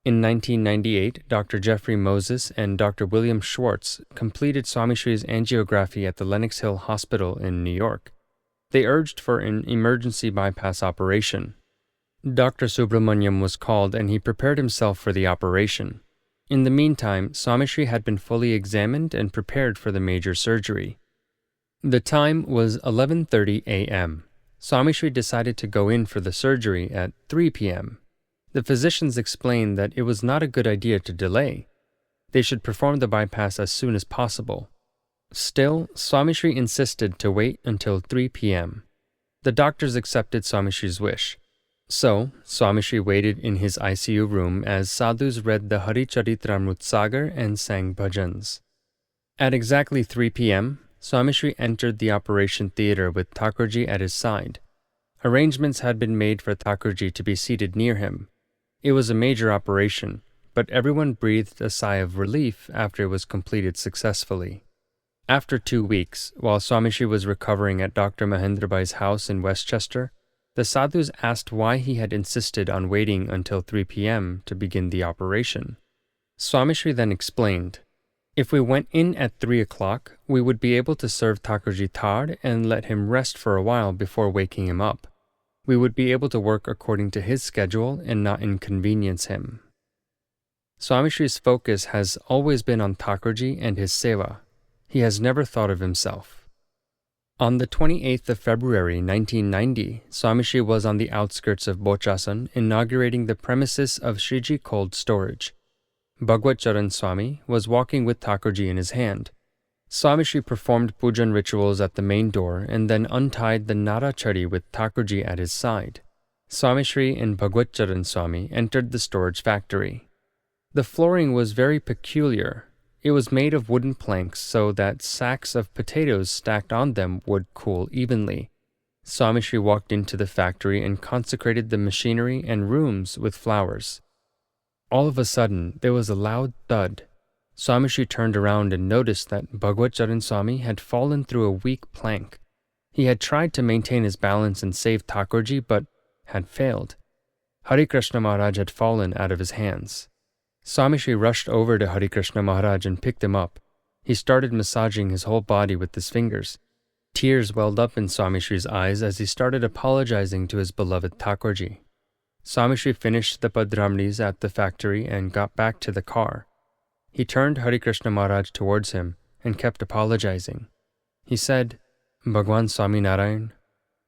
In 1998, Dr. Jeffrey Moses and Dr. William Schwartz completed Swami Shri's angiography at the Lenox Hill Hospital in New York. They urged for an emergency bypass operation. Dr. Subramaniam was called and he prepared himself for the operation. In the meantime, Swami Shri had been fully examined and prepared for the major surgery. The time was 11:30 a.m. Swami Shri decided to go in for the surgery at 3 p.m. The physicians explained that it was not a good idea to delay. They should perform the bypass as soon as possible. Still, Swami Shri insisted to wait until 3 p.m. The doctors accepted Swami Shri's wish. So, Swami Shri waited in his ICU room as sadhus read the Hari Charitramrut Sagar and sang bhajans. At exactly 3 p.m., Swami Shri entered the operation theater with Thakurji at his side. Arrangements had been made for Thakurji to be seated near him. It was a major operation, but everyone breathed a sigh of relief after it was completed successfully. After 2 weeks, while Swami Shri was recovering at Dr. Mahendrabhai's house in Westchester, the sadhus asked why he had insisted on waiting until 3 p.m. to begin the operation. Swami Shri then explained, "If we went in at 3 o'clock, we would be able to serve Thakurji thard and let him rest for a while before waking him up. We would be able to work according to his schedule and not inconvenience him." Swami Shri's focus has always been on Thakurji and his seva. He has never thought of himself. On the 28th of February 1990, Swami Shri was on the outskirts of Bochasan inaugurating the premises of Shriji Cold Storage. Bhagwat Charan Swami was walking with Thakurji in his hand. Swami Shri performed pujan rituals at the main door and then untied the Nara Chari with Thakurji at his side. Swami Shri and Bhagwat Charan Swami entered the storage factory. The flooring was very peculiar. It was made of wooden planks so that sacks of potatoes stacked on them would cool evenly. Swami Shri walked into the factory and consecrated the machinery and rooms with flowers. All of a sudden, there was a loud thud. Swami Shri turned around and noticed that Bhagwat Charan Swami had fallen through a weak plank. He had tried to maintain his balance and save Thakurji, but had failed. Hari Krishna Maharaj had fallen out of his hands. Swami Shri rushed over to Hari Krishna Maharaj and picked him up. He started massaging his whole body with his fingers. Tears welled up in Swami Shri's eyes as he started apologizing to his beloved Thakurji. Swami Shri finished the Padramnis at the factory and got back to the car. He turned Hari Krishna Maharaj towards him and kept apologizing. He said, "Bhagwan Swami Narayan,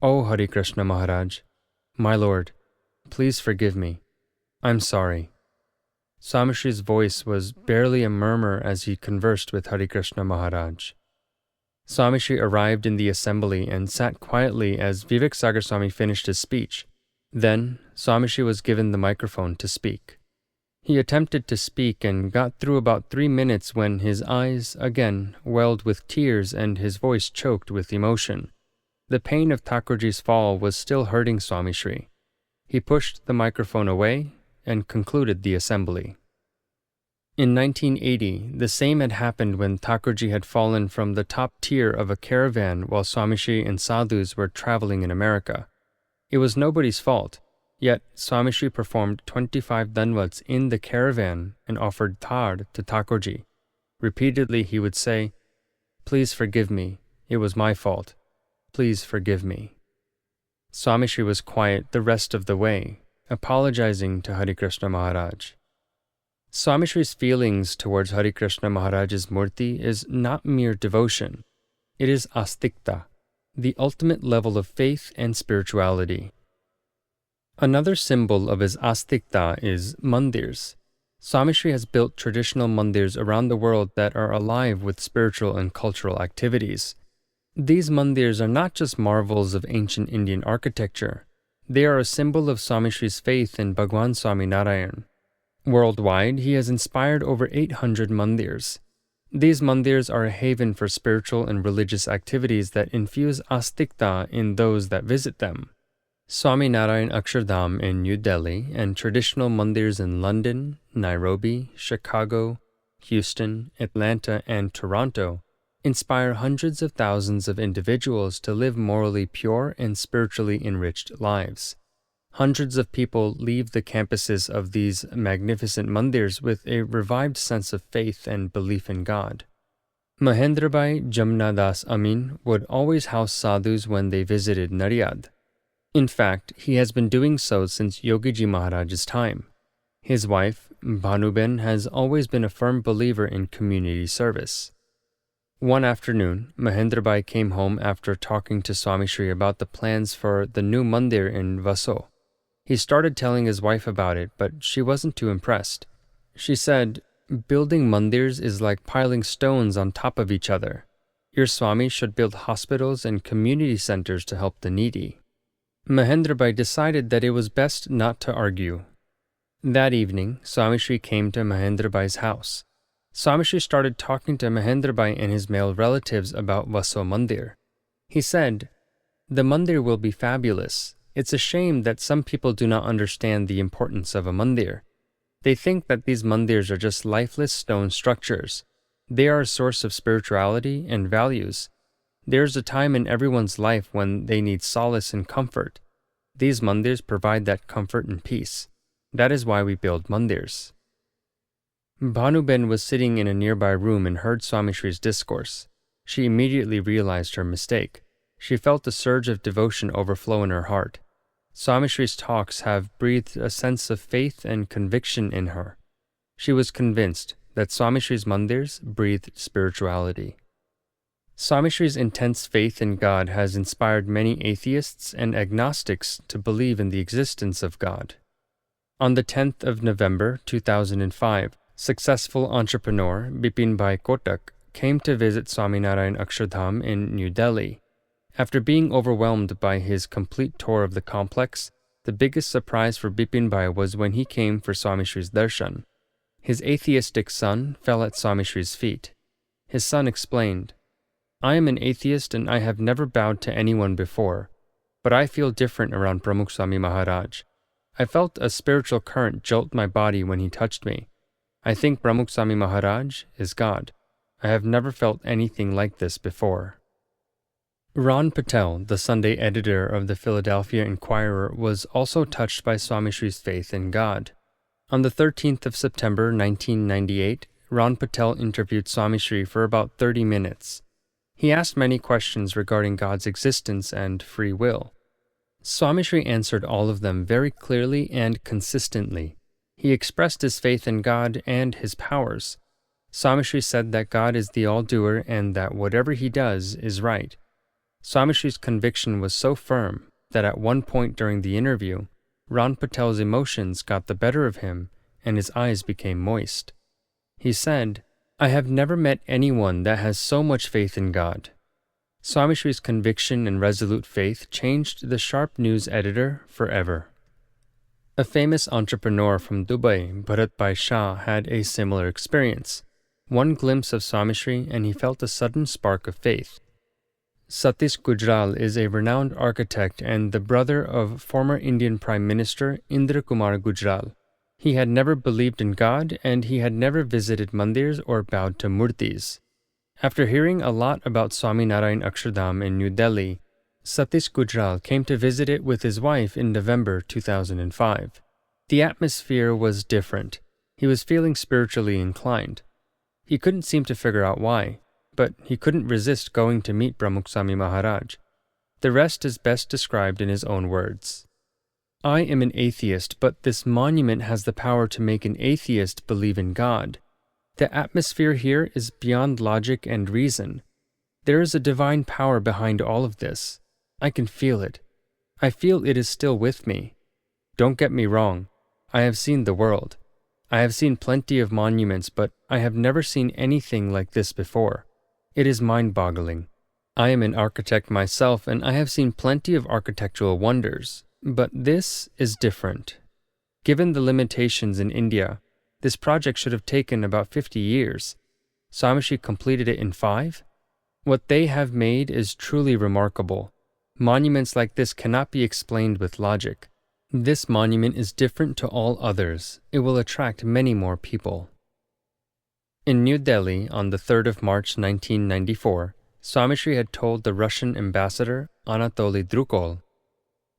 O Hari Krishna Maharaj, my Lord, please forgive me. I'm sorry." Swami Shri's voice was barely a murmur as he conversed with Hari Krishna Maharaj. Swami Shri arrived in the assembly and sat quietly as Vivek Sagar Swami finished his speech. Then, Swami Shri was given the microphone to speak. He attempted to speak and got through about 3 minutes when his eyes, again, welled with tears and his voice choked with emotion. The pain of Thakurji's fall was still hurting Swami Shri. He pushed the microphone away and concluded the assembly. In 1980, the same had happened when Thakurji had fallen from the top tier of a caravan while Swami Shri and sadhus were traveling in America. It was nobody's fault, yet Swami Shri performed 25 danvats in the caravan and offered thard to Thakurji. Repeatedly he would say, "Please forgive me, it was my fault. Please forgive me." Swami Shri was quiet the rest of the way, apologizing to Hari Krishna Maharaj. Swami Shri's feelings towards Hari Krishna Maharaj's murti is not mere devotion. It is astikta, the ultimate level of faith and spirituality. Another symbol of his astikta is mandirs. Swami Shri has built traditional mandirs around the world that are alive with spiritual and cultural activities. These mandirs are not just marvels of ancient Indian architecture. They are a symbol of Swami Shri's faith in Bhagwan Swami Narayan. Worldwide, he has inspired over 800 mandirs. These mandirs are a haven for spiritual and religious activities that infuse astikta in those that visit them. Swami Narayan Akshardham in New Delhi and traditional mandirs in London, Nairobi, Chicago, Houston, Atlanta, and Toronto inspire hundreds of thousands of individuals to live morally pure and spiritually enriched lives. Hundreds of people leave the campuses of these magnificent mandirs with a revived sense of faith and belief in God. Mahendrabhai Jamna Das Amin would always house sadhus when they visited Nariad. In fact, he has been doing so since Yogiji Maharaj's time. His wife, Bhanuben, has always been a firm believer in community service. One afternoon, Mahendrabhai came home after talking to Swami Shri about the plans for the new mandir in Vaso. He started telling his wife about it, but she wasn't too impressed. She said, "Building mandirs is like piling stones on top of each other. Your Swami should build hospitals and community centers to help the needy." Mahendrabhai decided that it was best not to argue. That evening, Swami Shri came to Mahendrabhai's house. Swami Shri started talking to Mahendrabhai and his male relatives about Vaso Mandir. He said, "The mandir will be fabulous. It's a shame that some people do not understand the importance of a mandir. They think that these mandirs are just lifeless stone structures. They are a source of spirituality and values. There's a time in everyone's life when they need solace and comfort. These mandirs provide that comfort and peace. That is why we build mandirs." Bhanuben was sitting in a nearby room and heard Swami Shri's discourse. She immediately realized her mistake. She felt a surge of devotion overflow in her heart. Swami Shri's talks have breathed a sense of faith and conviction in her. She was convinced that Swami Shri's mandirs breathed spirituality. Swami Shri's intense faith in God has inspired many atheists and agnostics to believe in the existence of God. On the 10th of November 2005, successful entrepreneur Bipin Bhai Kotak came to visit Swaminarayan Akshardham in New Delhi. After being overwhelmed by his complete tour of the complex, the biggest surprise for Bipin Bhai was when he came for Swami Shri's darshan. His atheistic son fell at Swami Shri's feet. His son explained, "I am an atheist and I have never bowed to anyone before, but I feel different around Pramukh Swami Maharaj. I felt a spiritual current jolt my body when he touched me. I think Pramukh Swami Maharaj is God. I have never felt anything like this before." Ron Patel, the Sunday editor of the Philadelphia Inquirer, was also touched by Swami Shri's faith in God. On the 13th of September 1998, Ron Patel interviewed Swami Shri for about 30 minutes. He asked many questions regarding God's existence and free will. Swami Shri answered all of them very clearly and consistently. He expressed his faith in God and his powers. Swami Shri said that God is the all-doer and that whatever he does is right. Swami Shri's conviction was so firm that at one point during the interview, Ron Patel's emotions got the better of him and his eyes became moist. He said, "I have never met anyone that has so much faith in God." Swami Shri's conviction and resolute faith changed the Sharp News editor forever. A famous entrepreneur from Dubai, Bharat Bhai Shah, had a similar experience. One glimpse of Swami Shri and he felt a sudden spark of faith. Satish Gujral is a renowned architect and the brother of former Indian Prime Minister Indra Kumar Gujral. He had never believed in God and he had never visited mandirs or bowed to murtis. After hearing a lot about Swami Narayan Akshardham in New Delhi, Satish Gujral came to visit it with his wife in November 2005. The atmosphere was different. He was feeling spiritually inclined. He couldn't seem to figure out why, but he couldn't resist going to meet Pramukh Swami Maharaj. The rest is best described in his own words. "I am an atheist, but this monument has the power to make an atheist believe in God. The atmosphere here is beyond logic and reason. There is a divine power behind all of this. I can feel it. I feel it is still with me. Don't get me wrong. I have seen the world. I have seen plenty of monuments, but I have never seen anything like this before. It is mind-boggling. I am an architect myself, and I have seen plenty of architectural wonders, but this is different. Given the limitations in India, this project should have taken about 50 years. Swami Shri completed it in 5? What they have made is truly remarkable. Monuments like this cannot be explained with logic. This monument is different to all others. It will attract many more people." In New Delhi, on the 3rd of March 1994, Swami Shri had told the Russian ambassador, Anatoly Drukol,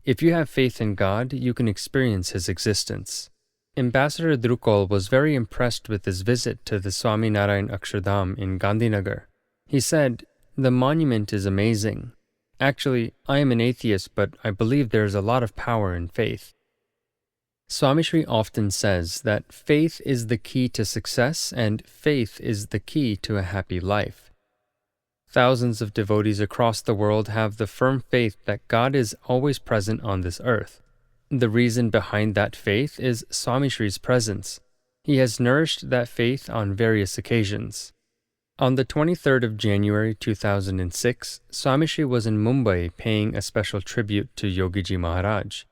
"If you have faith in God, you can experience His existence." Ambassador Drukol was very impressed with his visit to the Swami Narayan Akshardham in Gandhinagar. He said, "The monument is amazing. Actually, I am an atheist, but I believe there is a lot of power in faith." Swami Shri often says that faith is the key to success and faith is the key to a happy life. Thousands of devotees across the world have the firm faith that God is always present on this earth. The reason behind that faith is Swami Shri's presence. He has nourished that faith on various occasions. On the 23rd of January 2006, Swami Shri was in Mumbai paying a special tribute to Yogiji Maharaj.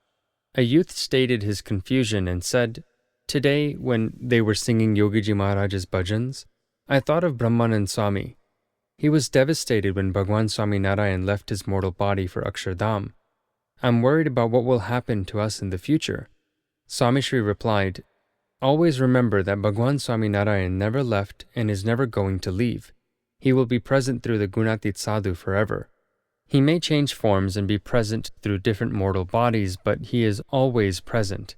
A youth stated his confusion and said, "Today, when they were singing Yogiji Maharaj's bhajans, I thought of Brahmanand Swami. He was devastated when Bhagwan Swami Narayan left his mortal body for Akshardham. I'm worried about what will happen to us in the future." Swami Shri replied, "Always remember that Bhagwan Swami Narayan never left and is never going to leave. He will be present through the Gunatit Sadhu forever. He may change forms and be present through different mortal bodies, but he is always present.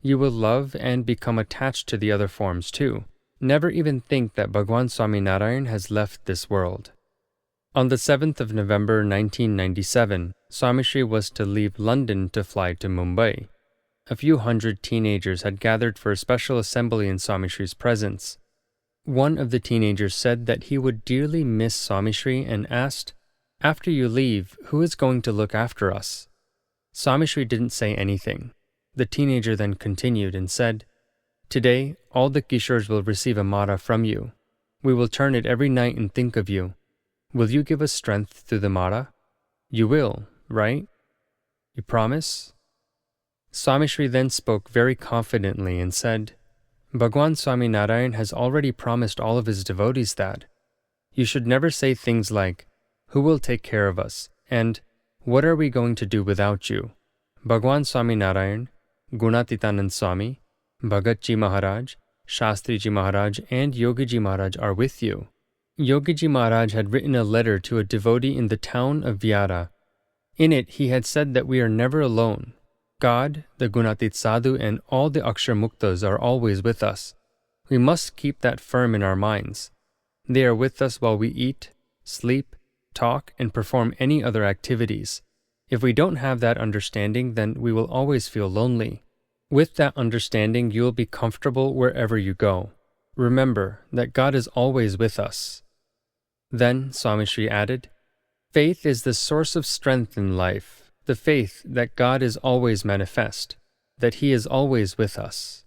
You will love and become attached to the other forms too. Never even think that Bhagwan Swami Narayan has left this world." On the 7th of November 1997, Swami Shri was to leave London to fly to Mumbai. A few hundred teenagers had gathered for a special assembly in Swami Shri's presence. One of the teenagers said that he would dearly miss Swami Shri and asked, "After you leave, who is going to look after us?" Swami Shri didn't say anything. The teenager then continued and said, "Today, all the Kishores will receive a mara from you. We will turn it every night and think of you. Will you give us strength through the mara? You will, right? You promise?" Swami Shri then spoke very confidently and said, "Bhagwan Swami Narayan has already promised all of his devotees that. You should never say things like, 'Who will take care of us?' and 'What are we going to do without you?' Bhagwan Swami Narayan, Gunatitanand Swami, Bhagat Ji Maharaj, Shastri Ji Maharaj, and Yogi Ji Maharaj are with you. Yogiji Maharaj had written a letter to a devotee in the town of Vyara. In it, he had said that we are never alone. God, the Gunatit Sadhu, and all the Akshar Muktas are always with us. We must keep that firm in our minds. They are with us while we eat, sleep, talk, and perform any other activities. If we don't have that understanding, then we will always feel lonely. With that understanding, you will be comfortable wherever you go. Remember that God is always with us. Then, Swami Shri added, faith is the source of strength in life, the faith that God is always manifest, that He is always with us.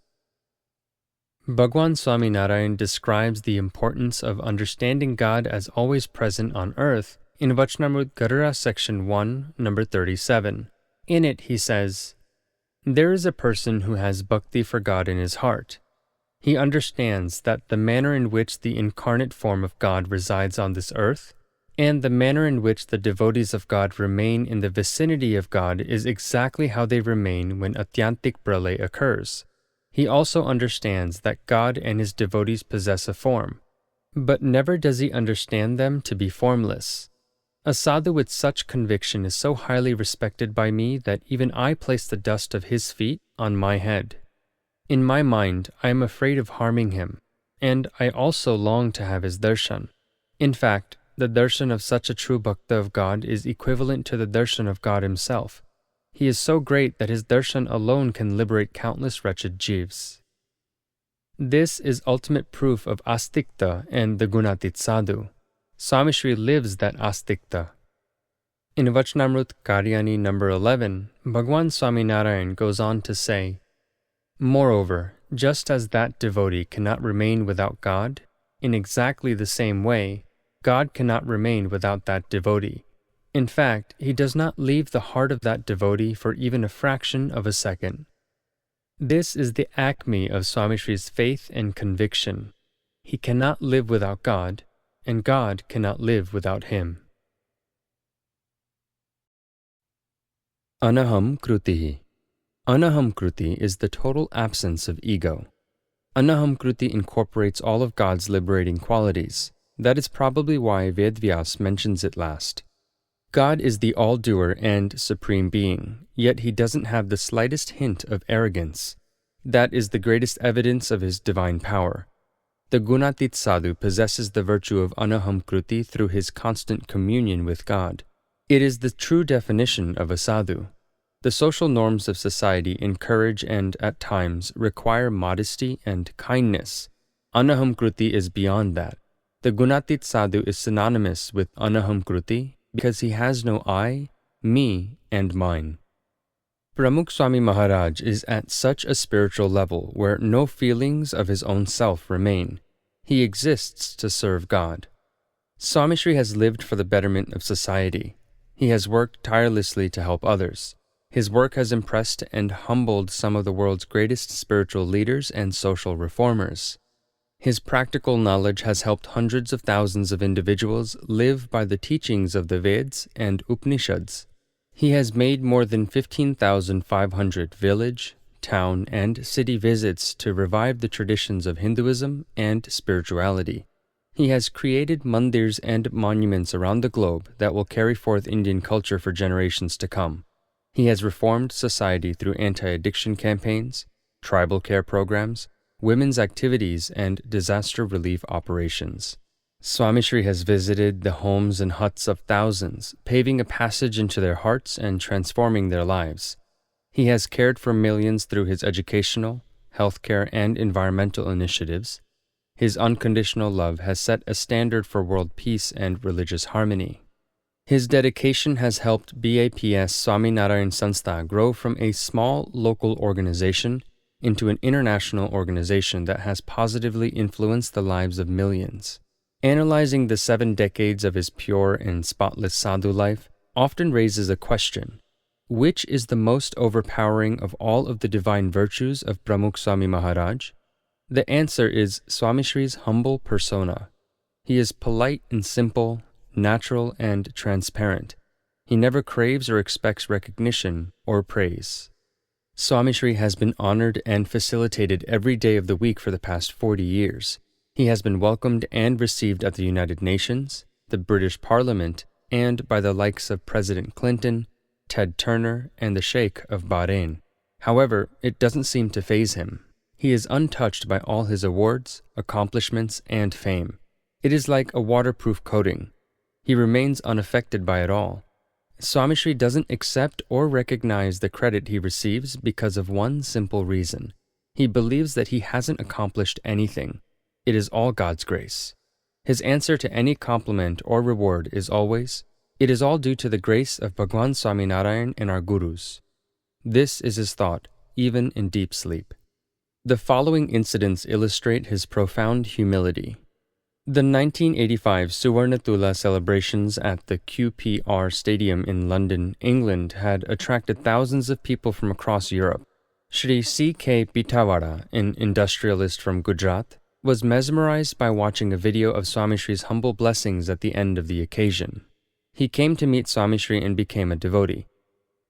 Bhagwan Swami Narayan describes the importance of understanding God as always present on earth in Vachnamrut Garura section 1, number 37. In it he says, there is a person who has bhakti for God in his heart. He understands that the manner in which the incarnate form of God resides on this earth, and the manner in which the devotees of God remain in the vicinity of God is exactly how they remain when Atyantik Pralay occurs. He also understands that God and His devotees possess a form, but never does he understand them to be formless. A sadhu with such conviction is so highly respected by me that even I place the dust of his feet on my head. In my mind, I am afraid of harming him, and I also long to have his darshan. In fact, the darshan of such a true bhakta of God is equivalent to the darshan of God Himself. He is so great that his darshan alone can liberate countless wretched jivs. This is ultimate proof of astikta and the Gunatit Sadhu. Swami Shri lives that astikta. In Vachnamrut Karyani number 11, Bhagwan Swami Narayan goes on to say, moreover, just as that devotee cannot remain without God, in exactly the same way, God cannot remain without that devotee. In fact, He does not leave the heart of that devotee for even a fraction of a second. This is the acme of Swami Shri's faith and conviction. He cannot live without God, and God cannot live without him. Anaham Krutihi. Anaham Kruti is the total absence of ego. Anaham Kruti incorporates all of God's liberating qualities. That is probably why Vedvyas mentions it last. God is the all-doer and supreme being, yet He doesn't have the slightest hint of arrogance. That is the greatest evidence of His divine power. The Gunatit Sadhu possesses the virtue of Anaham Kruti through his constant communion with God. It is the true definition of a sadhu. The social norms of society encourage and, at times, require modesty and kindness. Anaham Kruti is beyond that. The Gunatit Sadhu is synonymous with Anaham Kruti because he has no I, me, and mine. Pramukh Swami Maharaj is at such a spiritual level where no feelings of his own self remain. He exists to serve God. Swami Shri has lived for the betterment of society. He has worked tirelessly to help others. His work has impressed and humbled some of the world's greatest spiritual leaders and social reformers. His practical knowledge has helped hundreds of thousands of individuals live by the teachings of the Veds and Upanishads. He has made more than 15,500 village, town, and city visits to revive the traditions of Hinduism and spirituality. He has created mandirs and monuments around the globe that will carry forth Indian culture for generations to come. He has reformed society through anti-addiction campaigns, tribal care programs, women's activities, and disaster relief operations. Swami Shri has visited the homes and huts of thousands, paving a passage into their hearts and transforming their lives. He has cared for millions through his educational, healthcare, and environmental initiatives. His unconditional love has set a standard for world peace and religious harmony. His dedication has helped BAPS Swami Narayan Sanstha grow from a small local organization into an international organization that has positively influenced the lives of millions. Analyzing the 7 decades of his pure and spotless sadhu life often raises a question: which is the most overpowering of all of the divine virtues of Pramukh Swami Maharaj? The answer is Swami Shri's humble persona. He is polite and simple, natural and transparent. He never craves or expects recognition or praise. Swami Shri has been honored and facilitated every day of the week for the past 40 years. He has been welcomed and received at the United Nations, the British Parliament, and by the likes of President Clinton, Ted Turner, and the Sheikh of Bahrain. However, it doesn't seem to faze him. He is untouched by all his awards, accomplishments, and fame. It is like a waterproof coating. He remains unaffected by it all. Swami Shri doesn't accept or recognize the credit he receives because of one simple reason. He believes that he hasn't accomplished anything. It is all God's grace. His answer to any compliment or reward is always, "It is all due to the grace of Bhagwan Swaminarayan and our gurus." This is his thought, even in deep sleep. The following incidents illustrate his profound humility. The 1985 Suvarnatula celebrations at the QPR Stadium in London, England had attracted thousands of people from across Europe. Shri C.K. Pitawara, an industrialist from Gujarat, was mesmerized by watching a video of Swami Shri's humble blessings at the end of the occasion. He came to meet Swami Shri and became a devotee.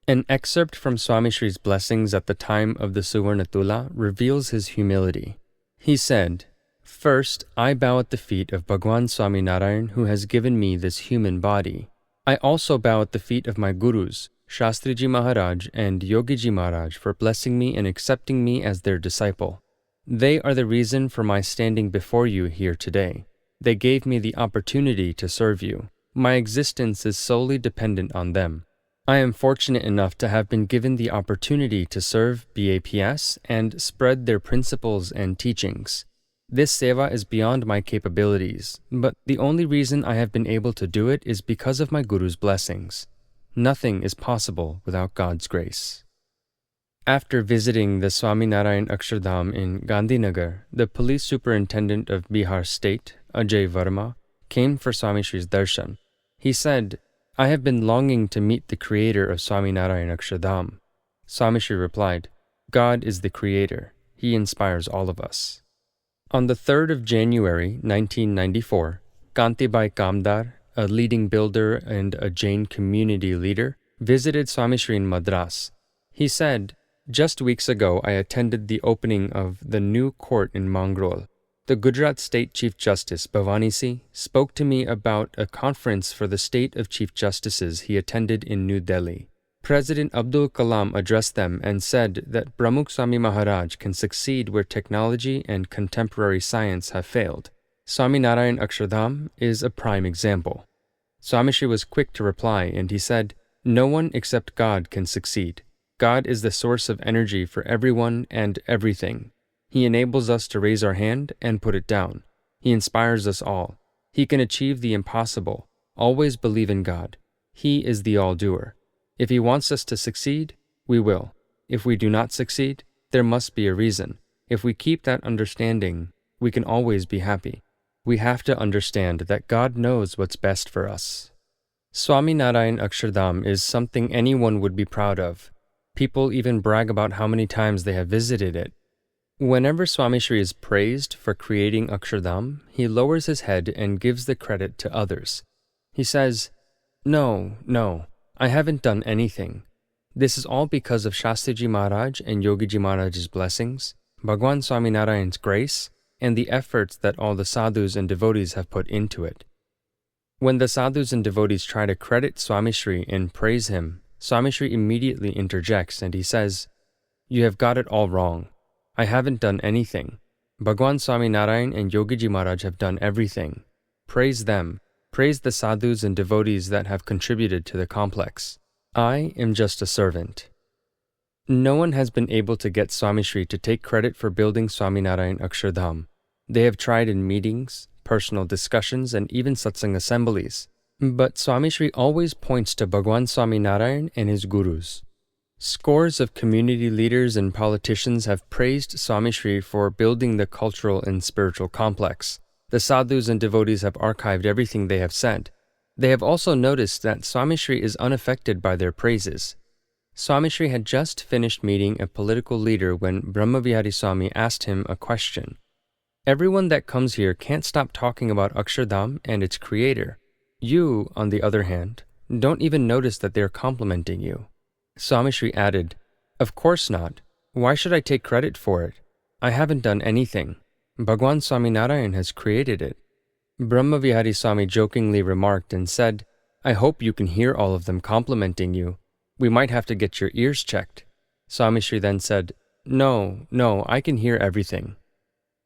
An excerpt from Swami Shri's blessings at the time of the Suvarnatula reveals his humility. He said, "First, I bow at the feet of Bhagwan Swaminarayan who has given me this human body. I also bow at the feet of my gurus, Shastriji Maharaj and Yogiji Maharaj, for blessing me and accepting me as their disciple. They are the reason for my standing before you here today. They gave me the opportunity to serve you. My existence is solely dependent on them. I am fortunate enough to have been given the opportunity to serve BAPS and spread their principles and teachings. This seva is beyond my capabilities, but the only reason I have been able to do it is because of my Guru's blessings. Nothing is possible without God's grace." After visiting the Swaminarayan Akshardham in Gandhinagar, the police superintendent of Bihar State, Ajay Verma, came for Swami Shri's darshan. He said, "I have been longing to meet the creator of Swaminarayan Akshardham." Swami Shri replied, "God is the creator. He inspires all of us." On the 3rd of January, 1994, Kantibai Kamdar, a leading builder and a Jain community leader, visited Swami Shri in Madras. He said, "Just weeks ago I attended the opening of the new court in Mangrol. The Gujarat State Chief Justice, Bhavani Singh, spoke to me about a conference for the State of Chief Justices he attended in New Delhi. President Abdul Kalam addressed them and said that Pramukh Swami Maharaj can succeed where technology and contemporary science have failed. Swaminarayan Akshardham is a prime example." Swami Shri was quick to reply, and he said, "No one except God can succeed. God is the source of energy for everyone and everything. He enables us to raise our hand and put it down. He inspires us all. He can achieve the impossible. Always believe in God. He is the all-doer. If He wants us to succeed, we will. If we do not succeed, there must be a reason. If we keep that understanding, we can always be happy. We have to understand that God knows what's best for us." Swaminarayan Akshardham is something anyone would be proud of. People even brag about how many times they have visited it. Whenever Swami Shri is praised for creating Akshardham, he lowers his head and gives the credit to others. He says, No, I haven't done anything. This is all because of Shastriji Maharaj and Yogiji Maharaj's blessings, Bhagwan Swaminarayan's grace, and the efforts that all the sadhus and devotees have put into it." When the sadhus and devotees try to credit Swami Shri and praise him, Swami Shri immediately interjects and he says, "You have got it all wrong. I haven't done anything. Bhagwan Swaminarayan and Yogiji Maharaj have done everything. Praise them. Praise the sadhus and devotees that have contributed to the complex. I am just a servant." No one has been able to get Swami Shri to take credit for building Swaminarayan Akshardham. They have tried in meetings, personal discussions, and even satsang assemblies. But Swami Shri always points to Bhagwan Swaminarayan and his gurus. Scores of community leaders and politicians have praised Swami Shri for building the cultural and spiritual complex. The sadhus and devotees have archived everything they have said. They have also noticed that Swami Shri is unaffected by their praises. Swami Shri had just finished meeting a political leader when Brahmavihari Swami asked him a question. "Everyone that comes here can't stop talking about Akshardham and its creator. You, on the other hand, don't even notice that they're complimenting you." Swami Shri added, "Of course not. Why should I take credit for it? I haven't done anything. Bhagwan Swaminarayan has created it. Brahmavihari Swami jokingly remarked and said, I hope you can hear all of them complimenting you. We might have to get your ears checked. Swami Shri then said, No, I can hear everything.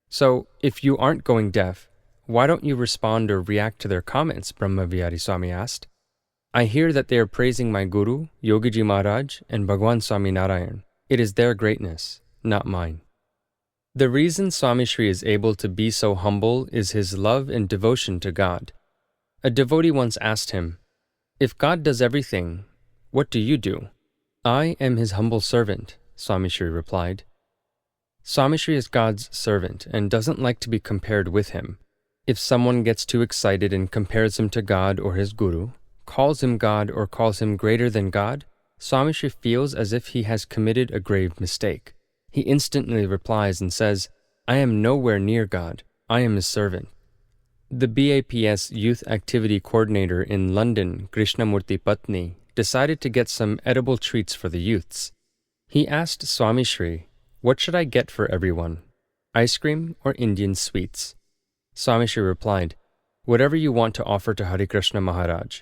So, if you aren't going deaf, why don't you respond or react to their comments? Brahmavihari Swami asked. I hear that they are praising my Guru, Yogiji Maharaj, and Bhagwan Swaminarayan. It is their greatness, not mine. The reason Swami Shri is able to be so humble is his love and devotion to God. A devotee once asked him, If God does everything, what do you do? I am his humble servant, Swami Shri replied. Swami Shri is God's servant and doesn't like to be compared with him. If someone gets too excited and compares him to God or his Guru, calls him God or calls him greater than God, Swami Shri feels as if he has committed a grave mistake. He instantly replies and says, I am nowhere near God. I am his servant. The BAPS Youth Activity Coordinator in London, Krishnamurti Patni, decided to get some edible treats for the youths. He asked Swami Shri, What should I get for everyone? Ice cream or Indian sweets? Swami Shri replied, Whatever you want to offer to Hare Krishna Maharaj.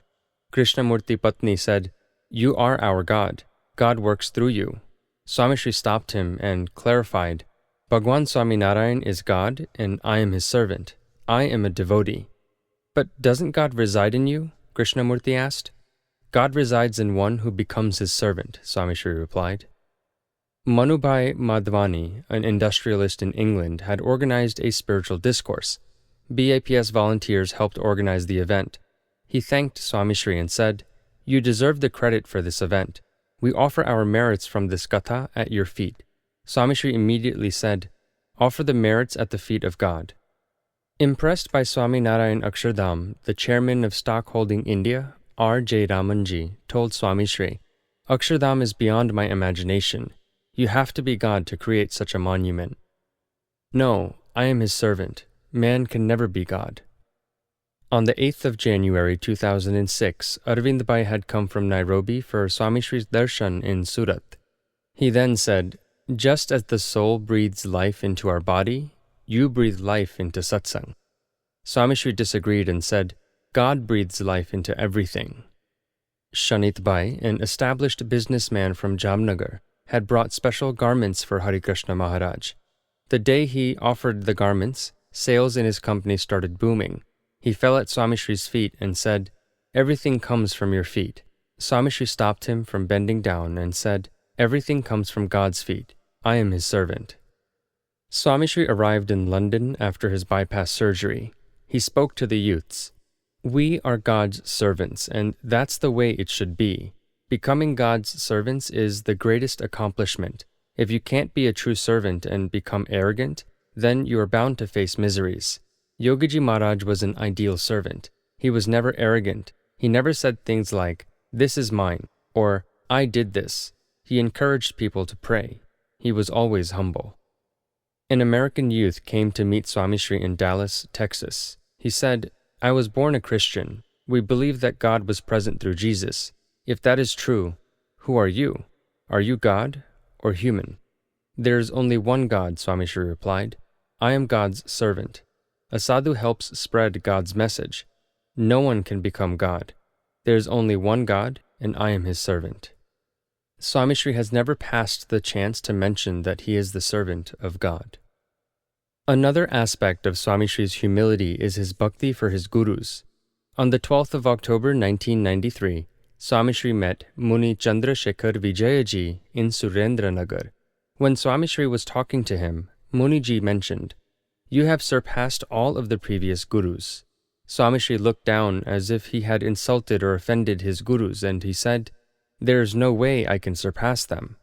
Krishnamurti Patni said, You are our God. God works through you. Swami Shri stopped him and clarified, Bhagwan Swaminarayan is God and I am his servant. I am a devotee. But doesn't God reside in you? Krishnamurti asked. God resides in one who becomes his servant, Swami Shri replied. Manubhai Madhvani, an industrialist in England, had organized a spiritual discourse. BAPS volunteers helped organize the event. He thanked Swami Shri and said, You deserve the credit for this event. We offer our merits from this katha at your feet. Swami Shri immediately said, Offer the merits at the feet of God. Impressed by Swami Narayan Akshardham, the chairman of Stockholding India, R.J. Ramanji, told Swami Shri, Akshardham is beyond my imagination. You have to be God to create such a monument. No, I am his servant. Man can never be God. On the 8th of January 2006, Arvind Bhai had come from Nairobi for Swami Shri's darshan in Surat. He then said, Just as the soul breathes life into our body, you breathe life into satsang. Swami Shri disagreed and said, God breathes life into everything. Shanit Bhai, an established businessman from Jamnagar, had brought special garments for Hare Krishna Maharaj. The day he offered the garments, sales in his company started booming. He fell at Swami Shri's feet and said, Everything comes from your feet. Swami Shri stopped him from bending down and said, Everything comes from God's feet. I am his servant. Swami Shri arrived in London after his bypass surgery. He spoke to the youths. We are God's servants, and that's the way it should be. Becoming God's servants is the greatest accomplishment. If you can't be a true servant and become arrogant, then you are bound to face miseries. Yogiji Maharaj was an ideal servant. He was never arrogant. He never said things like, This is mine, or I did this. He encouraged people to pray. He was always humble. An American youth came to meet Swami Shri in Dallas, Texas. He said, I was born a Christian. We believe that God was present through Jesus. If that is true, who are you? Are you God or human? There is only one God, Swami Shri replied. I am God's servant. A sadhu helps spread God's message. No one can become God. There is only one God, and I am his servant. Swami Shri has never passed the chance to mention that he is the servant of God. Another aspect of Swami Shri's humility is his bhakti for his gurus. On the 12th of October 1993, Swami Shri met Muni Chandrasekhar Vijayaji in Surendranagar. When Swami Shri was talking to him, Muniji mentioned, You have surpassed all of the previous gurus. Swami Shri looked down as if he had insulted or offended his gurus, and he said, There is no way I can surpass them.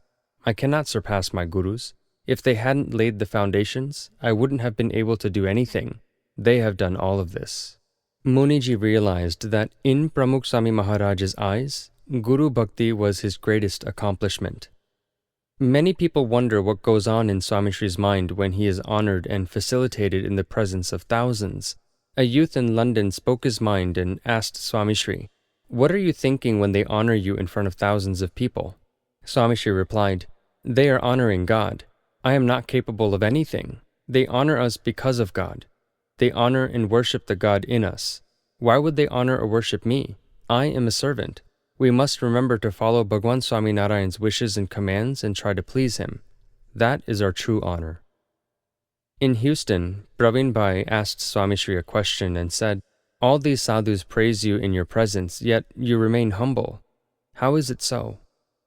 I cannot surpass my gurus. If they hadn't laid the foundations, I wouldn't have been able to do anything. They have done all of this. Muniji realized that in Pramukh Swami Maharaj's eyes, Guru Bhakti was his greatest accomplishment. Many people wonder what goes on in Swami Shri's mind when he is honored and facilitated in the presence of thousands. A youth in London spoke his mind and asked Swami Shri, What are you thinking when they honor you in front of thousands of people? Swami Shri replied, They are honoring God. I am not capable of anything. They honor us because of God. They honor and worship the God in us. Why would they honor or worship me? I am a servant. We must remember to follow Bhagwan Swami Narayan's wishes and commands and try to please him. That is our true honor. In Houston, Praveen Bhai asked Swami Shri a question and said, "All these sadhus praise you in your presence, yet you remain humble. How is it so?"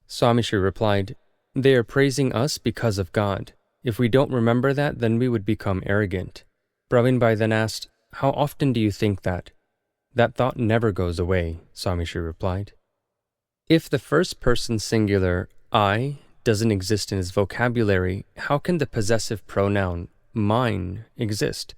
Swami Shri replied, "They are praising us because of God. If we don't remember that, then we would become arrogant." Praveen Bhai then asked, "How often do you think that?" "That thought never goes away," Swami Shri replied. If the first person singular, I, doesn't exist in his vocabulary, how can the possessive pronoun, mine, exist?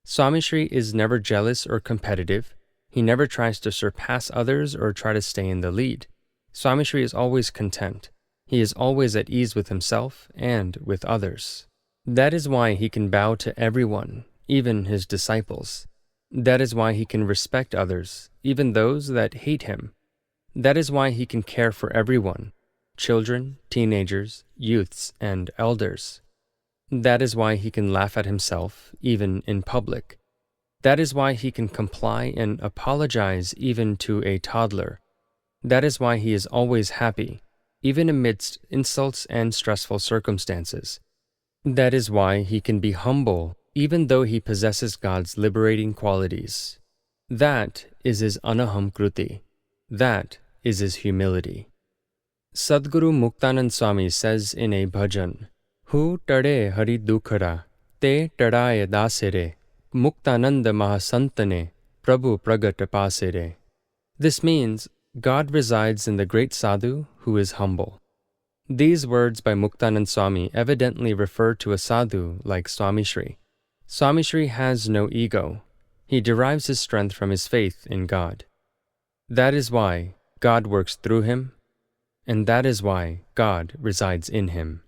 Swami Shri is never jealous or competitive. He never tries to surpass others or try to stay in the lead. Swami Shri is always content. He is always at ease with himself and with others. That is why he can bow to everyone, even his disciples. That is why he can respect others, even those that hate him. That is why he can care for everyone, children, teenagers, youths, and elders. That is why he can laugh at himself, even in public. That is why he can comply and apologize even to a toddler. That is why he is always happy, even amidst insults and stressful circumstances. That is why he can be humble, even though he possesses God's liberating qualities. That is his anaham kruti. That is his humility. Sadguru Muktanand Swami says in a bhajan, "Hu tade hari dukhara, te tadaya dasere, Muktananda mahasantane, Prabhu pragat pasere." This means, God resides in the great sadhu who is humble. These words by Muktanand Swami evidently refer to a sadhu like Swami Shri. Swami Shri has no ego. He derives his strength from his faith in God. That is why God works through him, and that is why God resides in him.